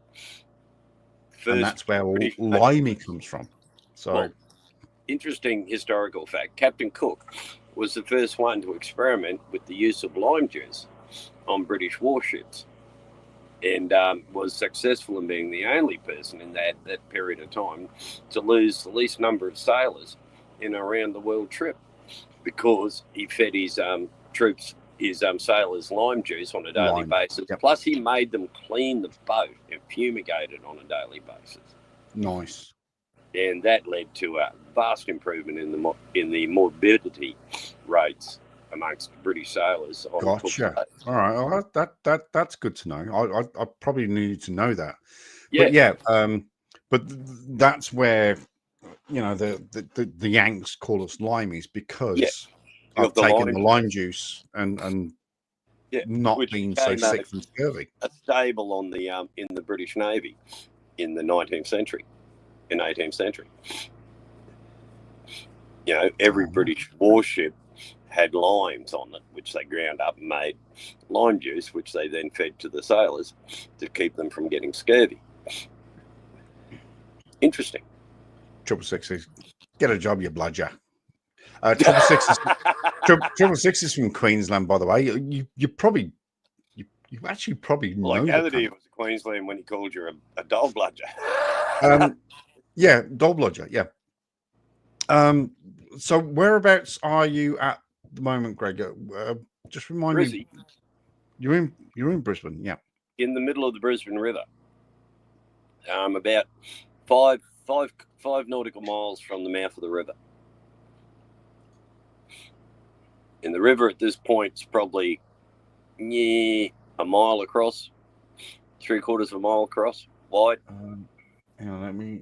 And that's where limey comes from. So, well, interesting historical fact: Captain Cook was the first one to experiment with the use of lime juice on British warships, and was successful in being the only person in that period of time to lose the least number of sailors in a round the world trip, because he fed his troops, his sailors, lime juice on a daily basis. Yep. Plus, he made them clean the boat and fumigate it on a daily basis. Nice. And that led to a vast improvement in the morbidity rates amongst British sailors. Gotcha. All right. Well, that's good to know. I probably needed to know that. Yeah. But that's where the Yanks call us limeys, because I've taken the lime juice and not been so sick from scurvy. A staple on the in the British Navy in the 19th century, in 18th century. Every British warship had limes on it, which they ground up and made lime juice, which they then fed to the sailors to keep them from getting scurvy. Interesting. 666, get a job, you bludger. 666 is from Queensland, by the way. You probably you actually probably know. Well, I gathered he was Queensland when he called you a dog bludger. Yeah, dog bludger. Yeah. So whereabouts are you at the moment, Greg? Just remind me. You're in Brisbane, yeah. In the middle of the Brisbane River. About five nautical miles from the mouth of the river. And the river at this point is probably a mile across, 3/4 of a mile across, wide. Hang on, let me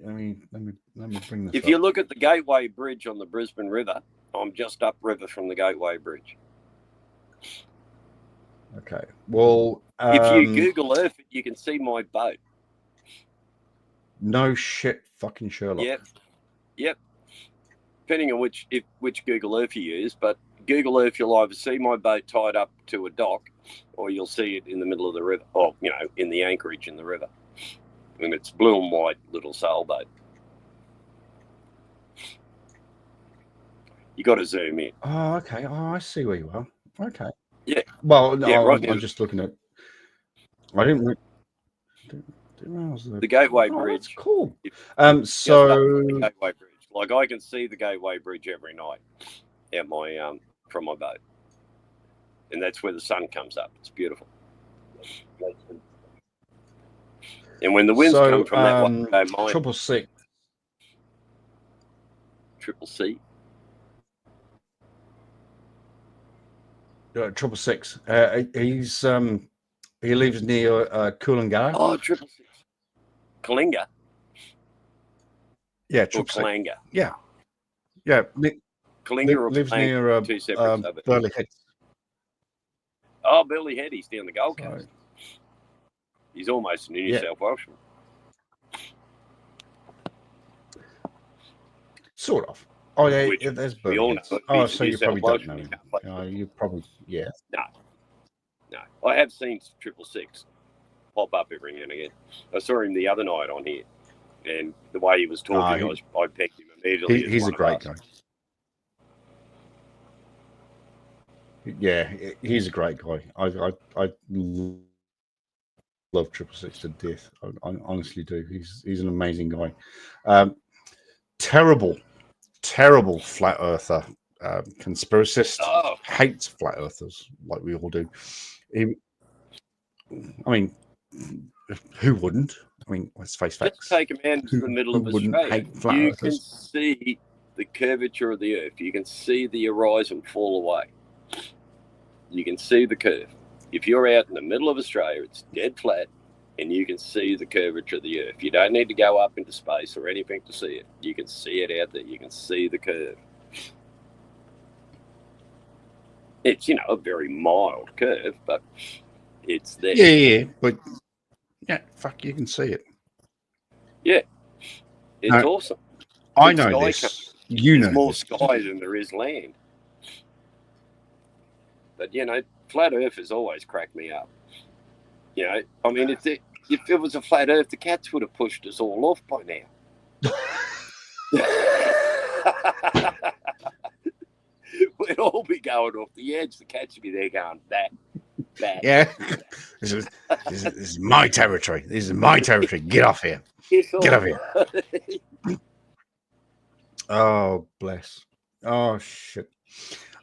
bring this If up. you look at the Gateway Bridge on the Brisbane River, I'm just upriver from the Gateway Bridge. Okay. Well, if you Google Earth, you can see my boat. No shit, fucking Sherlock. Yep. Depending on which Google Earth you use, but Google Earth, you'll either see my boat tied up to a dock, or you'll see it in the middle of the river, or in the anchorage in the river, and it's blue and white little sailboat. You got to zoom in. Oh, okay. Oh, I see where you are. Okay. Yeah. Well, no, yeah, I'm just looking at. I didn't the Gateway Bridge. That's cool. So the Gateway Bridge, like I can see the Gateway Bridge every night at my from my boat, and that's where the sun comes up. It's beautiful. And when the winds come from that way, 666. Triple C. 666. He lives near Coolangatta. Oh, 666. Kalinga. Yeah, 666. Yeah. Kalinga lives near two separate suburbs. Burleigh Head. Oh, Burleigh Head. He's down the Gold Coast. Right. He's almost a New South Welshman. Sort of. Oh yeah, Which there's Burleigh Head. Oh, so you probably don't know him. You probably No. I have seen 666 pop up every now and again. I saw him the other night on here, and the way he was talking, I pegged him immediately. He's a great guy. Yeah, he's a great guy. I love 666 to death. I honestly do. He's an amazing guy. terrible flat earther conspiracist. Hates flat earthers like we all do. I mean, who wouldn't? I mean, let's face facts. Just take a man into the middle of Australia. You can see the curvature of the Earth. You can see the horizon fall away. You can see the curve. If you're out in the middle of Australia, it's dead flat, and you can see the curvature of the Earth. You don't need to go up into space or anything to see it. You can see it out there. You can see the curve. It's, you know, a very mild curve, but it's there. Yeah, but yeah, fuck, you can see it. Yeah, it's awesome. I know this. You know there's more this. sky than there is land. But, you know, flat Earth has always cracked me up. You know, I mean, if it was a flat Earth, the cats would have pushed us all off by now. We'd all be going off the edge. The cats would be there going, that. Yeah. This is my territory. This is my territory. Get off here. Get off here. Oh, bless. Oh, shit.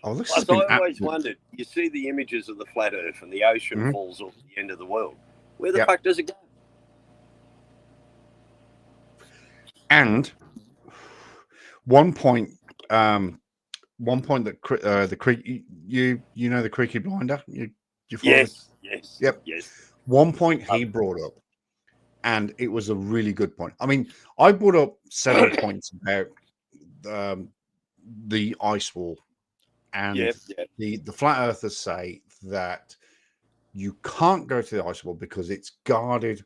Oh, this has been I always wondered, you see the images of the flat Earth and the ocean falls off the end of the world. Where the fuck does it go? And one point that the creek, you know the Creaky Blinder. Yes. Yep. Yes. One point he brought up, and it was a really good point. I mean, I brought up several points about the ice wall, and the flat earthers say that you can't go to the ice wall because it's guarded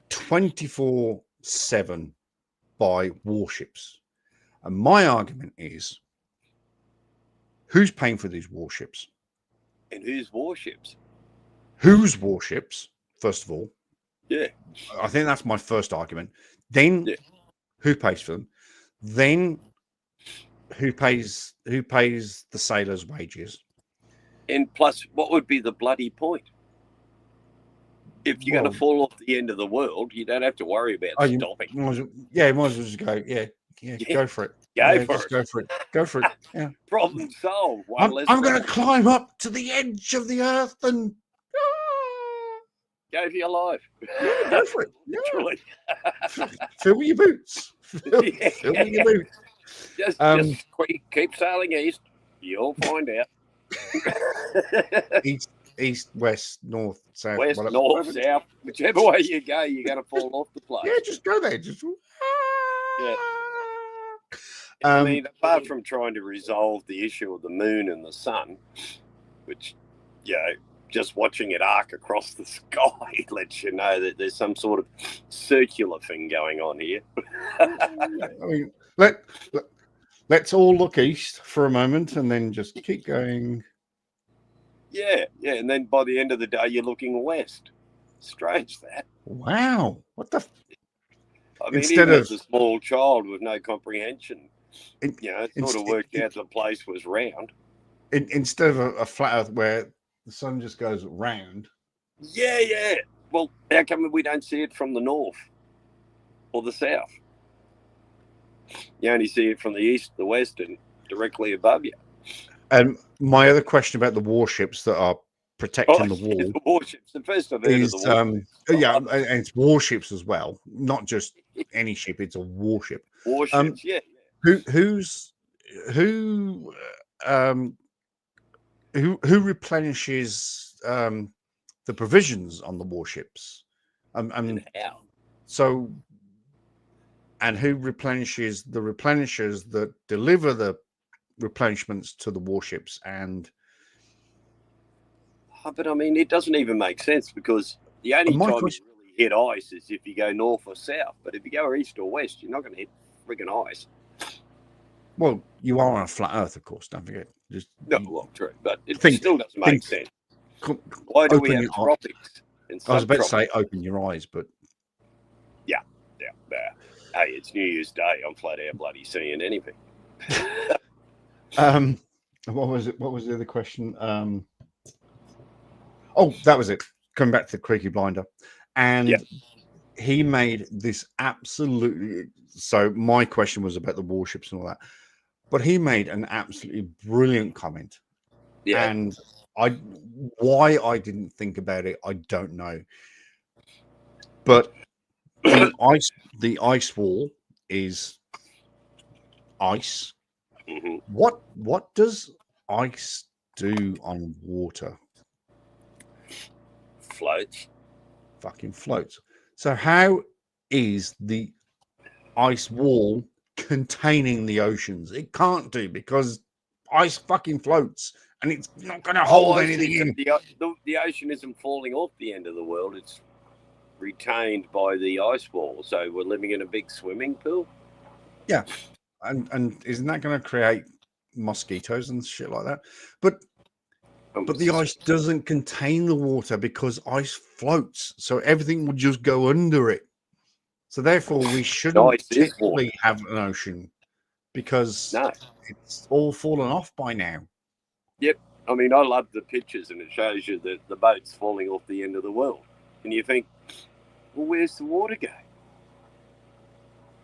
24/7 by warships. And my argument is, who's paying for these warships? And whose warships? Whose warships, first of all? Yeah. I think that's my first argument. Then who pays for them? Then who pays the sailors' wages? And plus, what would be the bloody point? If you're going to fall off the end of the world, you don't have to worry about stopping. You might as well just go. Yeah, go for it. Go for it. Yeah. Problem solved. I'm going to climb up to the edge of the earth and go for your life. Yeah, go for it. Literally. Fill your boots. Fill your boots. Just keep sailing east. You'll find out. East, west, north, south. West, north, south. Whichever way you go, you're going to fall off the place. Yeah, just go there. Yeah. I mean, apart from trying to resolve the issue of the moon and the sun, which, you know, just watching it arc across the sky lets you know that there's some sort of circular thing going on here. I mean, let's all look east for a moment and then just keep going. Yeah, and then by the end of the day, you're looking west. Strange that. Wow, what the? I mean, even as a small child with no comprehension, it sort of worked out the place was round. Instead of a flat Earth where the sun just goes round. Yeah. Well, how come we don't see it from the north or the south? You only see it from the east, the west, and directly above you. And my other question about the warships that are protecting the wall. The warships. The first I've heard of the warships. Yeah, and it's warships as well, not just any ship. It's a warship. Warships, Who replenishes the provisions on the warships? And how? So, and who replenishes the replenishers that deliver the replenishments to the warships? And but I mean, it doesn't even make sense because the only time you really hit ice is if you go north or south. But if you go east or west, you're not going to hit friggin' ice. Well, you are on a flat Earth, of course. Don't forget. True, but it still doesn't make sense. Why do we have tropics? I was about to say open your eyes, but yeah. Hey, it's New Year's Day. I'm flat out bloody seeing anything. What was it? What was the other question? Oh, that was it. Coming back to the Creaky Blinder, and he made this absolutely. So my question was about the warships and all that, but he made an absolutely brilliant comment. Yeah. And why I didn't think about it, I don't know. But the ice wall is ice. Mm-hmm. What does ice do on water? Floats. Fucking floats. So how is the ice wall containing the oceans? It can't do, because ice fucking floats and it's not going to hold anything in. The ocean isn't falling off the end of the world. It's retained by the ice wall. So we're living in a big swimming pool. Yeah. And isn't that going to create mosquitoes and shit like that? But the ice doesn't contain the water because ice floats. So everything will just go under it. So therefore we shouldn't technically have an ocean, because it's all fallen off by now. Yep. I mean, I love the pictures, and it shows you that the boat's falling off the end of the world. And you think, well, where's the water go?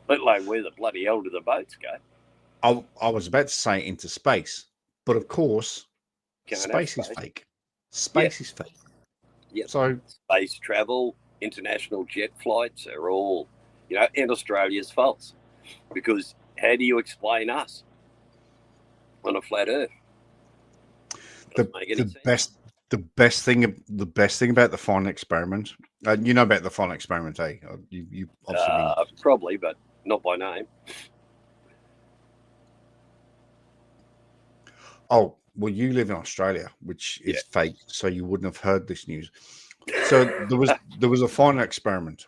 Let alone where the bloody hell do the boats go? I was about to say into space, but of course, space is fake. Space is fake. Yep. So space travel, international jet flights are all, and Australia's false. Because how do you explain us on a flat Earth? The best thing about the final experiment, you know about the final experiment, eh? You obviously probably, but not by name. Oh, well, you live in Australia, which is fake, so you wouldn't have heard this news. So there was a final experiment.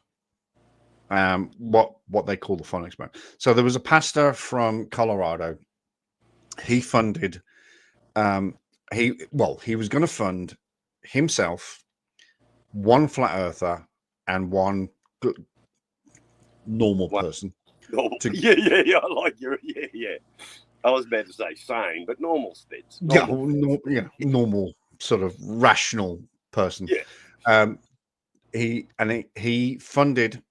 What they call the final experiment. So there was a pastor from Colorado. He funded. He was going to fund himself, one flat earther, and one normal person. Yeah. I like your yeah. I was about to say sane, but normal spits. Normal sort of rational person. Yeah. He funded.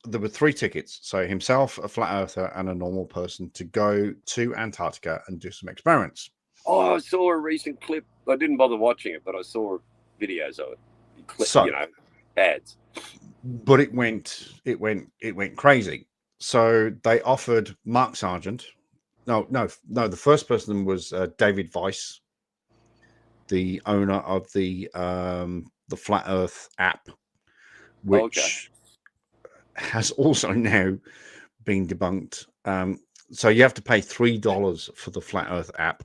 There were 3 tickets, so himself, a flat earther, and a normal person, to go to Antarctica and do some experiments. Oh, I saw a recent clip. I didn't bother watching it, but I saw videos of it. Ads. But it went crazy. So they offered Mark Sargent. No. The first person was David Weiss, the owner of the Flat Earth app, which has also now been debunked. So you have to pay $3 for the Flat Earth app.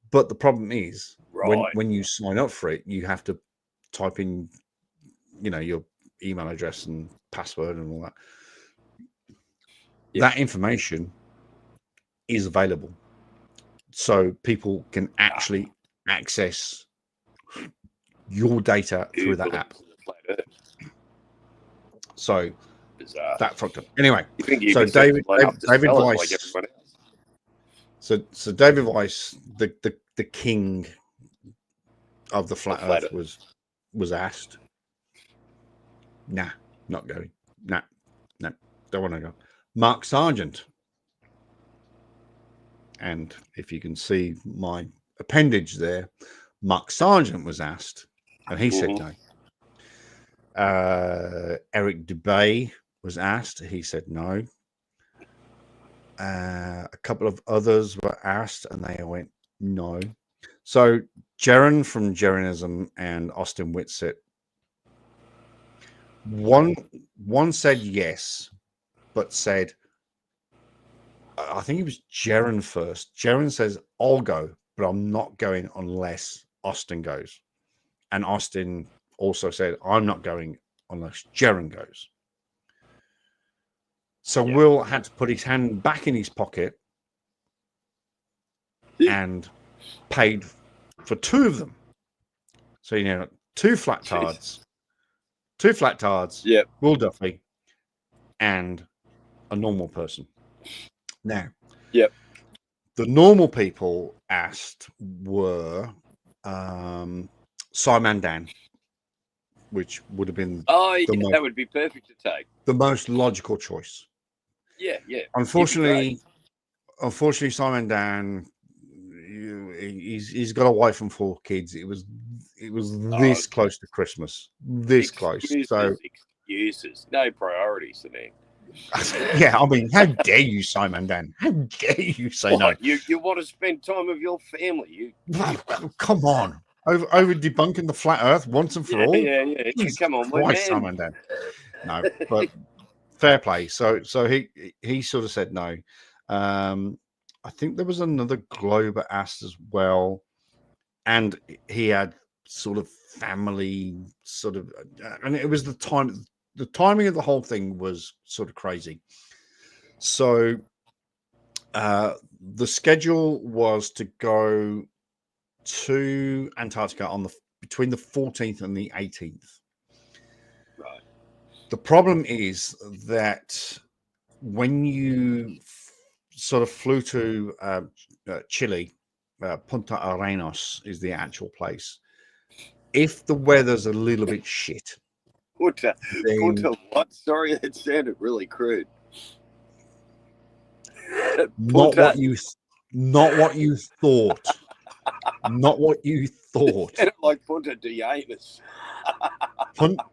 But the problem is, when you sign up for it, you have to type in, your email address and password and all that. That information is available, so people can actually access your data through that app. So that fucked up. Anyway, so David Weiss. So David Weiss, the king of the flat Earth, was asked. Nah, not going. Nah, don't want to go. Mark Sargent, and if you can see my appendage there, Mark Sargent was asked, and he said no. Eric Dubay was asked. He said no. A couple of others were asked, and they went no. So Jaron from Jaronism and Austin Whitsitt, one said yes, but said, I think it was Jaron first. Jaron says, I'll go, but I'm not going unless Austin goes. And Austin also said, I'm not going unless Jaron goes. So Will had to put his hand back in his pocket and paid for 2 of them. So, 2 flat tards, Will Duffy, and a normal person. Now, the normal people asked were Simon Dan, which would have been that would be perfect to take. The most logical choice. Yeah. Unfortunately, Simon Dan, he's got a wife and 4 kids. It was this close to Christmas, this close. So excuses, no priorities, the man. Yeah, I mean, how dare you, Simon Dan? How dare you say no? You want to spend time with your family? Come on, over debunking the flat Earth once and for all. Yeah. Come on, my man. Simon Dan. No, but fair play. So he sort of said no. I think there was another Glober asked as well, and he had sort of family and it was the timing of the whole thing was sort of crazy. So the schedule was to go to Antarctica between the 14th and the 18th. Right. The problem is that when you sort of flew to Chile, Punta Arenas is the actual place. If the weather's a little bit shit, Punta what? Sorry, that sounded really crude. Not what you thought. Not what you thought. Sounded like Punta de Arenas. Punta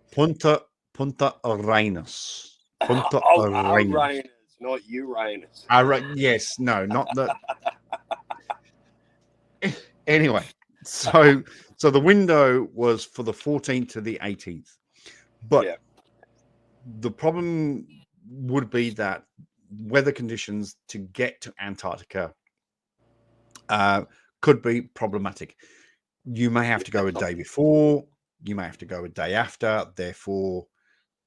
Arenas. Punta Arenas. Arenas, not Uranus. Yes, no, not that. Anyway, so the window was for the 14th to the 18th, but the problem would be that weather conditions to get to Antarctica could be problematic. You may have to go a day before, you may have to go a day after, therefore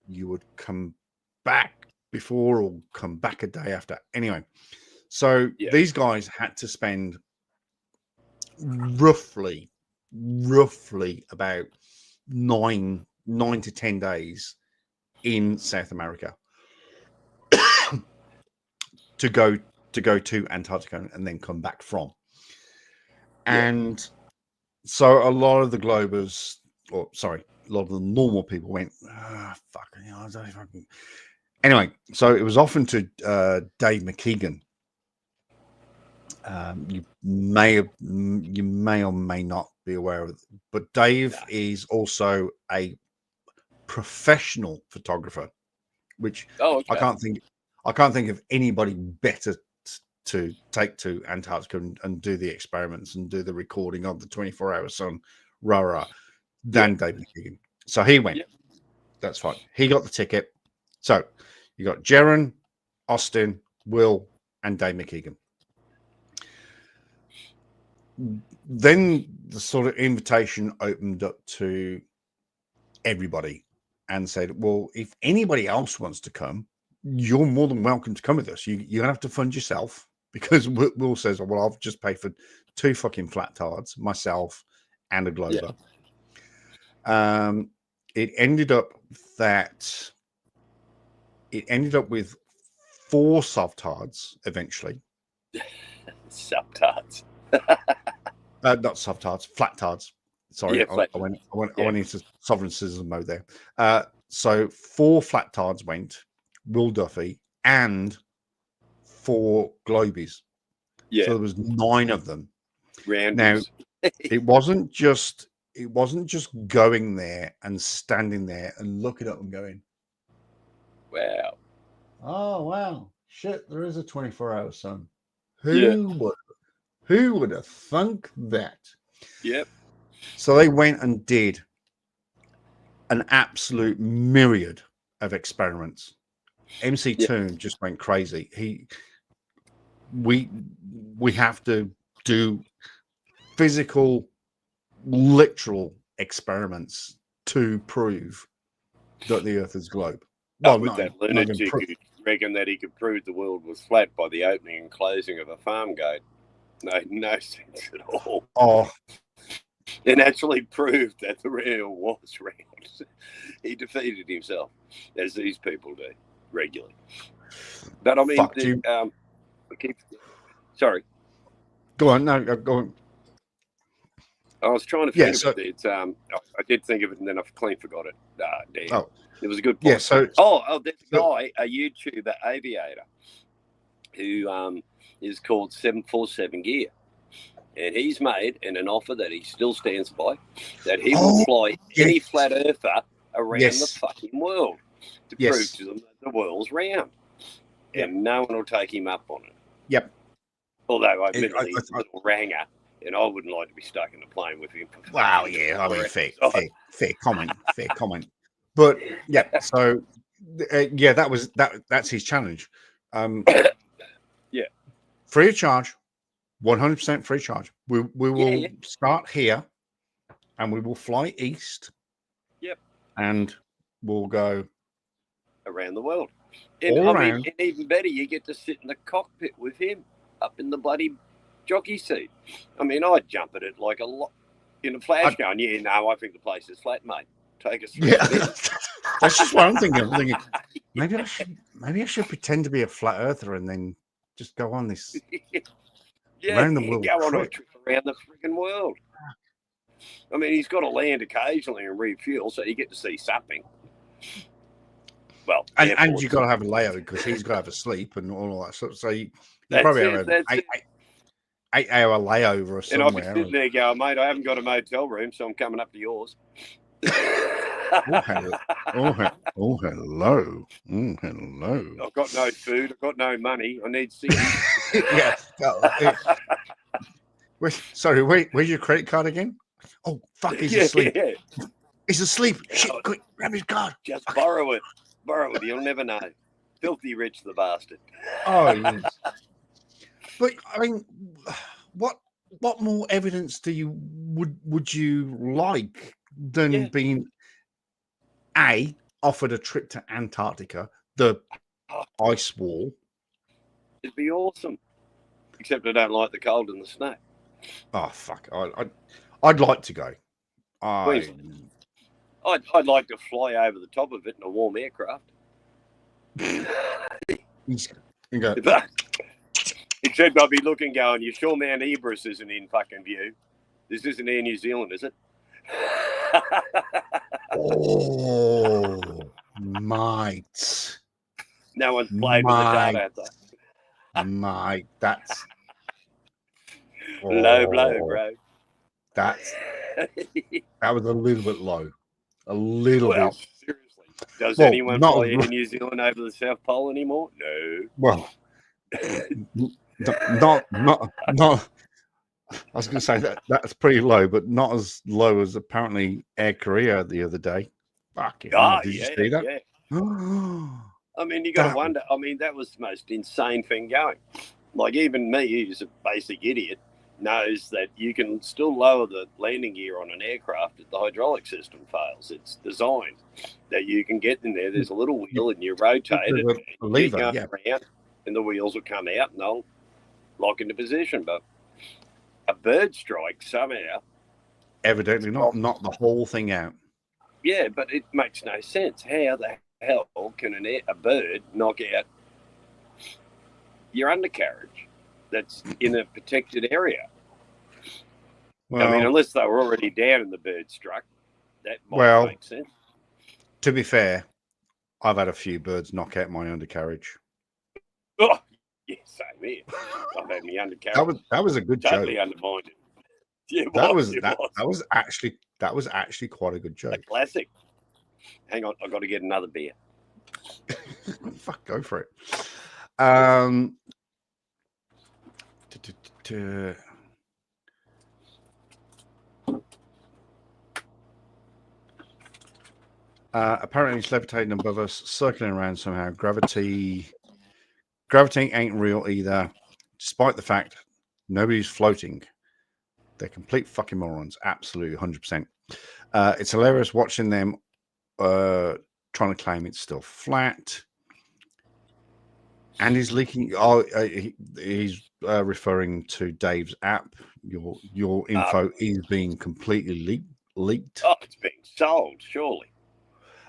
you would come back before or come back a day after. Anyway, so these guys had to spend roughly about 9 to 10 days in South America to go to Antarctica and then come back from. And so a lot of the Globers, a lot of the normal people went, fucking hell, I don't fucking. Anyway, so it was often to Dave McKeegan. You may or may not be aware of it, but Dave is also a professional photographer, which I can't think of anybody better to take to Antarctica and do the experiments and do the recording of the 24-hour sun than Dave McKeegan. So he went. That's fine. He got the ticket. So you got Jaron, Austin, Will, and Dave McKeegan. Then the sort of invitation opened up to everybody and said, well, if anybody else wants to come, you're more than welcome to come with us. You don't have to fund yourself, because Will says, well, I've just paid for 2 fucking flat tards, myself and a Glober. It ended up with 4 soft tards eventually. Subtards. Not soft tards, flat tards. Sorry, I went into sovereign citizen mode there. So 4 flat tards went, Will Duffy, and 4 Globies. So there was 9 of them. Rounders. Now, it wasn't just going there and standing there and looking up and going, wow. Oh wow, shit, there is a 24-hour sun. Who would have thunk that? Yep. So they went and did an absolute myriad of experiments. MC Toon just went crazy. We have to do physical, literal experiments to prove that the Earth is a globe. Well, with that lunatic who reckoned that he could prove the world was flat by the opening and closing of a farm gate. No sense at all. Oh. And actually proved that the real was round. He defeated himself, as these people do regularly. But I mean, sorry. Go on. No, go on. I was trying to think of it. I did think of it, and then I clean forgot it. Damn. Oh, it was a good point. Yeah. So there's a guy, a YouTuber aviator, who is called 747 Gear, and he's made an offer that he still stands by, that he will fly any flat earther around the fucking world to prove to them that the world's round, and no one will take him up on it. Yep. Although admittedly he's a little ranger, and I wouldn't like to be stuck in a plane with him. Wow, yeah, I mean, fair comment, fair comment. But yeah, so yeah, that's his challenge. Yeah, free of charge, 100% free charge. We will start here, and we will fly east. Yep. And we'll go around the world. And all I mean, around. and even better, you get to sit in the cockpit with him up in the bloody jockey seat. I mean, I'd jump at it like a lot in a flash going, yeah, no, I think the place is flat, mate. Take us through. Yeah, that's just what I'm thinking. I'm thinking maybe I should pretend to be a flat earther and then just go on this around the world go on a trip around the friggin' world. I mean, he's got to land occasionally and refuel, so you get to see something. Well, and you got to have a layover because he's got to have a sleep and all that stuff. So you probably have an 8-hour layover or somewhere. And I'll be sitting there going, mate, I haven't got a motel room, so I'm coming up to yours. Oh, hello. I've got no food. I've got no money. I need cigarettes. Yeah. Sorry, where's your credit card again? Oh, fuck, he's asleep. Yeah. He's asleep. Shit, quick, grab his card. Just borrow it. You'll never know. Filthy rich, the bastard. Oh, yes. But I mean, what more evidence would you like than being offered a trip to Antarctica, the ice wall? It'd be awesome. Except I don't like the cold and the snow. Oh fuck! I'd like to go. I'd like to fly over the top of it in a warm aircraft. Except I'll be looking going, you sure Mount Ebris isn't in fucking view? This isn't Air New Zealand, is it? Oh, mate. No one's played with the data, have they? Mate, that's... Low blow, bro. That was a little bit low. A little bit. Seriously. Does anyone fly in New Zealand over the South Pole anymore? No. Well, not. I was going to say that's pretty low, but not as low as apparently Air Korea the other day. Fucking hell, did you see that? Yeah. I mean, you got to wonder. I mean, that was the most insane thing going. Like, even me, who's a basic idiot, knows that you can still lower the landing gear on an aircraft if the hydraulic system fails. It's designed that you can get in there. There's a little wheel and you rotate it, a lever, around, and the wheels will come out and they'll lock into position. But a bird strike somehow, evidently not the whole thing out. Yeah, but it makes no sense. How the hell can a bird knock out your undercarriage that's in a protected area? Well, I mean, unless they were already down and the bird struck, that might make sense. To be fair, I've had a few birds knock out my undercarriage. Oh, yeah, same here. I've had my undercarriage. That was a good totally joke. undermined it. Yeah, That was actually quite a good joke. A classic. Hang on, I've got to get another beer. Fuck, go for it. Apparently it's levitating above us, circling around somehow. Gravity ain't real either, despite the fact nobody's floating. They're complete fucking morons. Absolutely, 100%. It's hilarious watching them trying to claim it's still flat. And he's leaking. He's referring to Dave's app. Your info is being completely leaked. Oh, it's being sold, surely.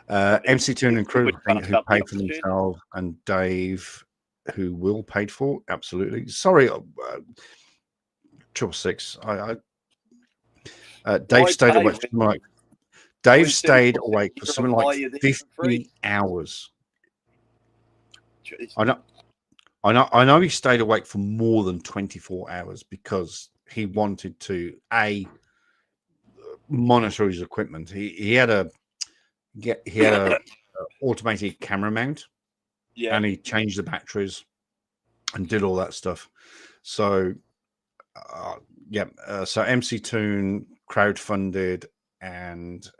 MC2 and crew who paid for themselves, and Dave, who will paid for. Absolutely. Sorry, 666. Dave stayed awake. Dave stayed awake for something like 50 hours. I know he stayed awake for more than 24 hours because he wanted to monitor his equipment. He had a automated camera mount, and he changed the batteries and did all that stuff. So so MC Toon crowdfunded and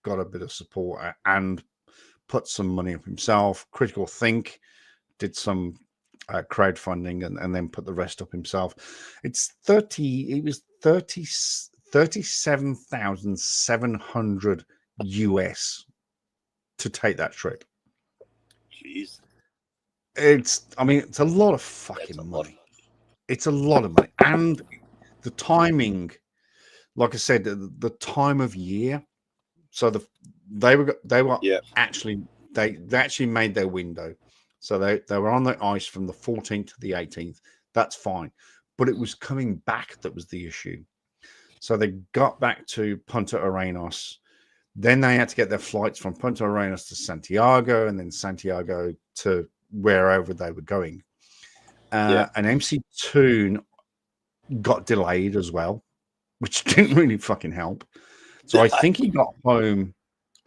got a bit of support and put some money up himself. Critical Think did some crowdfunding and then put the rest up himself. It was 37,700 US to take that trip. Jeez. It's a lot of fucking money. It's a lot of money. And the timing, like I said, the time of year. So they actually made their window. So they were on the ice from the 14th to the 18th. That's fine. But it was coming back that was the issue. So they got back to Punta Arenas. Then they had to get their flights from Punta Arenas to Santiago, and then Santiago to wherever they were going. And MC Toon got delayed as well, which didn't really fucking help. So I think he got home.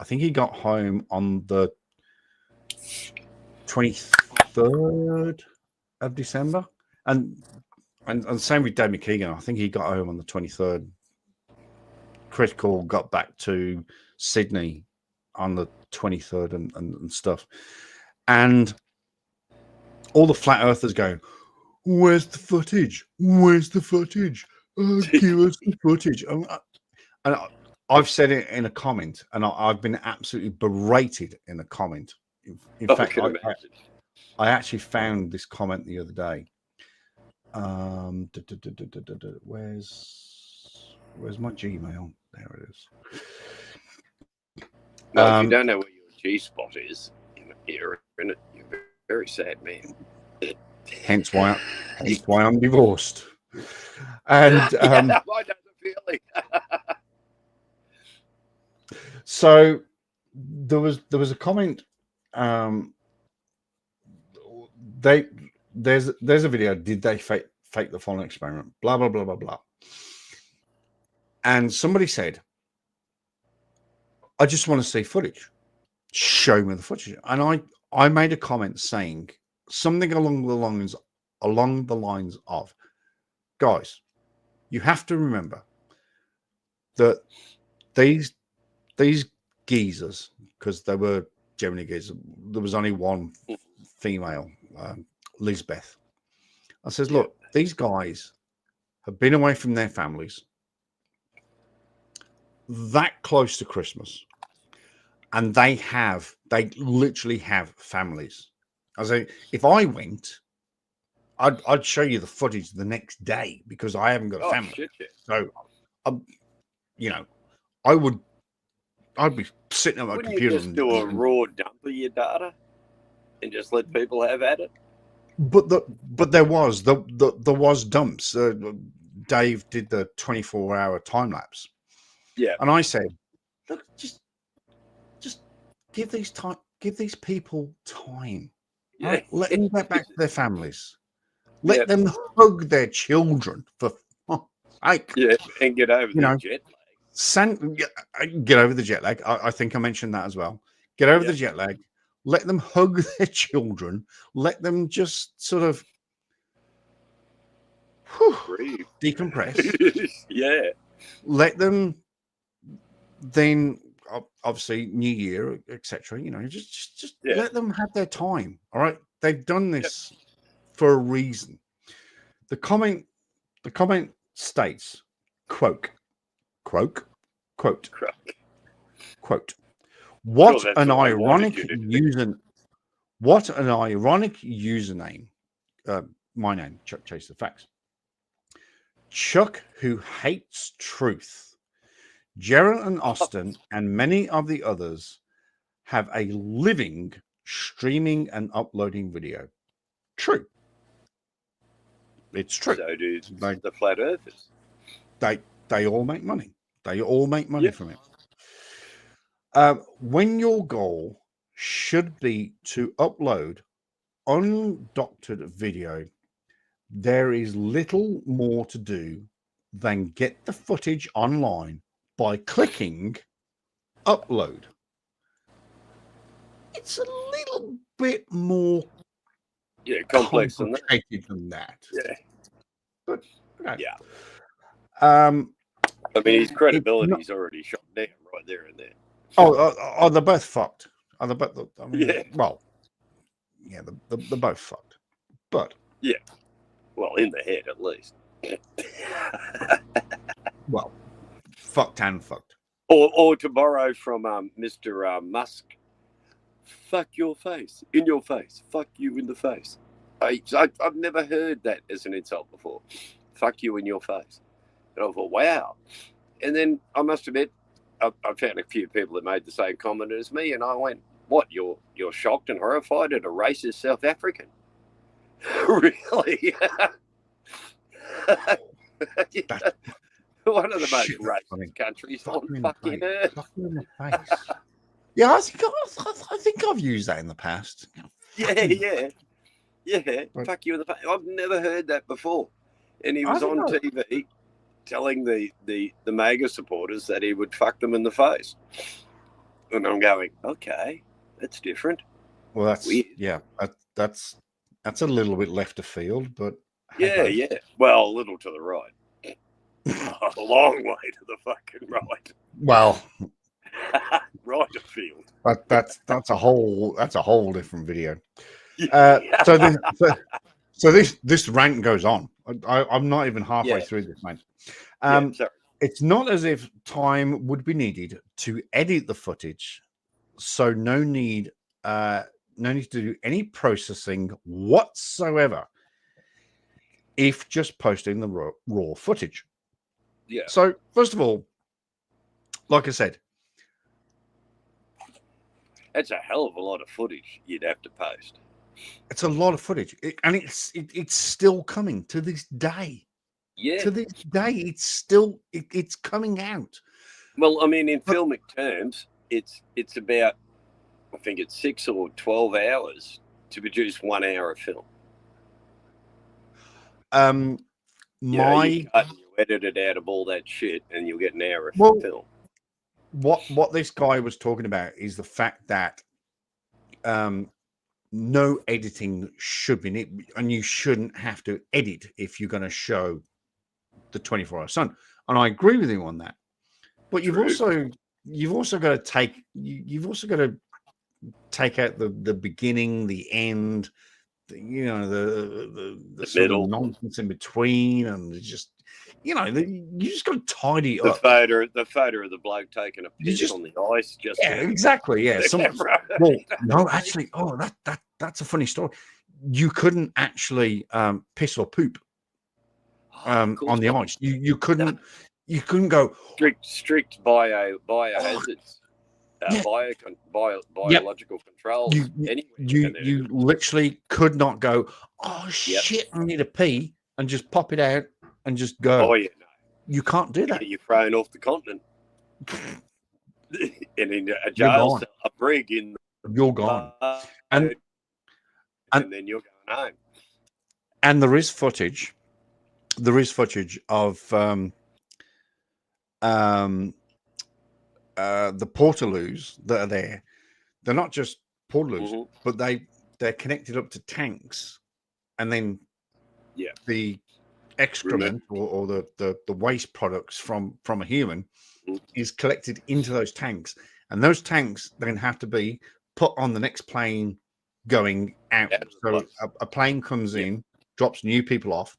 I think he got home on the 23rd of December, and same with Dave McKeegan. I think he got home on the 23rd. Critical got back to Sydney on the 23rd and stuff, and all the flat earthers going, "Where's the footage? Where's the footage? Give us the footage." And I've said it in a comment, and I've been absolutely berated in a comment. In fact, I actually found this comment the other day. Where's my Gmail? There it is. Well, if you don't know where your G spot is, you're a very sad man. Hence why I'm divorced. And I know the feeling. So there was a comment. There's a video. Did they fake the fallen experiment? Blah blah blah blah blah. And somebody said, "I just want to see footage. Show me the footage." And I made a comment saying something along the lines of, "Guys, you have to remember that these geezers, because they were generally geezers, there was only one female, Lisbeth." I says, "Look, these guys have been away from their families that close to Christmas, and they literally have families." I say, if I went, I'd show you the footage the next day because I haven't got a family. Shit. So, I'd be sitting at my computer. You just do a raw dump of your data and just let people have at it? But there was dumps. Dave did the 24-hour time lapse. Yeah. And I said, look, just give these people time. Yeah. Right? Let them get back to their families. Let them hug their children for fuck's sake. Yeah, and get over the jet lag. Get over the jet lag. I think I mentioned that as well. Get over the jet lag. Let them hug their children. Let them just sort of decompress. Yeah. Let them then, obviously, New Year, etc. Just let them have their time. All right, they've done this for a reason. The comment states, quote. What an ironic username. My name, ChuckChaseTheFacts. Chuck, who hates truth. Jaron and Austin and many of the others have a living streaming and uploading video. True. It's true. So do the flat earthers. They all make money. They all make money from it. When your goal should be to upload undoctored video, there is little more to do than get the footage online by clicking upload. It's a little bit more complex than that. Yeah. But okay. Yeah. I mean, his credibility's already shot down right there and there. Oh, they're both fucked. They're both, I mean, Yeah. Well, yeah, they're both fucked. But yeah, well, in the head at least. Well, fucked and fucked. Or to borrow from Mr. Musk, fuck your face, in your face, fuck you in the face. I've never heard that as an insult before. Fuck you in your face. And I thought, wow. And then I must admit, I found a few people that made the same comment as me, and I went, what, you're shocked and horrified at a racist South African? Really? One of the most racist countries on fucking earth. Yeah, I think I've used that in the past. Yeah. Fuck you in the face. I've never heard that before. And he was on TV telling the MAGA supporters that he would fuck them in the face. And I'm going, okay, that's different. Well, that's weird. Yeah, that's a little bit left of field, but yeah. Well, a little to the right. A long way to the fucking right. Well, right of field. That's a whole different video. So this rant goes on. I'm not even halfway through this, mate. It's not as if time would be needed to edit the footage, so no need to do any processing whatsoever if just posting the raw footage. Yeah. So first of all, like I said, that's a hell of a lot of footage you'd have to post. It's a lot of footage, and it's still coming to this day. Yeah. To this day, it's still it's coming out. Well, I mean, in filmic terms, it's about, I think it's 6 or 12 hours to produce 1 hour of film. You edit it out of all that shit, and you'll get an hour of film. What this guy was talking about is the fact that no editing should be, and you shouldn't have to edit if you're going to show the 24-hour sun. And I agree with him on that. But you've also got to take out the beginning, the end, the sort middle of nonsense in between, and just you just got to tidy the up. Photo of the bloke taking a piss on the ice. Exactly. Yeah. No, actually, that's a funny story. You couldn't actually piss or poop on the ice. You couldn't go strict biohazards. Biological controls. You literally could not go, oh shit, I need a pee, and just pop it out and just go. Oh yeah, no. You can't do that. You're thrown off the continent. And in a jail cell, a brig in you're gone. And then you're going home. And there is footage of the portaloos that are there. They're not just portaloos, but they're connected up to tanks, and then the excrement or the waste products from a human is collected into those tanks, and those tanks then have to be put on the next plane going out. So a plane comes in, drops new people off,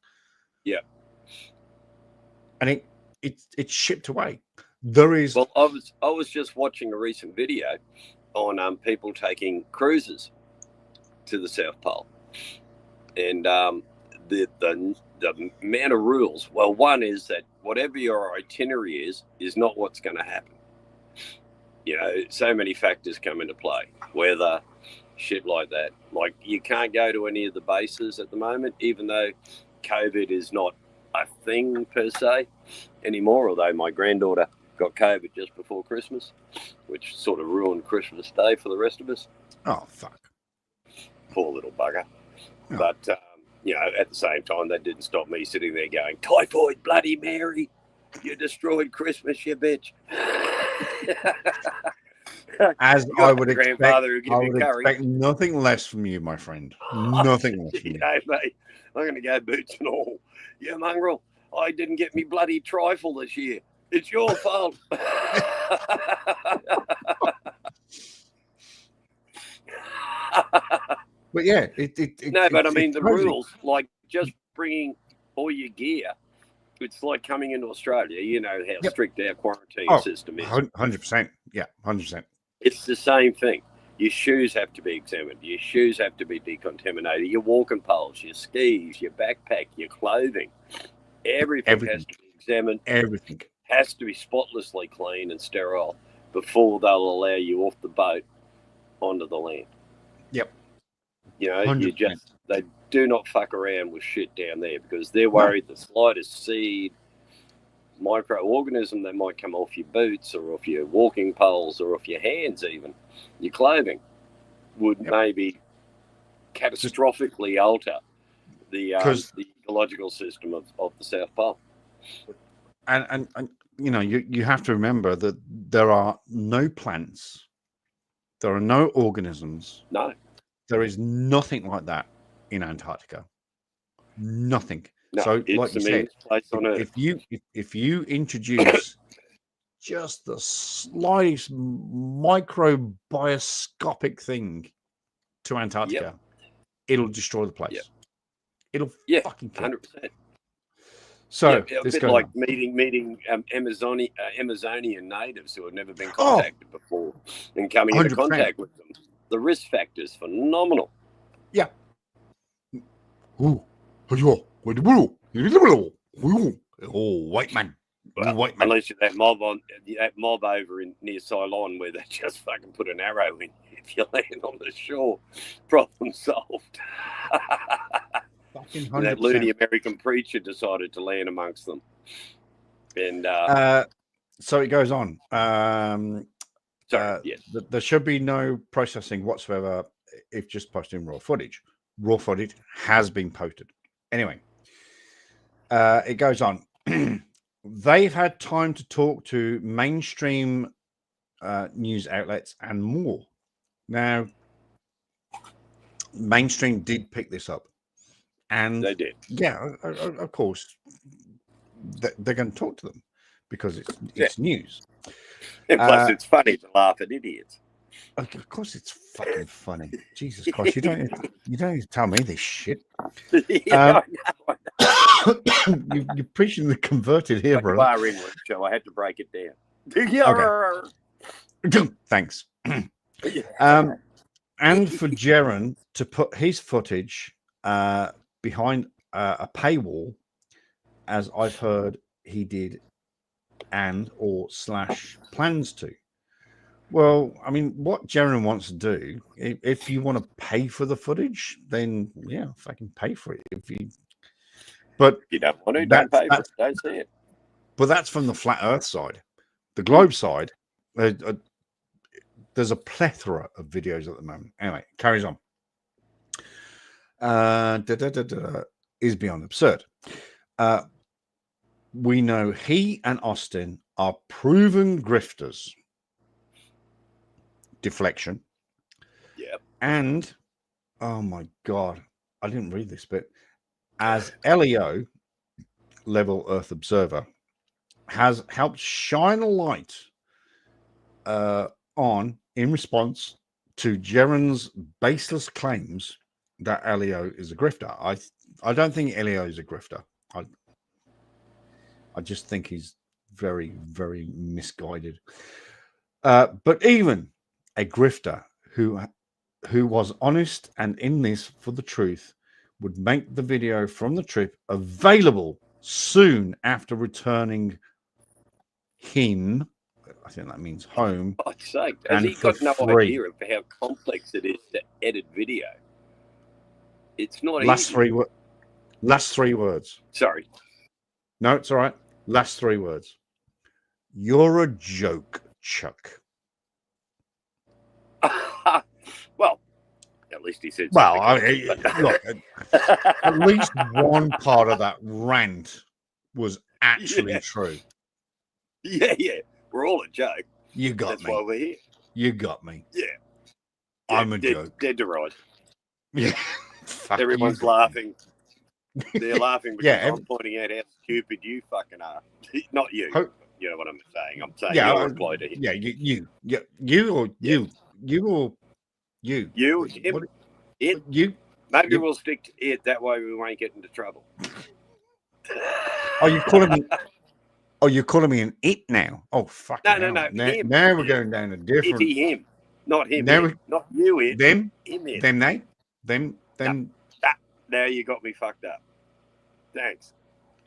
and it's shipped away. There is. Well, I was just watching a recent video on people taking cruises to the South Pole, and the amount of rules. Well, one is that whatever your itinerary is not what's going to happen. So many factors come into play. Weather, shit like that. Like, you can't go to any of the bases at the moment, even though COVID is not a thing per se anymore. Although my granddaughter got COVID just before Christmas, which sort of ruined Christmas Day for the rest of us. Oh, fuck. Poor little bugger. Oh. But, you know, at the same time, that didn't stop me sitting there going, typhoid, Bloody Mary, you destroyed Christmas, you bitch. As You I got would a expect, grandfather who gave I you would curry. expect nothing less from you, my friend. Nothing less from You you. know, mate, I'm going to go boots and all. Yeah, mongrel, I didn't get me bloody trifle this year. It's your fault. But yeah, no, but I mean, it's the crazy. rules, like just bringing all your gear, it's like coming into Australia. You know how strict our quarantine system is. 100%. Yeah, 100%. It's the same thing. Your shoes have to be examined. Your shoes have to be decontaminated. Your walking poles, your skis, your backpack, your clothing. Everything has to be examined. Everything has to be spotlessly clean and sterile before they'll allow you off the boat onto the land. Yep. You know, 100%. they do not fuck around with shit down there because they're worried the slightest seed, microorganism that might come off your boots or off your walking poles or off your hands, even your clothing, would maybe catastrophically alter the ecological system of the South Pole. And you know, you have to remember that there are no plants, there are no organisms. No. There is nothing like that in Antarctica. Nothing. No, So, it's like you the said, meanest place on earth. if you introduce just the slightest microbioscopic thing to Antarctica, it'll destroy the place. It'll fucking kill. 100%. So a this bit goes like on. meeting Amazonian natives who had never been contacted before and coming into 100%. contact with them. The risk factor is phenomenal. Yeah. Oh, white man. White man. Unless you're that mob over near Ceylon where they just fucking put an arrow in if you land on the shore. Problem solved. Fucking 100%. And that loony American preacher decided to land amongst them. And so it goes on. Yes. There should be no processing whatsoever if just posting raw footage. Raw footage has been posted. Anyway, it goes on. They've had time to talk to mainstream news outlets and more. Now, mainstream did pick this up. And they did. Yeah, of course, they're going to talk to them because it's news. And plus, it's funny to laugh at idiots. Of course, it's fucking funny. Jesus Christ, you don't need to tell me this shit. I know. You're preaching the converted here, bro. Bar English, so I had to break it down. Okay. Thanks. And for Jaron to put his footage behind a paywall, as I've heard he did, or plans to. Well, I mean, what Jaron wants to do, if you want to pay for the footage, then yeah, fucking pay for it. But you don't want to, don't pay for it, don't see it. But that's from the flat Earth side. The globe side, there's a plethora of videos at the moment. Anyway, carries on. Is beyond absurd. We know he and Austin are proven grifters. Deflection. Yep. And oh my God, I didn't read this bit. As LEO, Level Earth Observer, has helped shine a light on in response to Jaron's baseless claims that LEO is a grifter. I don't think LEO is a grifter. I just think he's very, very misguided. But even a grifter who was honest and in this for the truth would make the video from the trip available soon after returning him. I think that means home. For God's sake, has he got no idea of how complex it is to edit video? It's not easy. Last three words. Sorry. No, it's all right. Last three words. You're a joke, Chuck. Well, at least he said Well, something. look, at least one part of that rant was actually true. Yeah. We're all a joke. You got That's me. why we're here. You got me. Yeah. I'm a joke. Dead to right. Yeah. Fuck, Everyone's you got laughing. They're laughing because Yeah, I'm pointing out how stupid you fucking are. Not you. You know what I'm saying? I'm saying Yeah, you're employed to him. yeah, you or you. You, him, What- it. You. Maybe you- we'll stick to it. That way we won't get into trouble. Oh, you're calling me. Oh, you're calling me an it now. Oh, fuck. No. Now, Him. now we're going down a different. It's him. Not him. Now Him. Not you. It. Them. Him. It. Them. They. Them. Them. Now you got me fucked up. Thanks.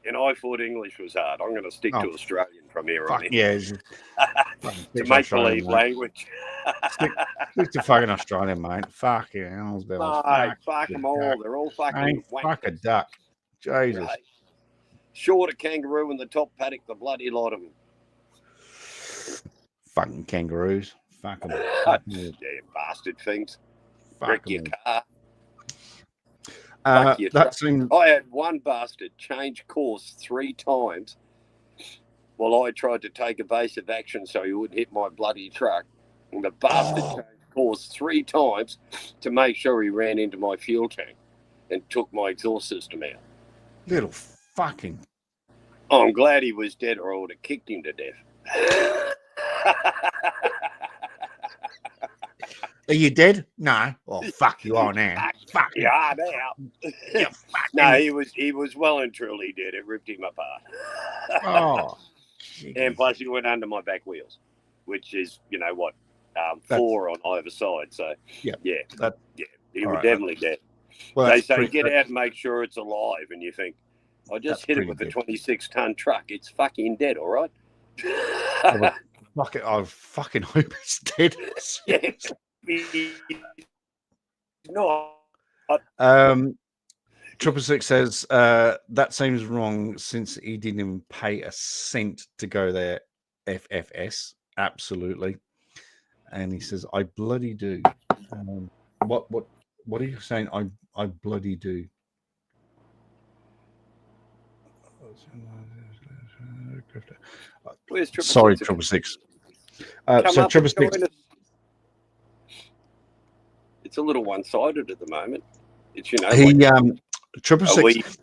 And I thought English was hard. I'm going to stick to Australian from here on in. Yeah. To make believe language. Stick to fucking Australian, mate. Fucking hell, No, fuck them all. They're all fucking fuck a duck. Jesus. Right. Short a kangaroo in the top paddock, the bloody lot of them. Fucking kangaroos. Fuck them. Yeah, bastard things. Wreck your car. That seemed... I had one bastard change course 3 times while I tried to take evasive action so he wouldn't hit my bloody truck. And the bastard changed course 3 times to make sure he ran into my fuel tank and took my exhaust system out. Little fucking... Oh, I'm glad he was dead or I would have kicked him to death. Are you dead? No. Oh, fuck, you are now. Fuck. You are now. No, he was well and truly dead. It ripped him apart. Oh. And plus he went under my back wheels, which is, 4 on either side. So, he was definitely dead. Well, they say, get out and make sure it's alive. And you think, I just hit it with a 26-ton truck. It's fucking dead, all right? Fuck it. I fucking hope it's dead. No. 666 says that seems wrong since he didn't even pay a cent to go there. FFS, absolutely. And he says, I bloody do. What are you saying? I bloody do. Sorry, 666. So 666. It's a little one-sided at the moment. It's 666.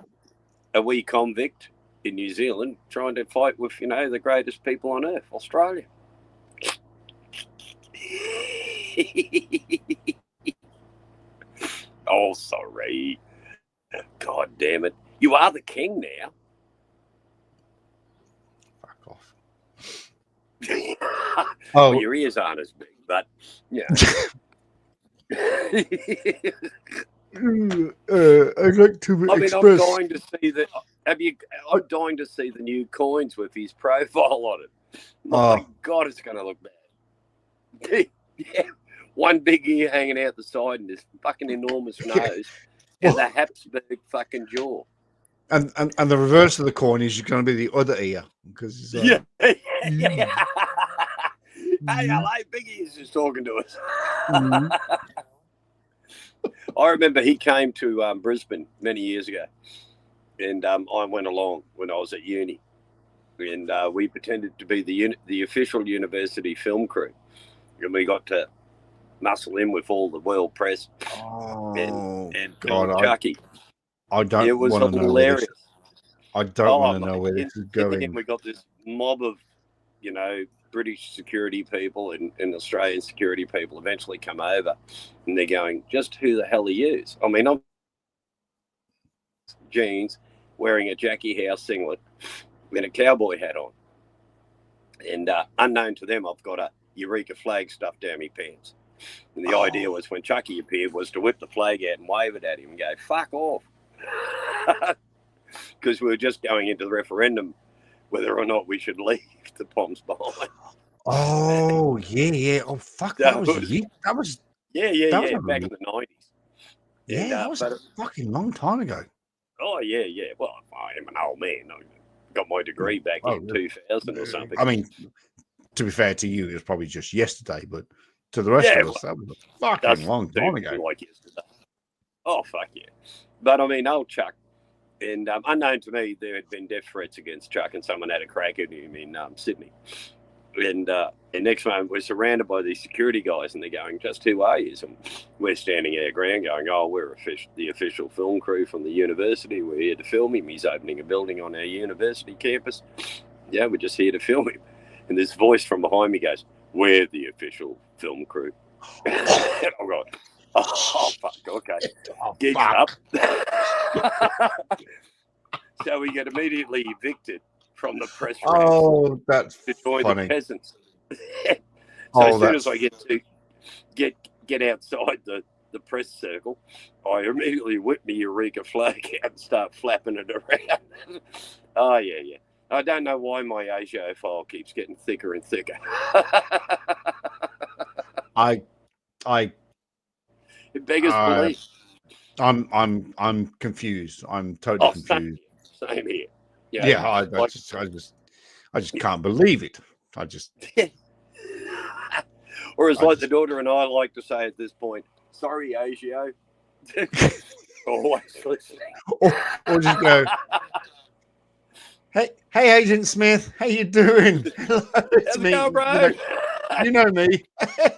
A wee convict in New Zealand trying to fight with the greatest people on earth, Australia. Oh, sorry. God damn it! You are the king now. Fuck off. Well, your ears aren't as big, but I'd like to express. I'm dying to see the. I'm dying to see the new coins with his profile on it. My God, it's going to look bad. Yeah, one big ear hanging out the side and this fucking enormous nose, and the Habsburg fucking jaw. And the reverse of the coin is going to be the other ear because Hey, hello, Big Ear's just talking to us. I remember he came to Brisbane many years ago, and I went along when I was at uni, and we pretended to be the official university film crew, and we got to muscle in with all the world press and God, Chucky. I don't. It was want to hilarious. Know I don't want to know where this is going. We got this mob of, British security people and Australian security people eventually come over, and they're going, just who the hell are you? I mean, I'm jeans, wearing a Jackie House singlet and a cowboy hat on. And unknown to them, I've got a Eureka flag stuffed down my pants. And the idea was when Chucky appeared was to whip the flag out and wave it at him and go, fuck off. Because we were just going into the referendum whether or not we should leave the bombs behind. Oh, yeah. Oh, fuck. That was you. That was... Yeah. Back in the 90s. Yeah, that was a fucking long time ago. Oh, yeah. Well, I am an old man. got my degree back in 2000 or something. I mean, to be fair to you, it was probably just yesterday, but to the rest of us, that was a fucking long time ago. Like yesterday. Oh, fuck yeah. But I mean, old Chuck, and unknown to me, there had been death threats against Chuck, and someone had a crack at him in Sydney. And next moment, we're surrounded by these security guys, and they're going, "Just who are you?" And we're standing our ground going, "Oh, we're the official film crew from the university. We're here to film him. He's opening a building on our university campus. Yeah, we're just here to film him." And this voice from behind me goes, "We're the official film crew." Oh, God. Oh, fuck. Okay. Gig's up. So we get immediately evicted from the press room. Oh, that's to join funny. the peasants. As soon as I get outside the press circle, I immediately whip my Eureka flag out and start flapping it around. Oh, yeah. I don't know why my ASIO file keeps getting thicker and thicker. It beggars belief. I'm confused. I'm totally confused. Same here. Yeah, I just can't believe it. Or as like the daughter and I like to say at this point, "Sorry, ASIO." Always listening. Or just go, Hey, Agent Smith, how you doing? It's me. Go, bro? You know me.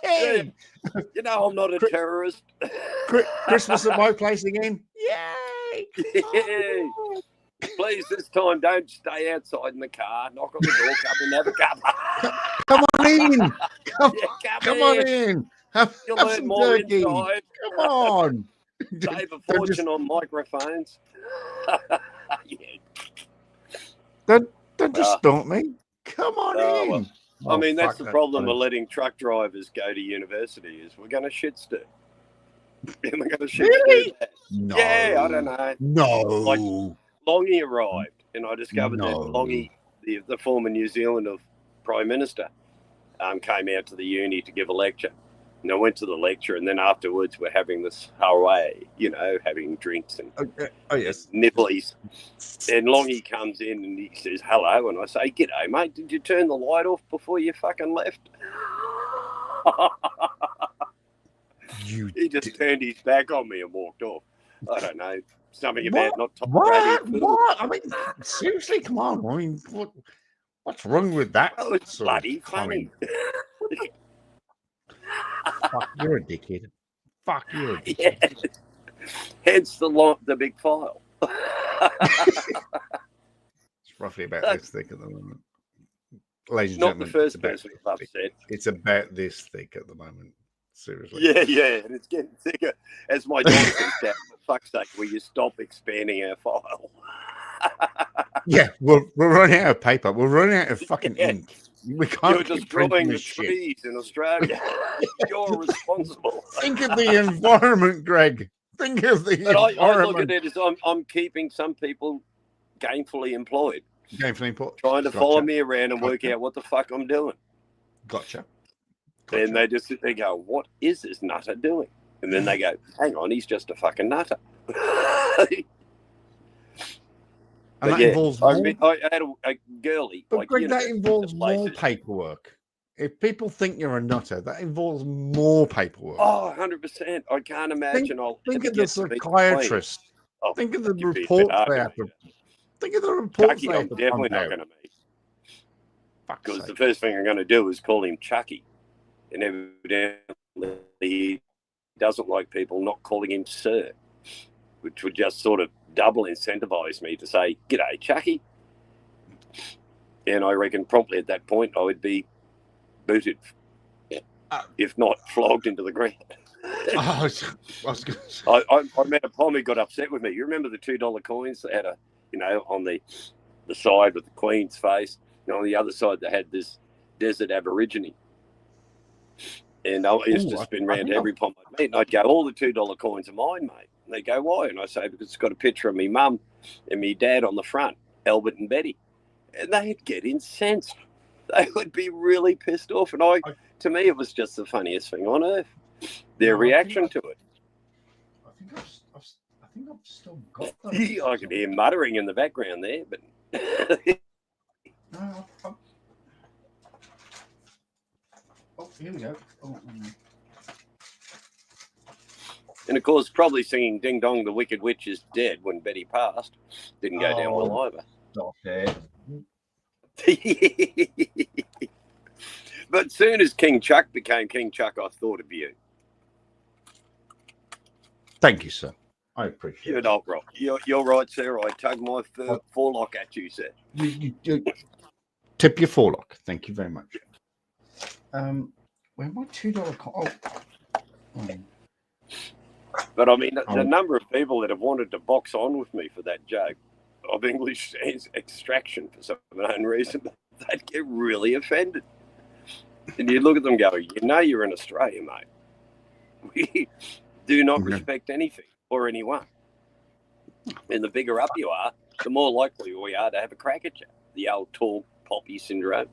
Hey. You know I'm not a terrorist. Christmas at my place again. Yay! Yay. Please, this time, don't stay outside in the car. Knock on the door, come and have a cup. Come on in. Come on in. in. Have some more turkey. inside. Come on. Save a fortune on microphones. Don't just stomp me. Come on in. Well, I mean, that's the problem of letting truck drivers go to university is we're going to shit stir. We're going to shit stir that. No. Yeah, I don't know. No. Like, Longy arrived, and I discovered that Longy, the former New Zealand Prime Minister, came out to the uni to give a lecture. And I went to the lecture, and then afterwards we're having this harangue, having drinks and nibblies. And Longy comes in and he says, "Hello," and I say, "G'day, mate. Did you turn the light off before you fucking left?" He just turned his back on me and walked off. I don't know. Something about not tolerating. What? I mean, seriously, come on. I mean, what's wrong with that? Oh, it's bloody funny. Fuck, you're a dickhead. Fuck, you're a dickhead. Yeah. Hence the big file. It's roughly about this thick at the moment. Ladies and gentlemen, not the first person I've upset. It's about this thick at the moment. Seriously. Yeah, and it's getting thicker. As my daughter says, "Dad, for fuck's sake, will you stop expanding our file?" Yeah, we're running out of paper. We're running out of fucking ink. We can't. You're destroying the trees in Australia. You're responsible. Think of the environment, Greg. Think of the environment. I look at it as I'm keeping some people gainfully employed. Trying to follow me around and work out what the fuck I'm doing. Gotcha. Then they just sit there and go, "What is this nutter doing?" And then they go, "Hang on, he's just a fucking nutter." And that involves I had a girlie. But Greg, that involves more paperwork. If people think you're a nutter, that involves more paperwork. Oh, 100%. I can't imagine. Think of the psychiatrist. Think of the reports they have to. Think of the reports they have to. I'm definitely not going to make. Because the first thing I'm going to do is call him Chucky. And evidently he doesn't like people not calling him sir, which would just sort of double incentivize me to say, "G'day, Chucky." And I reckon promptly at that point I would be booted, if not flogged into the ground. I met a pom who got upset with me. You remember the $2 coins that had on the side with the Queen's face, and on the other side they had this desert Aborigine. And I used to spin around every pom I'd meet, and I'd go, "All the $2 coins are mine, mate." And they go, "Why?" And I say, "Because it's got a picture of me mum and me dad on the front, Albert and Betty." And they'd get incensed. They would be really pissed off. And to me, it was just the funniest thing on earth. Their reaction to it. I think I've still got them. I can hear muttering in the background there, but Oh, here we go. Oh, And of course, probably singing "Ding Dong, the Wicked Witch is Dead" when Betty passed didn't go down well either. Stop it. But soon as King Chuck became King Chuck, I thought of you. Thank you, sir. I appreciate You're it. not right. You're right, sir. I tug my forelock at you, sir. You tip your forelock. Thank you very much. Where my $2 coin? Oh. But I mean, the number of people that have wanted to box on with me for that joke of English extraction for some unknown reason, they'd get really offended. And you look at them going, you know you're in Australia, mate. We do not respect anything or anyone. And the bigger up you are, the more likely we are to have a crack at you. The old tall poppy syndrome.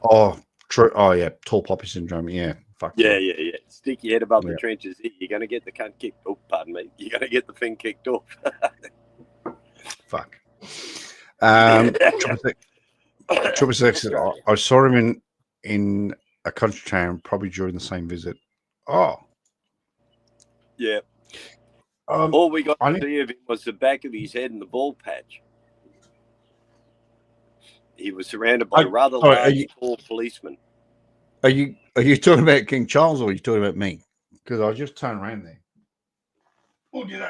Oh, true. Oh, yeah. Tall poppy syndrome. Yeah. Fuck yeah. Stick your head above the trenches. You're going to get the cunt kicked. Oh, pardon me. You're going to get the thing kicked off. Fuck. Triple Six. I saw him in a country town probably during the same visit. Oh. Yeah. All we got to see of him was the back of his head and the bald patch. He was surrounded by rather large, tall policemen. Are you talking about King Charles or are you talking about me? Because I just turned around there. Oh, did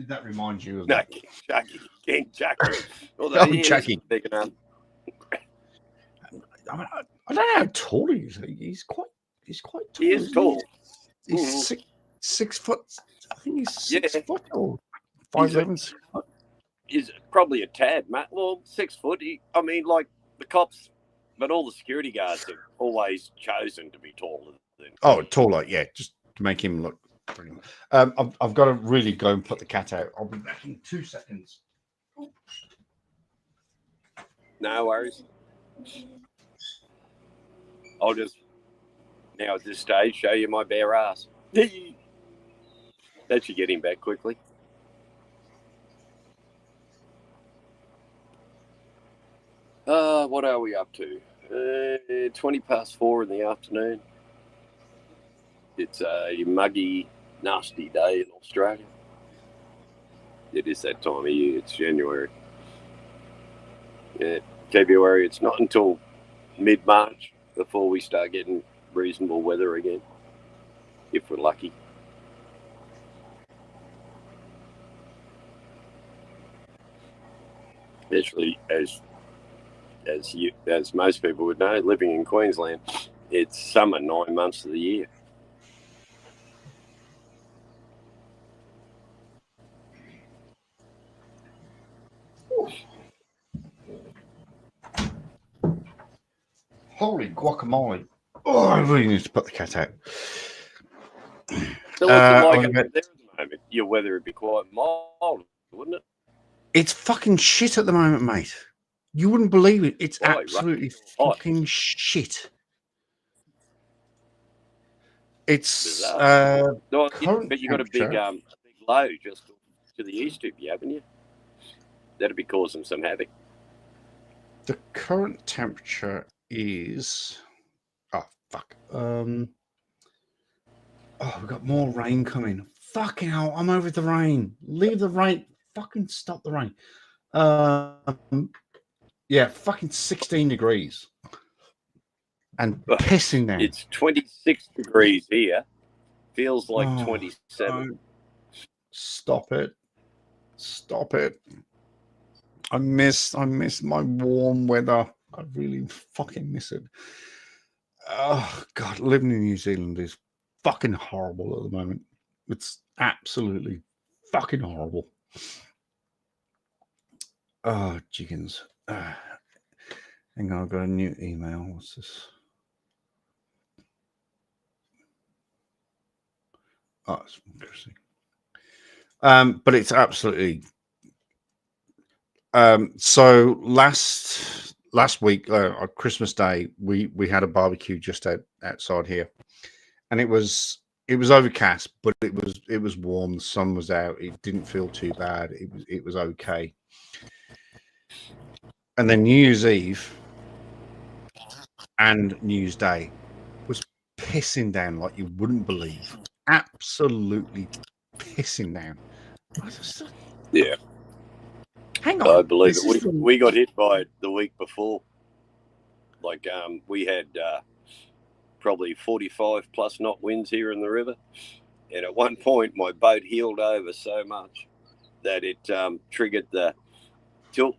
that remind you of that? King Chucky. Oh, Chucky. I mean, I don't know how tall he is. He's quite tall. He is tall. He's 6 foot. I think he's 6 foot or 5'11". He's probably a tad, Matt. Well, 6 foot. I mean, like the cops, but all the security guards have always chosen to be taller than. Oh, taller, yeah, just to make him look pretty much. I've got to really go and put the cat out. I'll be back in 2 seconds. No worries. I'll just now at this stage show you my bare ass. That should get him back quickly. What are we up to? 4:20 in the afternoon. It's a muggy, nasty day in Australia. It is that time of year. It's January. Yeah, February. It's not until mid-March before we start getting reasonable weather again, if we're lucky. Especially as most people would know, living in Queensland, it's summer 9 months of the year. Holy guacamole. Oh, I really need to put the cat out. So what's it like up there at the moment? Your weather would be quite mild, wouldn't it? It's fucking shit at the moment, mate. You wouldn't believe it. It's absolutely fucking shit. It's but you got a big low just to the east of you, haven't you? That'd be causing some havoc. The current temperature is fuck. Oh, we've got more rain coming. Fucking hell, I'm over the rain. Leave the rain. Fucking stop the rain. Yeah, fucking 16 degrees. And pissing down. It's 26 degrees here. Feels like 27. Stop it. Stop it. I miss my warm weather. I really fucking miss it. Oh God, living in New Zealand is fucking horrible at the moment. It's absolutely fucking horrible. Oh, chickens. Hang on, I've got a new email. What's this? Oh, it's interesting. But it's absolutely. So last week, on Christmas Day, we had a barbecue just outside here, and it was overcast, but it was warm. The sun was out. It didn't feel too bad. It was okay. And then New Year's Eve and New Year's Day was pissing down like you wouldn't believe. Absolutely pissing down. Yeah. Hang on. I believe it. We got hit by it the week before. Like, we had probably 45 plus knot winds here in the river. And at one point, my boat heeled over so much that it triggered the tilt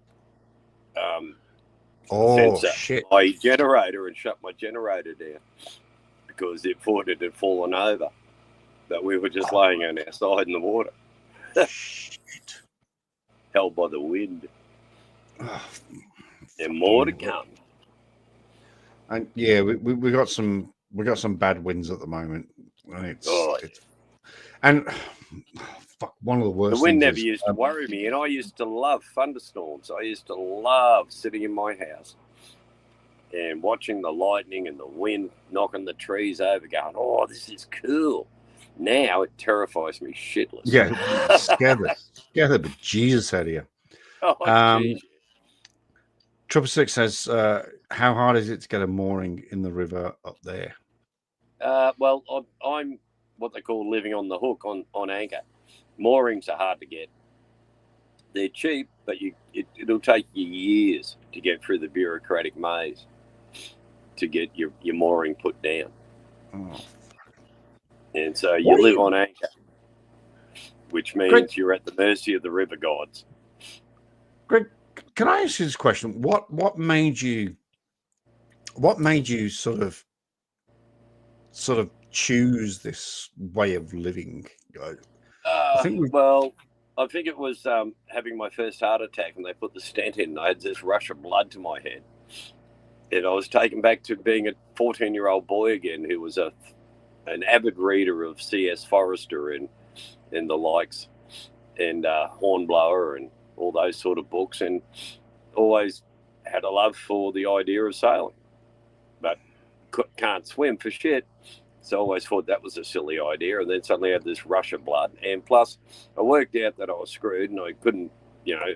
sensor shit. my generator and shut my generator down because it thought it had fallen over. But we were just laying on our side in the water. Held by the wind. And more to come. And yeah, we got some bad winds at the moment. And it's fuck, one of the worst. The wind never used to worry me, and I used to love thunderstorms. I used to love sitting in my house and watching the lightning and the wind knocking the trees over, going, "Oh, this is cool." Now it terrifies me shitless. Yeah, scare the bejesus out of you. Oh, geez. 666 says, "How hard is it to get a mooring in the river up there?" Well, I'm what they call living on the hook on anchor. Moorings are hard to get. They're cheap, but it'll take you years to get through the bureaucratic maze to get your mooring put down. Oh. And so you live on anchor, which means you're at the mercy of the river gods. Greg, can I ask you this question? What made you sort of choose this way of living? I think it was having my first heart attack, and they put the stent in, and I had this rush of blood to my head. And I was taken back to being a 14-year-old boy again, who was an avid reader of C.S. Forrester and the likes, and Hornblower and all those sort of books, and always had a love for the idea of sailing, but can't swim for shit. So I always thought that was a silly idea, and then suddenly I had this rush of blood. And plus, I worked out that I was screwed, and I couldn't,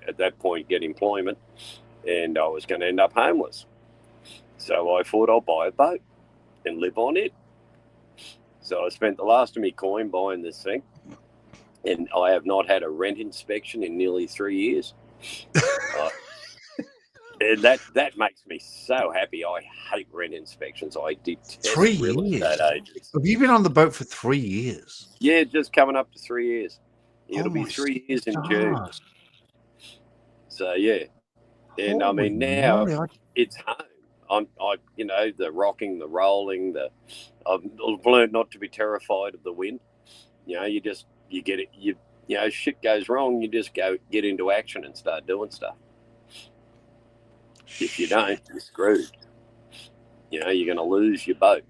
at that point get employment, and I was going to end up homeless. So I thought I'll buy a boat and live on it. So I spent the last of my coin buying this thing, and I have not had a rent inspection in nearly 3 years. And that makes me so happy. I hate rent inspections. I detest 3 real years. estate agents. Have you been on the boat for 3 years? Yeah, just coming up to 3 years. It'll be 3 years in June. So yeah, and I mean now it's home. The rocking, the rolling, I've learned not to be terrified of the wind. You get it. Shit goes wrong, you just get into action and start doing stuff. If you don't, you're screwed. You're going to lose your boat,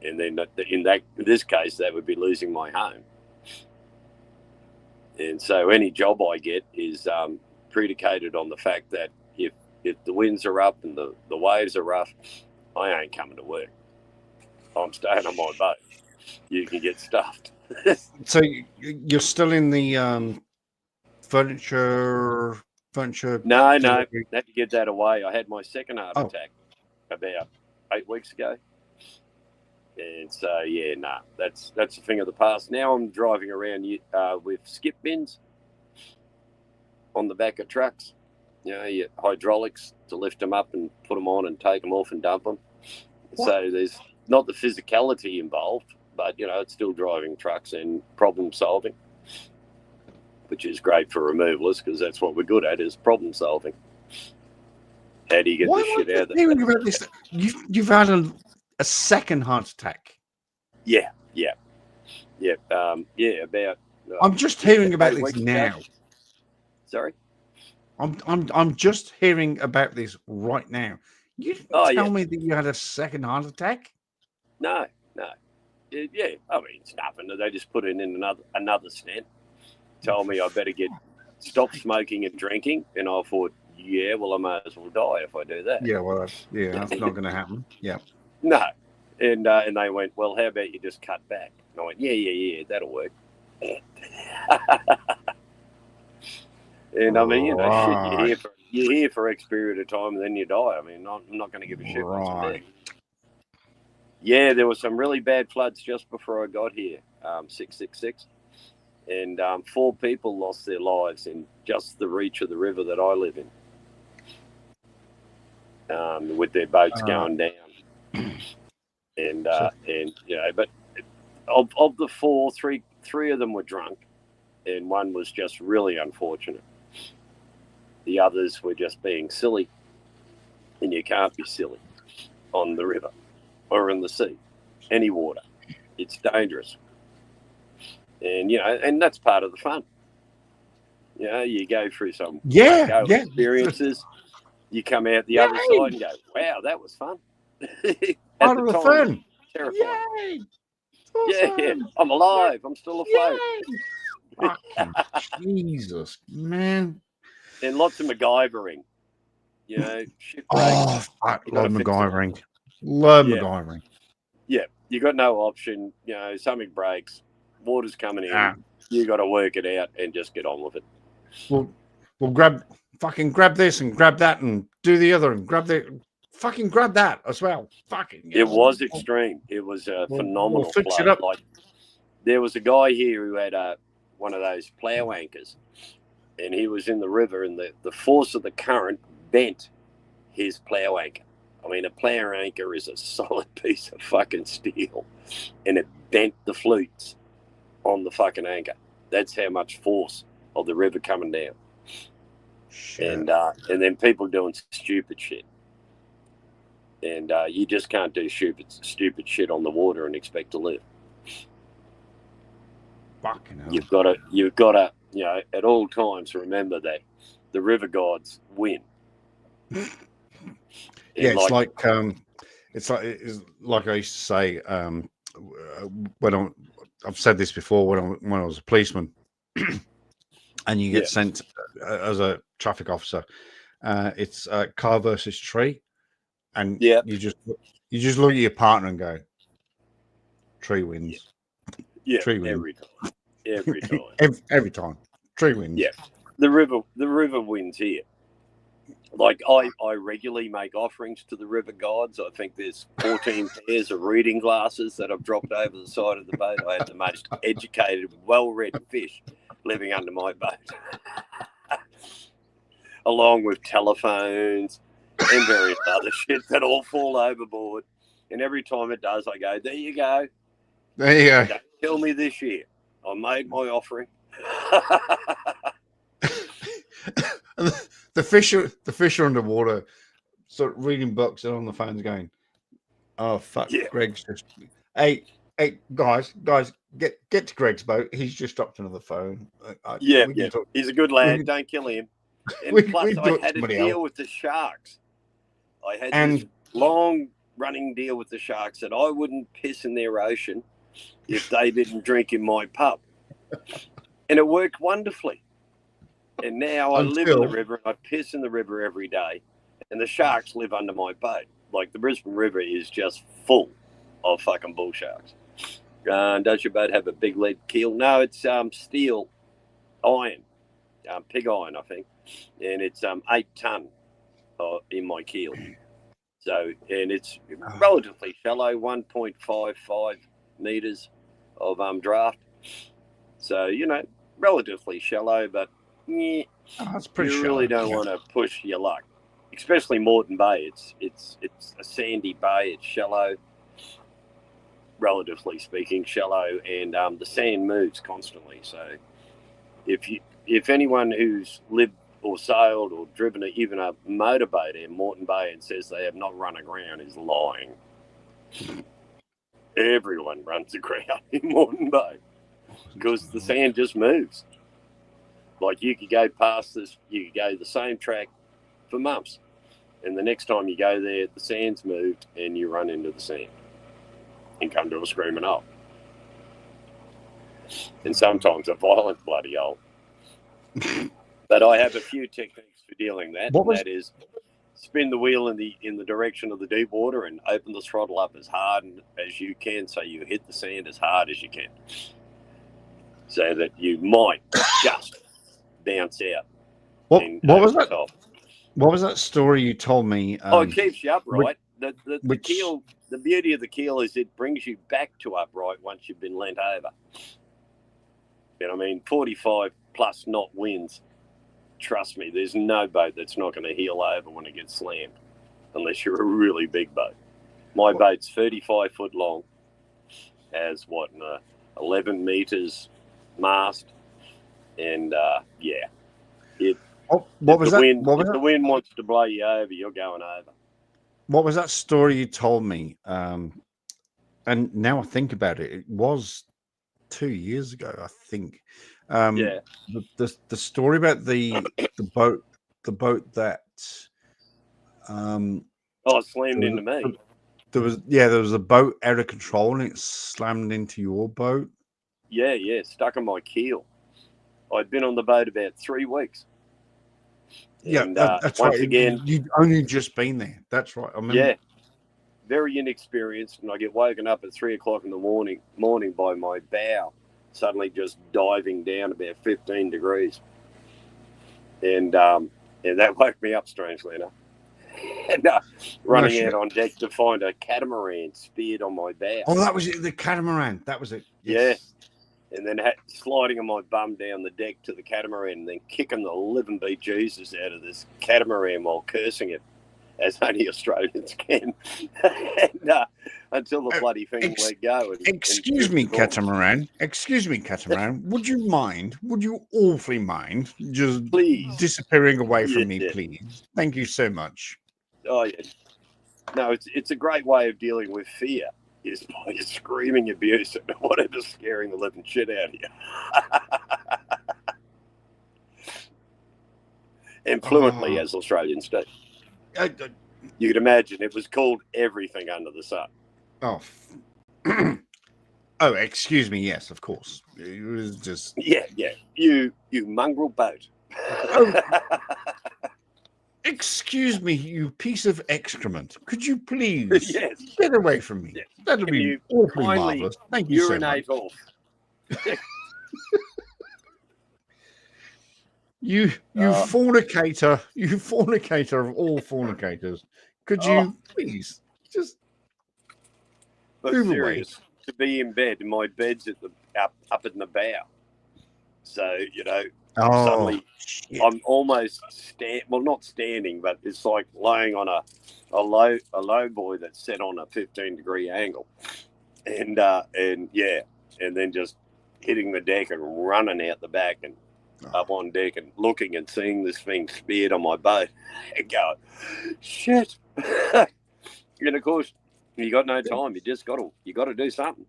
and then in this case, that would be losing my home. And so, any job I get is predicated on the fact that if the winds are up and the waves are rough, I ain't coming to work. I'm staying on my boat. You can get stuffed. So you're still in the furniture. No, had to get that away. I had my second heart attack about 8 weeks ago, and so that's a thing of the past. Now I'm driving around with skip bins on the back of trucks. Your hydraulics to lift them up and put them on and take them off and dump them. What? So there's not the physicality involved, but it's still driving trucks and problem solving, which is great for removalists because that's what we're good at, is problem solving. How do you get this shit out of there? You've had a second heart attack. Yeah. About. I'm just hearing about this now. Ago. Sorry. I'm just hearing about this right now. You didn't tell me that you had a second heart attack. No. Yeah, I mean it's nothing. They just put in another stent. Told me I better stop smoking and drinking, and I thought, I might as well die if I do that. Yeah, well, that's not going to happen. Yeah. No, and they went, well, how about you just cut back? And I went, yeah, that'll work. And I mean, shit, you hear for you're here for X period of time and then you die. I mean, I'm not going to give a shit once I'm dead. Yeah, there were some really bad floods just before I got here, 666. And 4 people lost their lives in just the reach of the river that I live in, with their boats going down. And you know, but of the 4, three of them were drunk, and one was just really unfortunate. The others were just being silly, and you can't be silly on the river or in the sea, any water. It's dangerous. And, you know, and that's part of the fun. You know, you go through some experiences, you come out the other side and go, wow, that was fun. Part of the fun. Terrifying. Yeah, I'm alive. I'm still afloat. Fucking Jesus, man. And lots of MacGyvering. You know, shipwrecks. Oh, fuck, love MacGyvering. Love MacGyvering. Yeah, you got no option. You know, something breaks, water's coming in. You got to work it out and just get on with it. We'll grab this and grab that and do the other and grab that as well. Fucking. It was extreme. It was a phenomenal we'll fix flood. it up. Like, there was a guy here who had one of those plow anchors, and he was in the river, and the force of the current bent his plow anchor. I mean, a plow anchor is a solid piece of fucking steel, and it bent the flutes on the fucking anchor. That's how much force of the river coming down. Shit. And then people doing stupid shit. And you just can't do stupid shit on the water and expect to live. Fucking hell. You've got to, you know, at all times remember that the river gods win. Yeah, it's like I used to say when I've said this before when I was a policeman, and you get sent as a traffic officer. It's car versus tree, and you just look at your partner and go, tree wins. Yeah, tree wins. Every time. every time, tree wins. Yeah, the river wins here. Like, I regularly make offerings to the river gods. I think there's 14 pairs of reading glasses that I've dropped over the side of the boat. I had the most educated, well-read fish living under my boat, along with telephones and various other shit that all fall overboard. And every time it does, I go, there you go. There you go. Don't kill me this year. I made my offering. The fish are underwater, sort of reading books and on the phones going, oh fuck, Greg's just hey guys, get to Greg's boat. He's just dropped another phone. He's a good lad. Don't kill him. And plus, I had a deal with the sharks. I had this long running deal with the sharks that I wouldn't piss in their ocean if they didn't drink in my pub, and it worked wonderfully. And now I live in the river and I piss in the river every day, and the sharks live under my boat. Like, the Brisbane River is just full of fucking bull sharks. Does your boat have a big lead keel? No, it's steel iron, pig iron, I think, and it's 8 ton in my keel. So, and it's relatively shallow, 1.55 meters of draft. So, you know, relatively shallow, but that's pretty you really don't want to push your luck, especially Moreton Bay. It's a sandy bay. It's shallow, relatively speaking, shallow, and the sand moves constantly. So if anyone who's lived or sailed or driven even a motorboat in Moreton Bay and says they have not run aground is lying. Everyone runs aground in Moreton Bay because the sand just moves. Like, you could go past this, you could go the same track for months, and the next time you go there, the sand's moved and you run into the sand and come to a screaming halt. And sometimes a violent bloody halt. But I have a few techniques for dealing with that. That is, spin the wheel in the direction of the deep water and open the throttle up as hard as you can, so you hit the sand as hard as you can, so that you might just bounce out. What was that? What was that story you told me? It keeps you upright. The keel, the beauty of the keel is it brings you back to upright once you've been leant over. You know what I mean? 45 plus knot winds. Trust me, there's no boat that's not going to heel over when it gets slammed, unless you're a really big boat. My boat's 35 foot long, has 11 meters mast, and what was that? If the wind wants to blow you over, you're going over. What was that story you told me? And now I think about it, it was 2 years ago, I think. The story about the boat that slammed into me. There was a boat out of control and it slammed into your boat. Yeah, stuck on my keel. I'd been on the boat about 3 weeks. Yeah, and, that's once right. Again, you'd only just been there. That's right. I remember. Yeah, very inexperienced, and I get woken up at 3 o'clock in the morning by my bow suddenly just diving down about 15 degrees, and that woke me up strangely enough. And running out on deck to find a catamaran speared on my bow. Oh, that was it. The catamaran. That was it. Yes. Yeah. And then sliding on my bum down the deck to the catamaran and then kicking the living bejesus out of this catamaran while cursing it, as only Australians can, and, until the bloody thing let go. Excuse me, catamaran. Would you awfully mind just disappearing away from me, please? Thank you so much. Oh, yeah. No, it's a great way of dealing with fear, is by screaming abuse and whatever's scaring the living shit out of you. And fluently, as Australians do. You could imagine it was called everything under the sun. Oh. Oh, excuse me. Yes, of course. It was just... Yeah. You mongrel boat. Excuse me, you piece of excrement. Could you please get away from me? Yes. That'll be awfully marvelous. Thank you so much. Off. You fornicator. You fornicator of all fornicators. Could you please just move away? To be in bed, and my bed's at the up in the bow. So, suddenly I'm almost not standing, but it's like laying on a low boy that's set on a 15-degree angle. And then just hitting the deck and running out the back and up on deck and looking and seeing this thing speared on my boat and going, shit. And of course, you got no time. You got to do something.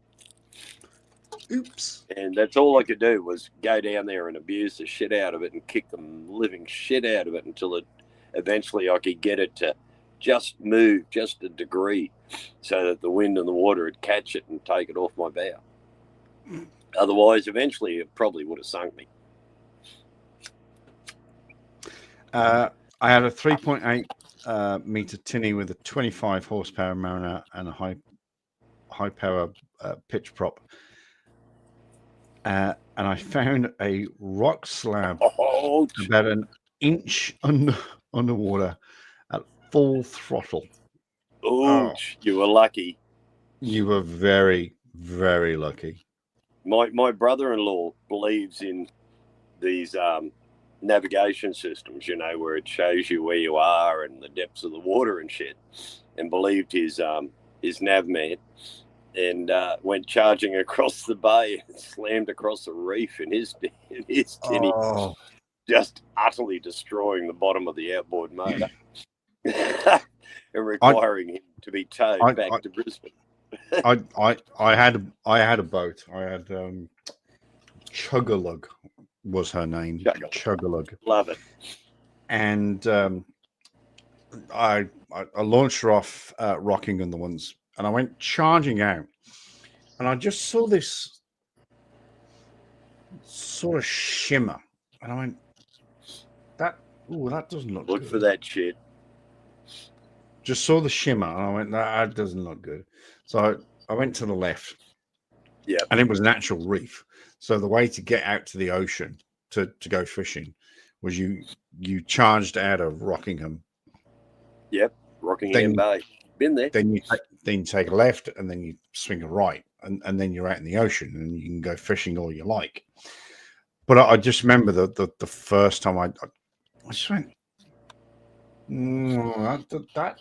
Oops. And that's all I could do was go down there and abuse the shit out of it and kick the living shit out of it until eventually I could get it to just move just a degree so that the wind and the water would catch it and take it off my bow. Otherwise, eventually, it probably would have sunk me. I had a 3.8 meter tinny with a 25 horsepower Mariner and a high power pitch prop. And I found a rock slab about an inch underwater at full throttle. You were lucky. You were very, very lucky. My brother-in-law believes in these navigation systems, where it shows you where you are and the depths of the water and shit, and believed his nav man. And went charging across the bay and slammed across the reef in his tinny, just utterly destroying the bottom of the outboard motor and requiring him to be towed back to Brisbane. I had a boat. I had Chuggalug was her name. Chuggalug. Love it. And I launched her off Rockingham once. And I went charging out, and I just saw this sort of shimmer, and I went, that doesn't look good. Look for that shit. Just saw the shimmer, and I went, that doesn't look good. So I went to the left, and it was an actual reef. So the way to get out to the ocean to go fishing was you charged out of Rockingham. Yep, Rockingham Bay. Been there. Then you take a left, and then you swing a right, and then you're out in the ocean, and you can go fishing all you like. But I just remember the first time I just went, that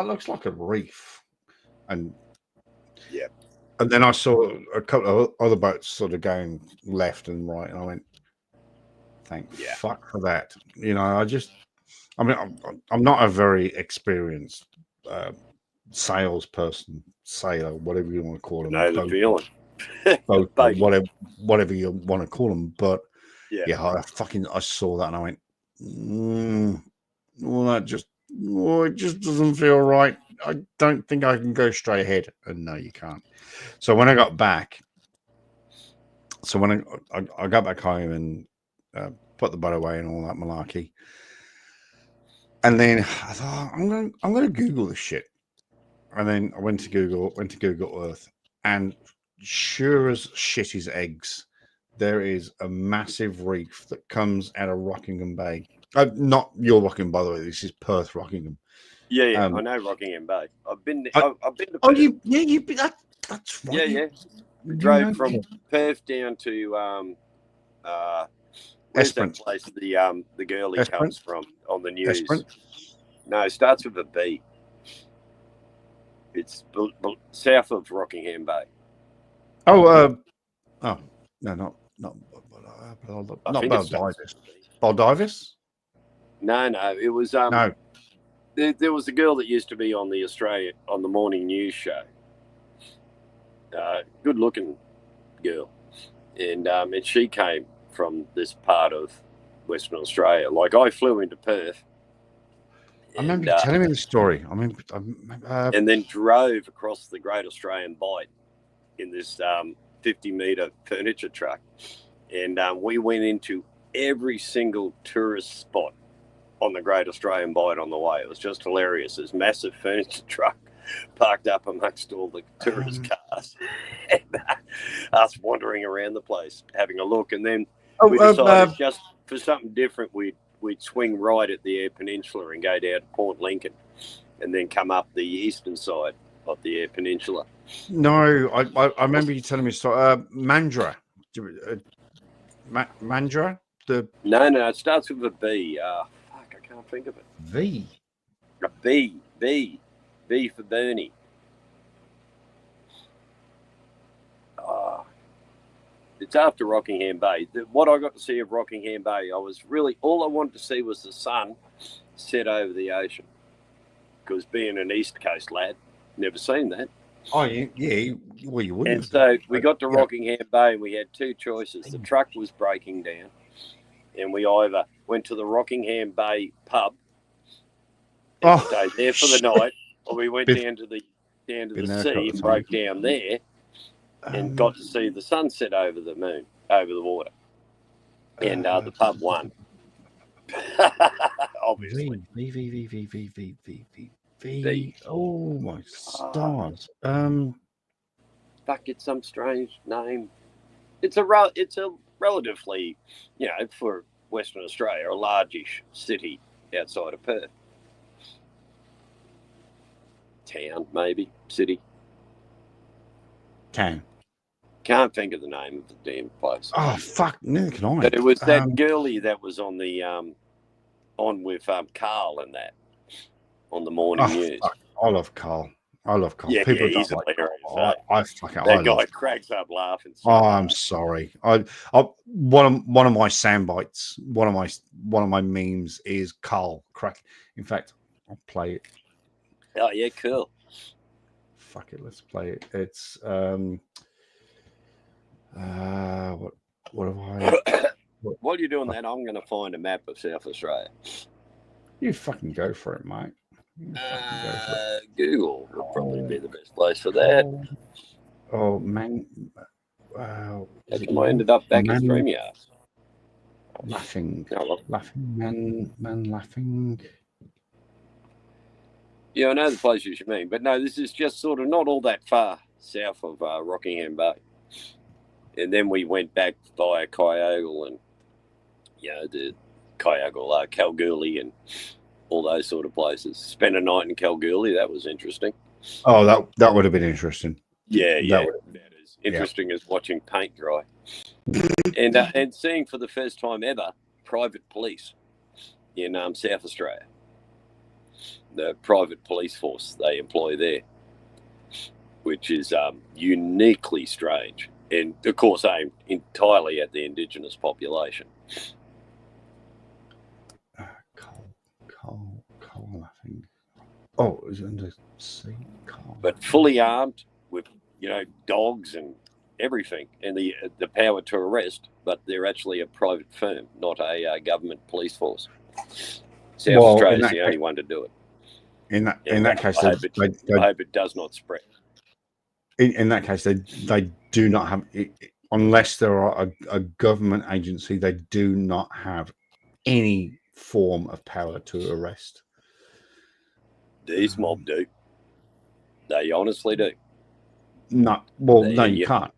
looks like a reef, and yeah, and then I saw a couple of other boats sort of going left and right, and I went, thank fuck for that. You know, I mean, I'm not a very experienced salesperson, sailor, whatever you want to call them. Know the feeling. Boat, whatever you want to call them. But yeah, I saw that and I went, well, it just doesn't feel right. I don't think I can go straight ahead. And no, you can't. So when I got back, I got back home and put the boat away and all that malarkey. And then I thought, I'm going to Google this shit. And then I went to Google Earth, and sure as shit is eggs, there is a massive reef that comes out of Rockingham Bay. Not your Rockingham, by the way. This is Perth, Rockingham. Yeah, I know Rockingham Bay. I've been there. I've been to Perth. That's right. Yeah. We drove from Perth down to where's that place the girlie comes from on the news? No, it starts with a B. It's south of Rockingham Bay. No, not Baldivis. Baldivis? No, it was no. There was a girl that used to be on the morning news show. Good looking girl, and she came from this part of Western Australia. Like, I flew into Perth. I remember you telling me the story. And then drove across the Great Australian Bight in this 50-metre furniture truck. And we went into every single tourist spot on the Great Australian Bight on the way. It was just hilarious. This massive furniture truck parked up amongst all the tourist cars. And us wandering around the place, having a look. And then we decided just for something different, we'd swing right at the Eyre Peninsula and go down to Port Lincoln and then come up the eastern side of the Eyre Peninsula. No, I remember you telling me story. Mandurah. Mandurah? No, it starts with a B. Fuck, I can't think of it. V? A B. B for Bernie. It's after Rockingham Bay. What I got to see of Rockingham Bay, all I wanted to see was the sun set over the ocean. Because being an East Coast lad, never seen that. Oh, yeah. Well, you wouldn't. And so we got to Rockingham Bay and we had two choices. The truck was breaking down and we either went to the Rockingham Bay pub and stayed there for the night, or we went down to the sea and broke down there and got to see the sunset over the moon, over the water. And the pub won. Obviously. V. Oh, my stars. Fuck, it's some strange name. It's a relatively, for Western Australia, a largish city outside of Perth. Town, maybe. City. Town. Can't think of the name of the damn place. Oh, fuck, neither can I. But it was that girlie that was on the on with Carl and that on the morning news. Fuck. I love Carl. Yeah, People he's don't like hilarious. Carl. That guy cracks up laughing. Oh, I'm sorry. One of my sound bites, one of my memes is Carl crack. In fact, I'll play it. Oh yeah, cool. Fuck it, let's play it. It's what have I? While you're doing that, I'm going to find a map of South Australia. You fucking go for it, mate. Google would probably be the best place for that. Oh man! How come I ended up back in StreamYard? Laughing. Yeah, I know the places you mean, but no, this is just sort of not all that far south of Rockingham Bay. And then we went back via Kyogle and, the Kalgoorlie and all those sort of places. Spent a night in Kalgoorlie. That was interesting. Oh, that would have been interesting. Yeah, that About as interesting as watching paint dry. And seeing for the first time ever private police in South Australia. The private police force they employ there, which is uniquely strange, and of course aimed entirely at the Indigenous population. Coal, I think. Oh, it was under sea coal. But fully armed with, dogs and everything, and the power to arrest. But they're actually a private firm, not a government police force. South Australia is the only one to do it. In that case, I hope it does not spread. In that case, they do not have, unless there are a government agency, they do not have any form of power to arrest. These mob do. They honestly do. No, well, no, you can't.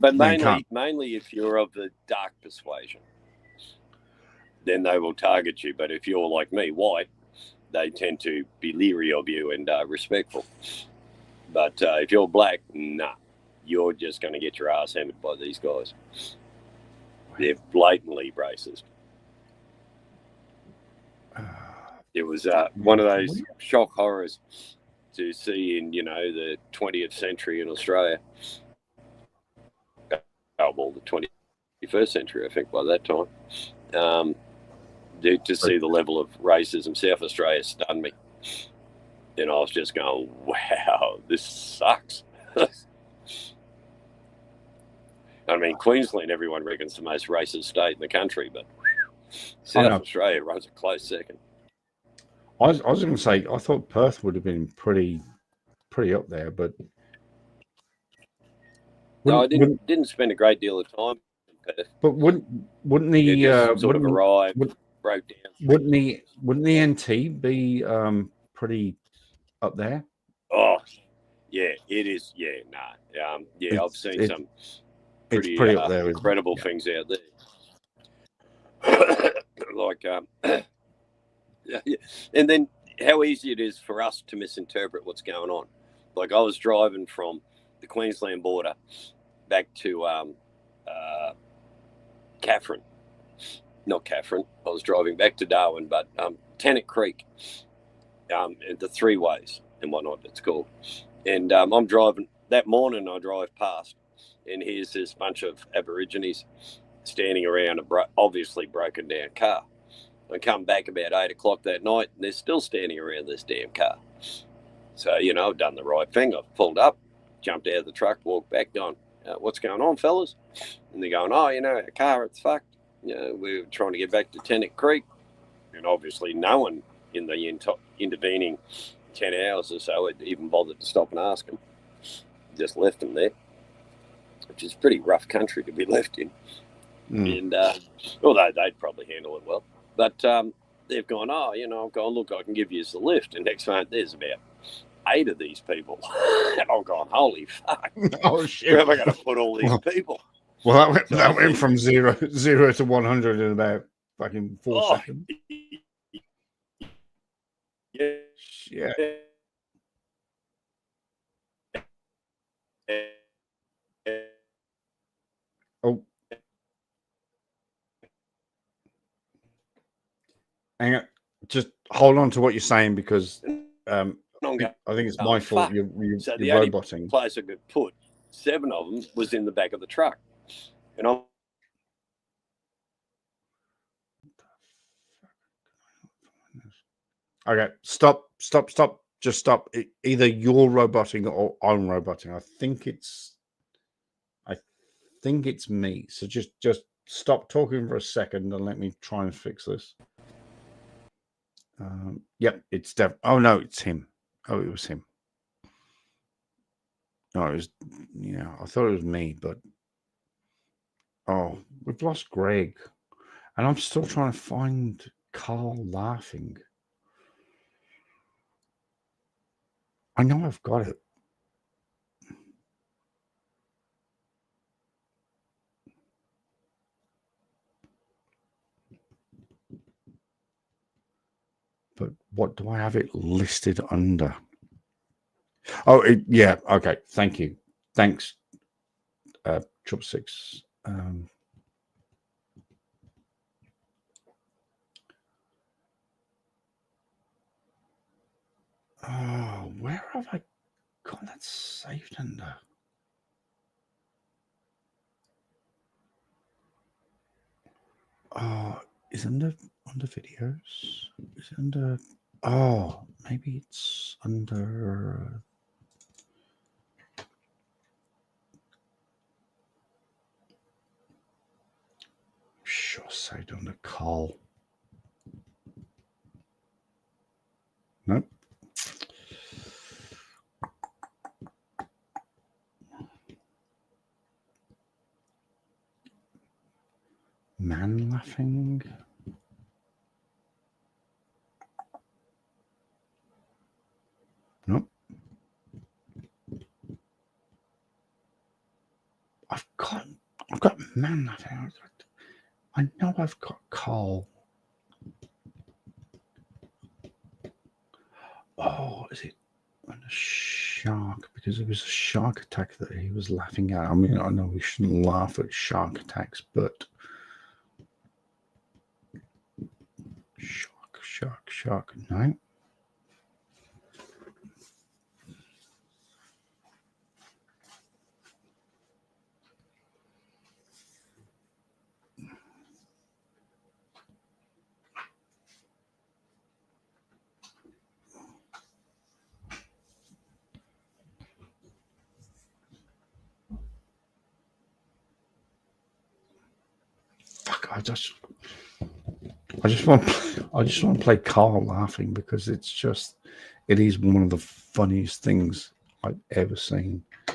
But mainly if you're of the dark persuasion, then they will target you. But if you're like me, white, they tend to be leery of you and respectful. But if you're black, nah, you're just going to get your ass hammered by these guys. They're blatantly racist. It was one of those shock horrors to see in, the 20th century in Australia. Oh, well, the 21st century, I think, by that time. To see the level of racism, South Australia stunned me. And I was just going, wow, this sucks. I mean, Queensland, everyone reckons the most racist state in the country, but South Australia runs a close second. I was going to say, I thought Perth would have been pretty up there, but no, I didn't spend a great deal of time in Perth. But wouldn't the sort of arrived, broke down? Wouldn't the NT be pretty up there? Oh, yeah, it is. Yeah, nah. I've seen some pretty up there, incredible things out there. Like, and then how easy it is for us to misinterpret what's going on. Like, I was driving from the Queensland border back to Catherine. Not Catherine. I was driving back to Darwin, but Tennant Creek, the three ways and whatnot, it's called. And I'm driving that morning. I drive past, and here's this bunch of Aborigines standing around a obviously broken down car. I come back about 8 o'clock that night, and they're still standing around this damn car. So, I've done the right thing. I've pulled up, jumped out of the truck, walked back, gone, what's going on, fellas? And they're going, our car, it's fucked. We're trying to get back to Tennant Creek. And obviously no one in the intervening 10 hours or so had even bothered to stop and ask them. Just left them there, which is pretty rough country to be left in. And although they'd probably handle it well. But they've gone, I've gone, look, I can give you the lift. And next month, there's about 8 of these people. And I've gone, holy fuck. Oh, shit. Where am I going to put all these people? Well, that went from zero to 100 in about fucking 4 seconds. Yeah. Oh. Hang on. Just hold on to what you're saying, because I think it's my fault. You're the roboting. Only place I could put 7 of them was in the back of the truck. And I'm okay, stop. Just stop. Either you're roboting or I'm roboting. I think it's me. So just stop talking for a second and let me try and fix this. Yep, it's oh no, it's him. Oh, it was him. No, it was, I thought it was me, but we've lost Greg, and I'm still trying to find Carl laughing. I know I've got it. but what do I have it listed under? Oh, yeah. Okay. Thank you. Thanks, ChuckChasesTheFacts. Oh, where have I got that saved under? Oh, is it under videos? Is it under? Oh, maybe it's under. Sure, saved under Carl. Nope. Man laughing. Nope. I've got man laughing. I know I've got Carl. Oh, is it a shark? Because it was a shark attack that he was laughing at. I mean, I know we shouldn't laugh at shark attacks, but shark. No. Fuck! I just want to play Carl laughing because it is one of the funniest things I've ever seen. I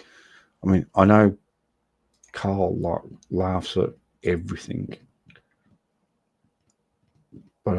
mean, I know Carl laughs at everything, but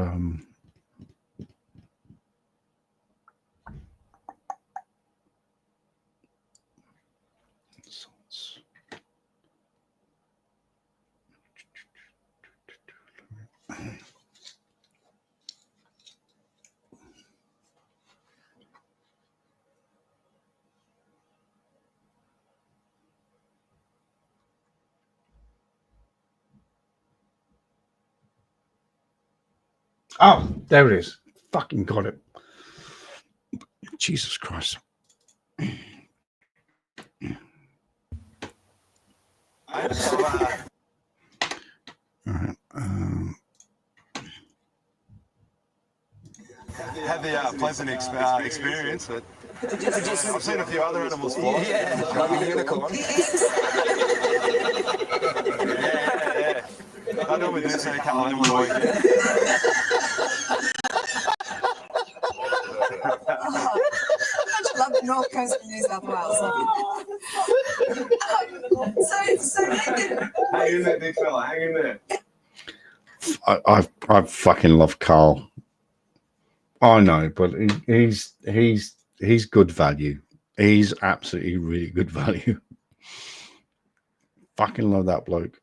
oh, there it is. Fucking got it. Jesus Christ. All right. Had the pleasant experience, but I've seen a few other animals fly. Yeah, like a unicorn. yeah. I normally do see a couple of them on the weekend. I love the North Coast of New South Wales. Hang in there, big fella. Hang in there. I fucking love Carl. I know, but he's good value. He's absolutely really good value. Fucking love that bloke.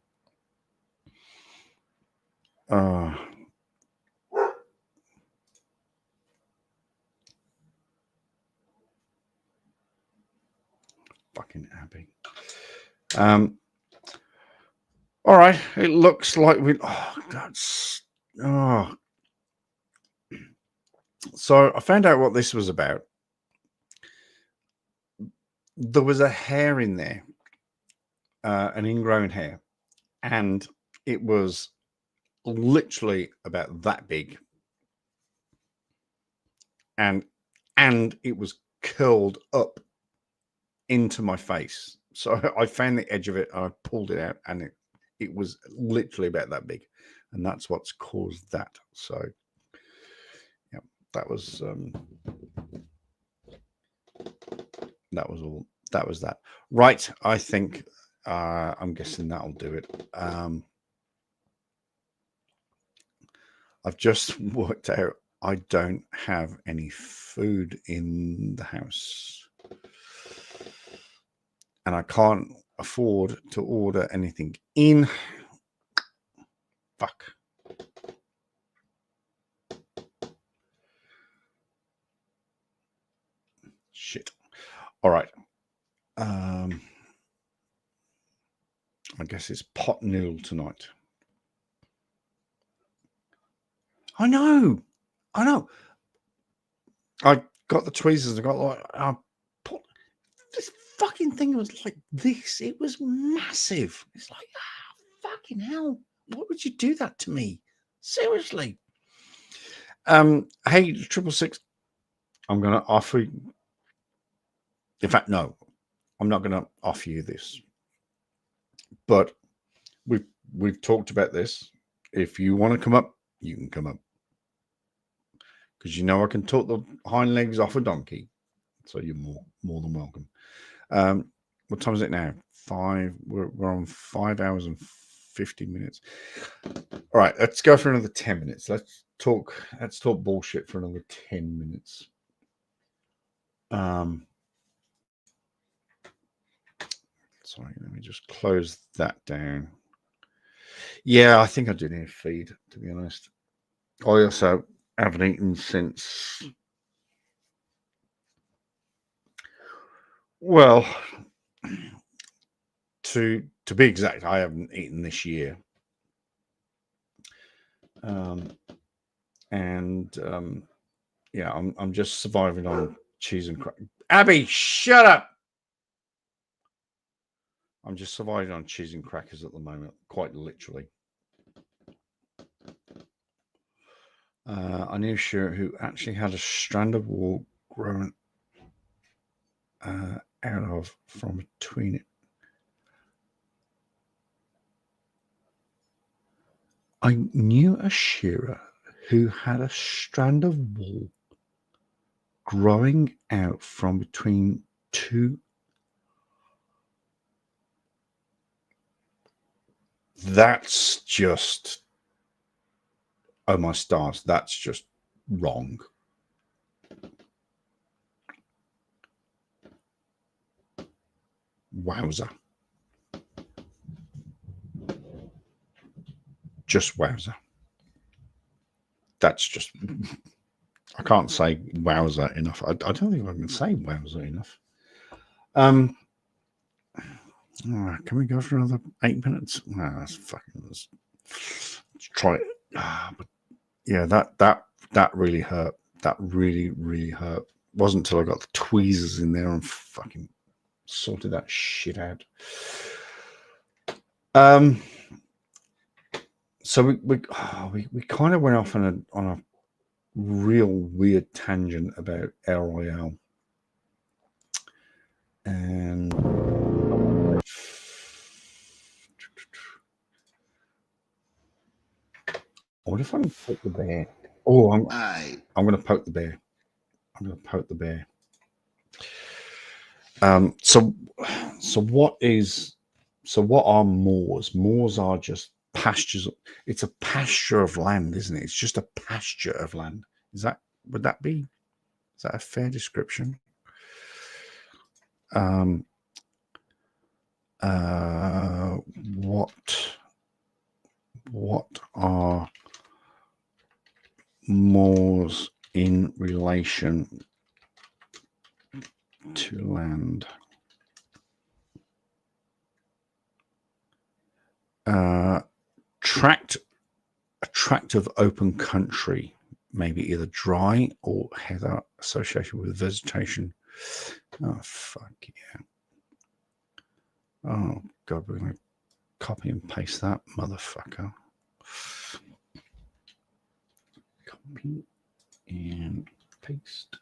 Fucking happy. All right. It looks like so I found out what this was about. There was a hair in there, an ingrown hair, and it was literally about that big, and it was curled up into my face. So I found the edge of it and I pulled it out, and it was literally about that big, and that's what's caused that. So yeah, that was all. That was that. Right. I think I'm guessing that'll do it. I've just worked out I don't have any food in the house, and I can't afford to order anything in. Fuck. Shit. All right. I guess it's pot noodle tonight. I know. I got the tweezers. I got like this fucking thing was like this. It was massive. It's like, fucking hell. What would you do that to me? Seriously. Hey, 666. I'm gonna offer you. In fact, no, I'm not gonna offer you this. But we've talked about this. If you want to come up, you can come up. Because you know I can talk the hind legs off a donkey. So you're more than welcome. What time is it now? 5. We're on 5 hours and 50 minutes. All right, let's go for another 10 minutes. Let's talk bullshit for another 10 minutes. Sorry, let me just close that down. Yeah, I think I do need a feed, to be honest. I also haven't eaten since, well, to be exact, I haven't eaten this year. Yeah, I'm just surviving on cheese and crackers. Abby, shut up! I'm just surviving on cheese and crackers at the moment, quite literally. I knew a shearer who actually had a strand of wool grown out of from between it. I knew a shearer who had a strand of wool growing out from between two. That's just, oh my stars, that's just wrong. Wowza. Just wowza. That's just, I can't say wowza enough. I don't think I can say wowza enough. Can we go for another 8 minutes? No, that's fucking, let's try it. But yeah, that really hurt. That really hurt. It wasn't until I got the tweezers in there and fucking sorted that shit out. So we kind of went off on a real weird tangent about El Royale, and what if I can poke the bear? Oh, I'm going to poke the bear. I'm going to poke the bear. So what are moors? Moors are just pastures. It's a pasture of land, isn't it? It's just a pasture of land. Is that a fair description? What are moors in relation to land? A tract of open country, maybe either dry or heather associated with vegetation. Oh, fuck yeah. Oh, God, we're going to copy and paste that motherfucker. Copy and paste.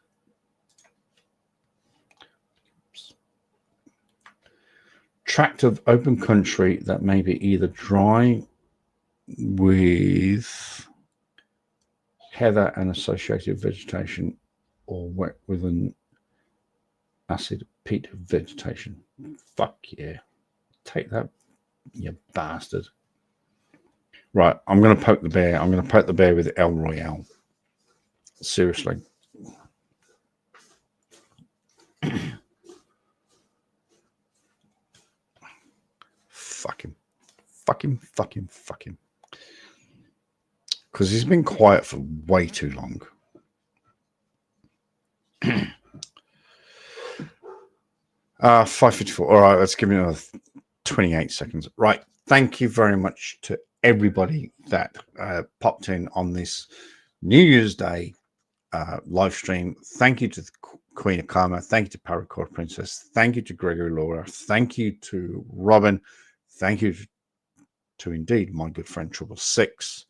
Oops. Tract of open country that may be either dry with heather and associated vegetation or wet with an acid peat vegetation. Fuck yeah. Take that, you bastard. Right, I'm going to poke the bear. I'm going to poke the bear with El Royale. Seriously. Fuck him. Because he's been quiet for way too long. 5:54. All right, let's give me another 28 seconds. Right. Thank you very much to everybody that popped in on this New Year's Day live stream. Thank you to the Queen of Karma. Thank you to Paracord Princess. Thank you to Gregory Laura. Thank you to Robin. Thank you to indeed my good friend Trouble Six.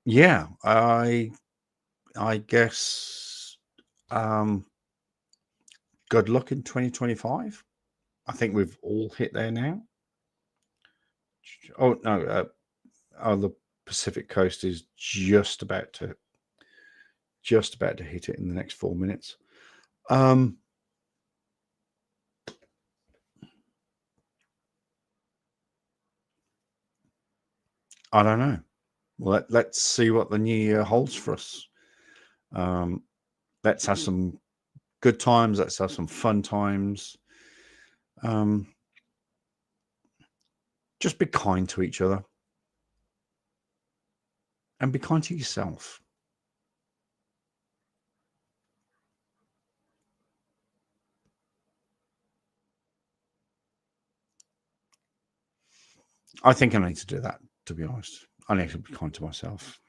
Yeah, I guess good luck in 2025. I think we've all hit there now. Oh no, the Pacific Coast is just about to hit it in the next 4 minutes. I don't know. Well, let's see what the new year holds for us. Let's have some good times. Let's have some fun times. Just be kind to each other. And be kind to yourself. I think I need to do that, to be honest. I need to be kind to myself.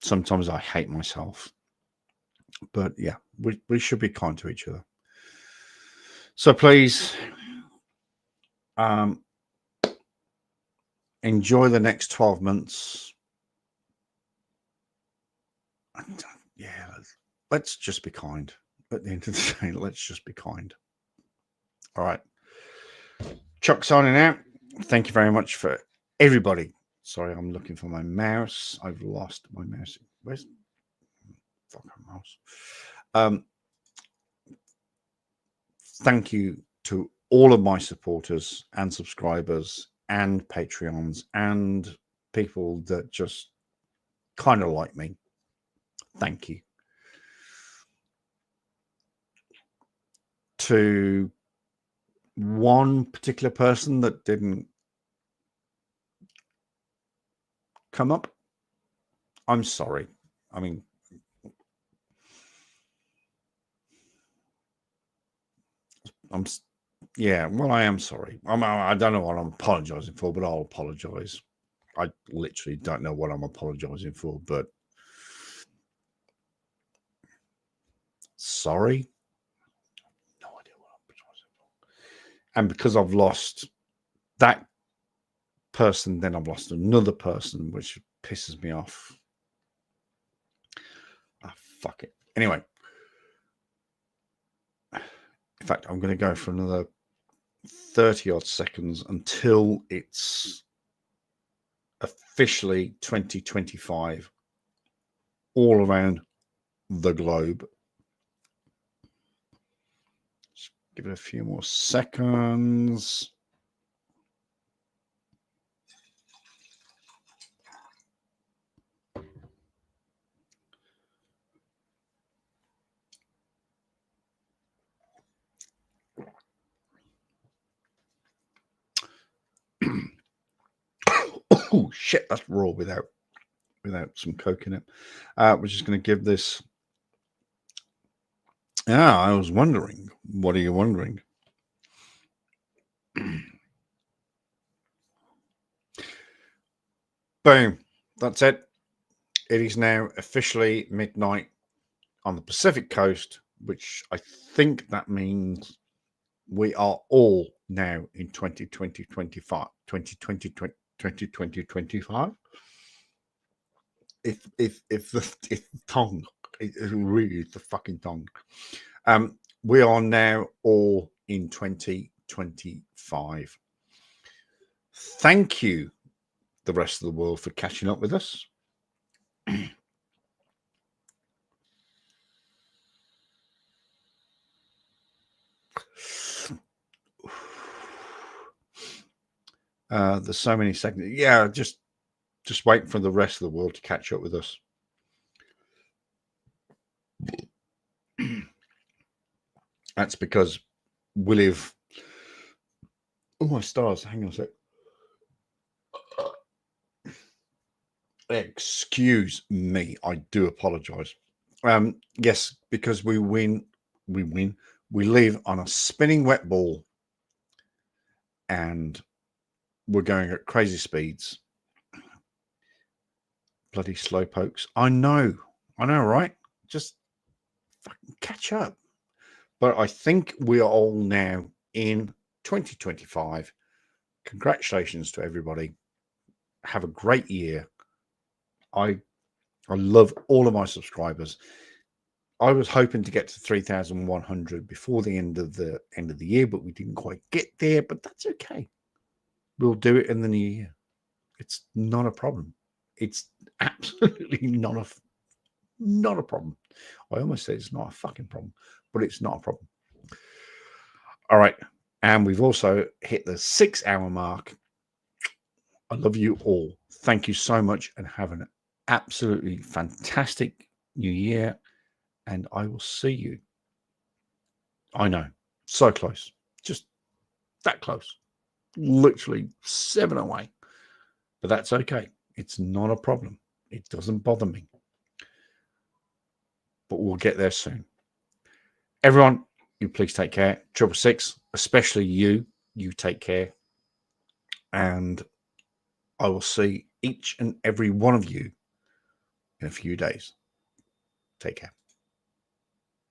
Sometimes I hate myself. But yeah, we should be kind to each other. So please enjoy the next 12 months. And, yeah, let's just be kind. At the end of the day, let's just be kind. All right. Chuck signing out. Thank you very much for everybody. Sorry, I'm looking for my mouse. I've lost my mouse. Where's fucking mouse? Thank you to all of my supporters and subscribers and Patreons and people that just kind of like me. Thank you. To one particular person that didn't come up, I'm sorry. I mean, yeah, well, I am sorry. I don't know what I'm apologizing for, but I'll apologize. I literally don't know what I'm apologizing for, but sorry. No idea what I'm apologizing for. And because I've lost that person, then I've lost another person, which pisses me off. Fuck it. Anyway. In fact, I'm going to go for another 30 odd seconds until it's officially 2025 all around the globe. Just give it a few more seconds. Oh shit, that's raw without some Coke in it. We're just going to give this. I was wondering. What are you wondering? Boom. That's it. It is now officially midnight on the Pacific Coast, which I think that means we are all now in 2020-25. If the tongue, it really is the fucking tongue. We are now all in 2025. Thank you, the rest of the world, for catching up with us. There's so many seconds. Yeah, just wait for the rest of the world to catch up with us. That's because we live. Oh, my stars. Hang on a sec. Excuse me. I do apologize. Yes, because we live on a spinning wet ball, and we're going at crazy speeds. Bloody slowpokes. I know, right? Just fucking catch up. But I think we are all now in 2025. Congratulations to everybody. Have a great year. I love all of my subscribers. I was hoping to get to 3,100 before the end of the year, but we didn't quite get there. But that's okay. We'll do it in the new year. It's not a problem. It's absolutely not a problem. I almost said it's not a fucking problem, but it's not a problem. All right. And we've also hit the 6-hour mark. I love you all. Thank you so much, and have an absolutely fantastic new year. And I will see you. I know, so close, just that close, literally 7 away. But that's okay. It's not a problem. It doesn't bother me. But we'll get there soon. Everyone, you please take care. 666, especially you take care. And I will see each and every one of you in a few days. Take care.